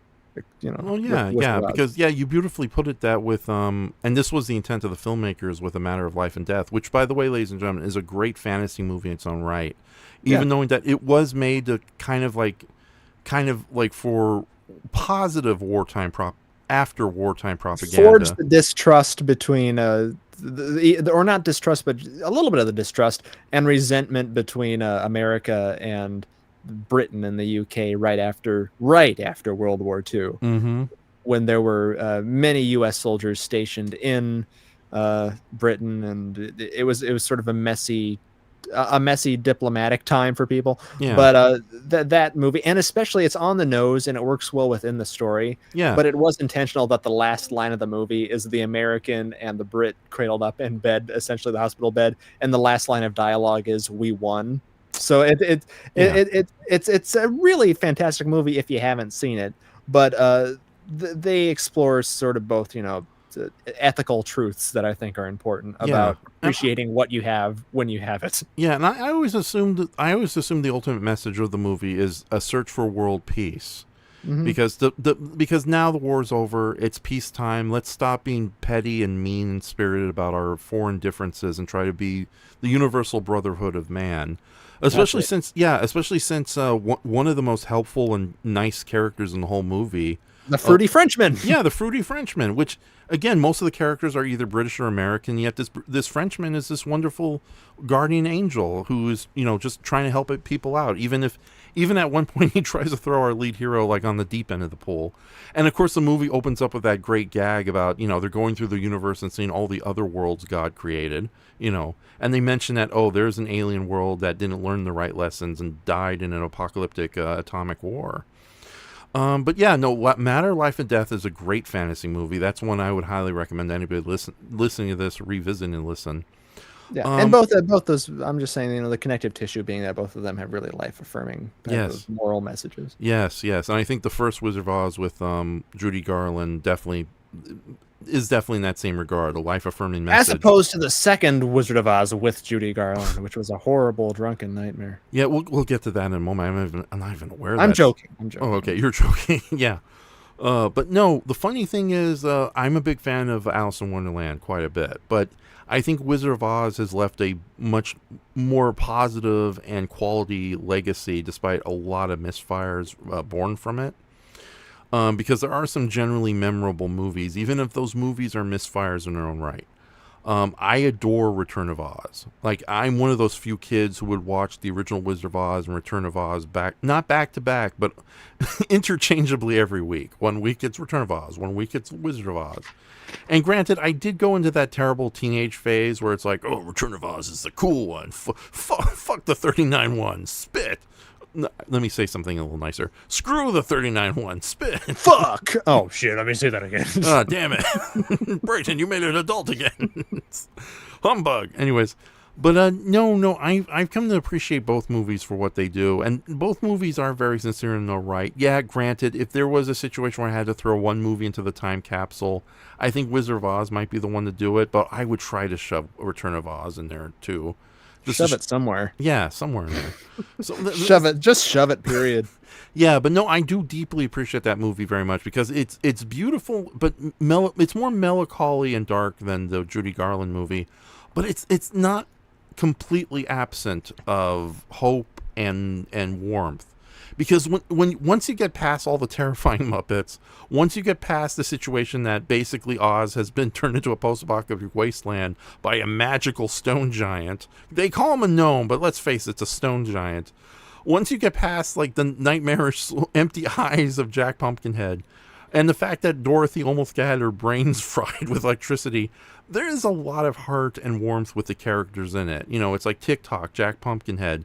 You know. Oh yeah, with yeah, Oz. because you beautifully put it that with and this was the intent of the filmmakers with A Matter of Life and Death, which, by the way, ladies and gentlemen, is a great fantasy movie in its own right. Even knowing that it was made to kind of like for positive after wartime propaganda. Forge the distrust between or not distrust, but a little bit of the distrust and resentment between America and Britain and the UK right after World War II, when there were many U.S. soldiers stationed in Britain, and it was sort of a messy diplomatic time for people. Yeah. But that movie, and especially it's on the nose and it works well within the story. Yeah. But it was intentional that the last line of the movie is the American and the Brit cradled up in bed, essentially the hospital bed, and the last line of dialogue is "We won." So it's a really fantastic movie if you haven't seen it. But they explore sort of both, ethical truths that I think are important about appreciating what you have when you have it. Yeah, and I always assumed the ultimate message of the movie is a search for world peace. Because because now the war's over, it's peacetime. Let's stop being petty and mean and spirited about our foreign differences and try to be the universal brotherhood of man. Especially since one of the most helpful and nice characters in the whole movie, the fruity Frenchman. Yeah, the fruity Frenchman, which again, most of the characters are either British or American, yet this Frenchman is this wonderful guardian angel who is, just trying to help people out, even at one point he tries to throw our lead hero like on the deep end of the pool. And of course the movie opens up with that great gag about, they're going through the universe and seeing all the other worlds God created, and they mention that, there's an alien world that didn't learn the right lessons and died in an apocalyptic atomic war. But yeah, no, Matter, Life, and Death is a great fantasy movie. That's one I would highly recommend anybody listening to this, revisit and listen. Yeah, and both those, I'm just saying, the connective tissue being that both of them have really life-affirming moral messages. Yes, and I think the first Wizard of Oz with Judy Garland definitely in that same regard, a life-affirming message. As opposed to the second Wizard of Oz with Judy Garland, which was a horrible drunken nightmare. Yeah, we'll get to that in a moment. I'm not even aware of that. I'm joking. Oh, okay, you're joking. Yeah. But no, the funny thing is I'm a big fan of Alice in Wonderland quite a bit, but I think Wizard of Oz has left a much more positive and quality legacy despite a lot of misfires born from it. Because there are some generally memorable movies, even if those movies are misfires in their own right. I adore Return of Oz. Like, I'm one of those few kids who would watch the original Wizard of Oz and Return of Oz not back to back, but interchangeably every week. One week it's Return of Oz, one week it's Wizard of Oz. And granted, I did go into that terrible teenage phase where it's like, Return of Oz is the cool one. Fuck the 39 one. Spit. Let me say something a little nicer. Screw the 39 one. Spit. Fuck. Oh, shit. Let me say that again. Oh, damn it. Brayton, you made an adult again. Humbug. Anyways. But no, I've come to appreciate both movies for what they do. And both movies are very sincere and right. Yeah, granted, if there was a situation where I had to throw one movie into the time capsule, I think Wizard of Oz might be the one to do it. But I would try to shove Return of Oz in there, too. Shove it somewhere. Yeah, somewhere in there. So, shove it. Just shove it, period. Yeah, but no, I do deeply appreciate that movie very much because it's beautiful, but it's more melancholy and dark than the Judy Garland movie. But it's not completely absent of hope and warmth. Because once you get past all the terrifying Muppets, once you get past the situation that basically Oz has been turned into a post-apocalyptic wasteland by a magical stone giant, they call him a gnome, but let's face it, it's a stone giant. Once you get past like the nightmarish empty eyes of Jack Pumpkinhead, and the fact that Dorothy almost had her brains fried with electricity, there is a lot of heart and warmth with the characters in it. It's like TikTok, Jack Pumpkinhead.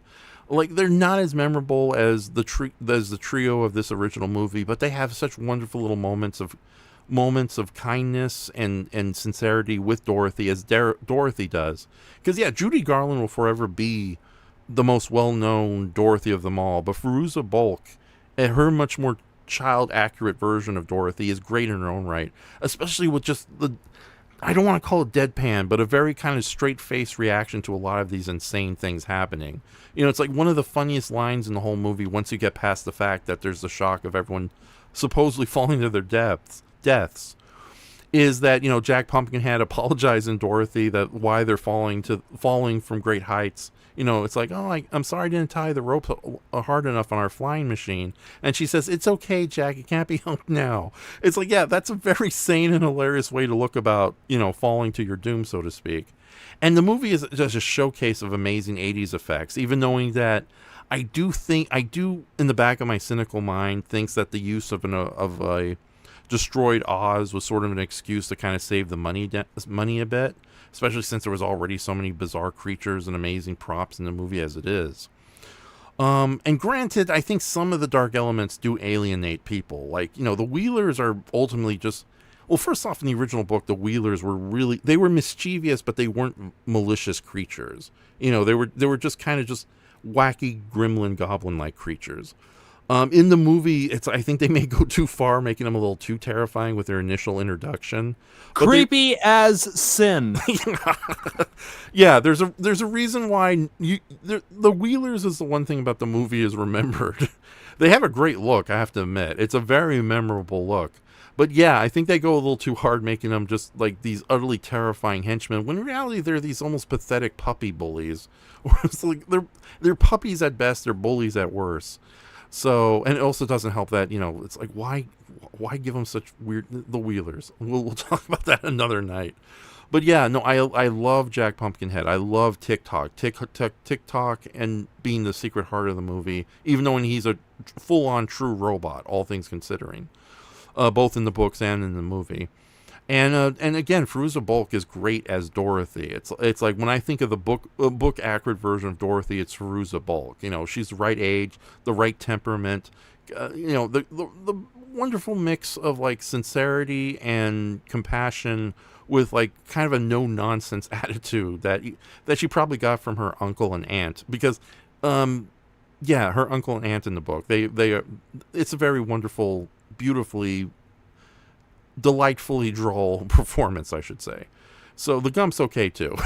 Like, they're not as memorable as the trio of this original movie, but they have such wonderful little moments of kindness and sincerity with Dorothy, as Dorothy does. Because, yeah, Judy Garland will forever be the most well-known Dorothy of them all, but Fairuza Balk, and her much more child-accurate version of Dorothy, is great in her own right, especially with just I don't want to call it deadpan, but a very kind of straight-faced reaction to a lot of these insane things happening. You know, it's like one of the funniest lines in the whole movie once you get past the fact that there's the shock of everyone supposedly falling to their deaths, is that, you know, Jack Pumpkinhead apologizing to Dorothy that why they're falling from great heights. You know, it's like, oh, I'm sorry I didn't tie the rope hard enough on our flying machine. And she says, it's okay, Jack, it can't be helped now. It's like, yeah, that's a very sane and hilarious way to look about, you know, falling to your doom, so to speak. And the movie is just a showcase of amazing 80s effects, even knowing that I do, in the back of my cynical mind, thinks that the use of a destroyed Oz was sort of an excuse to kind of save the money a bit, especially since there was already so many bizarre creatures and amazing props in the movie as it is. And granted, I think some of the dark elements do alienate people. Like, you know, the Wheelers are ultimately just... Well, first off, in the original book, the Wheelers were they were mischievous, but they weren't malicious creatures. You know, they were just kind of just wacky gremlin goblin-like creatures. In the movie, I think they may go too far, making them a little too terrifying with their initial introduction. But Creepy as sin. Yeah, there's a reason why the Wheelers is the one thing about the movie is remembered. They have a great look, I have to admit. It's a very memorable look. But yeah, I think they go a little too hard, making them just like these utterly terrifying henchmen, when in reality they're these almost pathetic puppy bullies. Or it's like they're puppies at best, they're bullies at worst. So, and it also doesn't help that, you know, it's like, why give them such weird, the Wheelers? We'll talk about that another night. But yeah, no, I love Jack Pumpkinhead. I love TikTok, and being the secret heart of the movie, even though he's a full-on true robot, all things considering, both in the books and in the movie. And again, Fairuza Balk is great as Dorothy. It's like when I think of the book accurate version of Dorothy, it's Fairuza Balk. You know, she's the right age, the right temperament. You know, the wonderful mix of like sincerity and compassion with like kind of a no nonsense attitude that she probably got from her uncle and aunt, because yeah, her uncle and aunt in the book, they are, it's a very wonderful, beautifully, delightfully droll performance, I should say. So the Gump's okay too.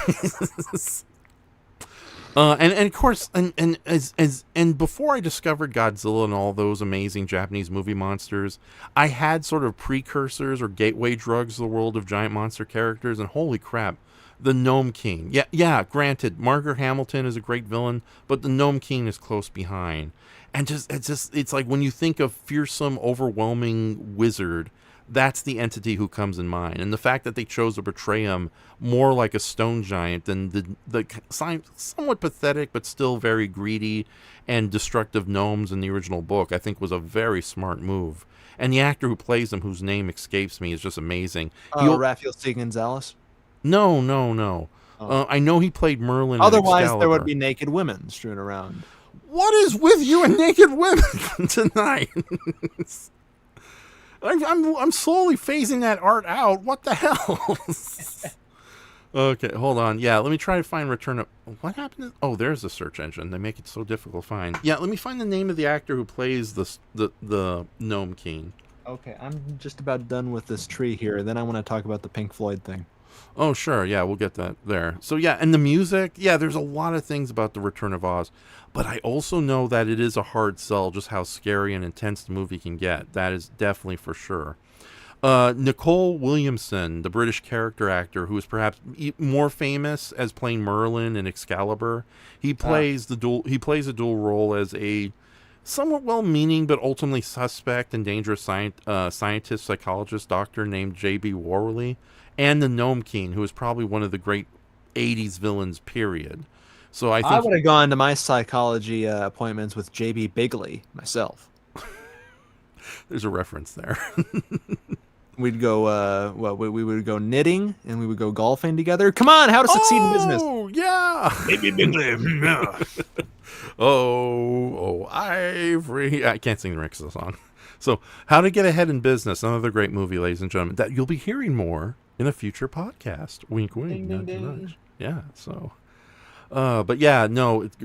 And of course, and before I discovered Godzilla and all those amazing Japanese movie monsters, I had sort of precursors or gateway drugs to the world of giant monster characters, and holy crap, the Gnome King. Yeah, granted, Margaret Hamilton is a great villain, but the Gnome King is close behind. And it's like when you think of fearsome, overwhelming wizard, that's the entity who comes in mind. And the fact that they chose to portray him more like a stone giant than the somewhat pathetic but still very greedy and destructive gnomes in the original book, I think was a very smart move. And the actor who plays him, whose name escapes me, is just amazing. Raphael C. Gonzalez? No. Oh. I know he played Merlin. Otherwise, there would be naked women strewn around. What is with you and naked women tonight? I'm slowly phasing that art out. What the hell? Okay, hold on. Yeah, let me try to find Return of... What happened? Oh, there's the search engine. They make it so difficult to find. Yeah, let me find the name of the actor who plays the Gnome King. Okay, I'm just about done with this tree here. Then I want to talk about the Pink Floyd thing. Oh, sure. Yeah, we'll get that there. So, yeah, and the music. Yeah, there's a lot of things about The Return of Oz. But I also know that it is a hard sell just how scary and intense the movie can get. That is definitely for sure. Nicole Williamson, the British character actor who is perhaps more famous as playing Merlin in Excalibur, he plays a dual role as a somewhat well-meaning but ultimately suspect and dangerous scientist, psychologist, doctor named J.B. Worley, and the Gnome King, who is probably one of the great 80s villains, period. So I would have gone to my psychology appointments with J.B. Bigley myself. There's a reference there. We'd go, we would go knitting and we would go golfing together. Come on, how to succeed in business. Oh, yeah. Maybe Bigley. Oh, Ivory. I can't sing the lyrics of the song. So, How to Get Ahead in Business, another great movie, ladies and gentlemen, that you'll be hearing more in a future podcast. Wink, wink. Ding, ding, ding. Yeah, so... but yeah, no, it's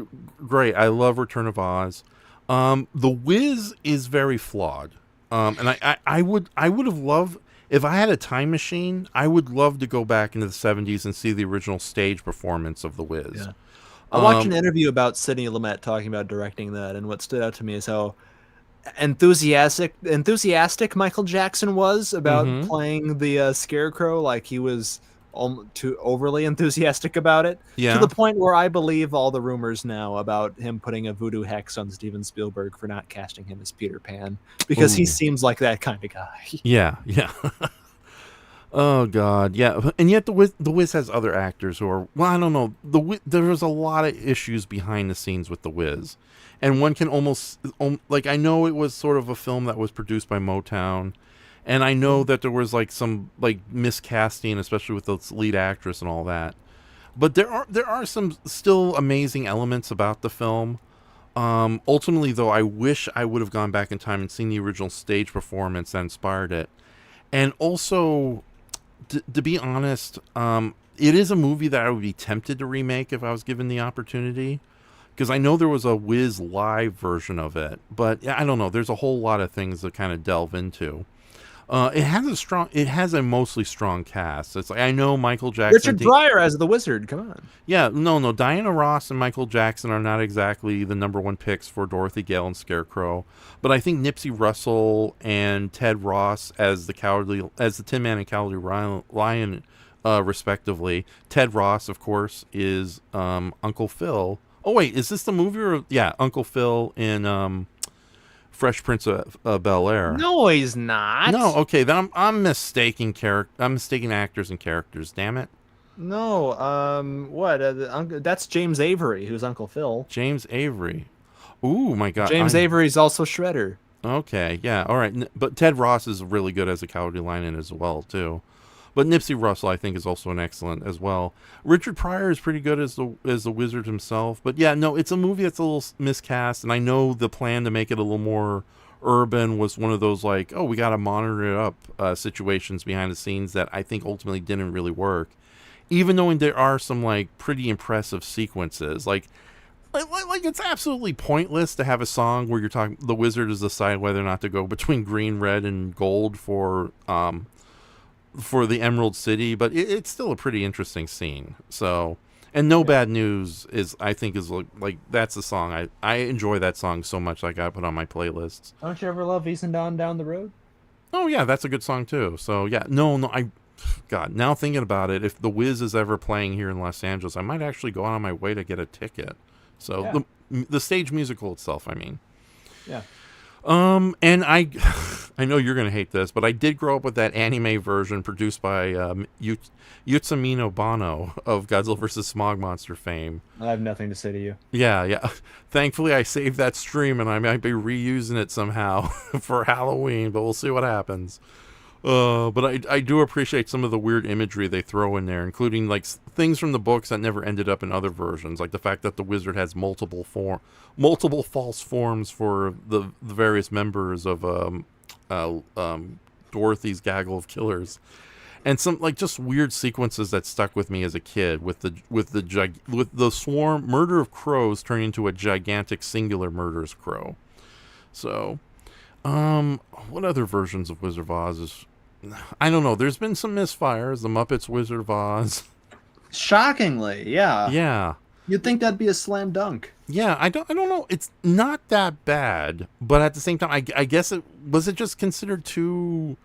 great. I love Return of Oz. The Wiz is very flawed. And I would have loved If I had a time machine, I would love to go back into the 70s and see the original stage performance of The Wiz. Yeah. I watched an interview about Sidney Lumet talking about directing that, and what stood out to me is how enthusiastic Michael Jackson was about playing the Scarecrow. Like he was too overly enthusiastic about it, Yeah. to the point where I believe all the rumors now about him putting a voodoo hex on Steven Spielberg for not casting him as Peter Pan, because he seems like that kind of guy. Yeah. Oh God, yeah, and yet the Wiz has other actors who are, well, I don't know. There was a lot of issues behind the scenes with the Wiz, and one can almost like, I know it was sort of a film that was produced by Motown, and I know that there was like some like miscasting, especially with the lead actress and all that. But there are some still amazing elements about the film. Ultimately, though, I wish I would have gone back in time and seen the original stage performance that inspired it, and also. To be honest, it is a movie that I would be tempted to remake if I was given the opportunity, because I know there was a Wiz live version of it, but I don't know. There's a whole lot of things to kind of delve into. It has a mostly strong cast. It's like, I know Michael Jackson. Richard Pryor as the Wizard. Come on. Yeah, no. Diana Ross and Michael Jackson are not exactly the number one picks for Dorothy Gale and Scarecrow, but I think Nipsey Russell and Ted Ross as the Tin Man and Cowardly Lion, respectively. Ted Ross, of course, is Uncle Phil. Oh wait, is this the movie? Yeah, Uncle Phil in Fresh Prince of Bel-Air. No, he's not. No, okay, then I'm mistaking I'm mistaking actors and characters. Damn it. No, that's James Avery, who's Uncle Phil. James Avery. Ooh, my God. James Avery's also Shredder. Okay, yeah, all right. But Ted Ross is really good as a Cowardly Lion as well, too. But Nipsey Russell, I think, is also an excellent as well. Richard Pryor is pretty good as the Wizard himself. But yeah, no, it's a movie that's a little miscast, and I know the plan to make it a little more urban was one of those like, oh, we got to monitor it up situations behind the scenes that I think ultimately didn't really work. Even though there are some like pretty impressive sequences, like it's absolutely pointless to have a song where you're talking the wizard is decide whether or not to go between green, red, and gold for the Emerald City, but it's still a pretty interesting scene. So, and No Bad News is, I think, is like that's a song I enjoy that song so much I got put on my playlists. Don't you ever love East Down the Road? Oh yeah, that's a good song too. So yeah, God, now thinking about it, if the Wiz is ever playing here in Los Angeles, I might actually go out on my way to get a ticket. So the stage musical itself, I mean. Yeah. And I know you're gonna hate this, but I did grow up with that anime version produced by Yutsamino Bano of Godzilla vs. Smog Monster fame. I have nothing to say to you. Yeah. Thankfully, I saved that stream, and I might be reusing it somehow for Halloween, but we'll see what happens. But I do appreciate some of the weird imagery they throw in there, including like things from the books that never ended up in other versions, like the fact that the wizard has multiple false forms for the various members of Dorothy's gaggle of killers, and some like just weird sequences that stuck with me as a kid with the swarm murder of crows turning into a gigantic singular murderous crow. So. What other versions of Wizard of Oz is? I don't know. There's been some misfires. The Muppets Wizard of Oz. Shockingly, yeah. Yeah. You'd think that'd be a slam dunk. Yeah, I don't know. It's not that bad, but at the same time, I guess it just considered too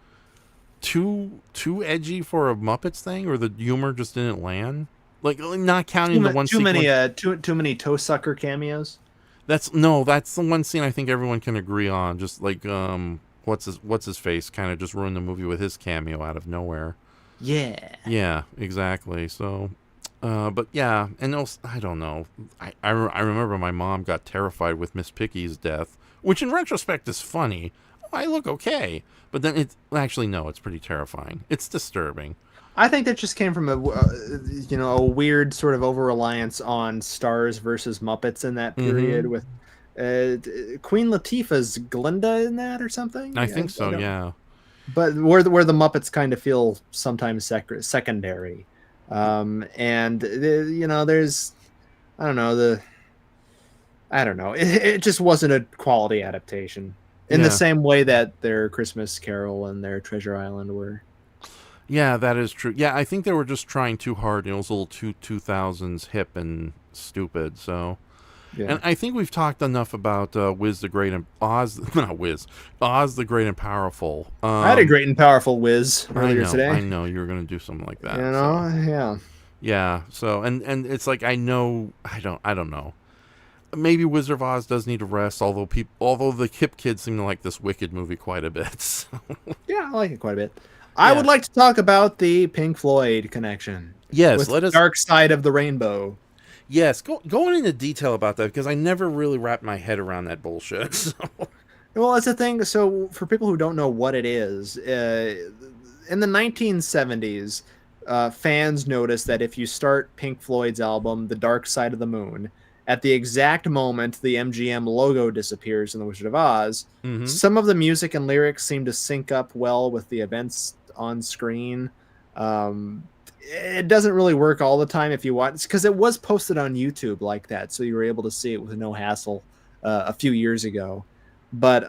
edgy for a Muppets thing, or the humor just didn't land. Like not counting the one too many toe sucker cameos. That's the one scene I think everyone can agree on. Just like what's his face kind of just ruined the movie with his cameo out of nowhere. Yeah, exactly. So but yeah, and also, I don't know. I remember my mom got terrified with Miss Piggy's death, which in retrospect is funny. I look okay, but then it's pretty terrifying. It's disturbing. I think that just came from a weird sort of over-reliance on stars versus Muppets in that period with Queen Latifah's Glinda in that or something. I think so, yeah. But where the Muppets kind of feel sometimes secondary, there's I don't know. It just wasn't a quality adaptation in the same way that their Christmas Carol and their Treasure Island were. Yeah, that is true. Yeah, I think they were just trying too hard. It was a little too 2000s hip and stupid. So, Yeah. and I think we've talked enough about Wiz the Great and Oz, not Wiz, Oz the Great and Powerful. I had a great and powerful whiz earlier today. I know you were going to do something like that. You know, yeah. Yeah. So, and it's like I know I don't know. Maybe Wizard of Oz does need a rest, although the hip kids seem to like this Wicked movie quite a bit. So. Yeah, I like it quite a bit. I would like to talk about the Pink Floyd connection. Yes, with let us. Dark Side of the Rainbow. Yes, going into detail about that because I never really wrapped my head around that bullshit. So. Well, that's the thing. So, for people who don't know what it is, in the 1970s, fans noticed that if you start Pink Floyd's album, The Dark Side of the Moon, at the exact moment the MGM logo disappears in The Wizard of Oz, some of the music and lyrics seem to sync up well with the events on screen. It doesn't really work all the time if you watch, because it was posted on YouTube like that, so you were able to see it with no hassle a few years ago. But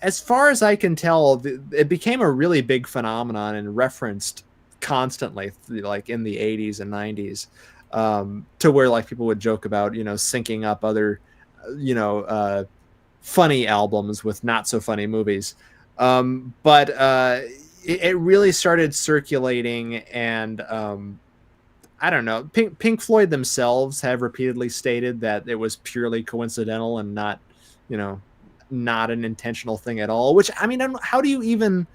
as far as I can tell, it became a really big phenomenon and referenced constantly, like in the 80s and 90s. To where like people would joke about, syncing up other, funny albums with not so funny movies. But it really started circulating, and I don't know. Pink Floyd themselves have repeatedly stated that it was purely coincidental and not, not an intentional thing at all. Which, I mean, how do you even?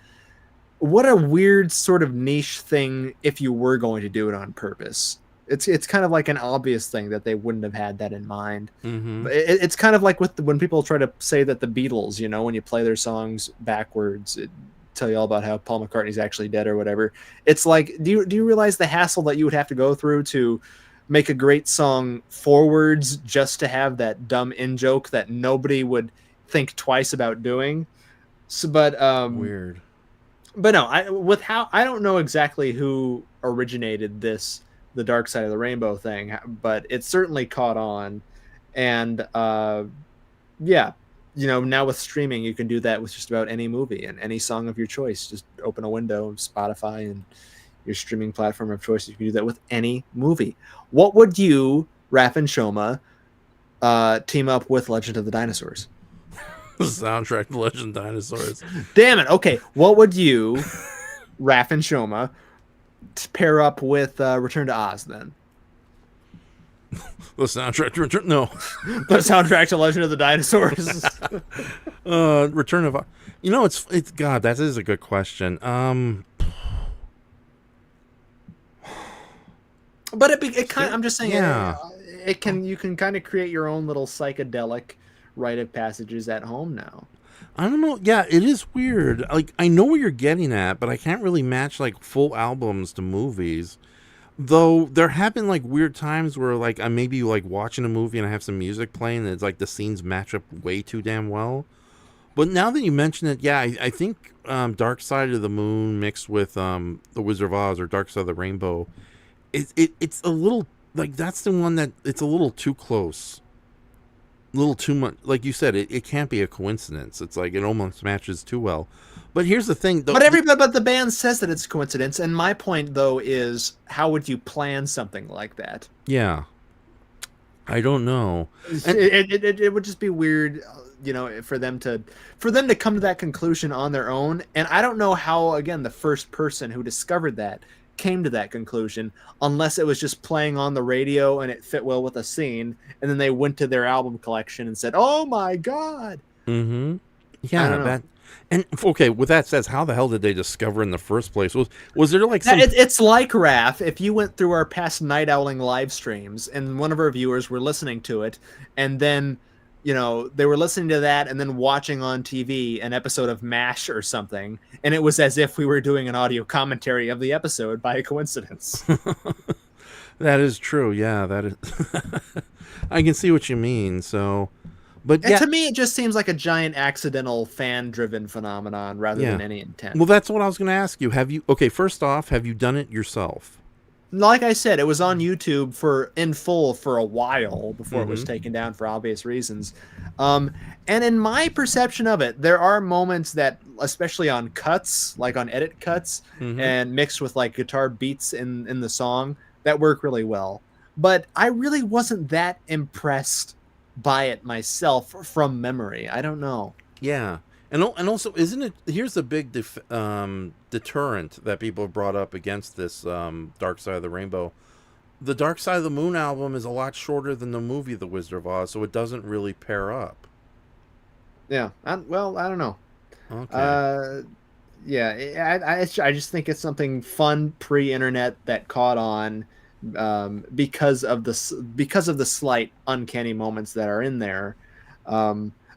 What a weird sort of niche thing if you were going to do it on purpose. It's kind of like an obvious thing that they wouldn't have had that in mind. Mm-hmm. It's kind of like when people try to say that the Beatles, when you play their songs backwards, it tell you all about how Paul McCartney's actually dead or whatever. It's like, do you realize the hassle that you would have to go through to make a great song forwards just to have that dumb in-joke that nobody would think twice about doing? So, but weird. But no, I don't know exactly who originated this, the Dark Side of the Rainbow thing, but it certainly caught on. And yeah, now with streaming, you can do that with just about any movie and any song of your choice. Just open a window, Spotify, and your streaming platform of choice. You can do that with any movie. What would you, Raph and Shoma, team up with Legend of the Dinosaurs? The soundtrack to Legend of Dinosaurs. Damn it. Okay. What would you, Raph and Shoma, pair up with Return to Oz then? The soundtrack to Return... No. The soundtrack to Legend of the Dinosaurs. Return of... It's... God, that is a good question. But it kind of... I'm just saying... Yeah. You can kind of create your own little psychedelic rite of passages at home now. I don't know. Yeah, it is weird. Like, I know what you're getting at, but I can't really match, like, full albums to movies. Though there have been like weird times where like I maybe like watching a movie and I have some music playing and it's like the scenes match up way too damn well. But now that you mention it, yeah, I think Dark Side of the Moon mixed with The Wizard of Oz or Dark Side of the Rainbow, it's a little like that's the one that it's a little too close. A little too much, like you said, it can't be a coincidence. It's like it almost matches too well. But here's the thing, though. But the band says that it's a coincidence, and my point though is, how would you plan something like that? Yeah, I don't know. It would just be weird, for them to come to that conclusion on their own. And I don't know how, again, the first person who discovered that came to that conclusion, unless it was just playing on the radio and it fit well with a scene, and then they went to their album collection and said, "Oh my god!" Mm-hmm. Yeah, and okay. With that said, how the hell did they discover in the first place? Was there like some? It's like Raph. If you went through our past Night Owling live streams and one of our viewers were listening to it, and then they were listening to that and then watching on TV an episode of MASH or something, and it was as if we were doing an audio commentary of the episode by coincidence. That is true. Yeah, that is. I can see what you mean. So, but and to me, it just seems like a giant accidental fan-driven phenomenon rather than any intent. Well, that's what I was going to ask you. First off, have you done it yourself? like I said, it was on YouTube in full for a while before it was taken down for obvious reasons. And in my perception of it, there are moments that, especially on cuts, like on edit cuts, and mixed with like guitar beats in the song, that work really well. But I really wasn't that impressed by it myself from memory. I don't know. Yeah. And also, isn't it? Here's a big deterrent that people have brought up against this Dark Side of the Rainbow. The Dark Side of the Moon album is a lot shorter than the movie The Wizard of Oz, so it doesn't really pair up. Yeah. Well, I don't know. Okay. Yeah. I just think it's something fun pre-internet that caught on because of the slight uncanny moments that are in there.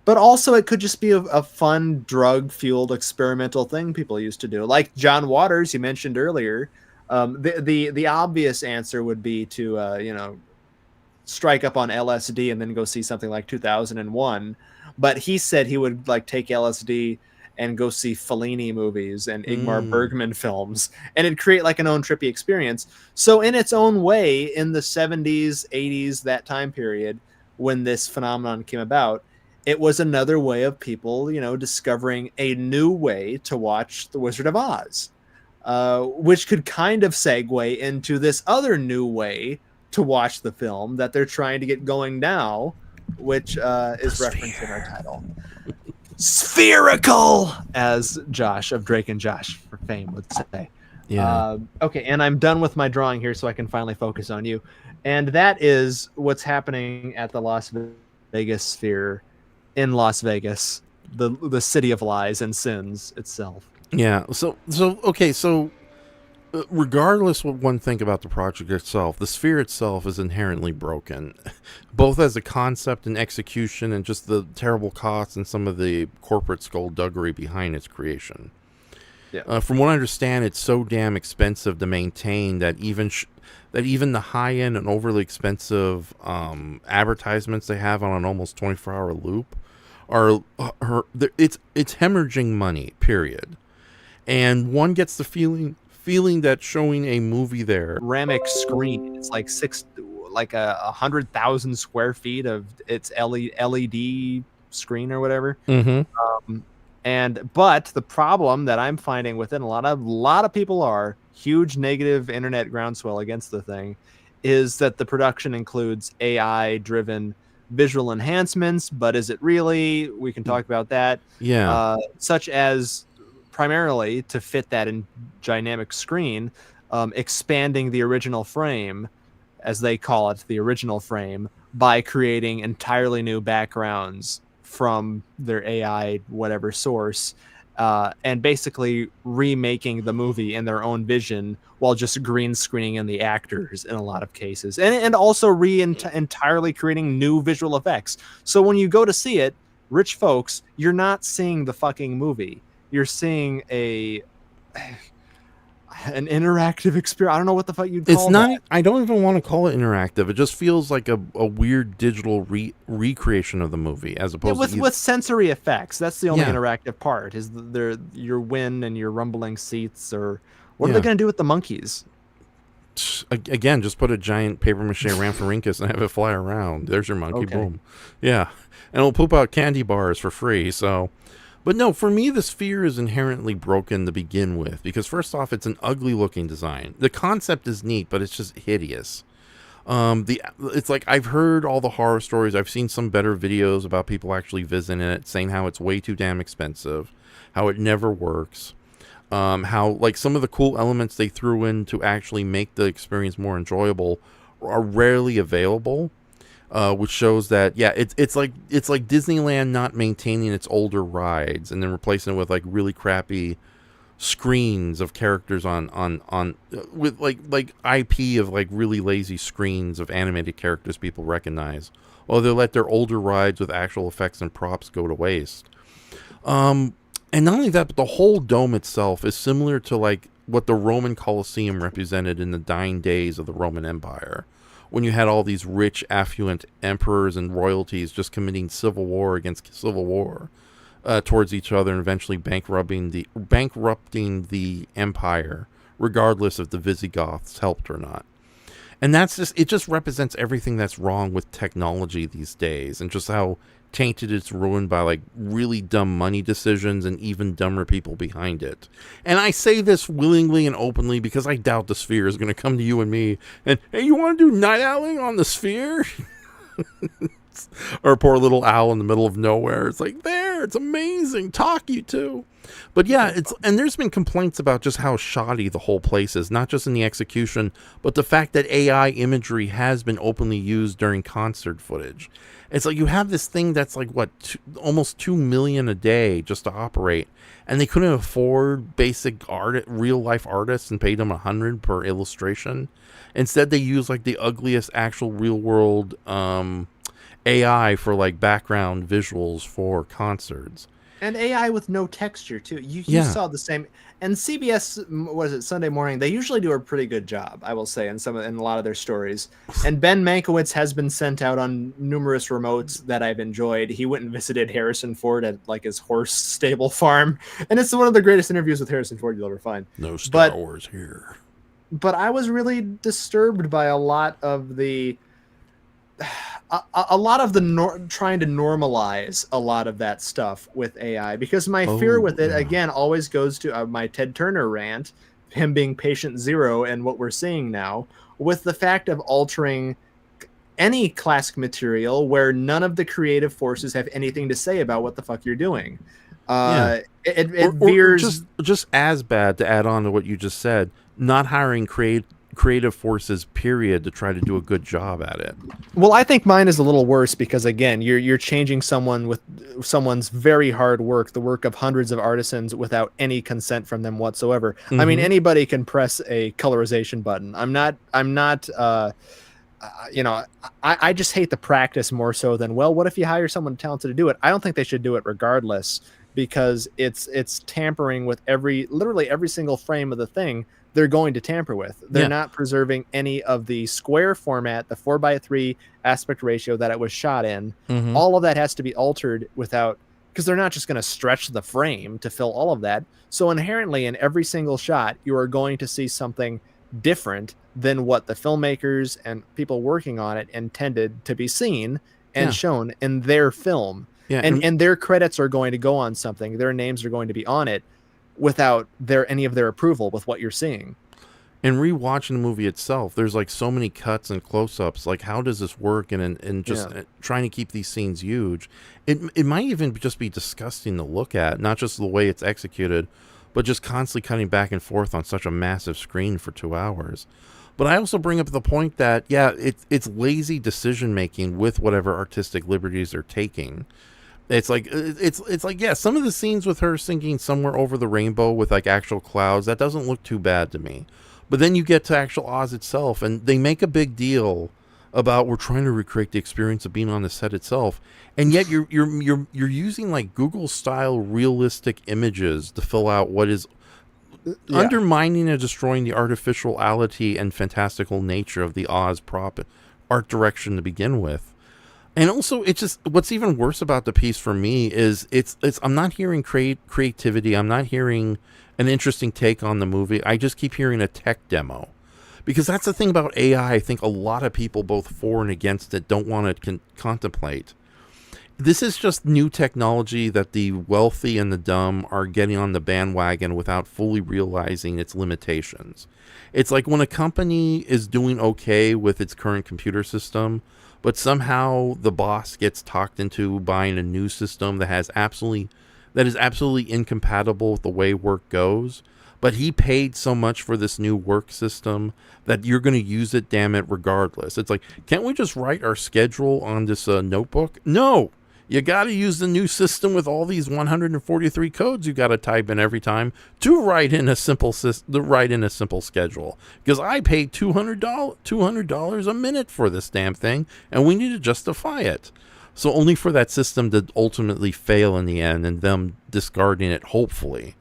But also, it could just be a fun, drug-fueled experimental thing people used to do. Like John Waters, you mentioned earlier. The obvious answer would be to strike up on LSD and then go see something like 2001. But he said he would like take LSD and go see Fellini movies and Ingmar Bergman films, and it'd create like an own trippy experience. So in its own way, in the 70s, 80s, that time period when this phenomenon came about, it was another way of people, discovering a new way to watch The Wizard of Oz, which could kind of segue into this other new way to watch the film that they're trying to get going now, which is referenced in our title. Spherical, as Josh of Drake and Josh for fame would say. Yeah. Okay, and I'm done with my drawing here, so I can finally focus on you. And that is what's happening at the Las Vegas Sphere in Las Vegas, the city of lies and sins itself. Yeah. So regardless what one think about the project itself, the Sphere itself is inherently broken, both as a concept and execution, and just the terrible costs and some of the corporate skullduggery behind its creation. Yeah. From what I understand, it's so damn expensive to maintain that even the high-end and overly expensive advertisements they have on an almost 24-hour loop it's hemorrhaging money, period. And one gets the feeling that showing a movie there, ceramic screen, it's like 100,000 square feet of its LED screen or whatever. But the problem that I'm finding within a lot of people are huge negative internet groundswell against the thing is that the production includes AI driven visual enhancements, but is it really? We can talk about that. Yeah. Such as primarily to fit that in dynamic screen, expanding the original frame, as they call it, the original frame, by creating entirely new backgrounds from their AI whatever source, and basically remaking the movie in their own vision while just green screening in the actors in a lot of cases, and also entirely creating new visual effects. So when you go to see it, rich folks, you're not seeing the fucking movie. You're seeing an interactive experience. I don't know what the fuck you'd call it's not that. I don't even want to call it interactive. It just feels like a weird digital recreation of the movie, as opposed to with sensory effects. That's the only Yeah. interactive part, is your wind and your rumbling seats. Or what are they going to do with the monkeys? Again, just put a giant paper mache Rhamphorhynchus and have it fly around. There's your monkey. Okay. Boom. Yeah, and it'll poop out candy bars for free. So, but no, for me, the Sphere is inherently broken to begin with, because first off, it's an ugly looking design. The concept is neat, but it's just hideous. It's like, I've heard all the horror stories. I've seen some better videos about people actually visiting it, saying how it's way too damn expensive, how it never works, how like some of the cool elements they threw in to actually make the experience more enjoyable are rarely available. Which shows that it's like Disneyland not maintaining its older rides and then replacing it with like really crappy screens of characters with like IP of like really lazy screens of animated characters people recognize. Or they let their older rides with actual effects and props go to waste. And not only that, but the whole dome itself is similar to like what the Roman Colosseum represented in the dying days of the Roman Empire, when you had all these rich, affluent emperors and royalties just committing civil war against civil war towards each other, and eventually bankrupting the empire regardless if the Visigoths helped or not. And it just represents everything that's wrong with technology these days, and just how tainted it's ruined by like really dumb money decisions and even dumber people behind it. And I say this willingly and openly because I doubt the Sphere is going to come to you and me and, hey, you want to do night owling on the Sphere? Or a poor little owl in the middle of nowhere. It's like, there, it's amazing. Talk, you two. But yeah, and there's been complaints about just how shoddy the whole place is, not just in the execution, but the fact that AI imagery has been openly used during concert footage. It's like you have this thing that's like, almost $2 million a day just to operate, and they couldn't afford basic real life artists and paid them $100 per illustration. Instead, they use like the ugliest actual real world AI for like background visuals for concerts. And AI with no texture too. You saw the same. And CBS, was it Sunday Morning? They usually do a pretty good job, I will say, in a lot of their stories. And Ben Mankiewicz has been sent out on numerous remotes that I've enjoyed. He went and visited Harrison Ford at like his horse stable farm, and it's one of the greatest interviews with Harrison Ford you'll ever find. No Star Wars here. But I was really disturbed by a lot of the trying to normalize a lot of that stuff with AI, because my fear with it again always goes to my Ted Turner rant, him being patient zero, and what we're seeing now with the fact of altering any classic material where none of the creative forces have anything to say about what the fuck you're doing. It veers just as bad, to add on to what you just said, not hiring creative forces, period, to try to do a good job at it. Well, I think mine is a little worse because again, you're changing someone's very hard work, the work of hundreds of artisans, without any consent from them whatsoever. I mean, anybody can press a colorization button. I just hate the practice more so than, well, what if you hire someone talented to do it? I don't think they should do it regardless, because it's tampering with literally every single frame of the thing they're going to tamper with. They're not preserving any of the square format, the 4:3 aspect ratio that it was shot in. All of that has to be altered because they're not just going to stretch the frame to fill all of that. So inherently in every single shot, you are going to see something different than what the filmmakers and people working on it intended to be seen and shown in their film. And their credits are going to go on something. Their names are going to be on it without any of their approval with what you're seeing. And rewatching the movie itself, there's like so many cuts and close-ups. Like, how does this work? And just trying to keep these scenes huge. It might even just be disgusting to look at, not just the way it's executed, but just constantly cutting back and forth on such a massive screen for 2 hours. But I also bring up the point that, it's lazy decision-making with whatever artistic liberties they're taking. It's like, some of the scenes with her singing Somewhere Over the Rainbow with like actual clouds, that doesn't look too bad to me. But then you get to actual Oz itself, and they make a big deal about, we're trying to recreate the experience of being on the set itself, and yet you're using like Google style realistic images to fill out what is undermining and destroying the artificiality and fantastical nature of the Oz prop art direction to begin with. And also, it's just, what's even worse about the piece for me is I'm not hearing creativity. I'm not hearing an interesting take on the movie. I just keep hearing a tech demo, because that's the thing about AI. I think a lot of people, both for and against it, don't want to contemplate. This is just new technology that the wealthy and the dumb are getting on the bandwagon without fully realizing its limitations. It's like when a company is doing okay with its current computer system, but somehow the boss gets talked into buying a new system that is absolutely incompatible with the way work goes. But he paid so much for this new work system that you're going to use it, damn it, regardless. It's like, can't we just write our schedule on this notebook? No, you got to use the new system with all these 143 codes you got to type in every time to write in a simple schedule. Because I paid $200 a minute for this damn thing, and we need to justify it. So only for that system to ultimately fail in the end, and them discarding it, hopefully.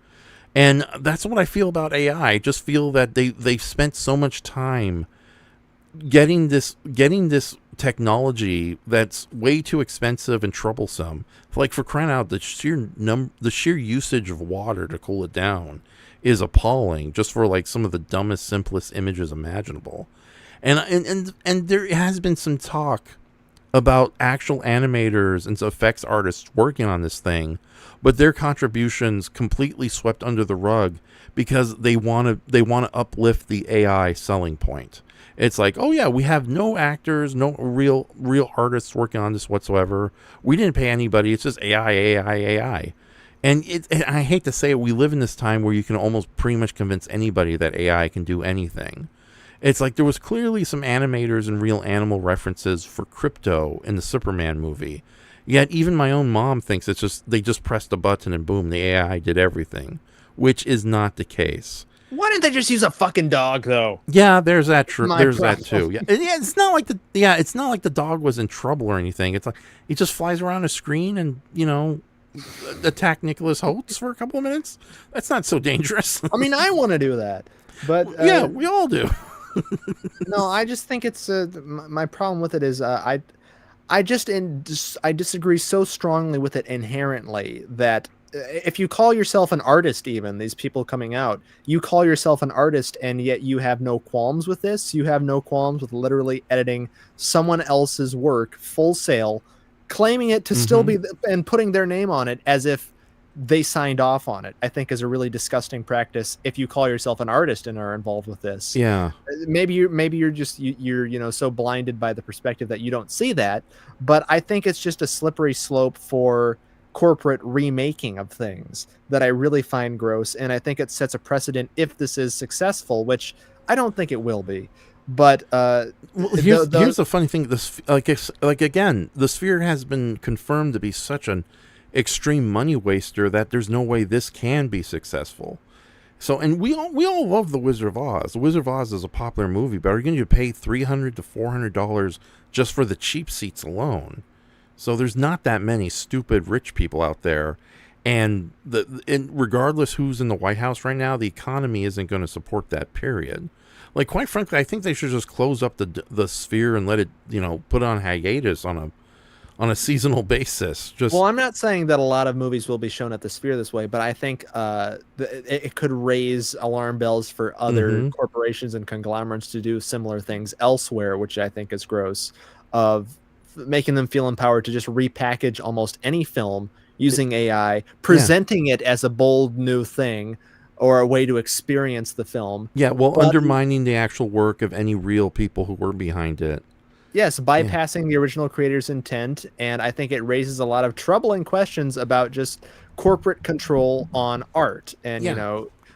And that's what I feel about AI. I just feel that they've spent so much time getting this technology that's way too expensive and troublesome. Like, for crying out, the sheer usage of water to cool it down is appalling, just for like some of the dumbest, simplest images imaginable. And there has been some talk about actual animators and effects artists working on this thing, but their contributions completely swept under the rug because they want to uplift the AI selling point. It's like, oh yeah, we have no actors, no real artists working on this whatsoever. We didn't pay anybody. It's just AI. And I hate to say it, we live in this time where you can almost pretty much convince anybody that AI can do anything. It's like there was clearly some animators and real animal references for Crypto in the Superman movie. Yet even my own mom thinks it's just they just pressed a button and boom, the AI did everything, which is not the case. Why didn't they just use a fucking dog though? Yeah, there's that. There's problem. that too. Yeah, it's not like it's not like the dog was in trouble or anything. It's like he just flies around a screen and attack Nicholas Holtz for a couple of minutes. That's not so dangerous. I mean, I want to do that, but yeah, we all do. No, I just think it's my problem with it is I disagree so strongly with it inherently that if you call yourself an artist, even these people coming out, you call yourself an artist and yet you have no qualms with this. You have no qualms with literally editing someone else's work full sale, claiming it to still be and putting their name on it as if they signed off on it. I think is a really disgusting practice if you call yourself an artist and are involved with this. Yeah. Maybe you're just so blinded by the perspective that you don't see that, but I think it's just a slippery slope for corporate remaking of things that I really find gross, and I think it sets a precedent if this is successful, which I don't think it will be. But here's the funny thing: again, the Sphere has been confirmed to be such an extreme money waster that there's no way this can be successful. So, and we all love The Wizard of Oz. The Wizard of Oz is a popular movie, but are you going to pay $300 to $400 just for the cheap seats alone? So there's not that many stupid rich people out there, and regardless who's in the White House right now, the economy isn't going to support that. Period. Like, quite frankly, I think they should just close up the Sphere and let it, put on hiatus on a seasonal basis. Well, I'm not saying that a lot of movies will be shown at the Sphere this way, but I think it could raise alarm bells for other corporations and conglomerates to do similar things elsewhere, which I think is gross, of making them feel empowered to just repackage almost any film using AI, presenting it as a bold new thing or a way to experience the film. Yeah, well, undermining the actual work of any real people who were behind it. Yes, bypassing the original creator's intent, and I think it raises a lot of troubling questions about just corporate control on art, and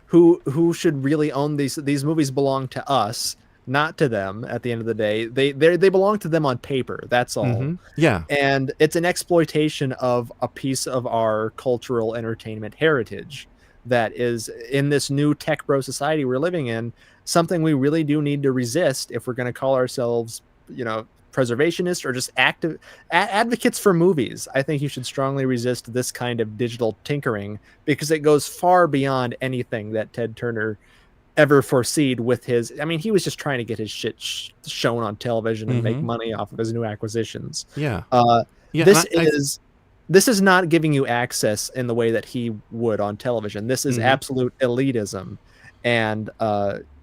who should really own these movies. Belong to us, not to them. At the end of the day, they belong to them on paper. That's all. Yeah, and it's an exploitation of a piece of our cultural entertainment heritage that is in this new tech bro society we're living in. Something we really do need to resist if we're going to call ourselves preservationists or just active advocates for movies. I think you should strongly resist this kind of digital tinkering because it goes far beyond anything that Ted Turner ever foreseed with his. I mean, he was just trying to get his shit shown on television and make money off of his new acquisitions. This is not giving you access in the way that he would on television. This is absolute elitism. And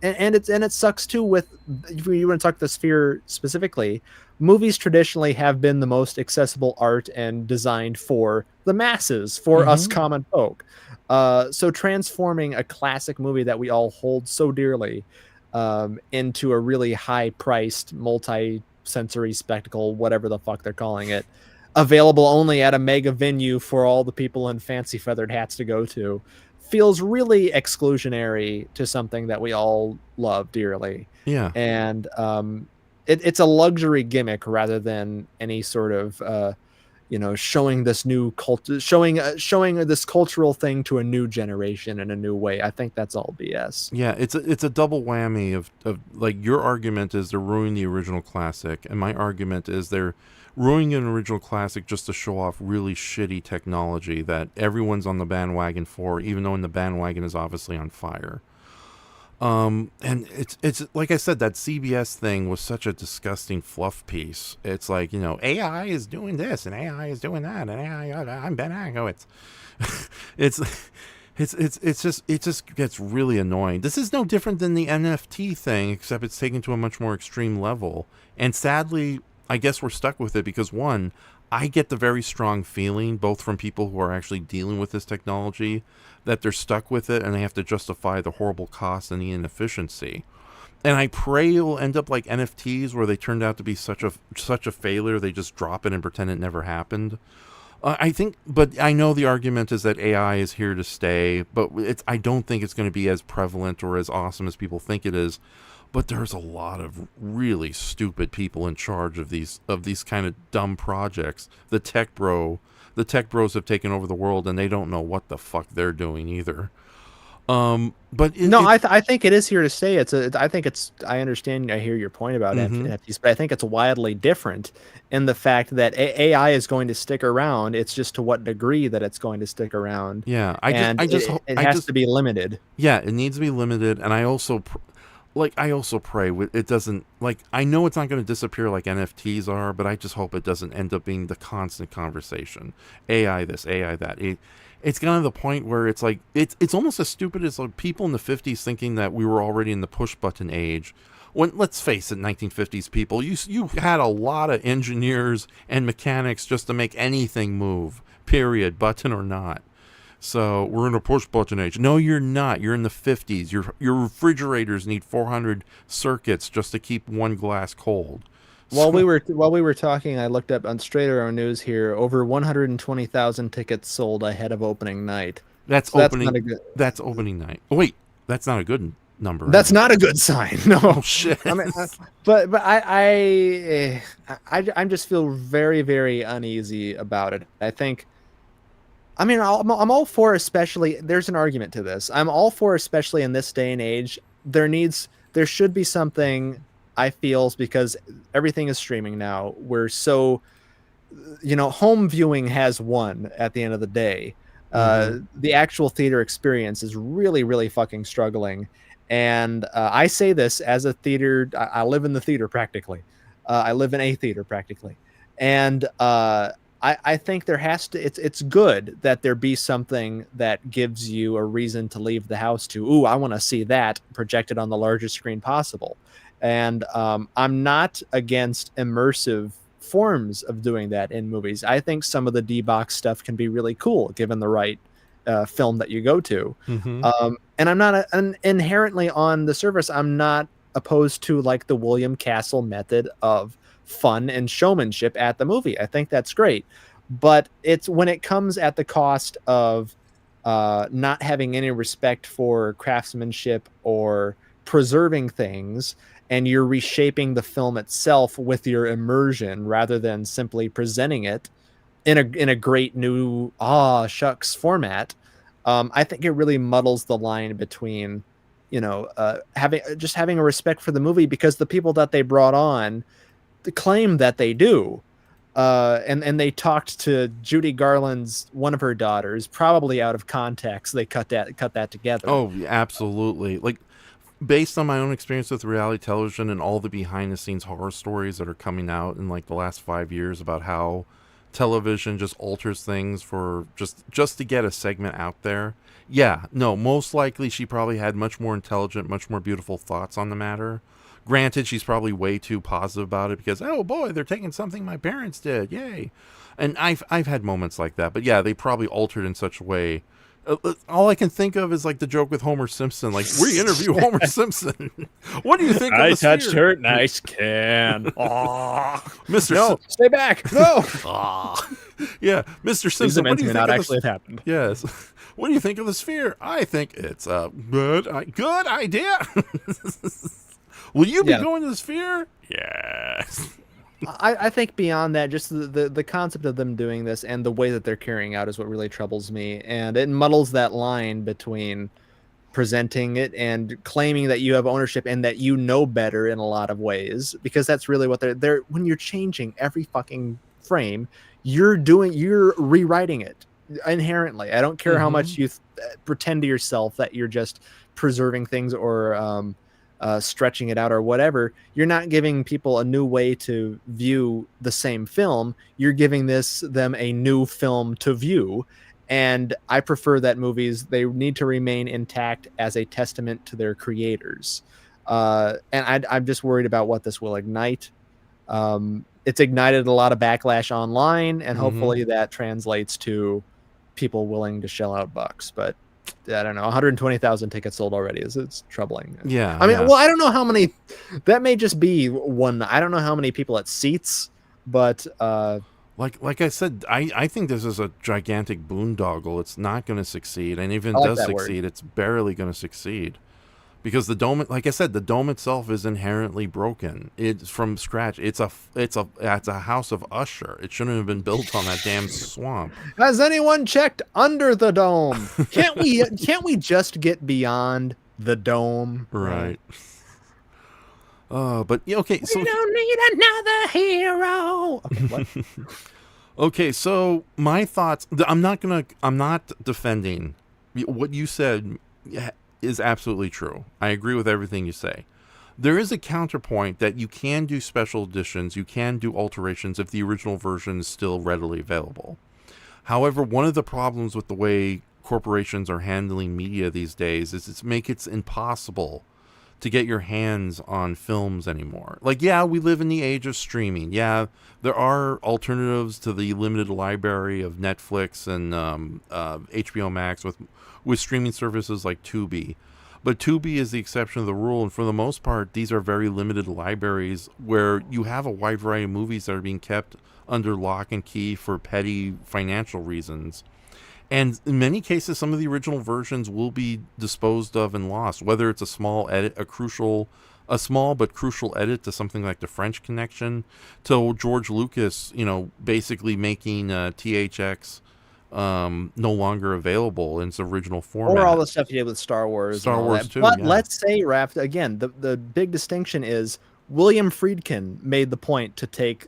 it sucks too. With, if you want to talk the Sphere specifically, movies traditionally have been the most accessible art and designed for the masses, for us common folk. So transforming a classic movie that we all hold so dearly into a really high-priced, multi-sensory spectacle, whatever the fuck they're calling it, available only at a mega venue for all the people in fancy feathered hats to go to, feels really exclusionary to something that we all love dearly. Yeah. And it's a luxury gimmick rather than any sort of showing this new showing this cultural thing to a new generation in a new way. I think that's all BS. Yeah, it's a double whammy of like, your argument is they're ruining the original classic, and my argument is they're ruining an original classic just to show off really shitty technology that everyone's on the bandwagon for, even though the bandwagon is obviously on fire. And it's like I said, that CBS thing was such a disgusting fluff piece. It's like, AI is doing this and AI is doing that and AI, I'm Ben Agowitz. It just gets really annoying. This is no different than the NFT thing, except it's taken to a much more extreme level. And sadly, I guess we're stuck with it because one, I get the very strong feeling, both from people who are actually dealing with this technology, that they're stuck with it and they have to justify the horrible cost and the inefficiency. And I pray it will end up like NFTs, where they turned out to be such a failure, they just drop it and pretend it never happened. I think, but I know the argument is that AI is here to stay, but I don't think it's going to be as prevalent or as awesome as people think it is. But there's a lot of really stupid people in charge of these kind of dumb projects. The tech bros have taken over the world, and they don't know what the fuck they're doing either. I think it is here to stay. I understand. I hear your point about NFTs, but I think it's wildly different in the fact that AI is going to stick around. It's just to what degree that it's going to stick around. Yeah, it has to be limited. Yeah, it needs to be limited, and I also pray it doesn't, like, I know it's not going to disappear like NFTs are, but I just hope it doesn't end up being the constant conversation. AI this, AI that. It's kind of the point where it's like it's almost as stupid as like people in the 50s thinking that we were already in the push button age. When, let's face it, 1950s people, you had a lot of engineers and mechanics just to make anything move, period, button or not. So we're in a push button age. No, you're not. You're in the 50s. Your refrigerators need 400 circuits just to keep one glass cold. While we were talking, I looked up on Straight Arrow News here. Over 120,000 tickets sold ahead of opening night. That's opening night. Oh, wait, that's not a good number. That's not a good sign. No. Oh, shit. I mean, but I just feel very, very uneasy about it. I think. I mean, I'm all for, especially. There's an argument to this. I'm all for, especially in this day and age. There should be something. I feel, because everything is streaming now. We're so, home viewing has won at the end of the day. The actual theater experience is really, really fucking struggling. And I say this as a theater. I live in the theater practically. I live in a theater practically. And I think there has to, it's good that there be something that gives you a reason to leave the house to, ooh, I want to see that projected on the largest screen possible. And I'm not against immersive forms of doing that in movies. I think some of the D-Box stuff can be really cool given the right film that you go to. And I'm not inherently on the surface, I'm not opposed to like the William Castle method of fun and showmanship at the movie. I think that's great. But it's when it comes at the cost of not having any respect for craftsmanship or preserving things, and you're reshaping the film itself with your immersion rather than simply presenting it in a great new shucks format. I think it really muddles the line between, having a respect for the movie, because the people that they brought on claim that they do. And they talked to Judy Garland's, one of her daughters, probably out of context. They cut that together. Oh, absolutely. Like, based on my own experience with reality television and all the behind the scenes horror stories that are coming out in like the last 5 years about how television just alters things for just to get a segment out there. Yeah, no, most likely she probably had much more intelligent, much more beautiful thoughts on the matter. Granted, she's probably way too positive about it because, oh boy, they're taking something my parents did. Yay. And I've had moments like that, but yeah, they probably altered in such a way. All I can think of is like the joke with Homer Simpson. Like, we interview Homer Simpson. What do you think of the sphere? I touched her. Nice can. Mr. No, stay back. No. Yeah, Mr. Simpson. What do you think not of actually it happened. Yes. What do you think of the sphere? I think it's a good idea. Will you be going to the sphere? Yes. I think beyond that, just the concept of them doing this and the way that they're carrying out is what really troubles me. And it muddles that line between presenting it and claiming that you have ownership and that you know better in a lot of ways, because that's really what they're when you're changing every fucking frame, you're rewriting it inherently. I don't care how much you pretend to yourself that you're just preserving things or stretching it out or whatever. You're not giving people a new way to view the same film. You're giving them a new film to view. And I prefer that movies, they need to remain intact as a testament to their creators. I'm just worried about what this will ignite. It's ignited a lot of backlash online, and hopefully that translates to people willing to shell out bucks. But I don't know, 120,000 tickets sold already. It's troubling. Yeah. I mean, well, I don't know how many. That may just be one. I don't know how many people at seats, but like I said, I think this is a gigantic boondoggle. It's not going to succeed, and even I like does that succeed, word. it's barely going to succeed. Because the dome, like I said, the dome itself is inherently broken. It's from scratch. It's a house of Usher. It shouldn't have been built on that damn swamp. Has anyone checked under the dome? Can't we just get beyond the dome? Right. But yeah, okay. So we don't need another hero. Okay, what? okay, so my thoughts. I'm not defending what you said. Is absolutely true. I agree with everything you say. There is a counterpoint that you can do special editions, you can do alterations if the original version is still readily available. However, one of the problems with the way corporations are handling media these days is it's impossible to get your hands on films anymore. Like, yeah, we live in the age of streaming. Yeah, there are alternatives to the limited library of Netflix and HBO Max with streaming services like Tubi. But Tubi is the exception to the rule, and for the most part, these are very limited libraries where you have a wide variety of movies that are being kept under lock and key for petty financial reasons. And in many cases, some of the original versions will be disposed of and lost, whether it's a small edit, a small but crucial edit to something like The French Connection, to George Lucas, basically making THX no longer available in its original format. Or all the stuff he did with Star Wars. Star Wars too. But yeah. let's say, Raph, again, the big distinction is William Friedkin made the point to take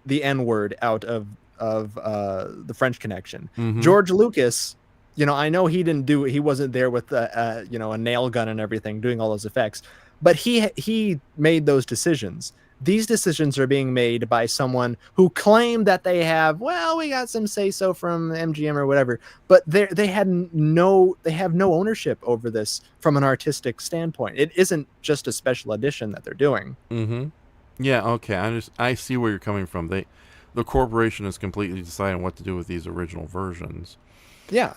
the N-word out of the French Connection. George Lucas, I know he wasn't there with a nail gun and everything doing all those effects, but he made those decisions. These decisions are being made by someone who claimed that they have got some say-so from MGM or whatever, but they have no ownership over this from an artistic standpoint. It isn't just a special edition that they're doing. Yeah, okay. I see where you're coming from. The corporation is completely deciding what to do with these original versions. Yeah.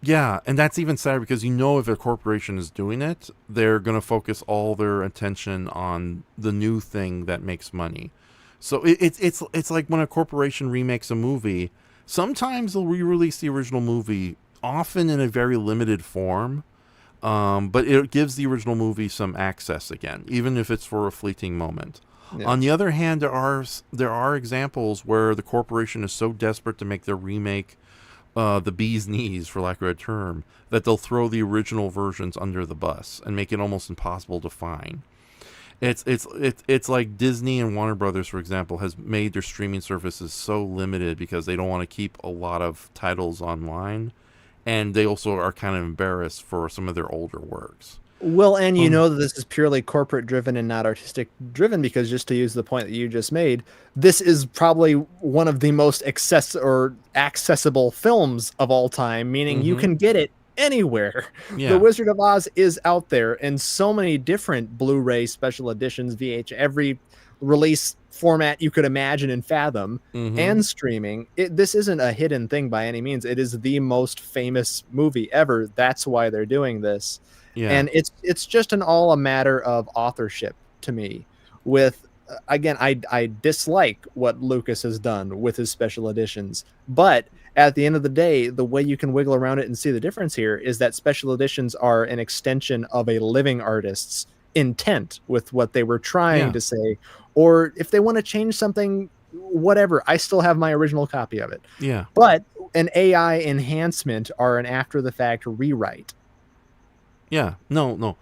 Yeah, and that's even sadder because if a corporation is doing it, they're going to focus all their attention on the new thing that makes money. So it's like when a corporation remakes a movie, sometimes they'll re-release the original movie, often in a very limited form, but it gives the original movie some access again, even if it's for a fleeting moment. Yeah. On the other hand, there are examples where the corporation is so desperate to make their remake the bee's knees, for lack of a term, that they'll throw the original versions under the bus and make it almost impossible to find. It's like Disney and Warner Brothers, for example, has made their streaming services so limited because they don't want to keep a lot of titles online, and they also are kind of embarrassed for some of their older works. Well, and that this is purely corporate driven and not artistic driven, because just to use the point that you just made, this is probably one of the most accessible films of all time, meaning you can get it anywhere. Yeah. The Wizard of Oz is out there in so many different Blu-ray special editions, VH, every release format you could imagine and fathom, and streaming. This isn't a hidden thing by any means. It is the most famous movie ever. That's why they're doing this. Yeah. And it's just a matter of authorship to me. With again, I dislike what Lucas has done with his special editions, but at the end of the day, the way you can wiggle around it and see the difference here is that special editions are an extension of a living artist's intent with what they were trying to say, or if they want to change something, whatever, I still have my original copy of it. Yeah. But an AI enhancement or an after the fact rewrite. Yeah, no.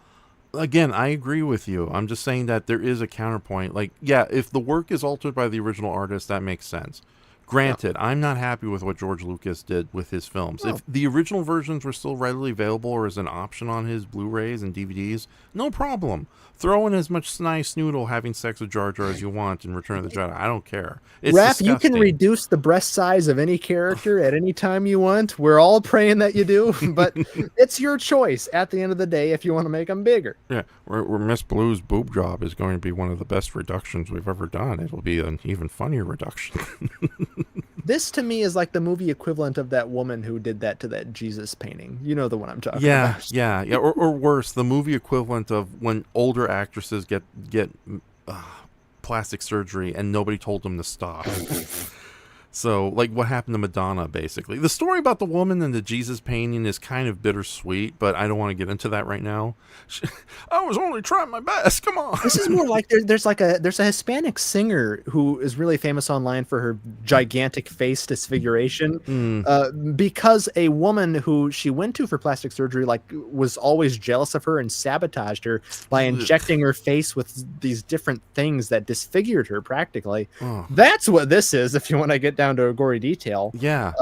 Again, I agree with you. I'm just saying that there is a counterpoint. Like, yeah, if the work is altered by the original artist, that makes sense. Granted, I'm not happy with what George Lucas did with his films. If the original versions were still readily available or as an option on his Blu-rays and DVDs, no problem. Throw in as much nice noodle having sex with Jar Jar as you want in Return of the Jedi. I don't care. It's Raph, you can disgusting. reduce the breast size of any character at any time you want. We're all praying that you do, but it's your choice at the end of the day if you want to make them bigger. Yeah, where Miss Blue's boob job is going to be one of the best reductions we've ever done. It'll be an even funnier reduction. This to me is like the movie equivalent of that woman who did that to that Jesus painting. You know the one I'm talking about. Yeah. Or worse, the movie equivalent of when older actresses get plastic surgery and nobody told them to stop. So, like what happened to Madonna, basically. The story about the woman and the Jesus painting is kind of bittersweet, but I don't want to get into that right now. I was only trying my best. Come on. This is more like there's a Hispanic singer who is really famous online for her gigantic face disfiguration, because a woman who she went to for plastic surgery was always jealous of her and sabotaged her by injecting her face with these different things that disfigured her practically. Oh. That's what this is. If you want to get down to a gory detail, Yeah.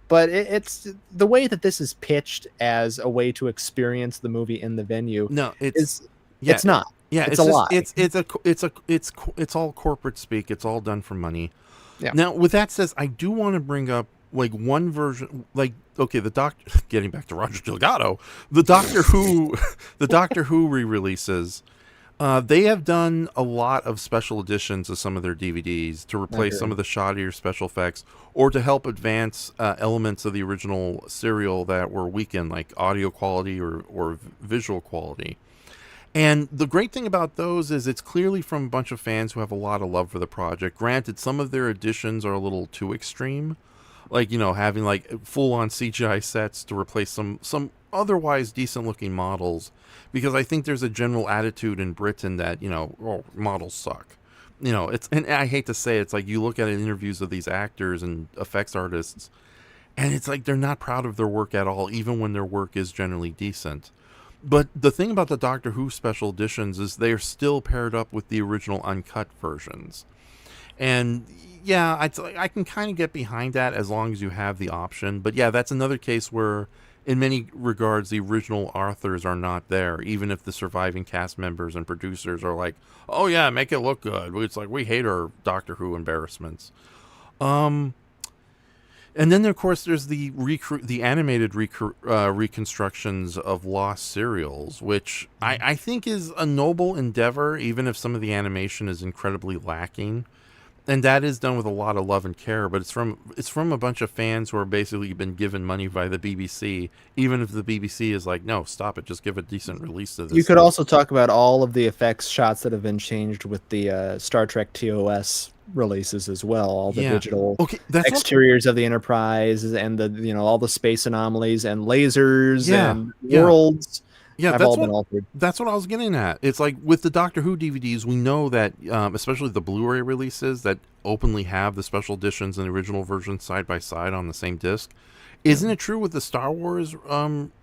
but it's the way that this is pitched as a way to experience the movie in the venue. No, it's not. Yeah, it's a lie. It's all corporate speak. It's all done for money. Yeah. Now, with that said, I do want to bring up like one version, like okay, the Doctor. Getting back to Roger Delgado, the Doctor Who re-releases. They have done a lot of special editions of some of their DVDs to replace some of the shoddier special effects or to help advance elements of the original serial that were weakened, like audio quality or visual quality. And the great thing about those is it's clearly from a bunch of fans who have a lot of love for the project. Granted, some of their additions are a little too extreme, like, you know, having like full-on CGI sets to replace some otherwise decent-looking models, because I think there's a general attitude in Britain that, you know, models suck. You know, and I hate to say it, it's like you look at interviews of these actors and effects artists, and it's like they're not proud of their work at all, even when their work is generally decent. But the thing about the Doctor Who special editions is they're still paired up with the original uncut versions. And yeah, I can kind of get behind that as long as you have the option. But yeah, that's another case where in many regards the original authors are not there, even if the surviving cast members and producers are like, oh yeah, make it look good. It's like, we hate our Doctor Who embarrassments. And then, of course, there's the animated reconstructions of lost serials, which I think is a noble endeavor, even if some of the animation is incredibly lacking. And that is done with a lot of love and care, but it's from a bunch of fans who are basically been given money by the BBC, even if the BBC is like, no, stop it, just give a decent release to this. You could also talk about all of the effects shots that have been changed with the Star Trek TOS releases as well, all the digital exteriors of the Enterprise and the, you know, all the space anomalies and lasers and worlds. Yeah, have all been altered. That's what I was getting at. It's like with the Doctor Who DVDs, we know that, especially the Blu-ray releases that openly have the special editions and the original version side by side on the same disc. Isn't it true with the Star Wars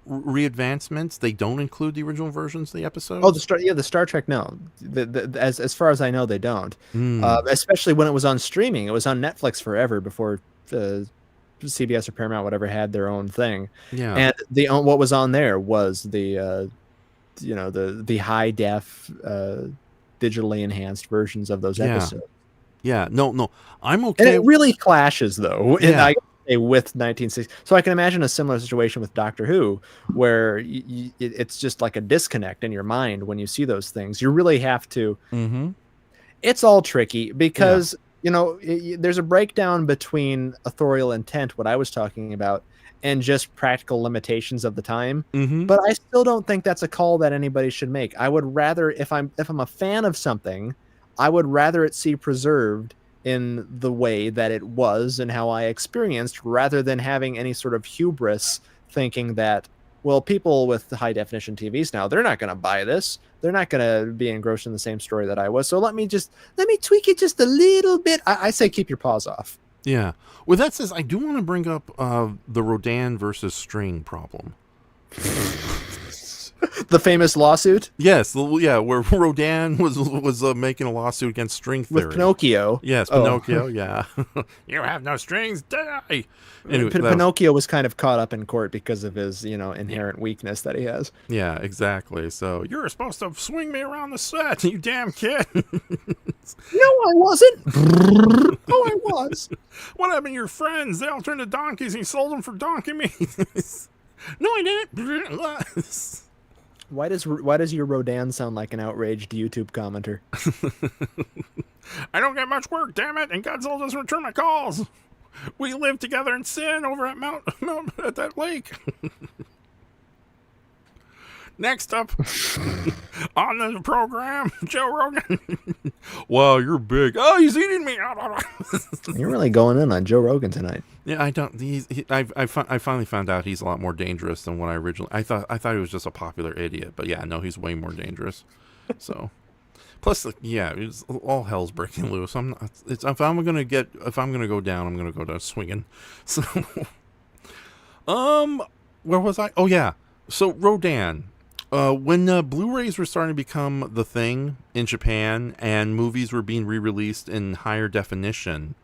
re-advancements? They don't include the original versions of the episodes? Oh, the Star Trek, no. As far as I know, they don't. Especially when it was on streaming. It was on Netflix forever before CBS or Paramount, whatever, had their own thing. Yeah. And what was on there was the the high def digitally enhanced versions of those episodes. Yeah, no, I'm okay. And it really clashes though. Yeah. With 1960, so I can imagine a similar situation with Doctor Who, where it's just like a disconnect in your mind when you see those things. You really have to. It's all tricky because you know there's a breakdown between authorial intent, what I was talking about, and just practical limitations of the time. But I still don't think that's a call that anybody should make. I would rather, if I'm a fan of something, I would rather it see preserved in the way that it was and how I experienced, rather than having any sort of hubris thinking that, well, people with high definition TVs now, they're not going to buy this. They're not going to be engrossed in the same story that I was. So let me tweak it just a little bit. I say keep your paws off. Yeah. With that says, I do want to bring up the Rodan versus String problem. The famous lawsuit Yes, where Rodin was making a lawsuit against string theory. with Pinocchio. Yes, Oh. Pinocchio. Yeah, you have no strings, die. Anyway, that was- Pinocchio was kind of caught up in court because of his, inherent weakness that he has. yeah, exactly. So you're supposed to swing me around the set, you damn kid. No, I wasn't. Oh, I was. What happened to your friends? They all turned to donkeys and you sold them for donkey meat. No, I didn't. Why does your Rodin sound like an outraged YouTube commenter? I don't get much work, damn it, and Godzilla doesn't return my calls. We live together in sin over at Mount at that lake. Next up on the program, Joe Rogan. Wow, you're big. Oh, he's eating me. You're really going in on Joe Rogan tonight. Yeah, I don't. I finally found out he's a lot more dangerous than what I originally. I thought he was just a popular idiot, but yeah, no, he's way more dangerous. So, plus, all hell's breaking loose. If I'm gonna go down, I'm gonna go down swinging. So, where was I? Oh yeah. So Rodin. When Blu-rays were starting to become the thing in Japan and movies were being re-released in higher definition,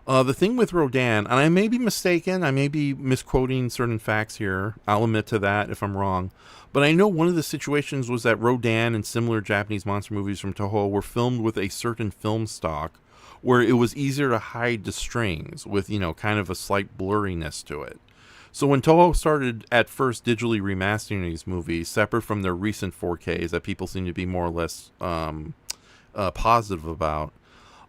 the thing with Rodin, and I may be mistaken, I may be misquoting certain facts here, I'll admit to that if I'm wrong, but I know one of the situations was that Rodin and similar Japanese monster movies from Toho were filmed with a certain film stock where it was easier to hide the strings with, kind of a slight blurriness to it. So when Toho started at first digitally remastering these movies, separate from their recent 4Ks that people seem to be more or less positive about,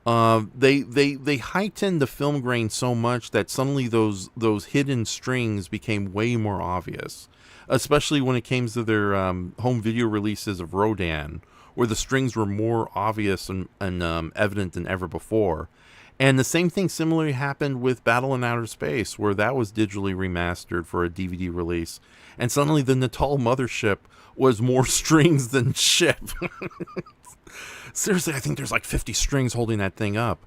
they heightened the film grain so much that suddenly those hidden strings became way more obvious, especially when it came to their home video releases of Rodin, where the strings were more obvious and evident than ever before. And the same thing similarly happened with Battle in Outer Space, where that was digitally remastered for a DVD release. And suddenly the Natal mothership was more strings than ship. Seriously, I think there's like 50 strings holding that thing up.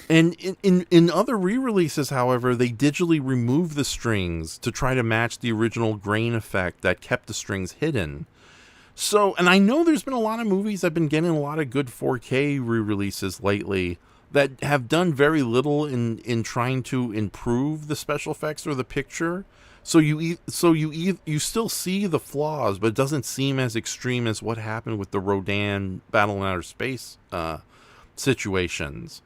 And in other re-releases, however, they digitally removed the strings to try to match the original grain effect that kept the strings hidden. So, and I know there's been a lot of movies that have been getting a lot of good 4K re-releases lately that have done very little in trying to improve the special effects or the picture. So you still see the flaws, but it doesn't seem as extreme as what happened with the Rodin Battle in Outer Space situations.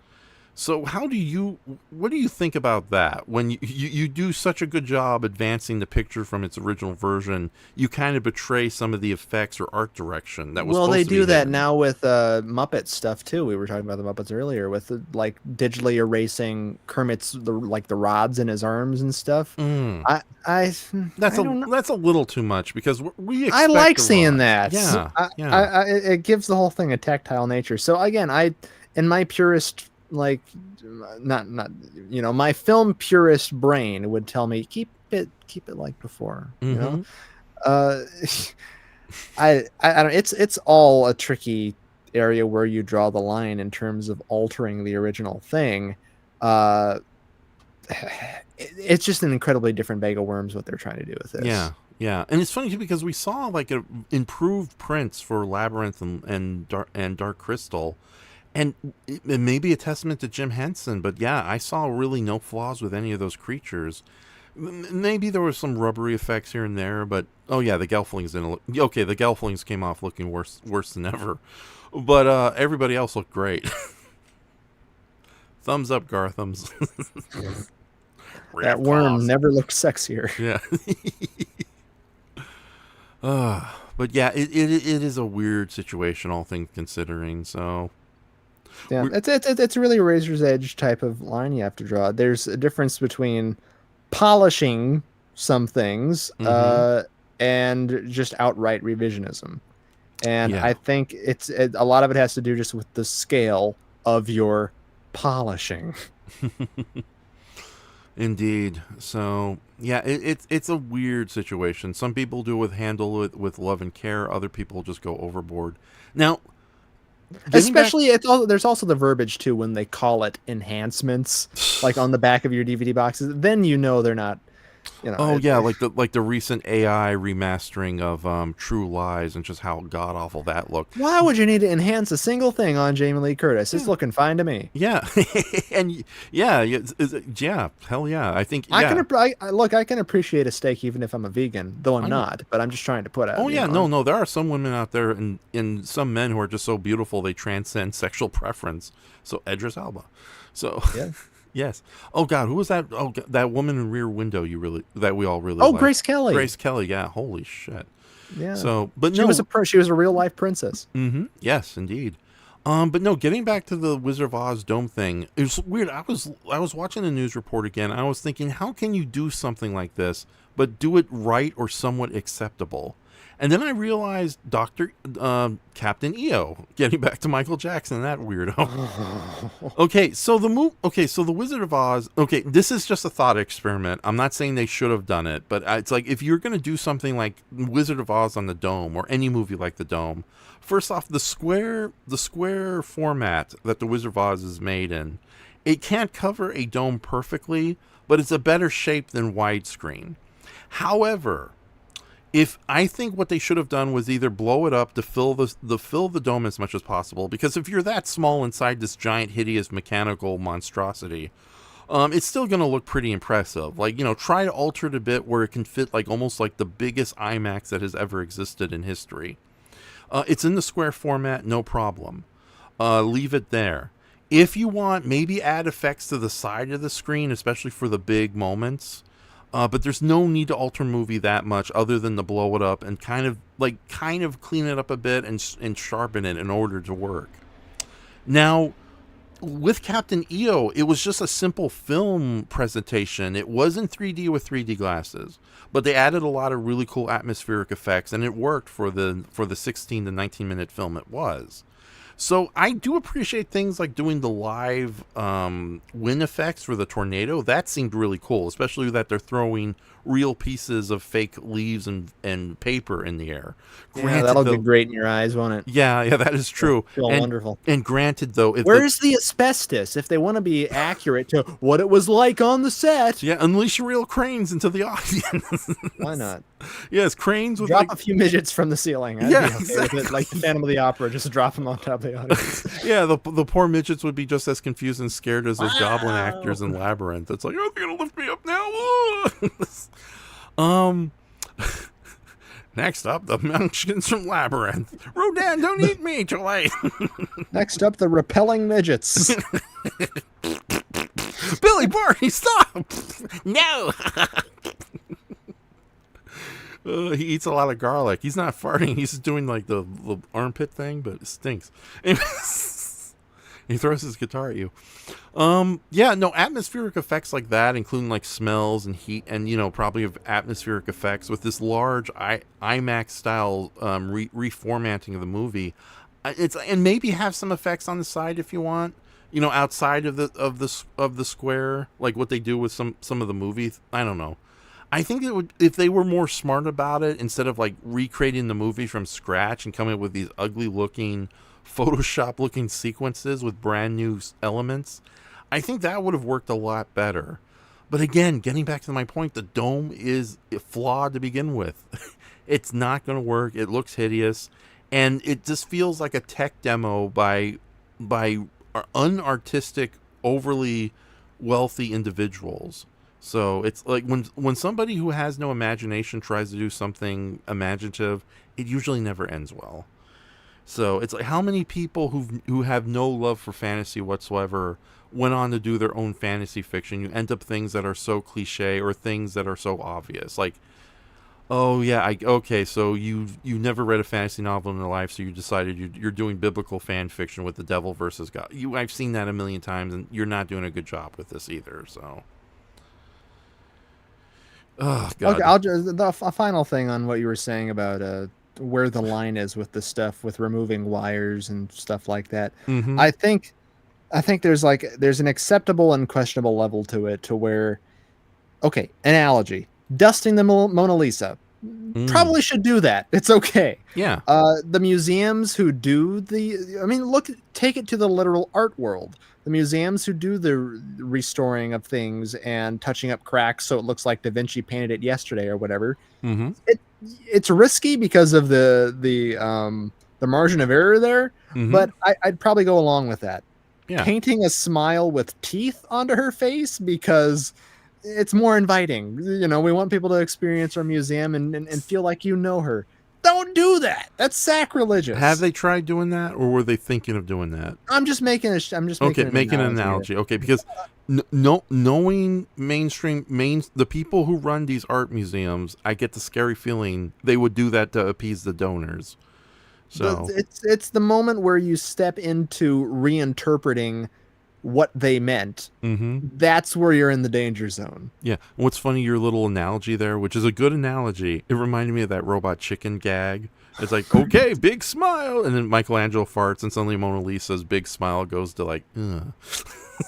So what do you think about that? When you do such a good job advancing the picture from its original version, you kind of betray some of the effects or art direction that was Well, supposed they to be do that hidden. now with Muppet stuff too. We were talking about the Muppets earlier with like digitally erasing Kermit's the rods in his arms and stuff. Mm. I That's don't know. that's a little too much because we I expect like a seeing lot. that. Yeah, It gives the whole thing a tactile nature. So again, in my purist, like, not my film purist brain would tell me keep it like before. Mhm. I don't. It's all a tricky area where you draw the line in terms of altering the original thing. It's just an incredibly different bag of worms what they're trying to do with this. Yeah, and it's funny too because we saw like improved prints for Labyrinth and Dark Crystal, and it may be a testament to Jim Henson, but yeah, I saw really no flaws with any of those creatures. Maybe there were some rubbery effects here and there, but oh yeah, the Gelflings didn't look okay. The Gelflings came off looking worse than ever, but everybody else looked great. Thumbs up, Garthams. That worm never looked sexier. Yeah. But yeah, it is a weird situation, all things considering. So Yeah, it's really a razor's edge type of line you have to draw. There's a difference between polishing some things and just outright revisionism. And Yeah. I think a lot of it has to do just with the scale of your polishing. Indeed. So yeah, it's a weird situation. Some people handle it with love and care. Other people just go overboard. Now, Especially there's also the verbiage too when they call it enhancements, like on the back of your DVD boxes. Then they're not You know, Oh yeah, like the recent AI remastering of True Lies and just how god awful that looked. why would you need to enhance a single thing on Jamie Lee Curtis? It's looking fine to me. Yeah, and yeah, hell yeah. I think I yeah. I can appreciate a steak even if I'm a vegan, though I'm not. But I'm just trying to put out. Oh you yeah, know, no, there are some women out there and some men who are just so beautiful they transcend sexual preference. So Idris Elba. So Yeah. yes. Oh God, who was that? Oh, that woman in Rear Window. That we all really. Oh, liked. Grace Kelly. Grace Kelly. Yeah. Holy shit. Yeah. So, but she no, was a real life princess. Mm-hmm. Yes, indeed. But no, getting back to the Wizard of Oz dome thing, it was weird. I was watching the news report again. And I was thinking, how can you do something like this, but do it right or somewhat acceptable? And then I realized Captain EO, getting back to Michael Jackson, that weirdo. Okay, so the Wizard of Oz, okay, this is just a thought experiment. I'm not saying they should have done it, but it's like if you're going to do something like Wizard of Oz on the Dome or any movie like the Dome, first off, the square format that the Wizard of Oz is made in, it can't cover a dome perfectly, but it's a better shape than widescreen. However, if I think what they should have done was either blow it up to fill the dome as much as possible, because if you're that small inside this giant, hideous mechanical monstrosity, it's still going to look pretty impressive. Like, try to alter it a bit where it can fit like almost like the biggest IMAX that has ever existed in history. It's in the square format, no problem. Leave it there. If you want, maybe add effects to the side of the screen, especially for the big moments. But there's no need to alter movie that much other than to blow it up and kind of clean it up a bit and sharpen it in order to work. Now, with Captain EO, it was just a simple film presentation. It wasn't 3D with 3D glasses, but they added a lot of really cool atmospheric effects, and it worked for the 16 to 19 minute film it was. So I do appreciate things like doing the live wind effects for the tornado. That seemed really cool, especially that they're throwing real pieces of fake leaves and paper in the air. Yeah, that'll be great in your eyes, won't it? Yeah, that is true. Feel wonderful. And granted, though, where's the asbestos? If they want to be accurate to what it was like on the set, yeah, unleash your real cranes into the audience. Why not? Yes, cranes with drop a few midgets from the ceiling. Yeah, exactly. Like the Phantom of the Opera, just drop them on top of the audience. Yeah, the poor midgets would be just as confused and scared as those goblin actors in Labyrinth. It's like, oh, they're gonna lift me up now. Next up, the Munchkins from Labyrinth. Rodin, don't eat me, too late. Next up, the repelling midgets. Billy Barty, stop! No. He eats a lot of garlic. He's not farting. He's doing like the armpit thing, but it stinks. He throws his guitar at you. Yeah, no, atmospheric effects like that, including like smells and heat and, probably of atmospheric effects with this large IMAX style reformatting of the movie. And maybe have some effects on the side if you want, outside of the square, like what they do with some of the movies. I don't know. I think it would, if they were more smart about it, instead of like recreating the movie from scratch and coming up with these ugly looking, Photoshop looking sequences with brand new elements, I think that would have worked a lot better. But again, getting back to my point, the dome is flawed to begin with. It's not going to work. It looks hideous, and it just feels like a tech demo by unartistic, overly wealthy individuals. So it's like when somebody who has no imagination tries to do something imaginative, it usually never ends well. So it's like, how many people who have no love for fantasy whatsoever went on to do their own fantasy fiction? You end up things that are so cliche or things that are so obvious. Like, oh yeah, okay, so you never read a fantasy novel in your life, so you decided you're doing biblical fan fiction with the devil versus God. I've seen that a million times, and you're not doing a good job with this either. So. Oh, God. Okay, a final thing on what you were saying about where the line is with the stuff with removing wires and stuff like that. Mm-hmm. I think there's an acceptable and questionable level to it, to where, okay, analogy, dusting the Mona Lisa. Probably should do that. It's okay. Yeah. The museums who do take it to the literal art world. The museums who do the restoring of things and touching up cracks so it looks like Da Vinci painted it yesterday or whatever. Mm-hmm. It's risky because of the margin of error there, but I'd probably go along with that. Yeah. Painting a smile with teeth onto her face because it's more inviting. We want people to experience our museum and feel like her. Don't do that. That's sacrilegious. Have they tried doing that, or were they thinking of doing that? I'm just making an analogy. Okay, because knowing the people who run these art museums, I get the scary feeling they would do that to appease the donors. So it's the moment where you step into reinterpreting what they meant. That's where you're in the danger zone. Yeah. What's funny, your little analogy there, which is a good analogy, it reminded me of that Robot Chicken gag. It's like, okay, big smile, and then Michelangelo farts, and suddenly Mona Lisa's big smile goes to like, ugh.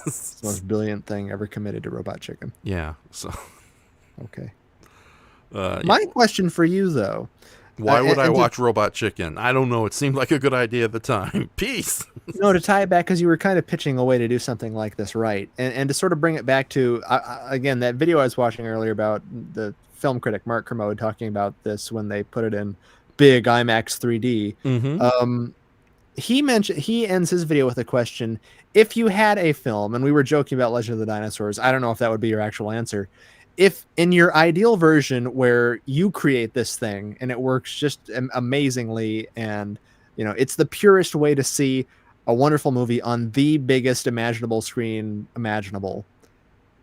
It's the most brilliant thing ever committed to Robot Chicken. Yeah. So okay. My question for you though. Why would I watch Robot Chicken? I don't know. It seemed like a good idea at the time. Peace. No, to tie it back, because you were kind of pitching a way to do something like this, right? And to sort of bring it back to, again, that video I was watching earlier about the film critic Mark Kermode talking about this when they put it in big IMAX 3D. He ends his video with a question: if you had a film, and we were joking about Legend of the Dinosaurs, I don't know if that would be your actual answer. If in your ideal version where you create this thing and it works just amazingly, and it's the purest way to see a wonderful movie on the biggest imaginable screen imaginable,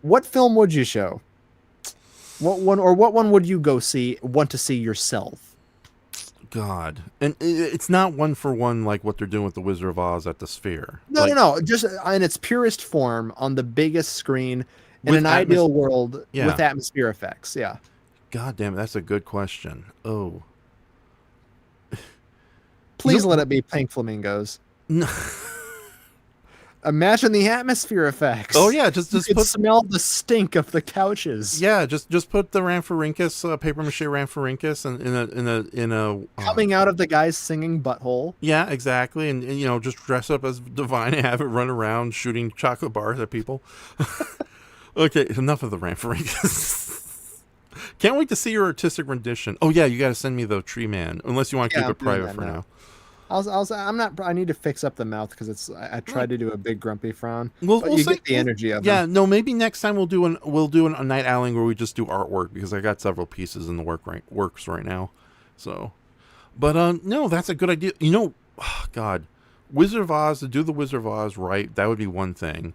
what film would you show? What one would you want to see yourself? God. And it's not one for one like what they're doing with the Wizard of Oz at the Sphere. No. Just in its purest form on the biggest screen in an ideal world with atmosphere effects. Yeah. God damn it. That's a good question. Oh. Please let it be Pink Flamingos. No. Imagine the atmosphere effects. Oh yeah, just smell the stink of the couches. Yeah, just put the Rhamphorhynchus, paper mache Rhamphorhynchus, in a coming out of the guy's singing butthole. Yeah, exactly, and just dress up as Divine and have it run around shooting chocolate bars at people. Okay, enough of the Rhamphorhynchus. Can't wait to see your artistic rendition. Oh yeah, you got to send me the Tree Man, unless you want to keep it private for now. I'm not. I need to fix up the mouth because I tried to do a big grumpy frown. We'll you get the energy of it. Yeah, no, maybe next time we'll do a night owling where we just do artwork, because I got several pieces in the works right now. So, but no, that's a good idea. God, Wizard of Oz, to do the Wizard of Oz right, that would be one thing.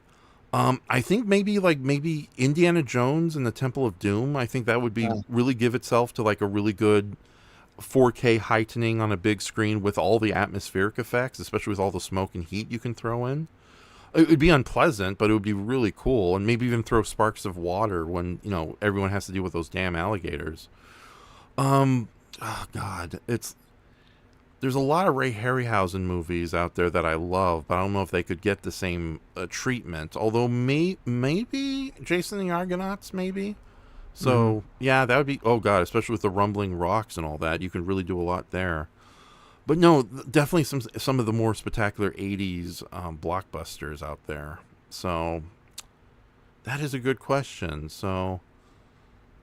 I think maybe Indiana Jones and the Temple of Doom. I think that would be really give itself to like a really good 4K heightening on a big screen with all the atmospheric effects, especially with all the smoke and heat you can throw in. It would be unpleasant, but it would be really cool, and maybe even throw sparks of water when everyone has to deal with those damn alligators. Oh God, there's a lot of Ray Harryhausen movies out there that I love, but I don't know if they could get the same treatment. Although maybe Jason and the Argonauts, maybe. So yeah, that would be, oh God, especially with the rumbling rocks and all that, you can really do a lot there. But no, definitely some of the more spectacular 80s blockbusters out there. So that is a good question. So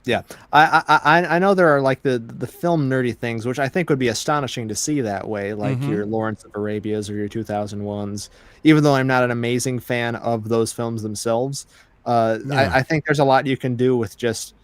yeah, I know there are like the film nerdy things, which I think would be astonishing to see that way, like your Lawrence of Arabia's or your 2001s. Even though I'm not an amazing fan of those films themselves, I think there's a lot you can do with just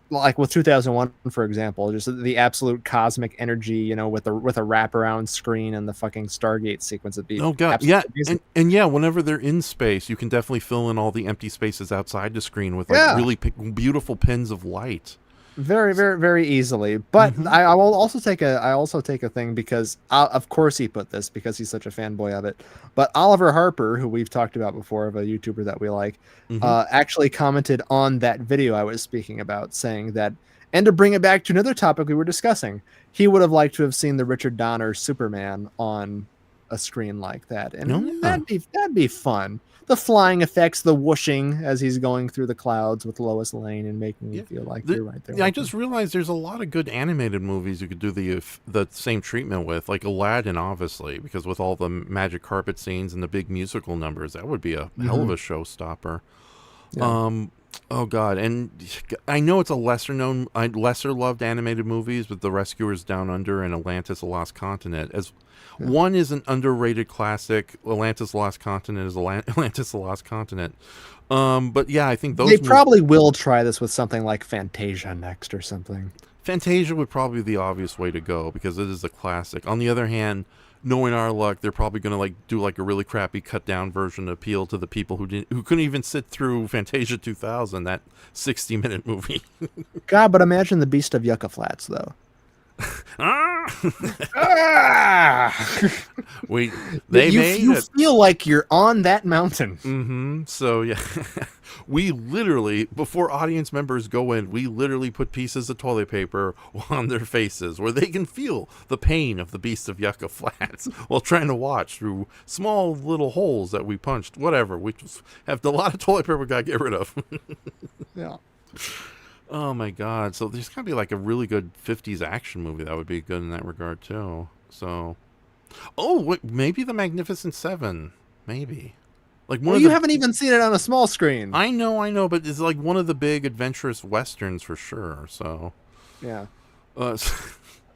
like with 2001, for example, just the absolute cosmic energy, with a wraparound screen and the fucking Stargate sequence. It'd be and yeah, whenever they're in space, you can definitely fill in all the empty spaces outside the screen with really beautiful pins of light. Very, very, very easily. But I will also take a thing because of course he put this because he's such a fanboy of it. But Oliver Harper, who we've talked about before, of a YouTuber that we like, actually commented on that video I was speaking about, saying that, and to bring it back to another topic we were discussing, he would have liked to have seen the Richard Donner Superman on a screen like that, and No, yeah. that'd be fun. The flying effects, the whooshing as he's going through the clouds with Lois Lane and making you feel like you're right there. Yeah, I with just him. realized there's a lot of good animated movies you could do the same treatment with, like Aladdin, obviously, because with all the magic carpet scenes and the big musical numbers, that would be a hell of a showstopper. Yeah. Oh God, and I know it's a lesser loved animated movies, but The Rescuers Down Under and Atlantis: The Lost Continent, as one is an underrated classic. Atlantis: The Lost Continent is Atlantis: The Lost Continent. But yeah, I think those They probably will try this with something like Fantasia next or something. Fantasia would probably be the obvious way to go because it is a classic. On the other hand, knowing our luck, they're probably going to like do like a really crappy cut down version to appeal to the people who couldn't even sit through Fantasia 2000, that 60-minute movie. God, but imagine the Beast of Yucca Flats though. Wait, they made you it. feel like you're on that mountain. Mm-hmm. So yeah, we literally, before audience members go in, we literally put pieces of toilet paper on their faces where they can feel the pain of the Beast of Yucca Flats while trying to watch through small little holes that we punched. Whatever, we just have a lot of toilet paper we gotta get rid of. Yeah. Oh my God! So there's gotta be like a really good '50s action movie that would be good in that regard too. So, oh, wait, maybe The Magnificent Seven, maybe. Like one Well, of you the, haven't even seen it on a small screen. I know, but it's like one of the big adventurous westerns for sure. So, Yeah. uh,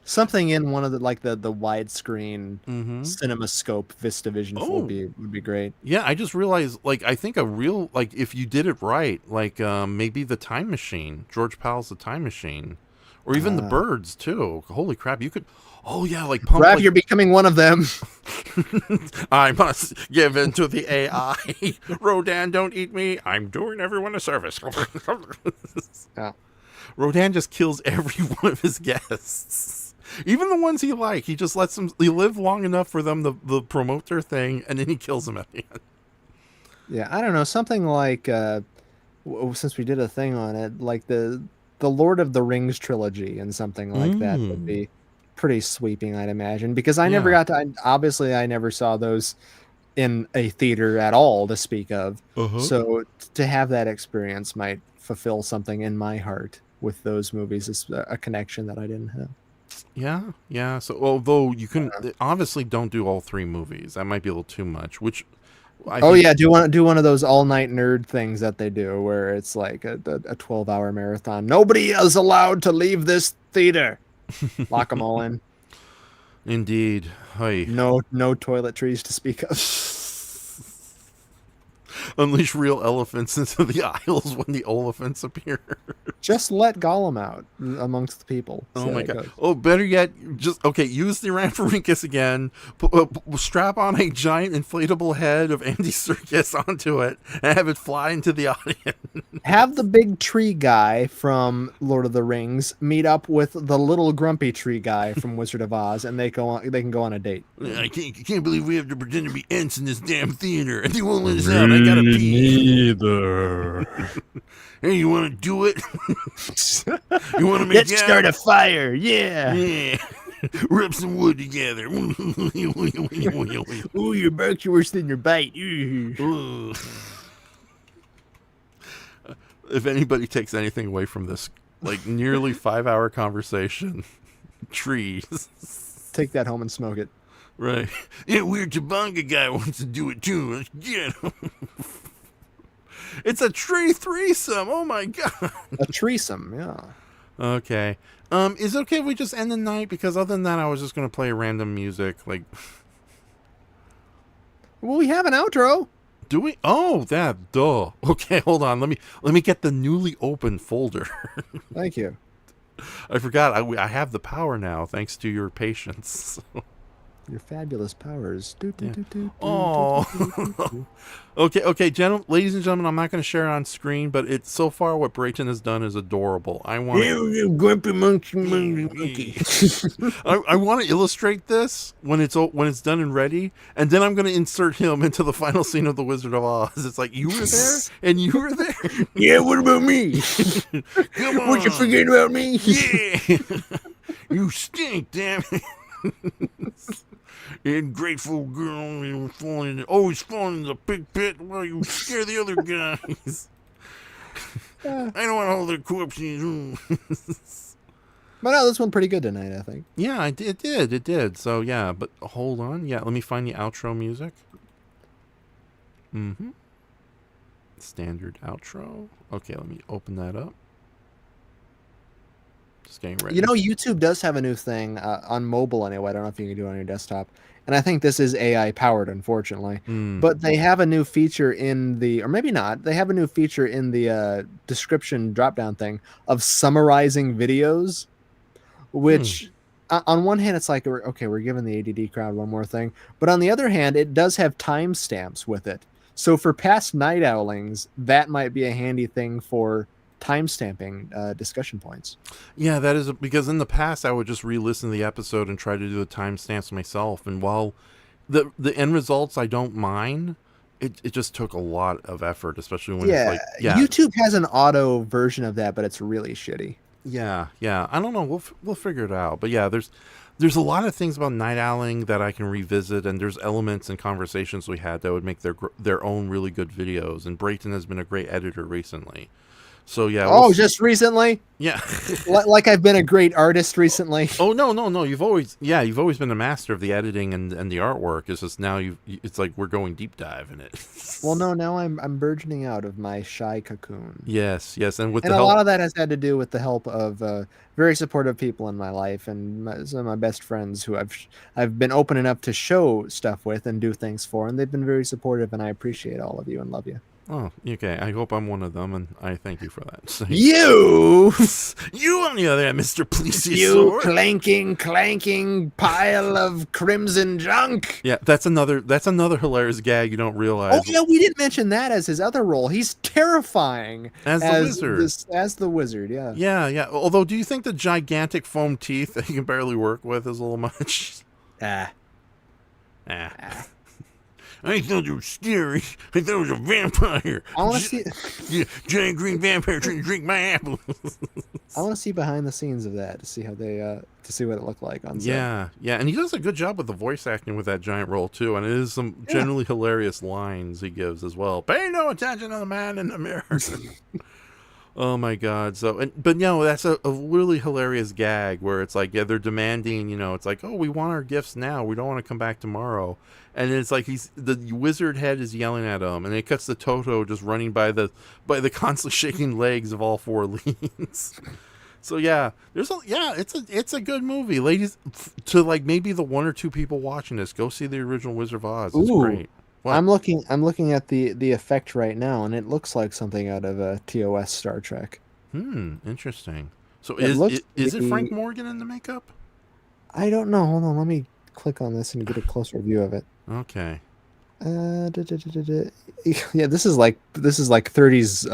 Something in one of the the widescreen mhm. CinemaScope VistaVision Oh. would be great. Yeah, I just realized, like, I think a real, like, if you did it right, like, maybe The Time Machine, George Powell's The Time Machine, or even The Birds too. Holy crap, you could, oh yeah, like pump. Brad, like, you're becoming one of them. I must give in to the AI. Rodan, don't eat me. I'm doing everyone a service. Yeah. Rodan just kills every one of his guests. Even the ones he like, he just lets them. He live long enough for them to promote their thing, and then he kills them at the end. Yeah, I don't know, something like since we did a thing on it, like the Lord of the Rings trilogy and something like that would be pretty sweeping, I'd imagine, because I never got to. Obviously, I never saw those in a theater at all to speak of. So to have that experience might fulfill something in my heart with those movies, is a connection that I didn't have. Yeah. So, although you can obviously don't do all three movies, that might be a little too much. Which, Do one of those all night nerd things that they do, where it's like a 12-hour marathon. Nobody is allowed to leave this theater. Lock them all in. Indeed. Hey. No toiletries to speak of. Unleash real elephants into the aisles when the elephants appear. Just let Gollum out amongst the people. See Oh how my it God. goes. Oh, better yet, use the Rhamphorhynchus again. Strap on a giant inflatable head of Andy Serkis onto it and have it fly into the audience. Have the big tree guy from Lord of the Rings meet up with the little grumpy tree guy from Wizard of Oz, and they can go on a date. I can't believe we have to pretend to be ants in this damn theater, and they won't let us out. I gotta pee. Neither. Hey, you want to do it? You want to make Let's out? start a fire. Yeah. Yeah. Rub some wood together. Ooh, your bark's worse than your bite. Ooh. If anybody takes anything away from this, like, nearly 5-hour conversation, trees. Take that home and smoke it. Right. Yeah, weird Tabanga guy wants to do it too. Let's get him. It's a tree threesome. Oh my God. A threesome, yeah. Okay. Is it okay if we just end the night? Because other than that, I was just going to play random music. Like, Well, we have an outro. do we? Oh, that, duh. Okay, hold on. Let me get the newly opened folder. Thank you. I forgot. I have the power now, thanks to your patience. Your fabulous powers. Do, do, Yeah. do, do, do, Oh. do, do, do, do. Okay, ladies and gentlemen, I'm not going to share it on screen, but it's so far what Brayton has done is adorable. I want You grumpy monkey. I want to illustrate this when it's done and ready, and then I'm going to insert him into the final scene of The Wizard of Oz. It's like, you were there and you were there. Yeah, what about me? Come on. What, you forget about me? Yeah. You stink, damn it. Ungrateful girl, always falling in the pig pit while you scare the other guys. I don't want all their corpses. But no, this one pretty good tonight, I think. Yeah, it did. So yeah, but hold on. Yeah, let me find the outro music. Standard outro. Okay, let me open that up. Just getting ready. You know, YouTube does have a new thing on mobile anyway. I don't know if you can do it on your desktop. And I think this is AI powered, unfortunately. But they have a new feature in the, or maybe not, they have a new feature in the description drop-down thing of summarizing videos, which on one hand, it's like, okay, we're giving the ADD crowd one more thing. But on the other hand, it does have timestamps with it. So for past night owlings, that might be a handy thing for timestamping discussion points. Yeah, that is because in the past I would just re-listen to the episode and try to do the timestamps myself. And while the end results I don't mind, it just took a lot of effort, especially when it's like YouTube has an auto version of that, but it's really shitty. Yeah. I don't know. We'll figure it out. But yeah, there's a lot of things about night owling that I can revisit, and there's elements and conversations we had that would make their own really good videos. And Brayton has been a great editor recently. So yeah. Just recently? Yeah. Like I've been a great artist recently. Oh no. You've always been a master of the editing and the artwork. It's just now it's like we're going deep dive in it. Well, no, now I'm burgeoning out of my shy cocoon. Yes, and a lot of that has had to do with the help of very supportive people in my life and some of my best friends who I've been open enough to show stuff with and do things for, and they've been very supportive, and I appreciate all of you and love you. Oh, okay. I hope I'm one of them, and I thank you for that. So, you on the other hand, Mr. Plesiosaur. You clanking pile of crimson junk. Yeah, that's another hilarious gag you don't realize. Oh yeah, we didn't mention that as his other role. He's terrifying as the wizard. As the wizard, yeah. Yeah. Although, do you think the gigantic foam teeth that he can barely work with is a little much? I thought it was scary. I thought it was a vampire. I want to see giant green vampire trying to drink my apple. I want to see behind the scenes of that to see how they to see what it looked like on set. Yeah, and he does a good job with the voice acting with that giant role too, and it is some generally hilarious lines he gives as well. Pay no attention to the man in the mirror. Oh my God! But that's a really hilarious gag where it's like, they're demanding, it's like, oh, we want our gifts now. We don't want to come back tomorrow. And it's like the wizard head is yelling at him, and it cuts to Toto just running by the constantly shaking legs of all four leads. So yeah, it's a good movie, ladies. To like maybe the one or two people watching this, go see the original Wizard of Oz. It's great. What? I'm looking at the effect right now, and it looks like something out of a TOS Star Trek. Interesting. So is it Frank Morgan in the makeup? I don't know. Hold on, let me click on this and get a closer view of it. Okay. Yeah, this is like 30s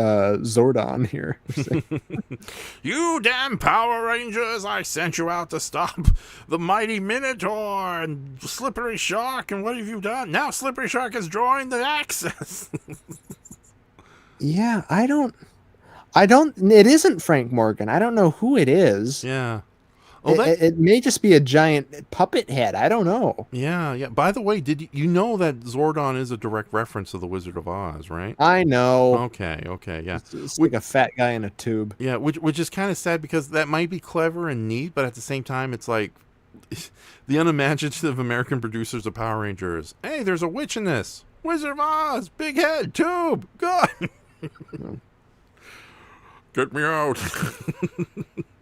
Zordon here. You damn Power Rangers! I sent you out to stop the mighty Minotaur and Slippery Shark, and what have you done? Now Slippery Shark has joined the Axis. Yeah, I don't. It isn't Frank Morgan. I don't know who it is. Yeah. It may just be a giant puppet head. I don't know. Yeah. By the way, did you know that Zordon is a direct reference to the Wizard of Oz, right? I know. Okay, yeah. It's like a fat guy in a tube. Yeah, which is kind of sad because that might be clever and neat, but at the same time, it's like the unimaginative American producers of Power Rangers. Hey, there's a witch in this. Wizard of Oz, big head, tube, God. Get me out.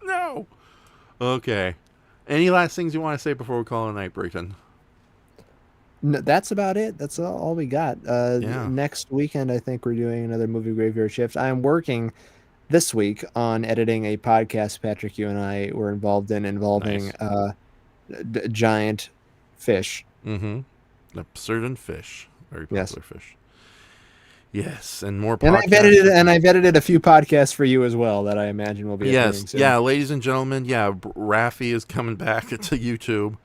No. Okay. Any last things you want to say before we call it a night, Brayton? No, that's about it. That's all we got. Next weekend, I think we're doing another movie graveyard shift. I'm working this week on editing a podcast Patrick, you and I were involved in involving giant fish. Mm-hmm. Absurdant fish. Very popular fish. Yes, and more podcasts. And I've edited a few podcasts for you as well that I imagine will be soon. Yeah, ladies and gentlemen, Raffi is coming back to YouTube.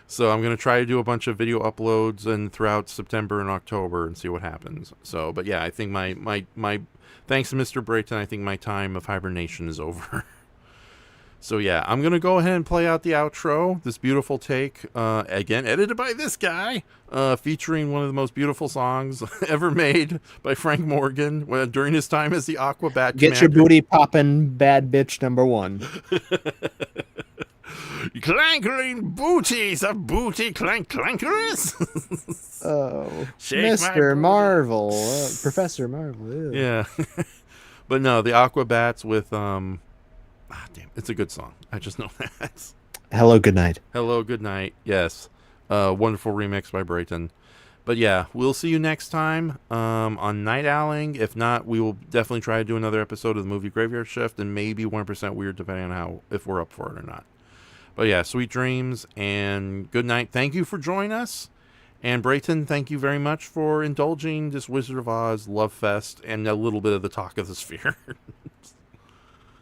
So I'm going to try to do a bunch of video uploads and throughout September and October and see what happens. So, but yeah, I think my thanks to Mr. Brayton, I think my time of hibernation is over. So yeah, I'm gonna go ahead and play out the outro. This beautiful take, again edited by this guy, featuring one of the most beautiful songs ever made by Frank Morgan during his time as the Aquabat Get your commander. booty poppin', bad bitch number 1. Clankering booties of booty clankerous. Oh, Shake my Mr. booty. Marvel, Professor Marvel. Ew. Yeah, but no, the Aquabats with damn, it's a good song. I just know that. Hello, good night. Hello, good night. Yes, wonderful remix by Brayton. But yeah, we'll see you next time on Night Owling. If not, we will definitely try to do another episode of the movie Graveyard Shift, and maybe 1% Weird, depending on if we're up for it or not. But yeah, sweet dreams and good night. Thank you for joining us. And Brayton, thank you very much for indulging this Wizard of Oz love fest and a little bit of the talk of the sphere.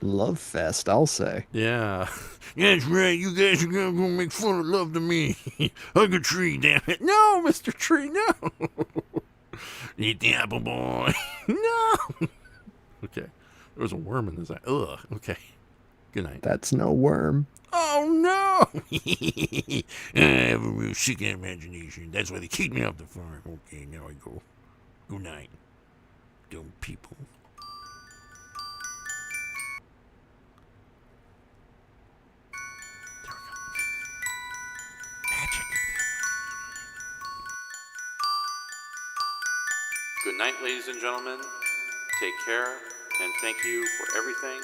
Love fest, I'll say. Yeah. That's right, you guys are gonna go make fun of love to me. Hug a tree, damn it. No, Mr. Tree, no. Eat the apple, boy. No. Okay. There was a worm in this eye. Ugh. Okay. Good night. That's no worm. Oh, no. I have a real sick imagination. That's why they kicked me off the farm. Okay, now I go. Good night, dumb people. Good night, ladies and gentlemen. Take care, and thank you for everything.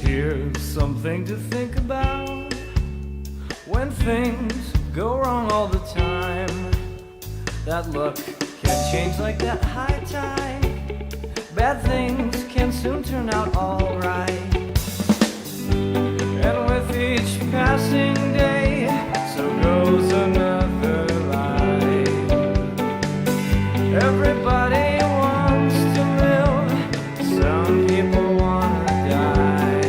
Here's something to think about when things go wrong all the time. That luck can change like that high tide. Bad things can soon turn out alright. And with each passing day, so goes another life. Everybody wants to live, some people wanna die.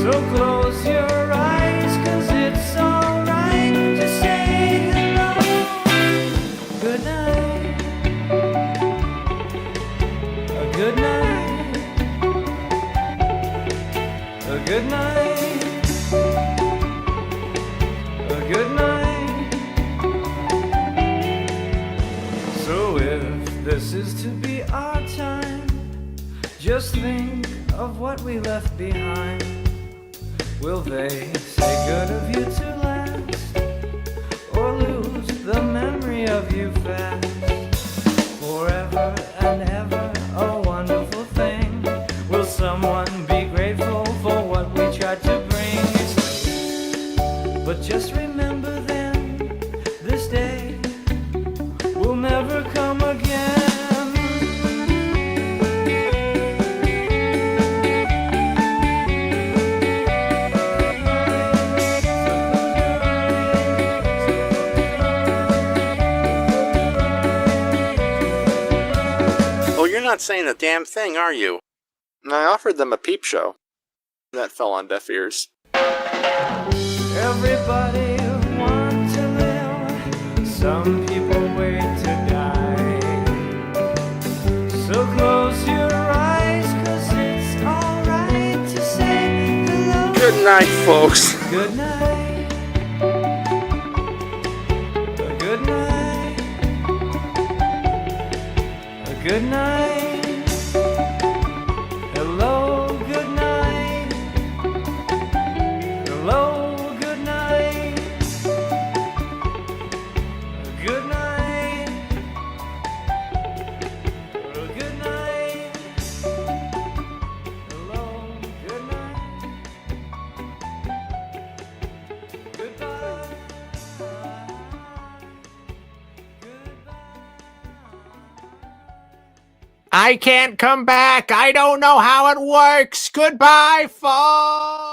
So close your eyes, 'cause it's alright to say hello. Good night. A good night. A good night. A good night. So if this is to be our time, just think of what we left behind. Will they say good of you to last, or lose the memory of you fast? Forever and ever, a wonderful thing. Will someone be grateful for what we tried to bring? But just remember then, this day will never come again. Oh, you're not saying a damn thing, are you? And I offered them a peep show. That fell on deaf ears. Everybody wants to live, some people wait to die. So close your eyes, 'cause it's alright to say hello. Good night, folks. Good night. A good night. A good night. Hello, good night. Hello, good night. Good night. Good night. Hello, good night. Goodbye. I can't come back. I don't know how it works. Goodbye, folks.